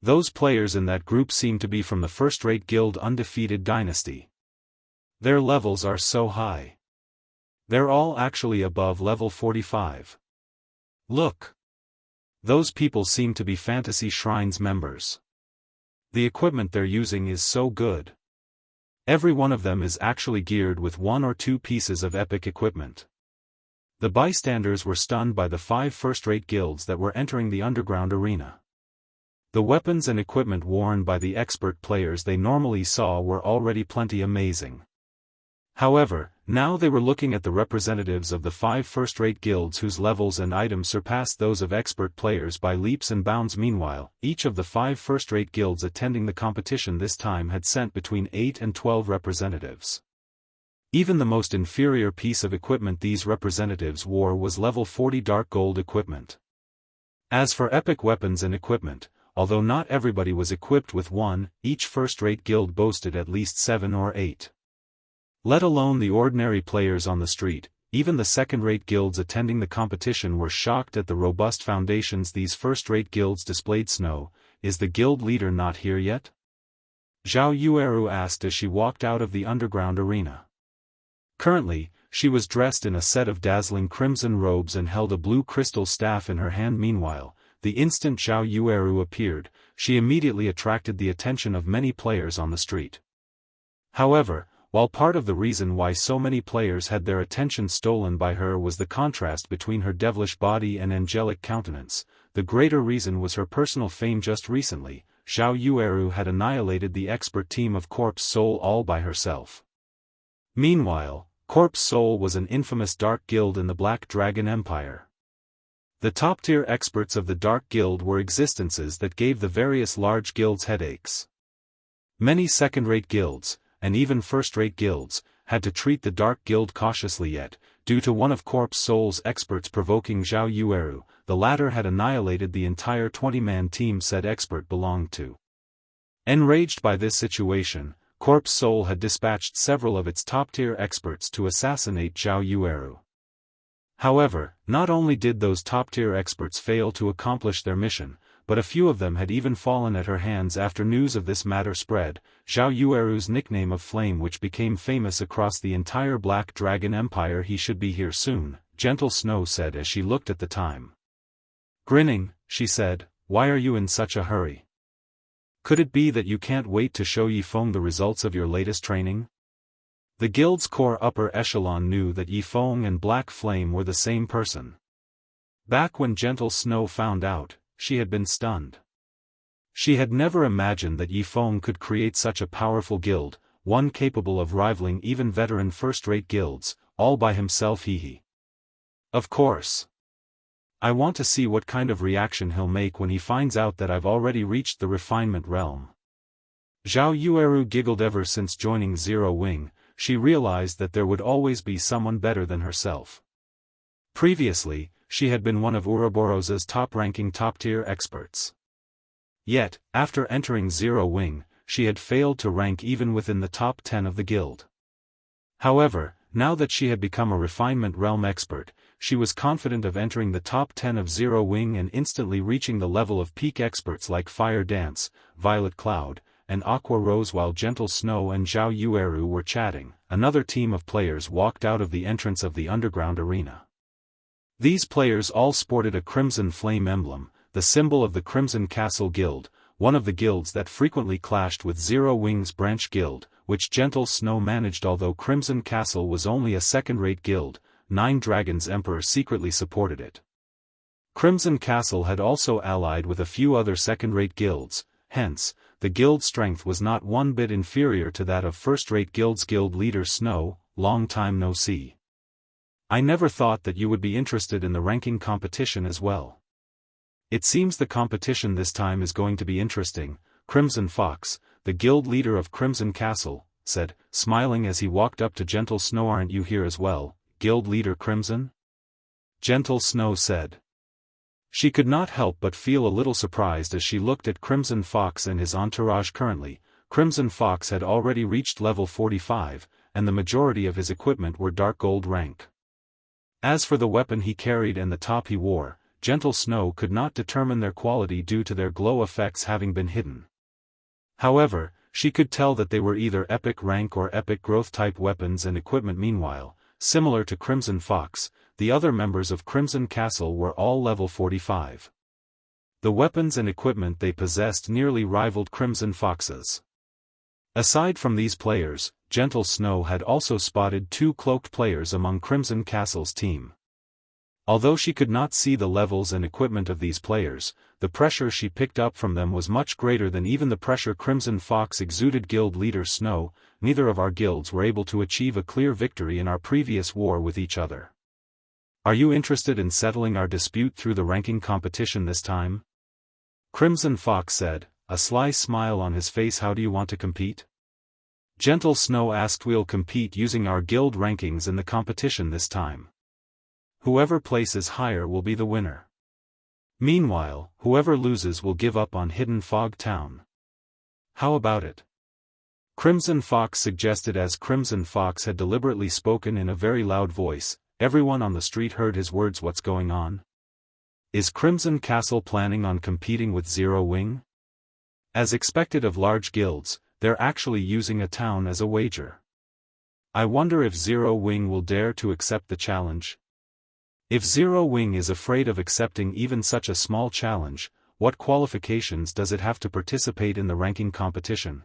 Those players in that group seem to be from the first-rate guild Undefeated Dynasty. Their levels are so high. They're all actually above level 45. Look. Those people seem to be Fantasy Shrines members. The equipment they're using is so good. Every one of them is actually geared with 1 or 2 pieces of epic equipment. The bystanders were stunned by the 5 first-rate guilds that were entering the underground arena. The weapons and equipment worn by the expert players they normally saw were already plenty amazing. However, now they were looking at the representatives of the 5 first-rate guilds whose levels and items surpassed those of expert players by leaps and bounds. Meanwhile, each of the 5 first-rate guilds attending the competition this time had sent between 8 and 12 representatives. Even the most inferior piece of equipment these representatives wore was level 40 dark gold equipment. As for epic weapons and equipment, although not everybody was equipped with one, each first-rate guild boasted at least 7 or 8. Let alone the ordinary players on the street, even the second-rate guilds attending the competition were shocked at the robust foundations these first-rate guilds displayed. Snow, is the guild leader not here yet? Zhao Yueru asked as she walked out of the underground arena. Currently, she was dressed in a set of dazzling crimson robes and held a blue crystal staff in her hand. Meanwhile, the instant Zhao Yueru appeared, she immediately attracted the attention of many players on the street. However, while part of the reason why so many players had their attention stolen by her was the contrast between her devilish body and angelic countenance, the greater reason was her personal fame. Just recently, Zhao Yueru had annihilated the expert team of Corpse Soul all by herself. Meanwhile, Corpse Soul was an infamous dark guild in the Black Dragon Empire. The top-tier experts of the Dark Guild were existences that gave the various large guilds headaches. Many second-rate guilds, and even first-rate guilds, had to treat the Dark Guild cautiously yet, due to one of Corpse Soul's experts provoking Zhao Yueru. The latter had annihilated the entire 20-man team said expert belonged to. Enraged by this situation, Corpse Soul had dispatched several of its top-tier experts to assassinate Zhao Yueru. However, not only did those top-tier experts fail to accomplish their mission, but a few of them had even fallen at her hands after news of this matter spread. Zhao Yueru's nickname of Flame, which became famous across the entire Black Dragon Empire. He should be here soon, Gentle Snow said as she looked at the time. Grinning, she said, "Why are you in such a hurry? Could it be that you can't wait to show Yi Feng the results of your latest training?" The guild's core upper echelon knew that Yi Feng and Black Flame were the same person. Back when Gentle Snow found out, she had been stunned. She had never imagined that Yi Feng could create such a powerful guild, one capable of rivaling even veteran first-rate guilds, all by himself. He. Of course. I want to see what kind of reaction he'll make when he finds out that I've already reached the refinement realm. Zhao Yueru giggled. Ever since joining Zero Wing, she realized that there would always be someone better than herself. Previously, she had been one of Ouroboros's top-ranking top-tier experts. Yet, after entering Zero Wing, she had failed to rank even within the top 10 of the guild. However, now that she had become a refinement realm expert, she was confident of entering the top 10 of Zero Wing and instantly reaching the level of peak experts like Fire Dance, Violet Cloud, and Aqua Rose. While Gentle Snow and Zhao Yueru were chatting, another team of players walked out of the entrance of the underground arena. These players all sported a crimson flame emblem, the symbol of the Crimson Castle Guild, one of the guilds that frequently clashed with Zero Wing's branch guild, which Gentle Snow managed. Although Crimson Castle was only a second-rate guild, Nine Dragons Emperor secretly supported it. Crimson Castle had also allied with a few other second-rate guilds, hence, the guild's strength was not one bit inferior to that of first-rate guilds. Guild leader Snow, long time no see. I never thought that you would be interested in the ranking competition as well. It seems the competition this time is going to be interesting, Crimson Fox, the guild leader of Crimson Castle, said, smiling as he walked up to Gentle Snow. Aren't you here as well, guild leader Crimson? Gentle Snow said. She could not help but feel a little surprised as she looked at Crimson Fox and his entourage. Currently, Crimson Fox had already reached level 45, and the majority of his equipment were dark gold rank. As for the weapon he carried and the top he wore, Gentle Snow could not determine their quality due to their glow effects having been hidden. However, she could tell that they were either epic rank or epic growth type weapons and equipment. Meanwhile, similar to Crimson Fox, the other members of Crimson Castle were all level 45. The weapons and equipment they possessed nearly rivaled Crimson Fox's. Aside from these players, Gentle Snow had also spotted two cloaked players among Crimson Castle's team. Although she could not see the levels and equipment of these players, the pressure she picked up from them was much greater than even the pressure Crimson Fox exuded. Guild leader Snow, neither of our guilds were able to achieve a clear victory in our previous war with each other. Are you interested in settling our dispute through the ranking competition this time? Crimson Fox said, a sly smile on his face. How do you want to compete? Gentle Snow asked. We'll compete using our guild rankings in the competition this time. Whoever places higher will be the winner. Meanwhile, whoever loses will give up on Hidden Fog Town. How about it? Crimson Fox suggested. As Crimson Fox had deliberately spoken in a very loud voice, everyone on the street heard his words. What's going on? Is Crimson Castle planning on competing with Zero Wing? As expected of large guilds, they're actually using a town as a wager. I wonder if Zero Wing will dare to accept the challenge. If Zero Wing is afraid of accepting even such a small challenge, what qualifications does it have to participate in the ranking competition?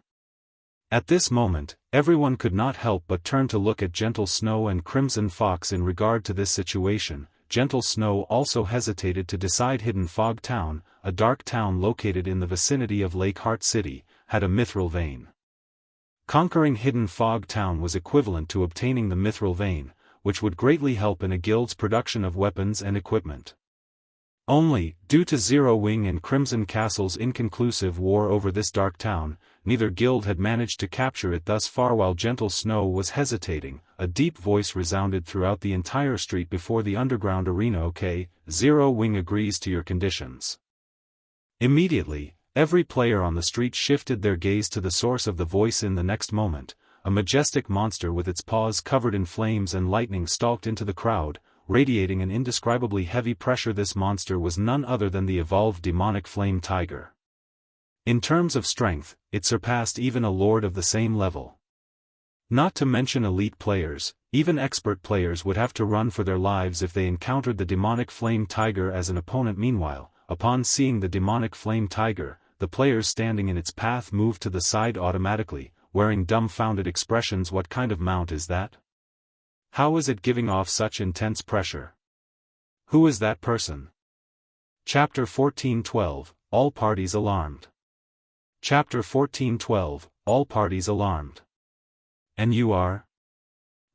At this moment, everyone could not help but turn to look at Gentle Snow and Crimson Fox in regard to this situation. Gentle Snow also hesitated to decide. Hidden Fog Town, a dark town located in the vicinity of Lake Heart City, had a mithril vein. Conquering Hidden Fog Town was equivalent to obtaining the mithril vein, which would greatly help in a guild's production of weapons and equipment. Only, due to Zero Wing and Crimson Castle's inconclusive war over this dark town, neither guild had managed to capture it thus far. While Gentle Snow was hesitating, a deep voice resounded throughout the entire street before the underground arena. Okay, Zero Wing agrees to your conditions. Immediately, every player on the street shifted their gaze to the source of the voice. In the next moment, a majestic monster with its paws covered in flames and lightning stalked into the crowd, radiating an indescribably heavy pressure. This monster was none other than the evolved demonic flame tiger. In terms of strength, it surpassed even a lord of the same level. Not to mention elite players, even expert players would have to run for their lives if they encountered the demonic flame tiger as an opponent. Meanwhile, upon seeing the demonic flame tiger, the players standing in its path moved to the side automatically, wearing dumbfounded expressions. What kind of mount is that? How is it giving off such intense pressure? Who is that person? Chapter 14:12, All Parties Alarmed. Chapter 14:12, All Parties Alarmed. And you are?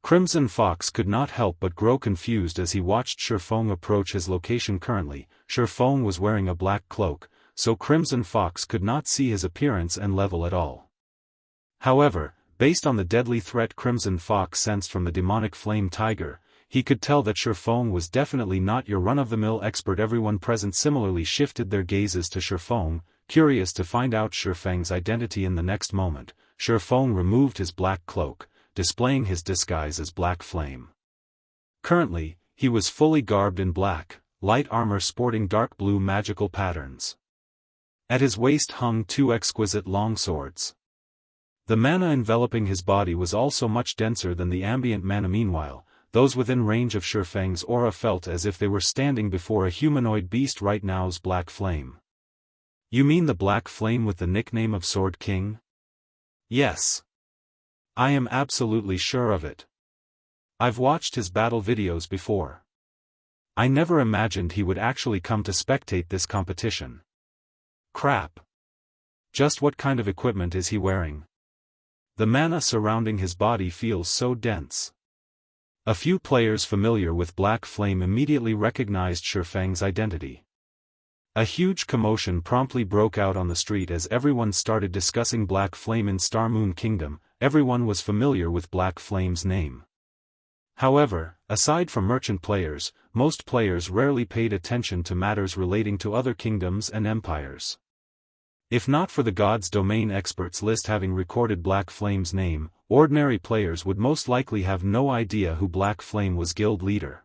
Crimson Fox could not help but grow confused as he watched Feng approach his location. Currently, Feng was wearing a black cloak, so Crimson Fox could not see his appearance and level at all. However, based on the deadly threat Crimson Fox sensed from the demonic flame tiger, he could tell that Feng was definitely not your run-of-the-mill expert. Everyone present similarly shifted their gazes to Feng, curious to find out Feng's identity. In the next moment, Feng removed his black cloak, displaying his disguise as Black Flame. Currently, he was fully garbed in black, light armor sporting dark blue magical patterns. At his waist hung two exquisite longswords. The mana enveloping his body was also much denser than the ambient mana. Meanwhile, those within range of Feng's aura felt as if they were standing before a humanoid beast. Right now's Black Flame. You mean the Black Flame with the nickname of Sword King? Yes. I am absolutely sure of it. I've watched his battle videos before. I never imagined he would actually come to spectate this competition. Crap. Just what kind of equipment is he wearing? The mana surrounding his body feels so dense. A few players familiar with Black Flame immediately recognized Feng's identity. A huge commotion promptly broke out on the street as everyone started discussing Black Flame. In Star Moon Kingdom, everyone was familiar with Black Flame's name. However, aside from merchant players, most players rarely paid attention to matters relating to other kingdoms and empires. If not for the God's Domain experts list having recorded Black Flame's name, ordinary players would most likely have no idea who Black Flame was. Guild leader.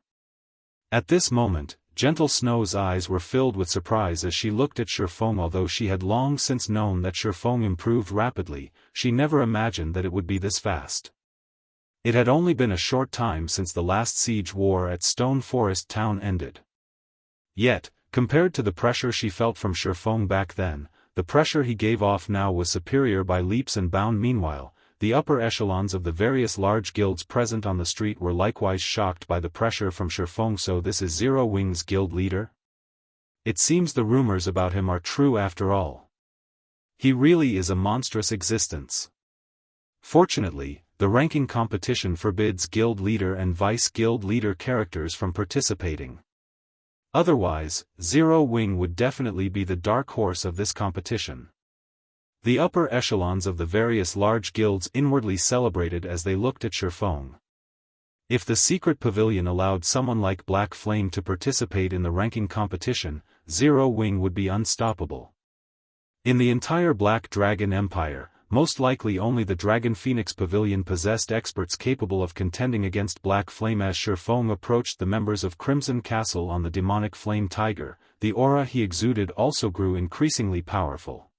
At this moment, Gentle Snow's eyes were filled with surprise as she looked at Feng. Although she had long since known that Feng improved rapidly, she never imagined that it would be this fast. It had only been a short time since the last siege war at Stone Forest Town ended. Yet, compared to the pressure she felt from Feng back then, the pressure he gave off now was superior by leaps and bounds. Meanwhile, the upper echelons of the various large guilds present on the street were likewise shocked by the pressure from Feng. So this is Zero Wing's guild leader? It seems the rumors about him are true after all. He really is a monstrous existence. Fortunately, the ranking competition forbids guild leader and vice guild leader characters from participating. Otherwise, Zero Wing would definitely be the dark horse of this competition. The upper echelons of the various large guilds inwardly celebrated as they looked at Feng. If the secret pavilion allowed someone like Black Flame to participate in the ranking competition, Zero Wing would be unstoppable. In the entire Black Dragon Empire, most likely only the Dragon Phoenix Pavilion possessed experts capable of contending against Black Flame. As Feng approached the members of Crimson Castle on the demonic flame tiger, the aura he exuded also grew increasingly powerful.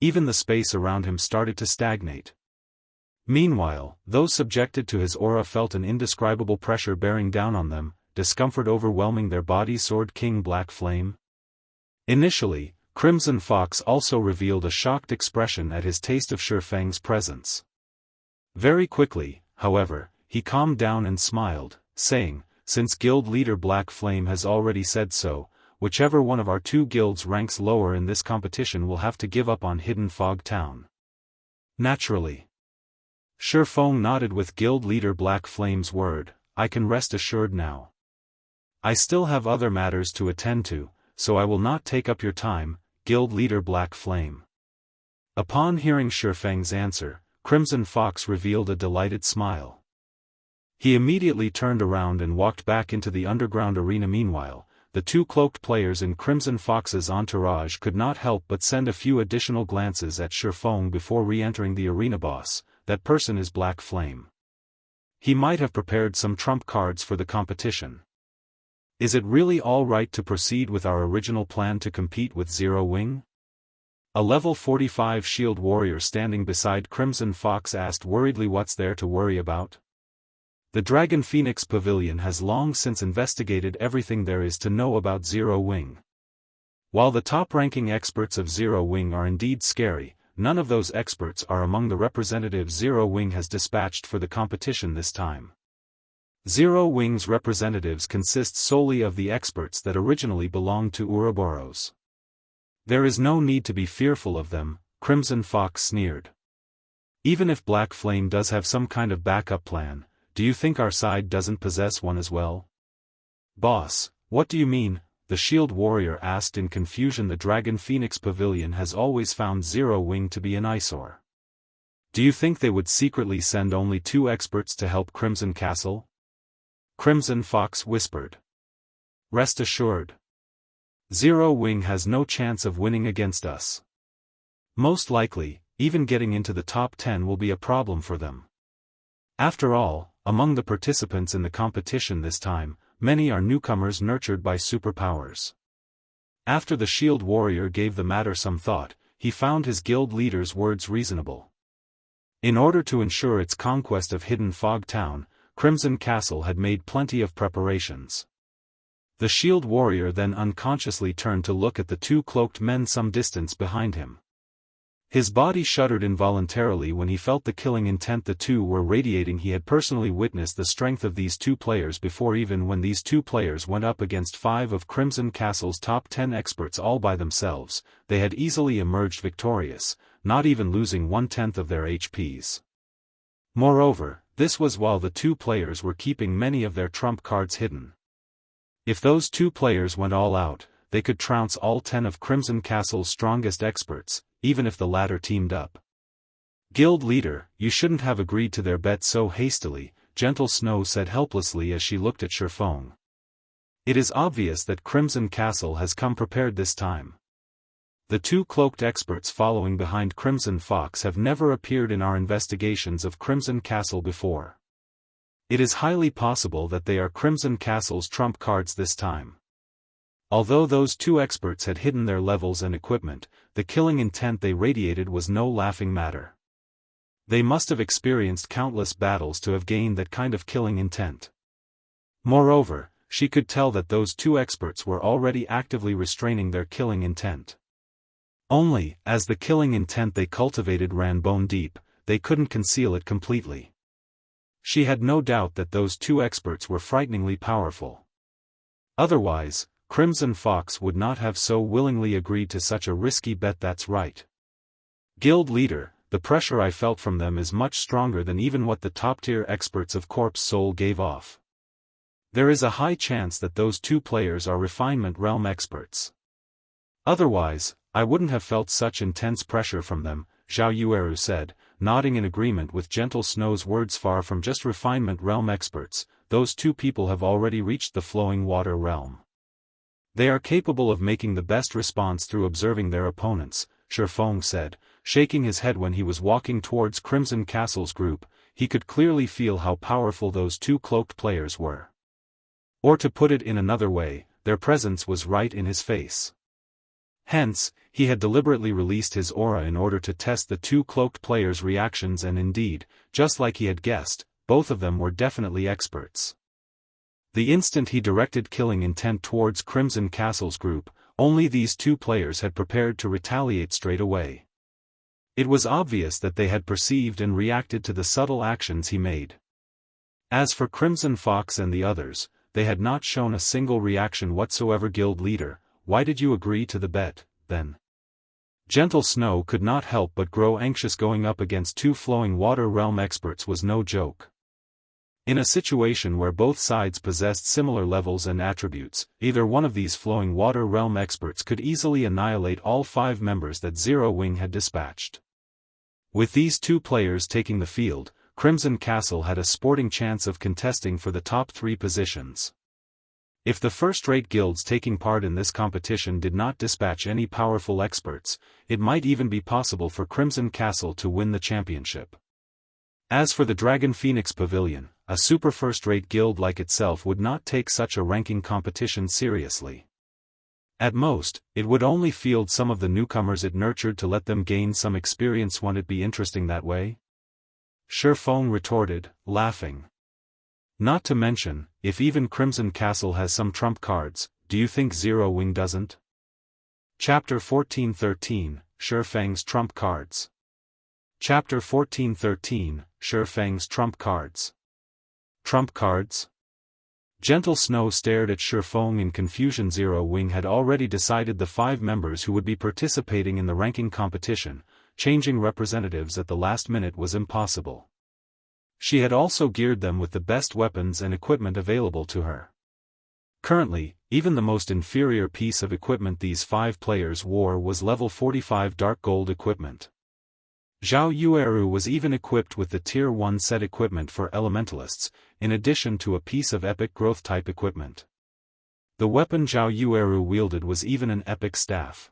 Even the space around him started to stagnate. Meanwhile, those subjected to his aura felt an indescribable pressure bearing down on them, discomfort overwhelming their bodies. Sword King Black Flame? Initially, Crimson Fox also revealed a shocked expression at his taste of Feng's presence. Very quickly, however, he calmed down and smiled, saying, "Since guild leader Black Flame has already said so, whichever one of our two guilds ranks lower in this competition will have to give up on Hidden Fog Town." Naturally. Feng nodded with guild leader Black Flame's word. "I can rest assured now. I still have other matters to attend to, so I will not take up your time, guild leader Black Flame." Upon hearing Feng's answer, Crimson Fox revealed a delighted smile. He immediately turned around and walked back into the underground arena. Meanwhile, the two cloaked players in Crimson Fox's entourage could not help but send a few additional glances at Feng before re-entering the arena. Boss, that person is Black Flame. He might have prepared some trump cards for the competition. Is it really all right to proceed with our original plan to compete with Zero Wing? A level 45 shield warrior standing beside Crimson Fox asked worriedly. What's there to worry about? The Dragon Phoenix Pavilion has long since investigated everything there is to know about Zero Wing. While the top-ranking experts of Zero Wing are indeed scary, none of those experts are among the representatives Zero Wing has dispatched for the competition this time. Zero Wing's representatives consist solely of the experts that originally belonged to Ouroboros. There is no need to be fearful of them, Crimson Fox sneered. Even if Black Flame does have some kind of backup plan, do you think our side doesn't possess one as well? Boss, what do you mean? The shield warrior asked in confusion. The Dragon Phoenix Pavilion has always found Zero Wing to be an eyesore. Do you think they would secretly send only 2 experts to help Crimson Castle? Crimson Fox whispered. Rest assured. Zero Wing has no chance of winning against us. Most likely, even getting into the top 10 will be a problem for them. After all, among the participants in the competition this time, many are newcomers nurtured by superpowers. After the shield warrior gave the matter some thought, he found his guild leader's words reasonable. In order to ensure its conquest of Hidden Fog Town, Crimson Castle had made plenty of preparations. The shield warrior then unconsciously turned to look at the 2 cloaked men some distance behind him. His body shuddered involuntarily when he felt the killing intent the two were radiating. He had personally witnessed the strength of these 2 players before. Even when these 2 players went up against 5 of Crimson Castle's top 10 experts all by themselves, they had easily emerged victorious, not even losing 1/10 of their HPs. Moreover, this was while the 2 players were keeping many of their trump cards hidden. If those 2 players went all out, they could trounce all 10 of Crimson Castle's strongest experts, even if the latter teamed up. Guild leader, you shouldn't have agreed to their bet so hastily, Gentle Snow said helplessly as she looked at Feng. It is obvious that Crimson Castle has come prepared this time. The 2 cloaked experts following behind Crimson Fox have never appeared in our investigations of Crimson Castle before. It is highly possible that they are Crimson Castle's trump cards this time. Although those 2 experts had hidden their levels and equipment, the killing intent they radiated was no laughing matter. They must have experienced countless battles to have gained that kind of killing intent. Moreover, she could tell that those 2 experts were already actively restraining their killing intent. Only, as the killing intent they cultivated ran bone deep, they couldn't conceal it completely. She had no doubt that those 2 experts were frighteningly powerful. Otherwise, Crimson Fox would not have so willingly agreed to such a risky bet. That's right. Guild leader, the pressure I felt from them is much stronger than even what the top-tier experts of Corpse Soul gave off. There is a high chance that those 2 players are Refinement Realm experts. Otherwise, I wouldn't have felt such intense pressure from them, Zhao Yueru said, nodding in agreement with Gentle Snow's words. Far from just Refinement Realm experts, those 2 people have already reached the Flowing Water Realm. They are capable of making the best response through observing their opponents, Feng said, shaking his head. When he was walking towards Crimson Castle's group, he could clearly feel how powerful those 2 cloaked players were. Or to put it in another way, their presence was right in his face. Hence, he had deliberately released his aura in order to test the 2 cloaked players' reactions, and indeed, just like he had guessed, both of them were definitely experts. The instant he directed killing intent towards Crimson Castle's group, only these 2 players had prepared to retaliate straight away. It was obvious that they had perceived and reacted to the subtle actions he made. As for Crimson Fox and the others, they had not shown a single reaction whatsoever. Guild leader, why did you agree to the bet, then? Gentle Snow could not help but grow anxious. Going up against 2 Flowing Water Realm experts was no joke. In a situation where both sides possessed similar levels and attributes, either one of these flowing water realm experts could easily annihilate all 5 members that Zero Wing had dispatched. With these 2 players taking the field, Crimson Castle had a sporting chance of contesting for the top 3 positions. If the first-rate guilds taking part in this competition did not dispatch any powerful experts, it might even be possible for Crimson Castle to win the championship. As for the Dragon Phoenix Pavilion, a super first-rate guild like itself would not take such a ranking competition seriously. At most, it would only field some of the newcomers it nurtured to let them gain some experience. Won't it be interesting that way? Feng retorted, laughing. Not to mention, if even Crimson Castle has some trump cards, do you think Zero Wing doesn't? Chapter 1413, Feng's Trump Cards. Chapter 1413, Feng's Trump Cards. Trump cards? Gentle Snow stared at Feng in confusion. Zero Wing had already decided the 5 members who would be participating in the ranking competition. Changing representatives at the last minute was impossible. She had also geared them with the best weapons and equipment available to her. Currently, even the most inferior piece of equipment these 5 players wore was level 45 dark gold equipment. Zhao Yueru was even equipped with the Tier 1 set equipment for elementalists, in addition to a piece of epic growth type equipment. The weapon Zhao Yueru wielded was even an epic staff.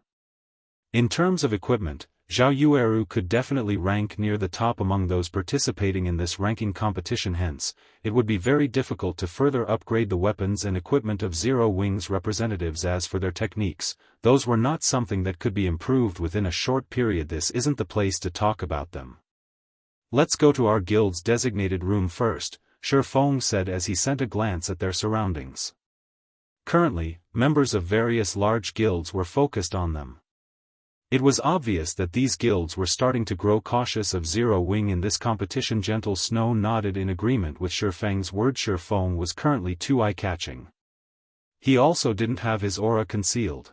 In terms of equipment, Zhao Yueru could definitely rank near the top among those participating in this ranking competition. Hence, it would be very difficult to further upgrade the weapons and equipment of Zero Wing's representatives. As for their techniques, those were not something that could be improved within a short period. This isn't the place to talk about them. Let's go to our guild's designated room first, Feng said as he sent a glance at their surroundings. Currently, members of various large guilds were focused on them. It was obvious that these guilds were starting to grow cautious of Zero Wing in this competition. Gentle Snow nodded in agreement with Feng's word. Feng was currently too eye-catching. He also didn't have his aura concealed.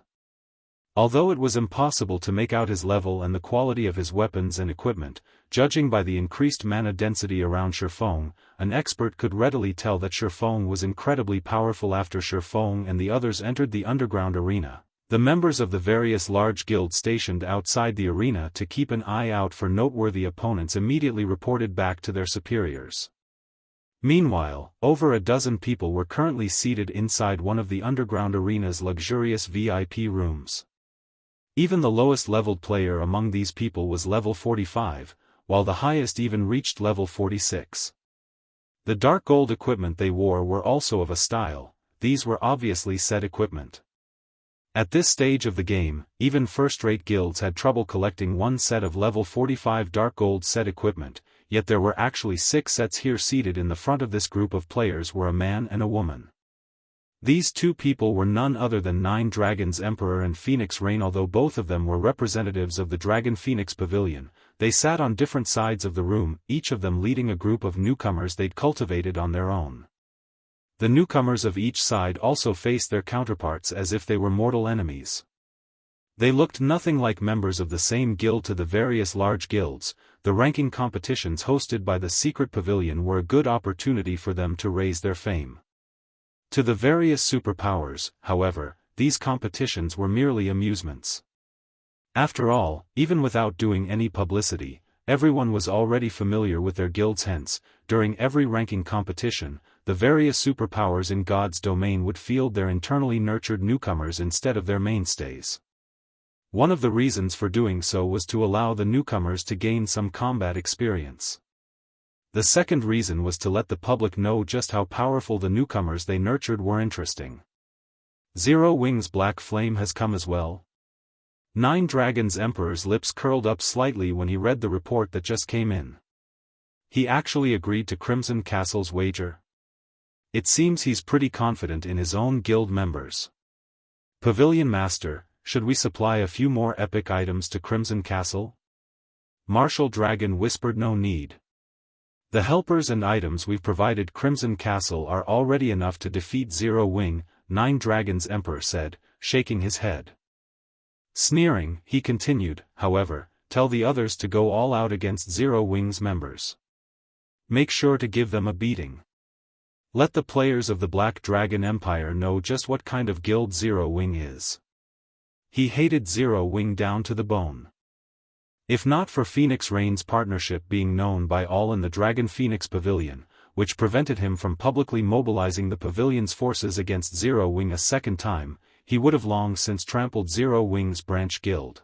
Although it was impossible to make out his level and the quality of his weapons and equipment, judging by the increased mana density around Feng, an expert could readily tell that Feng was incredibly powerful. After Feng and the others entered the underground arena, the members of the various large guilds stationed outside the arena to keep an eye out for noteworthy opponents immediately reported back to their superiors. Meanwhile, over a dozen people were currently seated inside one of the underground arena's luxurious VIP rooms. Even the lowest leveled player among these people was level 45, while the highest even reached level 46. The dark gold equipment they wore were also of a style. These were obviously set equipment. At this stage of the game, even first-rate guilds had trouble collecting one set of level 45 dark gold set equipment, yet there were actually 6 sets here. Seated in the front of this group of players were a man and a woman. These 2 people were none other than 9 Dragons Emperor and Phoenix Rain. Although both of them were representatives of the Dragon Phoenix Pavilion, they sat on different sides of the room, each of them leading a group of newcomers they'd cultivated on their own. The newcomers of each side also faced their counterparts as if they were mortal enemies. They looked nothing like members of the same guild. To the various large guilds, the ranking competitions hosted by the secret pavilion were a good opportunity for them to raise their fame. To the various superpowers, however, these competitions were merely amusements. After all, even without doing any publicity, everyone was already familiar with their guilds. Hence, during every ranking competition, the various superpowers in God's domain would field their internally nurtured newcomers instead of their mainstays. One of the reasons for doing so was to allow the newcomers to gain some combat experience. The second reason was to let the public know just how powerful the newcomers they nurtured were. Interesting. Zero Wing's Black Flame has come as well? 9 Dragons Emperor's lips curled up slightly when he read the report that just came in. He actually agreed to Crimson Castle's wager? It seems he's pretty confident in his own guild members. Pavilion Master, should we supply a few more epic items to Crimson Castle? Martial Dragon whispered. No need. The helpers and items we've provided Crimson Castle are already enough to defeat Zero Wing, 9 Dragons Emperor said, shaking his head. Sneering, he continued, however, tell the others to go all out against Zero Wing's members. Make sure to give them a beating. Let the players of the Black Dragon Empire know just what kind of guild Zero Wing is. He hated Zero Wing down to the bone. If not for Phoenix Rain's partnership being known by all in the Dragon Phoenix Pavilion, which prevented him from publicly mobilizing the pavilion's forces against Zero Wing a second time, he would have long since trampled Zero Wing's branch guild.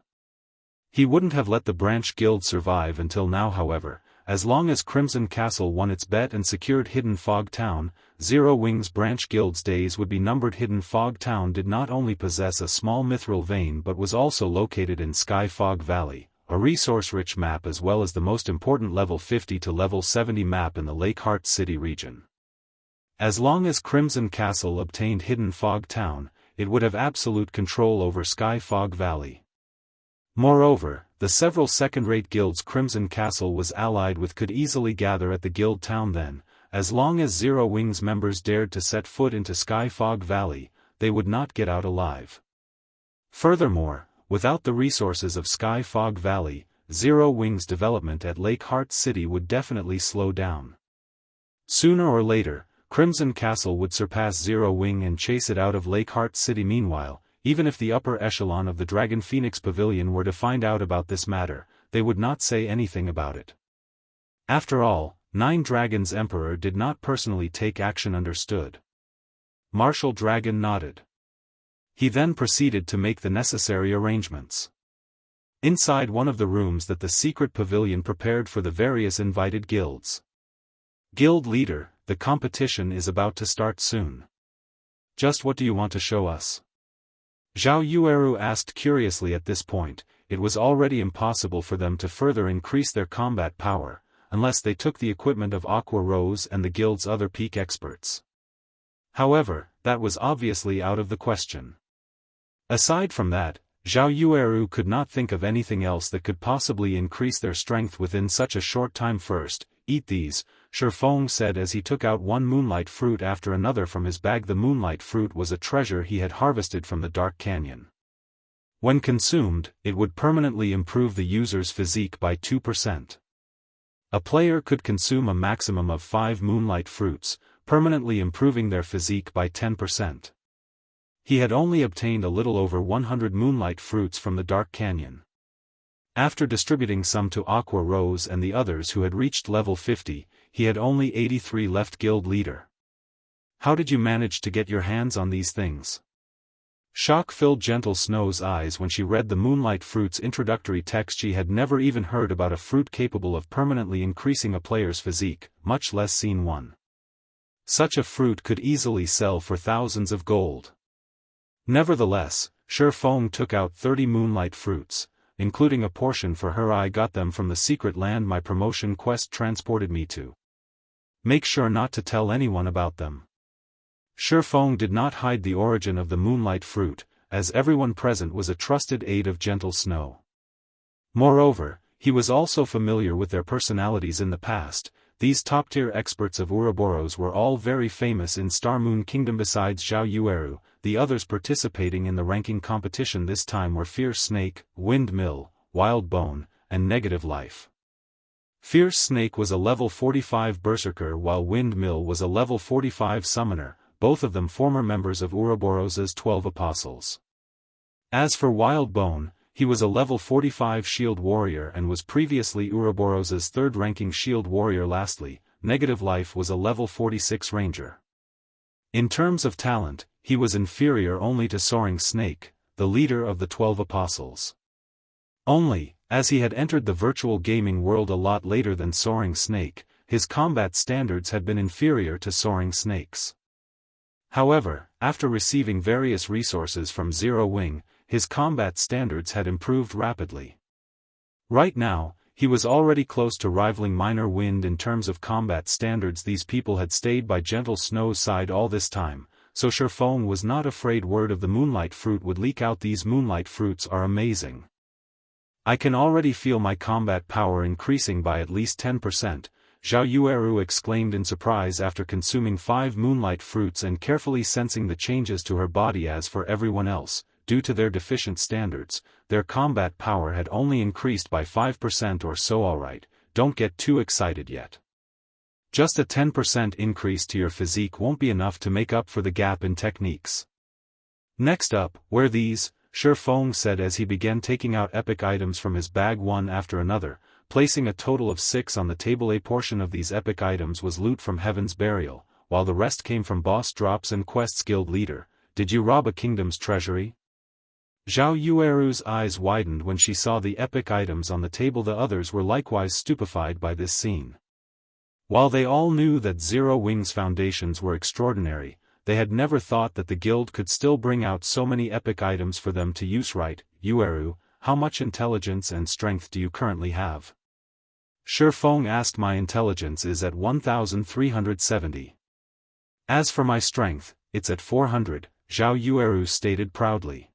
He wouldn't have let the branch guild survive until now, however. As long as Crimson Castle won its bet and secured Hidden Fog Town, Zero Wing's branch guild's days would be numbered. Hidden Fog Town did not only possess a small mithril vein but was also located in Sky Fog Valley, a resource-rich map as well as the most important level 50 to level 70 map in the Lake Heart City region. As long as Crimson Castle obtained Hidden Fog Town, it would have absolute control over Sky Fog Valley. Moreover, the several second-rate guilds Crimson Castle was allied with could easily gather at the guild town then. As long as Zero Wing's members dared to set foot into Sky Fog Valley, they would not get out alive. Furthermore, without the resources of Sky Fog Valley, Zero Wing's development at Lake Heart City would definitely slow down. Sooner or later, Crimson Castle would surpass Zero Wing and chase it out of Lake Heart City. Meanwhile, even if the upper echelon of the Dragon Phoenix Pavilion were to find out about this matter, they would not say anything about it. After all, Nine Dragons Emperor did not personally take action. Understood. Marshal Dragon nodded. He then proceeded to make the necessary arrangements. Inside one of the rooms that the secret pavilion prepared for the various invited guilds. Guild leader, the competition is about to start soon. Just what do you want to show us? Zhao Yueru asked curiously. At this point, it was already impossible for them to further increase their combat power, unless they took the equipment of Aqua Rose and the guild's other peak experts. However, that was obviously out of the question. Aside from that, Zhao Yueru could not think of anything else that could possibly increase their strength within such a short time. First, eat these, Feng said as he took out one moonlight fruit after another from his bag. The moonlight fruit was a treasure he had harvested from the Dark Canyon. When consumed, it would permanently improve the user's physique by 2%. A player could consume a maximum of 5 moonlight fruits, permanently improving their physique by 10%. He had only obtained a little over 100 moonlight fruits from the Dark Canyon. After distributing some to Aqua Rose and the others who had reached level 50, he had only 83 left. Guild leader. How did you manage to get your hands on these things? Shock filled Gentle Snow's eyes when she read the moonlight fruit's introductory text. She had never even heard about a fruit capable of permanently increasing a player's physique, much less seen one. Such a fruit could easily sell for thousands of gold. Nevertheless, Feng took out 30 moonlight fruits, including a portion for her. I got them from the secret land my promotion quest transported me to. Make sure not to tell anyone about them. Feng did not hide the origin of the moonlight fruit, as everyone present was a trusted aide of Gentle Snow. Moreover, he was also familiar with their personalities in the past. These top-tier experts of Ouroboros were all very famous in Star Moon Kingdom. Besides Zhao Yueru, the others participating in the ranking competition this time were Fierce Snake, Windmill, Wild Bone, and Negative Life. Fierce Snake was a level 45 Berserker while Windmill was a level 45 Summoner, both of them former members of Ouroboros' 12 Apostles. As for Wild Bone, he was a level 45 Shield Warrior and was previously Ouroboros' third-ranking Shield Warrior. Lastly, Negative Life was a level 46 Ranger. In terms of talent, he was inferior only to Soaring Snake, the leader of the 12 Apostles. Only, as he had entered the virtual gaming world a lot later than Soaring Snake, his combat standards had been inferior to Soaring Snake's. However, after receiving various resources from Zero Wing, his combat standards had improved rapidly. Right now, he was already close to rivaling Minor Wind in terms of combat standards. These people had stayed by Gentle Snow's side all this time, so Feng was not afraid word of the moonlight fruit would leak out. These moonlight fruits are amazing. I can already feel my combat power increasing by at least 10%, Zhao Yueru exclaimed in surprise after consuming 5 moonlight fruits and carefully sensing the changes to her body. As for everyone else, due to their deficient standards, their combat power had only increased by 5% or so. Alright, don't get too excited yet. Just a 10% increase to your physique won't be enough to make up for the gap in techniques. Next up, wear these, Feng said as he began taking out epic items from his bag one after another, placing a total of 6 on the table. A portion of these epic items was loot from Heaven's Burial, while the rest came from boss drops and quests. Guild leader, did you rob a kingdom's treasury? Zhao Yueru's eyes widened when she saw the epic items on the table. The others were likewise stupefied by this scene. While they all knew that Zero Wings foundations were extraordinary, they had never thought that the guild could still bring out so many epic items for them to use. Right, Yueru, how much intelligence and strength do you currently have? Feng asked. My intelligence is at 1,370. As for my strength, it's at 400, Zhao Yueru stated proudly.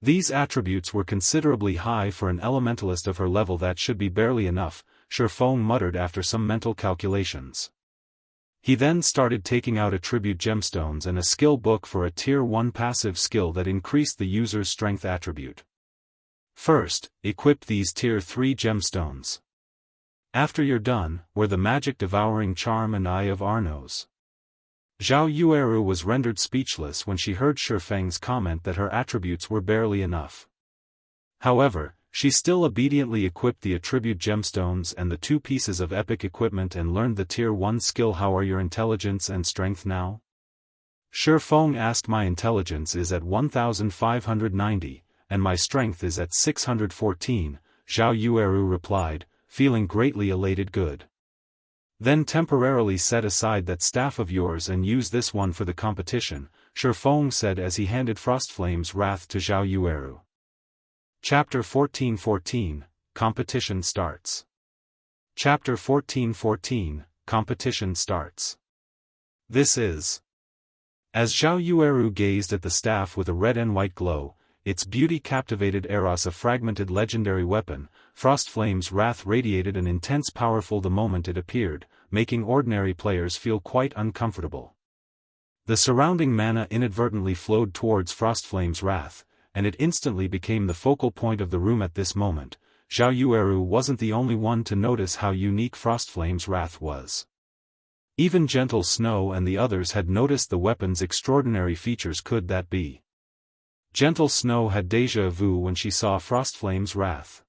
These attributes were considerably high for an elementalist of her level. That should be barely enough, Feng muttered after some mental calculations. He then started taking out attribute gemstones and a skill book for a tier 1 passive skill that increased the user's strength attribute. First, equip these tier 3 gemstones. After you're done, wear the magic devouring charm and Eye of Arnos. Zhao Yueru was rendered speechless when she heard Feng's comment that her attributes were barely enough. However, she still obediently equipped the attribute gemstones and the 2 pieces of epic equipment and learned the tier 1 skill. How are your intelligence and strength now? Feng asked. My intelligence is at 1,590, and my strength is at 614, Zhao Yueru replied, feeling greatly elated. Good. Then temporarily set aside that staff of yours and use this one for the competition, Feng said as he handed Frostflame's Wrath to Zhao Yueru. Chapter 14:14, Competition starts. Chapter 14:14, Competition starts. This is. As Zhao Yueru gazed at the staff with a red and white glow, its beauty captivated Eros. A fragmented legendary weapon, Frostflame's Wrath radiated an intense powerful the moment it appeared, making ordinary players feel quite uncomfortable. The surrounding mana inadvertently flowed towards Frostflame's Wrath, and it instantly became the focal point of the room. At this moment, Zhao Yueru wasn't the only one to notice how unique Frostflame's Wrath was. Even Gentle Snow and the others had noticed the weapon's extraordinary features. Could that be? Gentle Snow had déjà vu when she saw Frostflame's Wrath.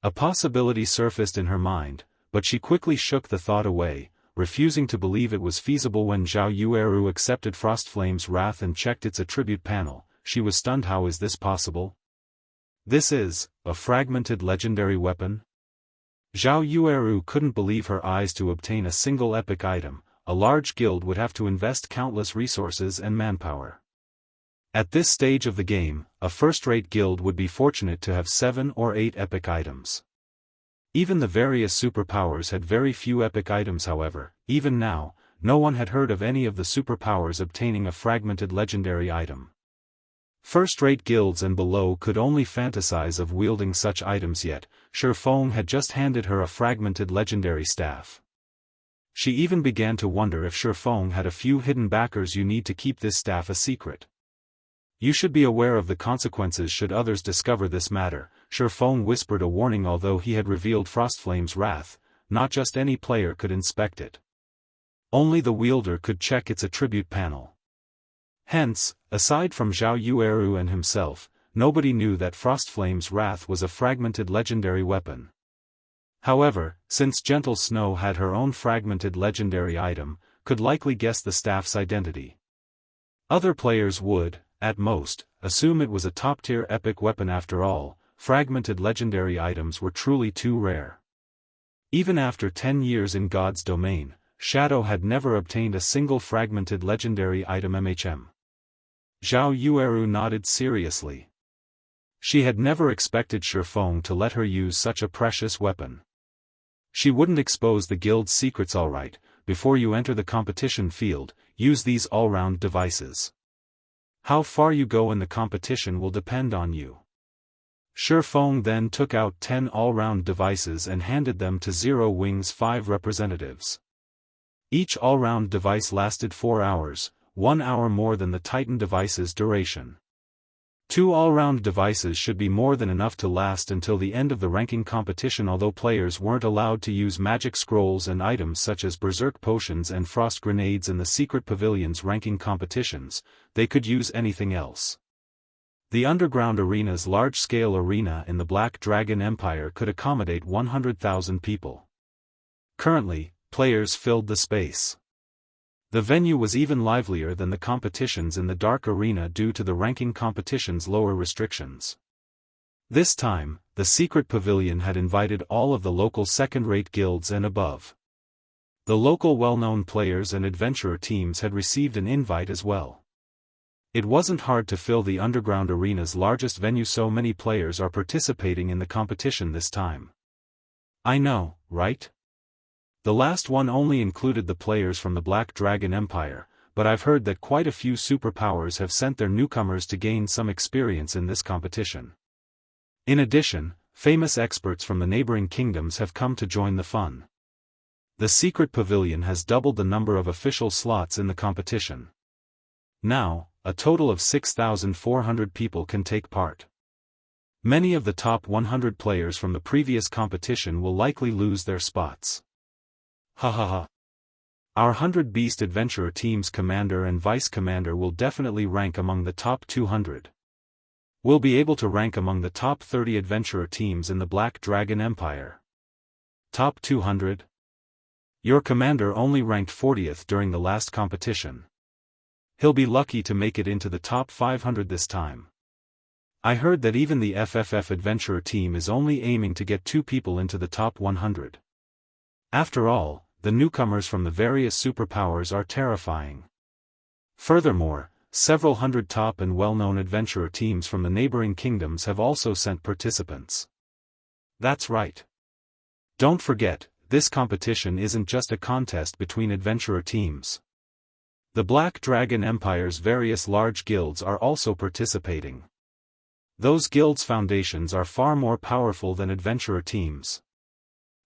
A possibility surfaced in her mind, but she quickly shook the thought away, refusing to believe it was feasible. When Zhao Yueru accepted Frostflame's Wrath and checked its attribute panel, she was stunned. How is this possible? This is a fragmented legendary weapon? Zhao Yueru couldn't believe her eyes. To obtain a single epic item, a large guild would have to invest countless resources and manpower. At this stage of the game, a first-rate guild would be fortunate to have 7 or 8 epic items. Even the various superpowers had very few epic items. However, even now, no one had heard of any of the superpowers obtaining a fragmented legendary item. First-rate guilds and below could only fantasize of wielding such items. Yet, Feng had just handed her a fragmented legendary staff. She even began to wonder if Feng had a few hidden backers. You need to keep this staff a secret. You should be aware of the consequences should others discover this matter, Feng whispered a warning. Although he had revealed Frostflame's Wrath, not just any player could inspect it. Only the wielder could check its attribute panel. Hence, aside from Zhao Yueru and himself, nobody knew that Frostflame's Wrath was a fragmented legendary weapon. However, since Gentle Snow had her own fragmented legendary item, could likely guess the staff's identity. Other players would, at most, assume it was a top-tier epic weapon. After all, fragmented legendary items were truly too rare. Even after 10 years in God's domain, Shadow had never obtained a single fragmented legendary item. Zhao Yueru nodded seriously. She had never expected Feng to let her use such a precious weapon. She wouldn't expose the guild's secrets. Alright, before you enter the competition field, use these all-round devices. How far you go in the competition will depend on you. Feng then took out 10 all-round devices and handed them to Zero Wing's 5 representatives. Each all-round device lasted 4 hours, 1 hour more than the Titan device's duration. 2 all-round devices should be more than enough to last until the end of the ranking competition. Although players weren't allowed to use magic scrolls and items such as berserk potions and frost grenades in the secret pavilion's ranking competitions, they could use anything else. The underground arena's large-scale arena in the Black Dragon Empire could accommodate 100,000 people. Currently, players filled the space. The venue was even livelier than the competitions in the Dark Arena due to the ranking competition's lower restrictions. This time, the secret pavilion had invited all of the local second-rate guilds and above. The local well-known players and adventurer teams had received an invite as well. It wasn't hard to fill the underground arena's largest venue, so many players are participating in the competition this time. I know, right? The last one only included the players from the Black Dragon Empire, but I've heard that quite a few superpowers have sent their newcomers to gain some experience in this competition. In addition, famous experts from the neighboring kingdoms have come to join the fun. The secret pavilion has doubled the number of official slots in the competition. Now, a total of 6,400 people can take part. Many of the top 100 players from the previous competition will likely lose their spots. Ha ha ha. Our 100 Beast Adventurer team's commander and vice commander will definitely rank among the top 200. We'll be able to rank among the top 30 adventurer teams in the Black Dragon Empire. Top 200? Your commander only ranked 40th during the last competition. He'll be lucky to make it into the top 500 this time. I heard that even the FFF adventurer team is only aiming to get 2 people into the top 100. After all, the newcomers from the various superpowers are terrifying. Furthermore, several hundred top and well-known adventurer teams from the neighboring kingdoms have also sent participants. That's right. Don't forget, this competition isn't just a contest between adventurer teams. The Black Dragon Empire's various large guilds are also participating. Those guilds' foundations are far more powerful than adventurer teams.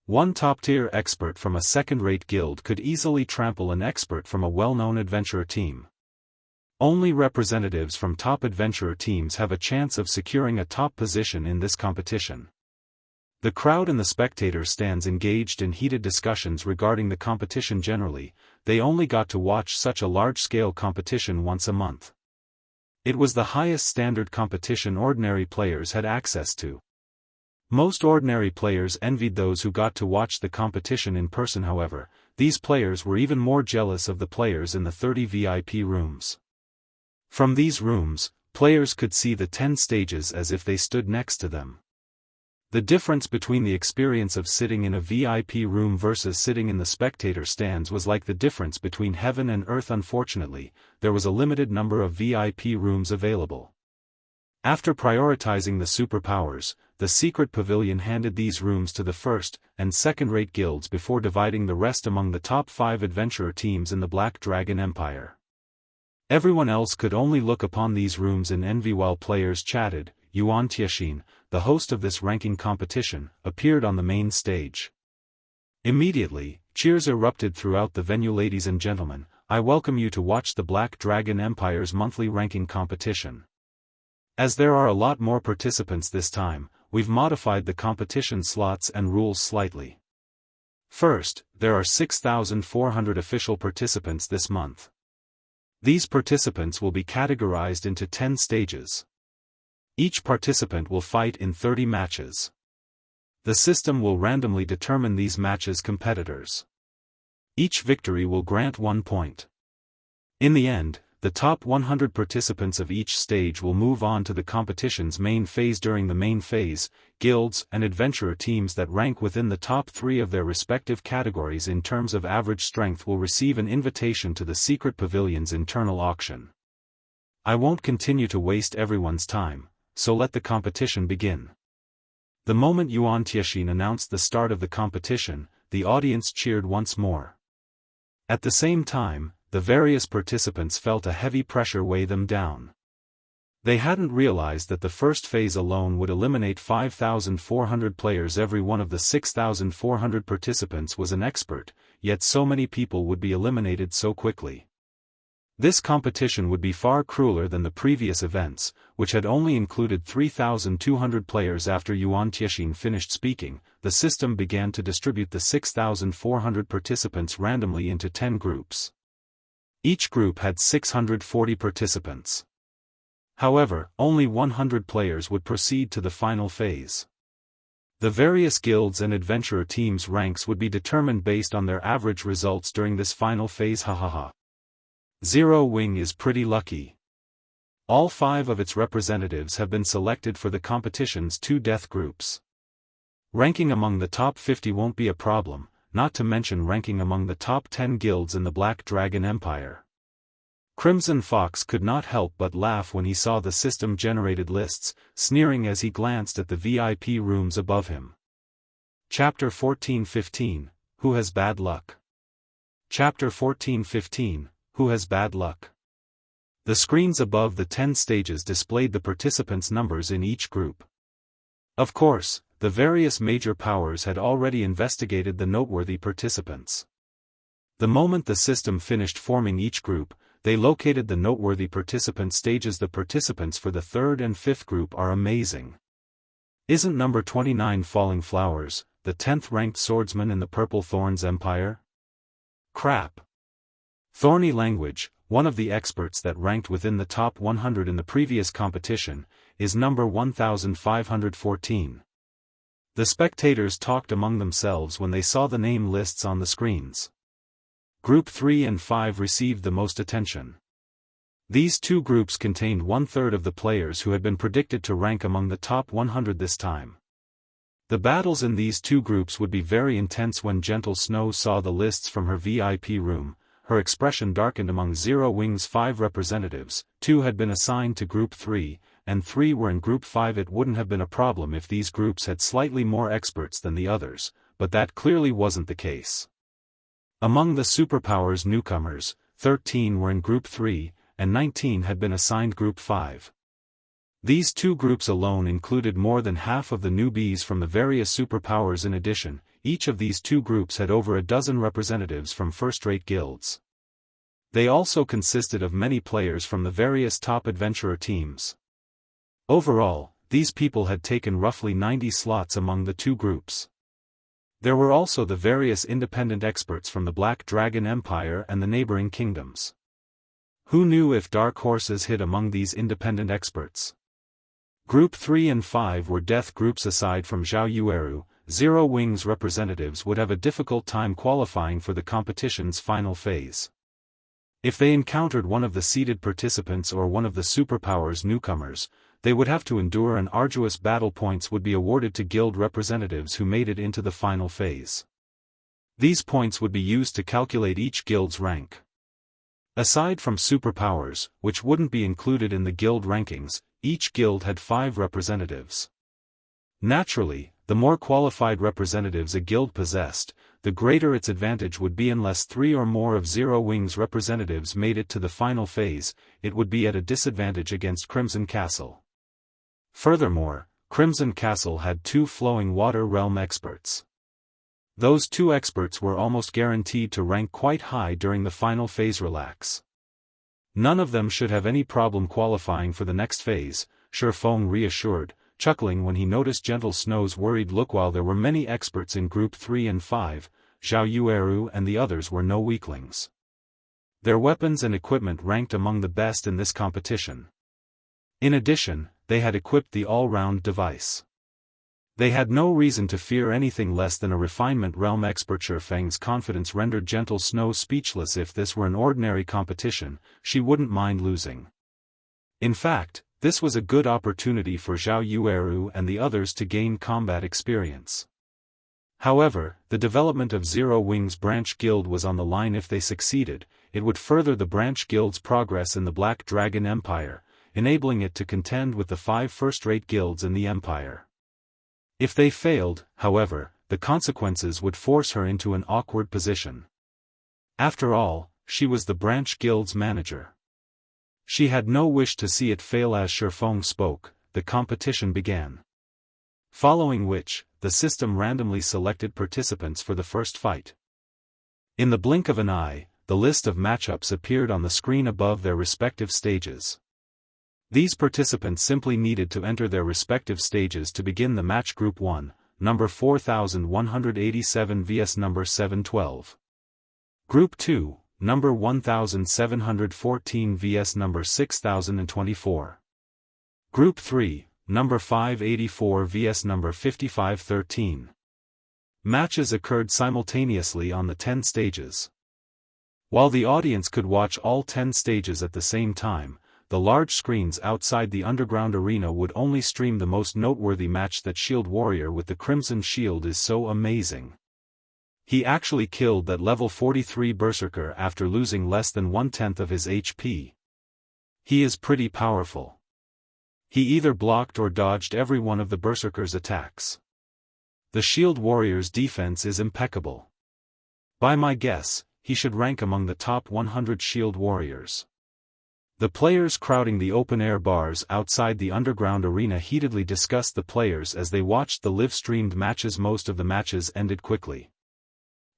One top-tier expert from a second-rate guild could easily trample an expert from a well-known adventurer team. Only representatives from top adventurer teams have a chance of securing a top position in this competition. The crowd and the spectators stands engaged in heated discussions regarding the competition generally. They only got to watch such a large-scale competition once a month. It was the highest standard competition ordinary players had access to. Most ordinary players envied those who got to watch the competition in person. However, these players were even more jealous of the players in the 30 VIP rooms. From these rooms, players could see the 10 stages as if they stood next to them. The difference between the experience of sitting in a VIP room versus sitting in the spectator stands was like the difference between heaven and earth. Unfortunately, there was a limited number of VIP rooms available. After prioritizing the superpowers, the secret pavilion handed these rooms to the first and second-rate guilds before dividing the rest among the top 5 adventurer teams in the Black Dragon Empire. Everyone else could only look upon these rooms in envy while players chatted. Xianxia, the host of this ranking competition, appeared on the main stage. Immediately, cheers erupted throughout the venue. Ladies and gentlemen, I welcome you to watch the Black Dragon Empire's monthly ranking competition. As there are a lot more participants this time, we've modified the competition slots and rules slightly. First, there are 6,400 official participants this month. These participants will be categorized into 10 stages. Each participant will fight in 30 matches. The system will randomly determine these matches' competitors. Each victory will grant 1 point. In the end, the top 100 participants of each stage will move on to the competition's main phase. During the main phase, guilds and adventurer teams that rank within the top 3 of their respective categories in terms of average strength will receive an invitation to the secret pavilion's internal auction. I won't continue to waste everyone's time, so let the competition begin. The moment Xianxia announced the start of the competition, the audience cheered once more. At the same time, the various participants felt a heavy pressure weigh them down. They hadn't realized that the first phase alone would eliminate 5,400 players. Every one of the 6,400 participants was an expert, yet so many people would be eliminated so quickly. This competition would be far crueler than the previous events, which had only included 3,200 players. After Yuan Tiexin finished speaking, the system began to distribute the 6,400 participants randomly into 10 groups. Each group had 640 participants. However, only 100 players would proceed to the final phase. The various guilds and adventurer teams' ranks would be determined based on their average results during this final phase. Zero Wing is pretty lucky. All 5 of its representatives have been selected for the competition's 2 death groups. Ranking among the top 50 won't be a problem, not to mention ranking among the top 10 guilds in the Black Dragon Empire. Crimson Fox could not help but laugh when he saw the system-generated lists, sneering as he glanced at the VIP rooms above him. Chapter 14:15, Who Has Bad Luck? Chapter 14:15, Who Has Bad Luck? The screens above the 10 stages displayed the participants' numbers in each group. Of course, the various major powers had already investigated the noteworthy participants. The moment the system finished forming each group, they located the noteworthy participant stages. The participants for the 3rd and 5th group are amazing. Isn't number 29 Falling Flowers, the 10th ranked swordsman in the Purple Thorns Empire? Crap. Thorny Language, one of the experts that ranked within the top 100 in the previous competition, is number 1514. The spectators talked among themselves when they saw the name lists on the screens. Group 3 and 5 received the most attention. These 2 groups contained 1/3 of the players who had been predicted to rank among the top 100 this time. The battles in these 2 groups would be very intense. When Gentle Snow saw the lists from her VIP room, her expression darkened. Among Zero Wing's 5 representatives, 2 had been assigned to Group 3, and 3 were in Group 5. It wouldn't have been a problem if these groups had slightly more experts than the others, but that clearly wasn't the case. Among the Superpowers newcomers, 13 were in Group 3, and 19 had been assigned Group 5. These 2 groups alone included more than half of the newbies from the various superpowers. In addition, each of these 2 groups had over a dozen representatives from first-rate guilds. They also consisted of many players from the various top adventurer teams. Overall, these people had taken roughly 90 slots among the 2 groups. There were also the various independent experts from the Black Dragon Empire and the neighboring kingdoms. Who knew if dark horses hid among these independent experts? Group 3 and 5 were death groups. Aside from Zhao Yueru, Zero Wing's representatives would have a difficult time qualifying for the competition's final phase. If they encountered one of the seeded participants or one of the superpowers newcomers, they would have to endure an arduous battle. Points would be awarded to guild representatives who made it into the final phase. These points would be used to calculate each guild's rank. Aside from superpowers, which wouldn't be included in the guild rankings, each guild had 5 representatives. Naturally, the more qualified representatives a guild possessed, the greater its advantage would be. Unless 3 or more of Zero Wing's representatives made it to the final phase, it would be at a disadvantage against Crimson Castle. Furthermore, Crimson Castle had 2 Flowing Water Realm experts. Those 2 experts were almost guaranteed to rank quite high during the final phase. Relax. None of them should have any problem qualifying for the next phase, Feng reassured, chuckling when he noticed Gentle Snow's worried look. While there were many experts in Group 3 and 5, Zhao Yueru and the others were no weaklings. Their weapons and equipment ranked among the best in this competition. In addition, they had equipped the all-round device. They had no reason to fear anything less than a refinement realm expert. Feng's confidence rendered Gentle Snow speechless. If this were an ordinary competition, she wouldn't mind losing. In fact, this was a good opportunity for Zhao Yueru and the others to gain combat experience. However, the development of Zero Wing's branch guild was on the line. If they succeeded, it would further the branch guild's progress in the Black Dragon Empire, enabling it to contend with the 5 first-rate guilds in the empire. If they failed, however, the consequences would force her into an awkward position. After all, she was the branch guild's manager. She had no wish to see it fail. As Feng spoke, the competition began. Following which, the system randomly selected participants for the first fight. In the blink of an eye, the list of matchups appeared on the screen above their respective stages. These participants simply needed to enter their respective stages to begin the match. Group 1, number 4187 vs number 712. Group 2, number 1714 vs number 6024. Group 3, number 584 vs number 5513. Matches occurred simultaneously on the 10 stages. While the audience could watch all 10 stages at the same time, the large screens outside the underground arena would only stream the most noteworthy match. That shield warrior with the crimson shield is so amazing. He actually killed that level 43 berserker after losing less than 1/10 of his HP. He is pretty powerful. He either blocked or dodged every one of the berserker's attacks. The shield warrior's defense is impeccable. By my guess, he should rank among the top 100 shield warriors. The players crowding the open-air bars outside the underground arena heatedly discussed the players as they watched the live-streamed matches. Most of the matches ended quickly.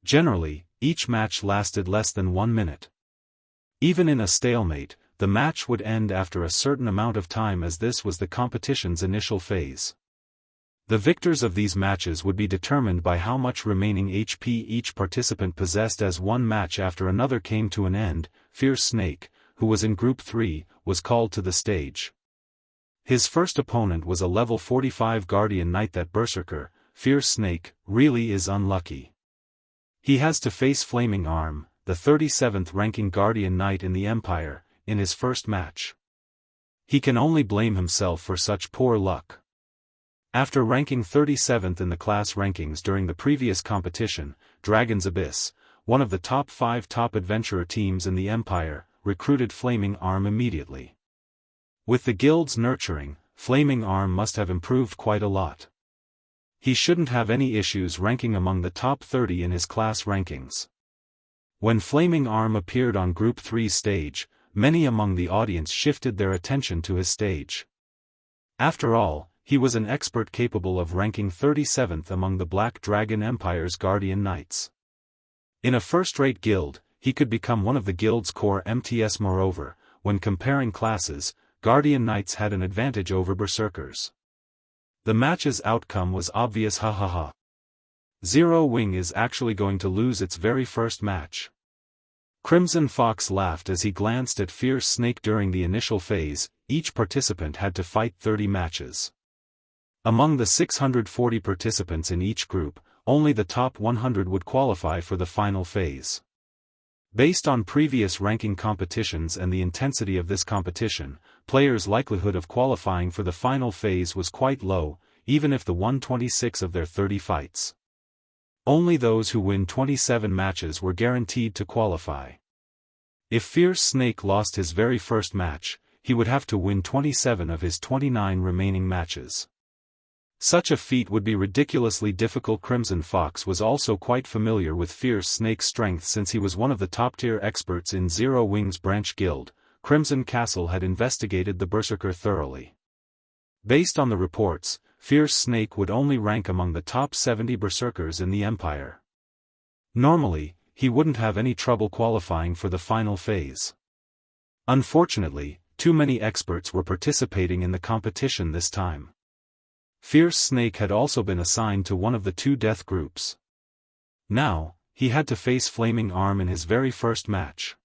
Generally, each match lasted less than 1 minute. Even in a stalemate, the match would end after a certain amount of time, as this was the competition's initial phase. The victors of these matches would be determined by how much remaining HP each participant possessed. As one match after another came to an end, Fierce Snake, who was in Group 3, was called to the stage. His first opponent was a level 45 Guardian Knight. That berserker, Fierce Snake, really is unlucky. He has to face Flaming Arm, the 37th ranking Guardian Knight in the Empire, in his first match. He can only blame himself for such poor luck. After ranking 37th in the class rankings during the previous competition, Dragon's Abyss, one of the top 5 top adventurer teams in the Empire, recruited Flaming Arm immediately. With the guild's nurturing, Flaming Arm must have improved quite a lot. He shouldn't have any issues ranking among the top 30 in his class rankings. When Flaming Arm appeared on Group 3's stage, many among the audience shifted their attention to his stage. After all, he was an expert capable of ranking 37th among the Black Dragon Empire's Guardian Knights. In a first-rate guild, he could become one of the guild's core MTS. Moreover, when comparing classes, Guardian Knights had an advantage over Berserkers. The match's outcome was obvious. Zero Wing is actually going to lose its very first match. Crimson Fox laughed as he glanced at Fierce Snake. During the initial phase, each participant had to fight 30 matches. Among the 640 participants in each group, only the top 100 would qualify for the final phase. Based on previous ranking competitions and the intensity of this competition, players' likelihood of qualifying for the final phase was quite low, even if the won 26 of their 30 fights. Only those who win 27 matches were guaranteed to qualify. If Fierce Snake lost his very first match, he would have to win 27 of his 29 remaining matches. Such a feat would be ridiculously difficult. Crimson Fox was also quite familiar with Fierce Snake's strength since he was one of the top-tier experts in Zero Wing's branch guild. Crimson Castle had investigated the berserker thoroughly. Based on the reports, Fierce Snake would only rank among the top 70 berserkers in the Empire. Normally, he wouldn't have any trouble qualifying for the final phase. Unfortunately, too many experts were participating in the competition this time. Fierce Snake had also been assigned to one of the 2 death groups. Now, he had to face Flaming Arm in his very first match.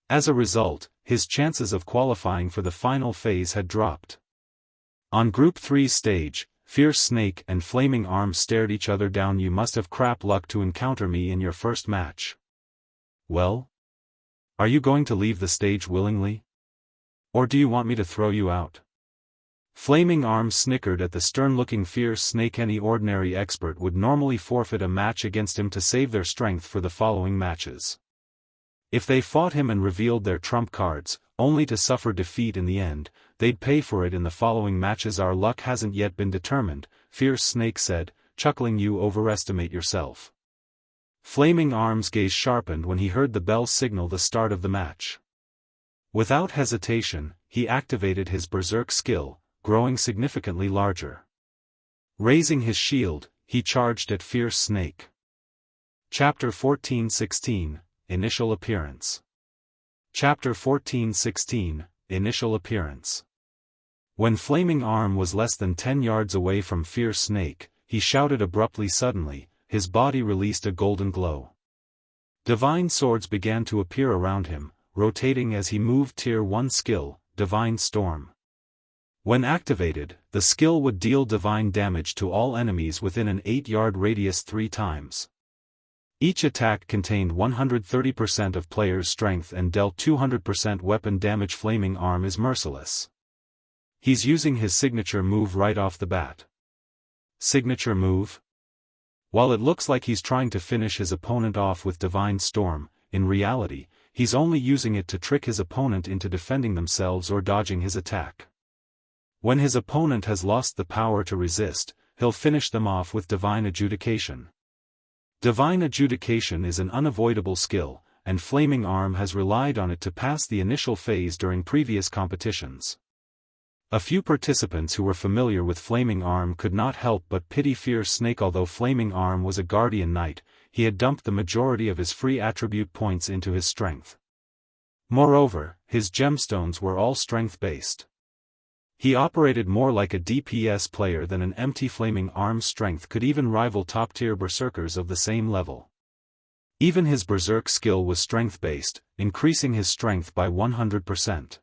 As a result, his chances of qualifying for the final phase had dropped. On Group 3's stage, Fierce Snake and Flaming Arm stared each other down. You must have crap luck to encounter me in your first match. Well? Are you going to leave the stage willingly? Or do you want me to throw you out? Flaming Arm snickered at the stern-looking Fierce Snake. Any ordinary expert would normally forfeit a match against him to save their strength for the following matches. If they fought him and revealed their trump cards, only to suffer defeat in the end, they'd pay for it in the following matches. Our luck hasn't yet been determined, Fierce Snake said, chuckling. You overestimate yourself. Flaming Arm's gaze sharpened when he heard the bell signal the start of the match. Without hesitation, he activated his berserk skill, growing significantly larger. Raising his shield, he charged at Fierce Snake. Chapter 14:16, Initial Appearance. Chapter 14:16, Initial Appearance. When Flaming Arm was less than 10 yards away from Fierce Snake, he shouted abruptly suddenly, his body released a golden glow. Divine swords began to appear around him, rotating as he moved Tier 1 skill, Divine Storm. When activated, the skill would deal divine damage to all enemies within an 8-yard radius 3 times. Each attack contained 130% of player's strength and dealt 200% weapon damage. Flaming Arm is merciless. He's using his signature move right off the bat. Signature move? While it looks like he's trying to finish his opponent off with Divine Storm, in reality, he's only using it to trick his opponent into defending themselves or dodging his attack. When his opponent has lost the power to resist, he'll finish them off with Divine Adjudication. Divine Adjudication is an unavoidable skill, and Flaming Arm has relied on it to pass the initial phase during previous competitions. A few participants who were familiar with Flaming Arm could not help but pity Fierce Snake. Although Flaming Arm was a Guardian Knight, he had dumped the majority of his free attribute points into his strength. Moreover, his gemstones were all strength-based. He operated more like a DPS player than an empty. Flaming Arm's strength could even rival top-tier berserkers of the same level. Even his berserk skill was strength-based, increasing his strength by 100%.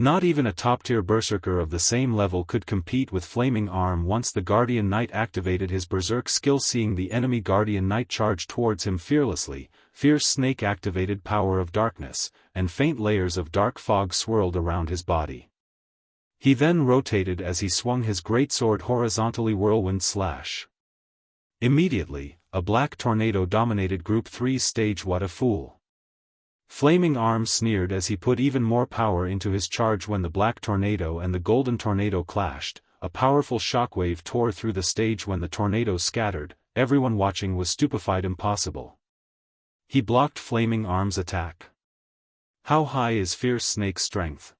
Not even a top-tier berserker of the same level could compete with Flaming Arm once the Guardian Knight activated his berserk skill. Seeing the enemy Guardian Knight charge towards him fearlessly, Fierce Snake activated Power of Darkness, and faint layers of dark fog swirled around his body. He then rotated as he swung his greatsword horizontally. Whirlwind Slash. Immediately, a black tornado dominated Group 3's stage. What a fool. Flaming Arm sneered as he put even more power into his charge. When the black tornado and the golden tornado clashed, a powerful shockwave tore through the stage. When the tornado scattered, everyone watching was stupefied. Impossible. He blocked Flaming Arm's attack. How high is Fierce Snake's strength?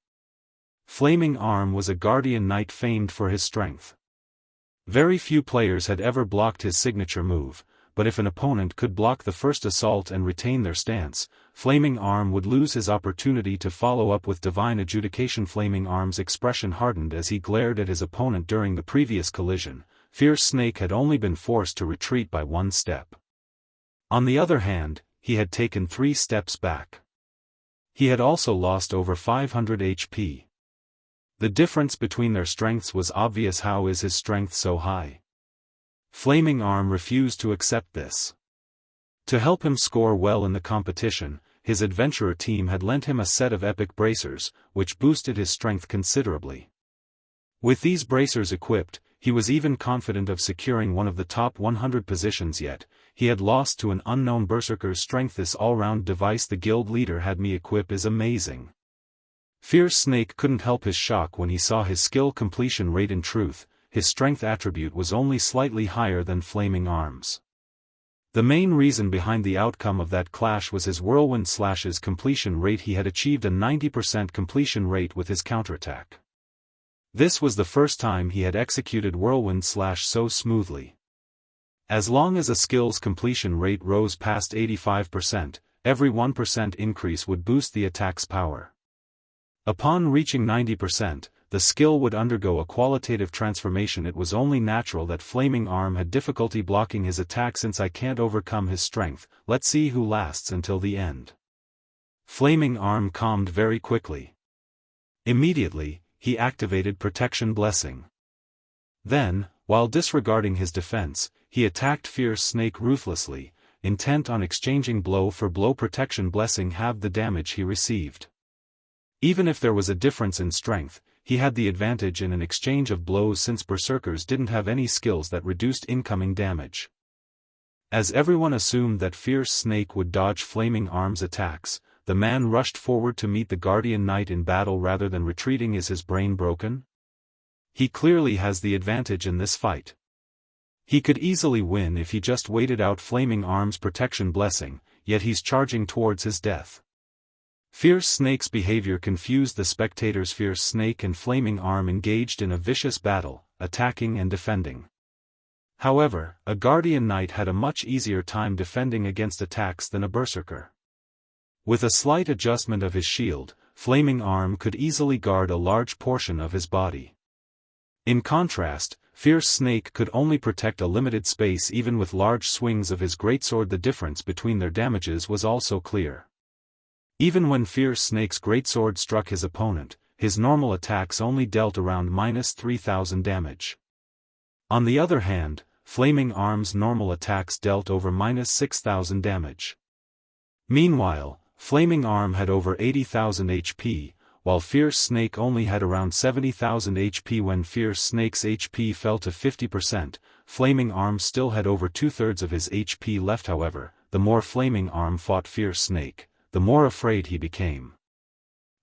Flaming Arm was a Guardian Knight famed for his strength. Very few players had ever blocked his signature move, but if an opponent could block the first assault and retain their stance, Flaming Arm would lose his opportunity to follow up with Divine Adjudication. Flaming Arm's expression hardened as he glared at his opponent. During the previous collision, Fierce Snake had only been forced to retreat by 1 step. On the other hand, he had taken 3 steps back. He had also lost over 500 HP. The difference between their strengths was obvious. How is his strength so high? Flaming Arm refused to accept this. To help him score well in the competition, his adventurer team had lent him a set of epic bracers, which boosted his strength considerably. With these bracers equipped, he was even confident of securing one of the top 100 positions. Yet, he had lost to an unknown berserker's strength. This all-round device the guild leader had me equip is amazing. Fierce Snake couldn't help his shock when he saw his skill completion rate. In truth, his strength attribute was only slightly higher than Flaming Arm's. The main reason behind the outcome of that clash was his Whirlwind Slash's completion rate. He had achieved a 90% completion rate with his counterattack. This was the first time he had executed Whirlwind Slash so smoothly. As long as a skill's completion rate rose past 85%, every 1% increase would boost the attack's power. Upon reaching 90%, the skill would undergo a qualitative transformation. It was only natural that Flaming Arm had difficulty blocking his attack. Since I can't overcome his strength, let's see who lasts until the end. Flaming Arm calmed very quickly. Immediately, he activated Protection Blessing. Then, while disregarding his defense, he attacked Fierce Snake ruthlessly, intent on exchanging blow for blow. Protection Blessing halved the damage he received. Even if there was a difference in strength, he had the advantage in an exchange of blows since berserkers didn't have any skills that reduced incoming damage. As everyone assumed that Fierce Snake would dodge Flaming Arm's attacks, the man rushed forward to meet the Guardian Knight in battle rather than retreating. Is his brain broken? He clearly has the advantage in this fight. He could easily win if he just waited out Flaming Arm's Protection Blessing, yet he's charging towards his death. Fierce Snake's behavior confused the spectators. Fierce Snake and Flaming Arm engaged in a vicious battle, attacking and defending. However, a Guardian Knight had a much easier time defending against attacks than a berserker. With a slight adjustment of his shield, Flaming Arm could easily guard a large portion of his body. In contrast, Fierce Snake could only protect a limited space even with large swings of his greatsword. The difference between their damages was also clear. Even when Fierce Snake's greatsword struck his opponent, his normal attacks only dealt around -3,000 damage. On the other hand, Flaming Arm's normal attacks dealt over -6,000 damage. Meanwhile, Flaming Arm had over 80,000 HP, while Fierce Snake only had around 70,000 HP. When Fierce Snake's HP fell to 50%, Flaming Arm still had over 2/3 of his HP left. However, the more Flaming Arm fought Fierce Snake, the more afraid he became.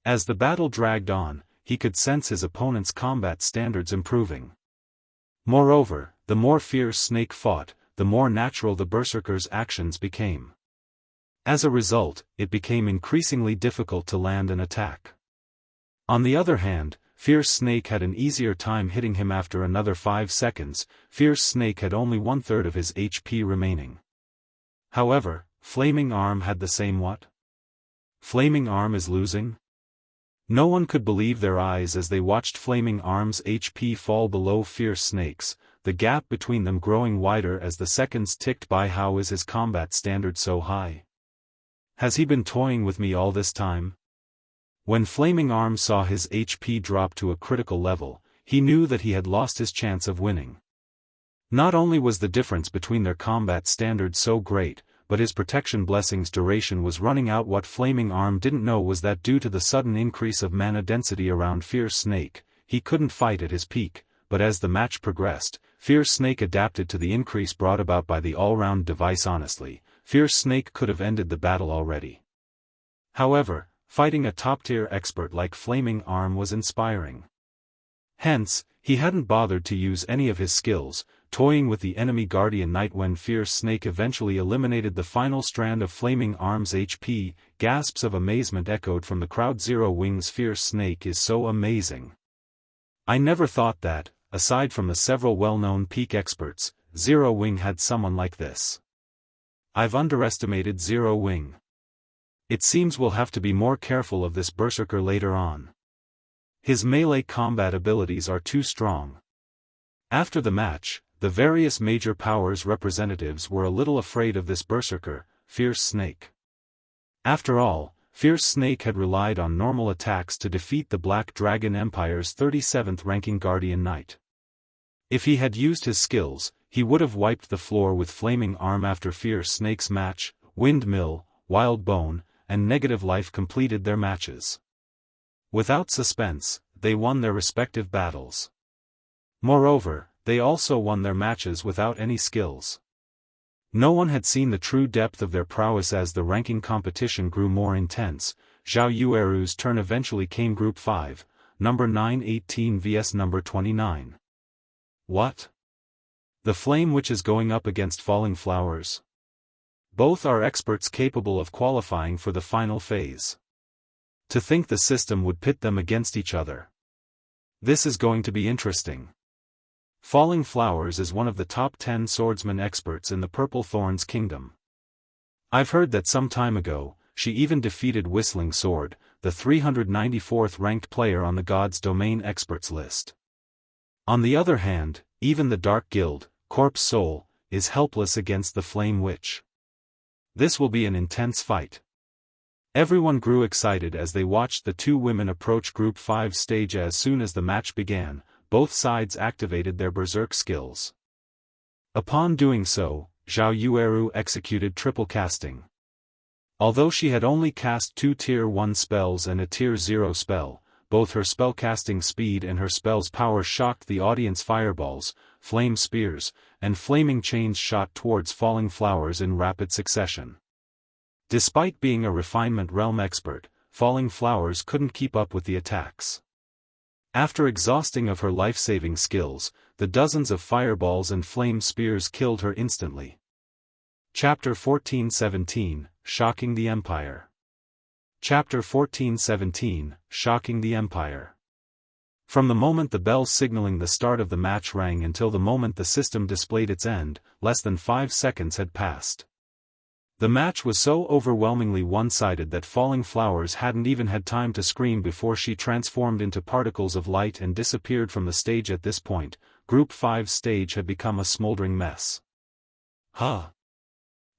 As the battle dragged on, he could sense his opponent's combat standards improving. Moreover, the more Fierce Snake fought, the more natural the Berserker's actions became. As a result, it became increasingly difficult to land an attack. On the other hand, Fierce Snake had an easier time hitting him. After another 5 seconds, Fierce Snake had only 1/3 of his HP remaining. However, Flaming Arm had the same. What? Flaming Arm is losing? No one could believe their eyes as they watched Flaming Arm's HP fall below Fierce Snake's, the gap between them growing wider as the seconds ticked by. How is his combat standard so high? Has he been toying with me all this time? When Flaming Arm saw his HP drop to a critical level, he knew that he had lost his chance of winning. Not only was the difference between their combat standards so great, but his protection blessing's duration was running out. What Flaming Arm didn't know was that due to the sudden increase of mana density around Fierce Snake, he couldn't fight at his peak, but as the match progressed, Fierce Snake adapted to the increase brought about by the all-round device. Honestly, Fierce Snake could have ended the battle already. However, fighting a top-tier expert like Flaming Arm was inspiring. Hence, he hadn't bothered to use any of his skills, toying with the enemy Guardian Knight. When Fierce Snake eventually eliminated the final strand of Flaming Arm's HP, gasps of amazement echoed from the crowd. Zero Wing's Fierce Snake is so amazing. I never thought that, aside from the several well-known peak experts, Zero Wing had someone like this. I've underestimated Zero Wing. It seems we'll have to be more careful of this Berserker later on. His melee combat abilities are too strong. After the match, the various major powers representatives were a little afraid of this Berserker, Fierce Snake. After all, Fierce Snake had relied on normal attacks to defeat the Black Dragon Empire's 37th ranking Guardian Knight. If he had used his skills, he would have wiped the floor with Flaming Arm. After Fierce Snake's match, Windmill, Wild Bone, and Negative Life completed their matches. Without suspense, they won their respective battles. Moreover, they also won their matches without any skills. No one had seen the true depth of their prowess. As the ranking competition grew more intense, Zhao Yueru's turn eventually came. Group 5, number 918 vs number 29. What? The Flame Witch is going up against Falling Flowers. Both are experts capable of qualifying for the final phase. To think the system would pit them against each other. This is going to be interesting. Falling Flowers is one of the top 10 swordsman experts in the Purple Thorns Kingdom. I've heard that some time ago, she even defeated Whistling Sword, the 394th ranked player on the God's Domain experts list. On the other hand, even the Dark Guild, Corpse Soul, is helpless against the Flame Witch. This will be an intense fight. Everyone grew excited as they watched the two women approach Group 5 stage. As soon as the match began, both sides activated their berserk skills. Upon doing so, Zhao Yueru executed triple casting. Although she had only cast 2 Tier 1 spells and a Tier 0 spell, both her spellcasting speed and her spell's power shocked the audience. Fireballs, flame spears, and flaming chains shot towards Falling Flowers in rapid succession. Despite being a refinement realm expert, Falling Flowers couldn't keep up with the attacks. After exhausting of her life-saving skills, the dozens of fireballs and flame spears killed her instantly. Chapter 1417, Shocking the Empire. Chapter 1417, Shocking the Empire. From the moment the bell signaling the start of the match rang until the moment the system displayed its end, less than 5 seconds had passed. The match was so overwhelmingly one-sided that Falling Flowers hadn't even had time to scream before she transformed into particles of light and disappeared from the stage. At this point, Group 5's stage had become a smoldering mess. Huh?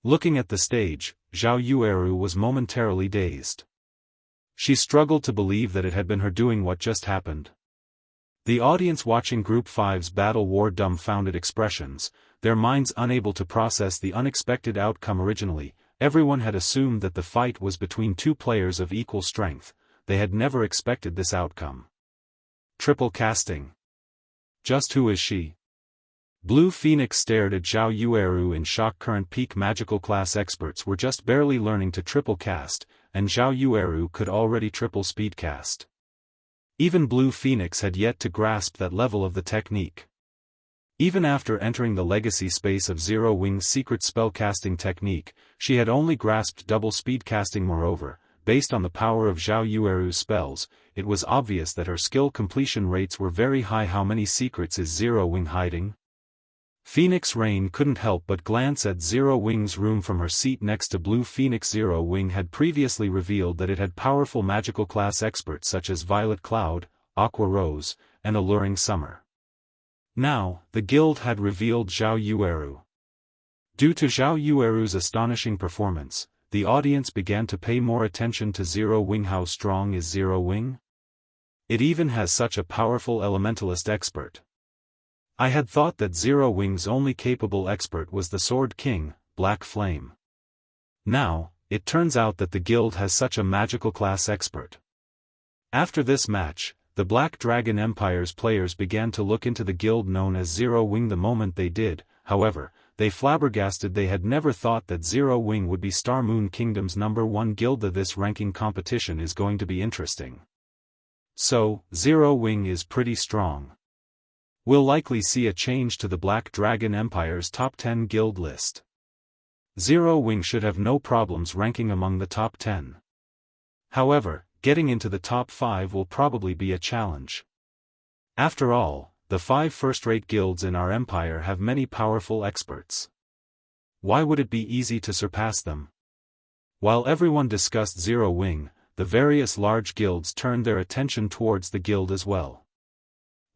Looking at the stage, Zhao Yueru was momentarily dazed. She struggled to believe that it had been her doing what just happened. The audience watching Group 5's battle wore dumbfounded expressions, their minds unable to process the unexpected outcome. Originally, everyone had assumed that the fight was between two players of equal strength. They had never expected this outcome. Triple casting. Just who is she? Blue Phoenix stared at Zhao Yueru in shock. Current peak magical class experts were just barely learning to triple cast, and Zhao Yueru could already triple speed cast. Even Blue Phoenix had yet to grasp that level of the technique. Even after entering the legacy space of Zero Wing's secret spellcasting technique, she had only grasped double speed casting. Moreover, based on the power of Zhao Yueru's spells, it was obvious that her skill completion rates were very high. How many secrets is Zero Wing hiding? Phoenix Rain couldn't help but glance at Zero Wing's room from her seat next to Blue Phoenix. Zero Wing had previously revealed that it had powerful magical class experts such as Violet Cloud, Aqua Rose, and Alluring Summer. Now, the guild had revealed Zhao Yueru. Due to Zhao Yueru's astonishing performance, the audience began to pay more attention to Zero Wing. How strong is Zero Wing? It even has such a powerful elementalist expert. I had thought that Zero Wing's only capable expert was the Sword King, Black Flame. Now, it turns out that the guild has such a magical class expert. After this match, the Black Dragon Empire's players began to look into the guild known as Zero Wing. The moment they did, however, they flabbergasted. They had never thought that Zero Wing would be Star Moon Kingdom's #1 guild. This ranking competition is going to be interesting. So, Zero Wing is pretty strong. We'll likely see a change to the Black Dragon Empire's top 10 guild list. Zero Wing should have no problems ranking among the top 10. However, getting into the top 5 will probably be a challenge. After all, the 5 first-rate guilds in our empire have many powerful experts. Why would it be easy to surpass them? While everyone discussed Zero Wing, the various large guilds turned their attention towards the guild as well.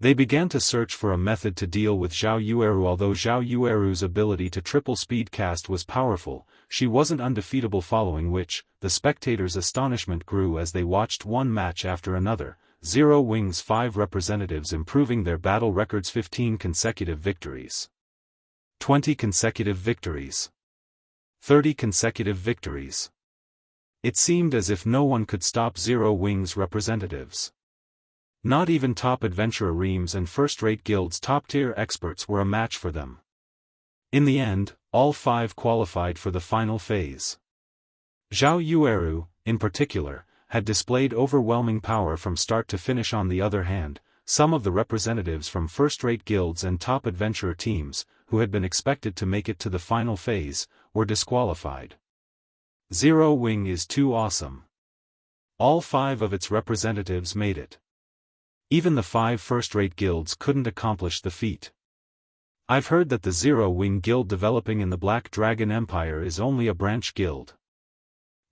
They began to search for a method to deal with Zhao Yueru. Although Zhao Yueru's ability to triple speed cast was powerful, she wasn't undefeatable, following which, the spectators' astonishment grew as they watched one match after another, Zero Wing's 5 representatives improving their battle records. 15 consecutive victories. 20 consecutive victories. 30 consecutive victories. It seemed as if no one could stop Zero Wing's representatives. Not even top adventurer reams and first-rate guilds' top-tier experts were a match for them. In the end, all 5 qualified for the final phase. Zhao Yueru, in particular, had displayed overwhelming power from start to finish. On the other hand, some of the representatives from first-rate guilds and top adventurer teams, who had been expected to make it to the final phase, were disqualified. Zero Wing is too awesome. All 5 of its representatives made it. Even the 5 first-rate guilds couldn't accomplish the feat. I've heard that the Zero Wing guild developing in the Black Dragon Empire is only a branch guild.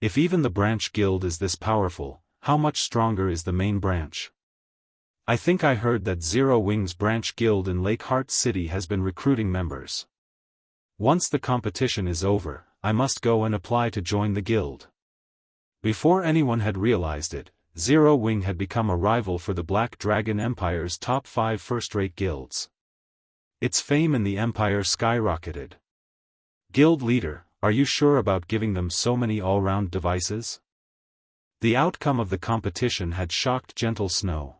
If even the branch guild is this powerful, how much stronger is the main branch? I think I heard that Zero Wing's branch guild in Lake Heart City has been recruiting members. Once the competition is over, I must go and apply to join the guild. Before anyone had realized it, Zero Wing had become a rival for the Black Dragon Empire's top 5 first-rate guilds. Its fame in the empire skyrocketed. Guild leader, are you sure about giving them so many all-round devices? The outcome of the competition had shocked Gentle Snow.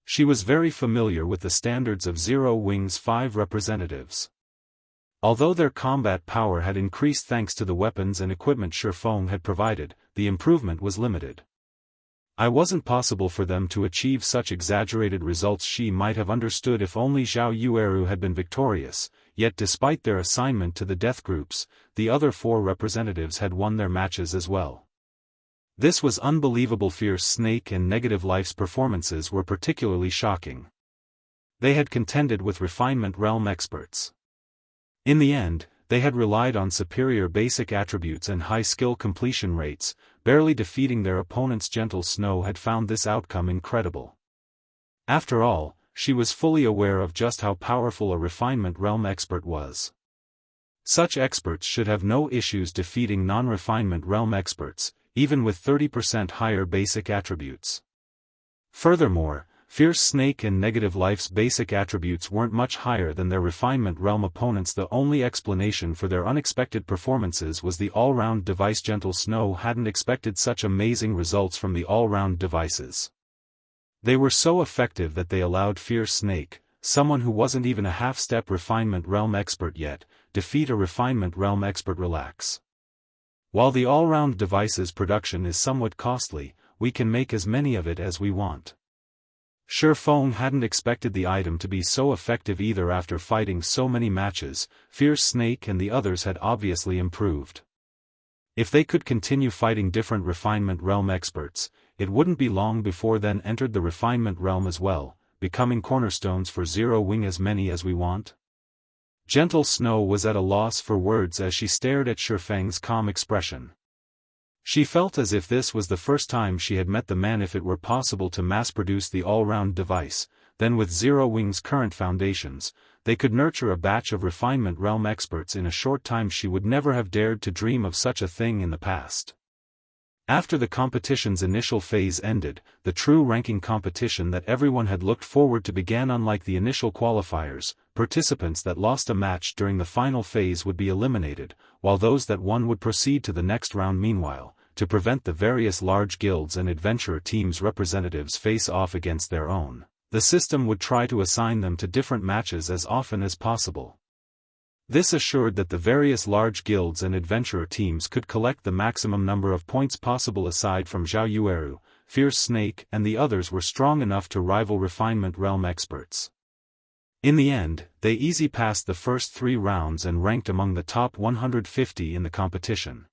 She was very familiar with the standards of Zero Wing's 5 representatives. Although their combat power had increased thanks to the weapons and equipment Feng had provided, the improvement was limited. It wasn't possible for them to achieve such exaggerated results. She might have understood if only Zhao Yueru had been victorious, yet despite their assignment to the death groups, the other 4 representatives had won their matches as well. This was unbelievable. Fierce Snake and Negative Life's performances were particularly shocking. They had contended with Refinement Realm experts. In the end, they had relied on superior basic attributes and high skill completion rates, barely defeating their opponent's Gentle Snow had found this outcome incredible. After all, she was fully aware of just how powerful a refinement realm expert was. Such experts should have no issues defeating non-refinement realm experts, even with 30% higher basic attributes. Furthermore, Fierce Snake and Negative Life's basic attributes weren't much higher than their refinement realm opponents. The only explanation for their unexpected performances was the all-round device. Gentle Snow hadn't expected such amazing results from the all-round devices. They were so effective that they allowed Fierce Snake, someone who wasn't even a half-step refinement realm expert yet, defeat a refinement realm expert. Relax. While the all-round devices production is somewhat costly, we can make as many of it as we want. Sure, Feng hadn't expected the item to be so effective either. After fighting so many matches, Fierce Snake and the others had obviously improved. If they could continue fighting different refinement realm experts, it wouldn't be long before then entered the refinement realm as well, becoming cornerstones for Zero Wing. As many as we want? Gentle Snow was at a loss for words as she stared at Shi Feng's calm expression. She felt as if this was the first time she had met the man. If it were possible to mass-produce the all-round device, then with Zero Wing's current foundations, they could nurture a batch of refinement realm experts in a short time. She would never have dared to dream of such a thing in the past. After the competition's initial phase ended, the true ranking competition that everyone had looked forward to began. Unlike the initial qualifiers, participants that lost a match during the final phase would be eliminated, while those that won would proceed to the next round. Meanwhile, to prevent the various large guilds and adventurer teams' representatives face off against their own, the system would try to assign them to different matches as often as possible. This assured that the various large guilds and adventurer teams could collect the maximum number of points possible. Aside from Zhao Yueru, Fierce Snake and the others were strong enough to rival refinement realm experts. In the end, they easily passed the first 3 rounds and ranked among the top 150 in the competition.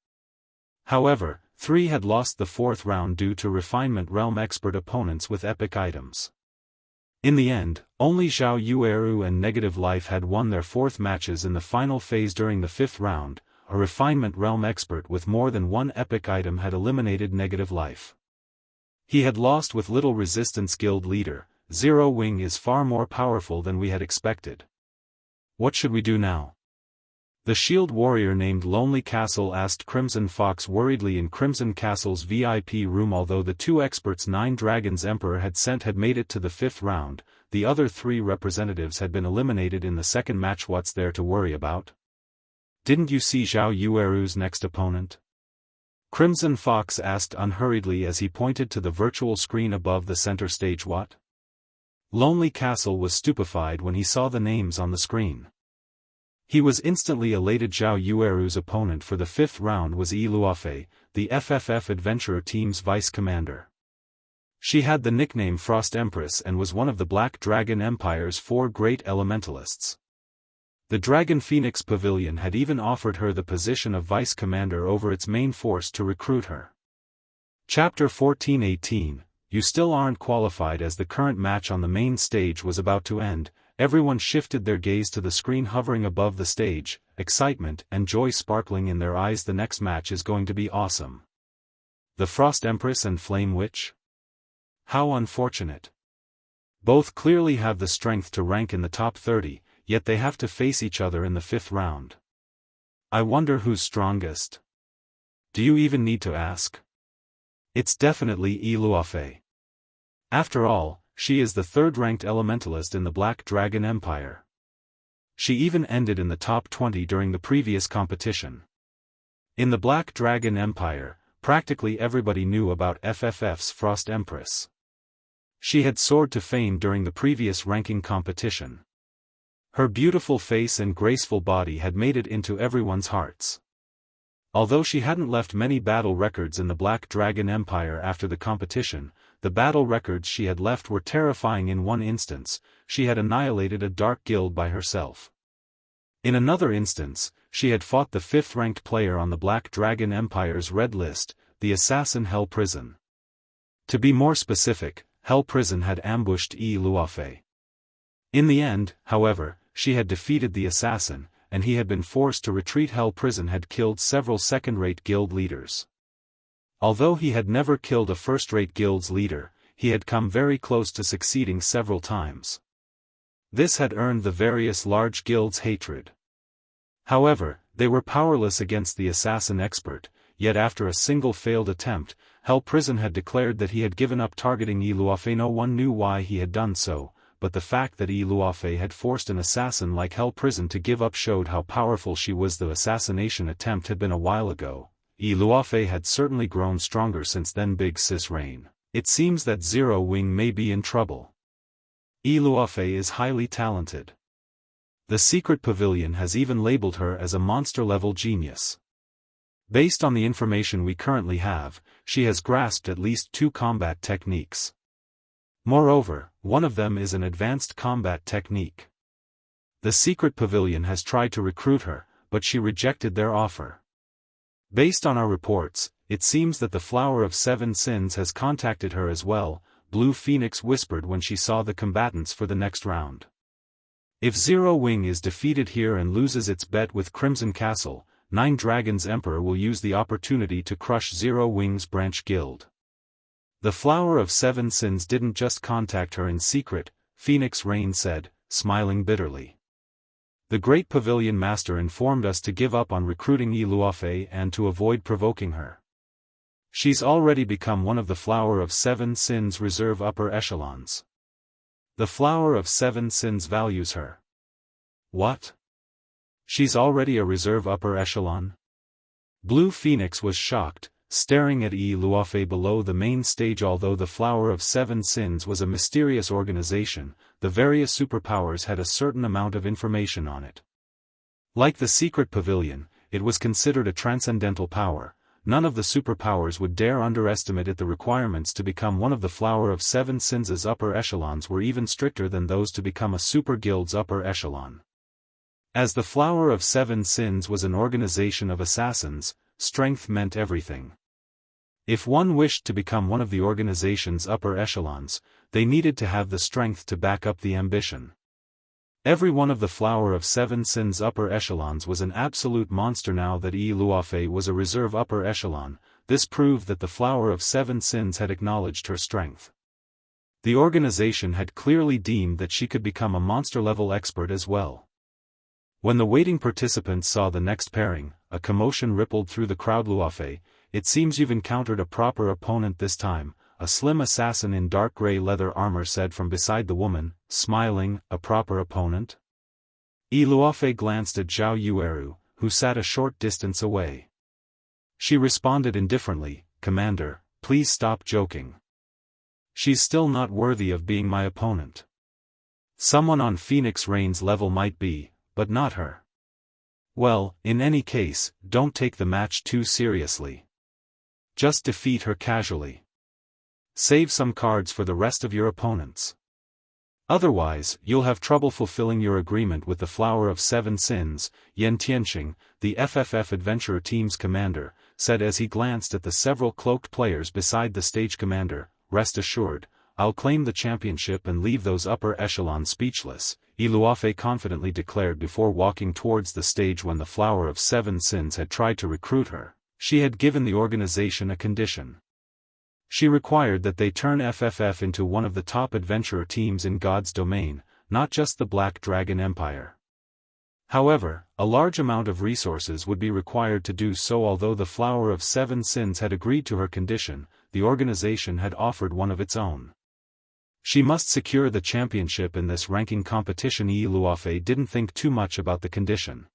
However, 3 had lost the 4th round due to refinement realm expert opponents with epic items. In the end, only Zhao Yueru and Negative Life had won their 4th matches in the final phase. During the 5th round, a refinement realm expert with more than 1 epic item had eliminated Negative Life. He had lost with little resistance. Guild leader, Zero Wing is far more powerful than we had expected. What should we do now? The shield warrior named Lonely Castle asked Crimson Fox worriedly in Crimson Castle's VIP room. Although the 2 experts 9 Dragons Emperor had sent had made it to the 5th round, the other 3 representatives had been eliminated in the 2nd match. What's there to worry about? Didn't you see Zhao Yueru's next opponent? Crimson Fox asked unhurriedly as he pointed to the virtual screen above the center stage. What? Lonely Castle was stupefied when he saw the names on the screen. He was instantly elated. Zhao Yueru's opponent for the 5th round was Yi Luofei, the FFF Adventurer Team's vice commander. She had the nickname Frost Empress and was one of the Black Dragon Empire's 4 great elementalists. The Dragon Phoenix Pavilion had even offered her the position of vice commander over its main force to recruit her. Chapter 14:18. You still aren't qualified. As the current match on the main stage was about to end, everyone shifted their gaze to the screen hovering above the stage, excitement and joy sparkling in their eyes. The next match is going to be awesome. The Frost Empress and Flame Witch? How unfortunate. Both clearly have the strength to rank in the top 30, yet they have to face each other in the 5th round. I wonder who's strongest. Do you even need to ask? It's definitely Yi Luofei. After all, she is the 3rd-ranked elementalist in the Black Dragon Empire. She even ended in the top 20 during the previous competition. In the Black Dragon Empire, practically everybody knew about FFF's Frost Empress. She had soared to fame during the previous ranking competition. Her beautiful face and graceful body had made it into everyone's hearts. Although she hadn't left many battle records in the Black Dragon Empire after the competition, the battle records she had left were terrifying. In one instance, she had annihilated a dark guild by herself. In another instance, she had fought the 5th-ranked player on the Black Dragon Empire's red list, the assassin Hell Prison. To be more specific, Hell Prison had ambushed Yi Luofei. In the end, however, she had defeated the assassin, and he had been forced to retreat. Hell Prison had killed several second-rate guild leaders. Although he had never killed a first-rate guild's leader, he had come very close to succeeding several times. This had earned the various large guilds' hatred. However, they were powerless against the assassin expert, yet after a single failed attempt, Hell Prison had declared that he had given up targeting Yi Luofei. No one knew why he had done so, but the fact that Yi Luofei had forced an assassin like Hell Prison to give up showed how powerful she was. The assassination attempt had been a while ago. Yi Luofei had certainly grown stronger since then. Big Sis reign. It seems that Zero Wing may be in trouble. Yi Luofei is highly talented. The Secret Pavilion has even labeled her as a monster-level genius. Based on the information we currently have, she has grasped at least 2 combat techniques. Moreover, one of them is an advanced combat technique. The Secret Pavilion has tried to recruit her, but she rejected their offer. Based on our reports, it seems that the Flower of Seven Sins has contacted her as well, Blue Phoenix whispered when she saw the combatants for the next round. If Zero Wing is defeated here and loses its bet with Crimson Castle, Nine Dragons Emperor will use the opportunity to crush Zero Wing's branch guild. The Flower of Seven Sins didn't just contact her in secret, Phoenix Rain said, smiling bitterly. The Great Pavilion Master informed us to give up on recruiting Yi Luofei and to avoid provoking her. She's already become one of the Flower of Seven Sins reserve upper echelons. The Flower of Seven Sins values her. What? She's already a reserve upper echelon? Blue Phoenix was shocked, staring at Yi Luofei below the main stage. Although the Flower of Seven Sins was a mysterious organization, the various superpowers had a certain amount of information on it. Like the Secret Pavilion, it was considered a transcendental power. None of the superpowers would dare underestimate it. The requirements to become one of the Flower of Seven Sins' upper echelons were even stricter than those to become a super guild's upper echelon. As the Flower of Seven Sins was an organization of assassins, strength meant everything. If one wished to become one of the organization's upper echelons, they needed to have the strength to back up the ambition. Every one of the Flower of Seven Sins upper echelons was an absolute monster. Now that Yi Luofei was a reserve upper echelon, this proved that the Flower of Seven Sins had acknowledged her strength. The organization had clearly deemed that she could become a monster-level expert as well. When the waiting participants saw the next pairing, a commotion rippled through the crowd. Luofei, it seems you've encountered a proper opponent this time, a slim assassin in dark gray leather armor said from beside the woman, smiling. A proper opponent? Yi Luofei glanced at Zhao Yueru, who sat a short distance away. She responded indifferently, Commander, please stop joking. She's still not worthy of being my opponent. Someone on Phoenix Rain's level might be, but not her. Well, in any case, don't take the match too seriously. Just defeat her casually. Save some cards for the rest of your opponents. Otherwise, you'll have trouble fulfilling your agreement with the Flower of Seven Sins. Yan Tianxing, the FFF Adventurer Team's commander, said as he glanced at the several cloaked players beside the stage. Commander, rest assured, I'll claim the championship and leave those upper echelons speechless, Yi Luofei confidently declared before walking towards the stage. When the Flower of Seven Sins had tried to recruit her, she had given the organization a condition. She required that they turn FFF into one of the top adventurer teams in God's domain, not just the Black Dragon Empire. However, a large amount of resources would be required to do so. Although the Flower of Seven Sins had agreed to her condition, the organization had offered one of its own. She must secure the championship in this ranking competition. Yi Luofei didn't think too much about the condition.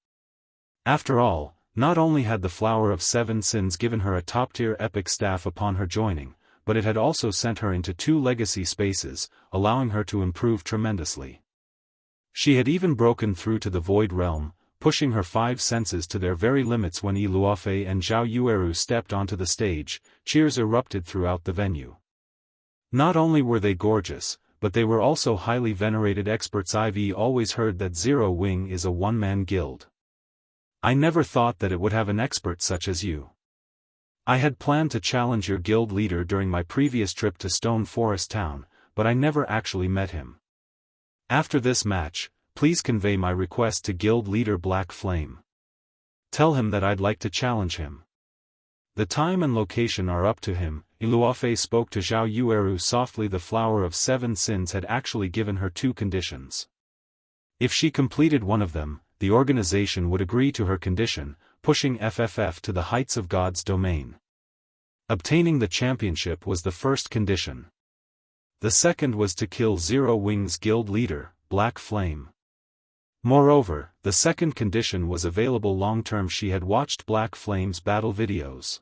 After all, not only had the Flower of Seven Sins given her a top-tier epic staff upon her joining, but it had also sent her into 2 legacy spaces, allowing her to improve tremendously. She had even broken through to the Void Realm, pushing her 5 senses to their very limits. When Yi Luofei and Zhao Yueru stepped onto the stage, cheers erupted throughout the venue. Not only were they gorgeous, but they were also highly venerated experts. I've always heard that Zero Wing is a one-man guild. I never thought that it would have an expert such as you. I had planned to challenge your guild leader during my previous trip to Stone Forest Town, but I never actually met him. After this match, please convey my request to guild leader Black Flame. Tell him that I'd like to challenge him. The time and location are up to him." Luofei spoke to Zhao Yueru softly. The Flower of Seven Sins had actually given her 2 conditions. If she completed one of them, the organization would agree to her condition, pushing FFF to the heights of God's domain. Obtaining the championship was the first condition. The second was to kill Zero Wings guild leader, Black Flame. Moreover, the second condition was available long-term. She had watched Black Flame's battle videos.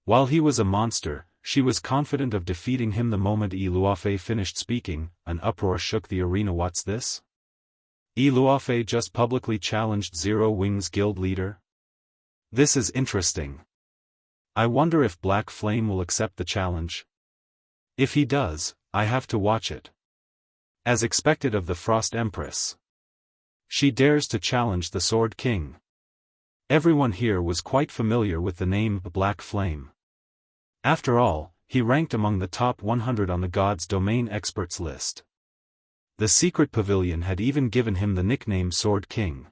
While he was a monster, she was confident of defeating him. The moment Luofei finished speaking, an uproar shook the arena. What's this? Luofei just publicly challenged Zero Wings guild leader? This is interesting. I wonder if Black Flame will accept the challenge. If he does, I have to watch it. As expected of the Frost Empress. She dares to challenge the Sword King. Everyone here was quite familiar with the name Black Flame. After all, he ranked among the top 100 on the God's Domain experts list. The secret pavilion had even given him the nickname Sword King.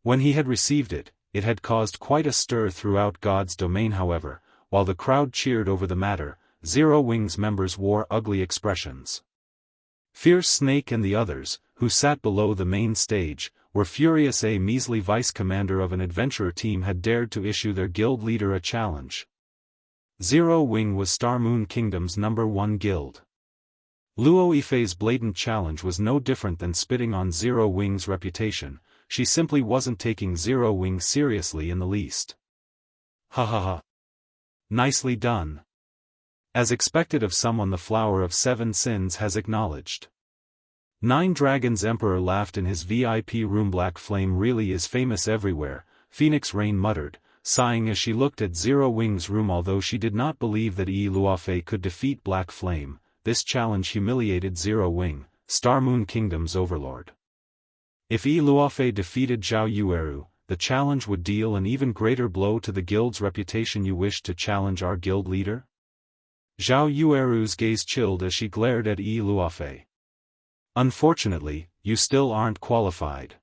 When he had received it, it had caused quite a stir throughout God's Domain. However, while the crowd cheered over the matter, Zero Wings members wore ugly expressions. Fierce Snake and the others, who sat below the main stage, were furious. A measly vice commander of an adventurer team had dared to issue their guild leader a challenge. Zero Wing was Star Moon Kingdom's #1 guild. Luo Yifei's blatant challenge was no different than spitting on Zero Wing's reputation. She simply wasn't taking Zero Wing seriously in the least. Ha ha ha. Nicely done. As expected of someone the Flower of Seven Sins has acknowledged. Nine Dragons Emperor laughed in his VIP room. Black Flame really is famous everywhere, Phoenix Rain muttered, sighing as she looked at Zero Wing's room. Although she did not believe that Luofei could defeat Black Flame, this challenge humiliated Zero Wing, Star Moon Kingdom's overlord. If Luofei defeated Zhao Yueru, the challenge would deal an even greater blow to the guild's reputation. You wish to challenge our guild leader? Zhao Yueru's gaze chilled as she glared at Luofei. Unfortunately, you still aren't qualified.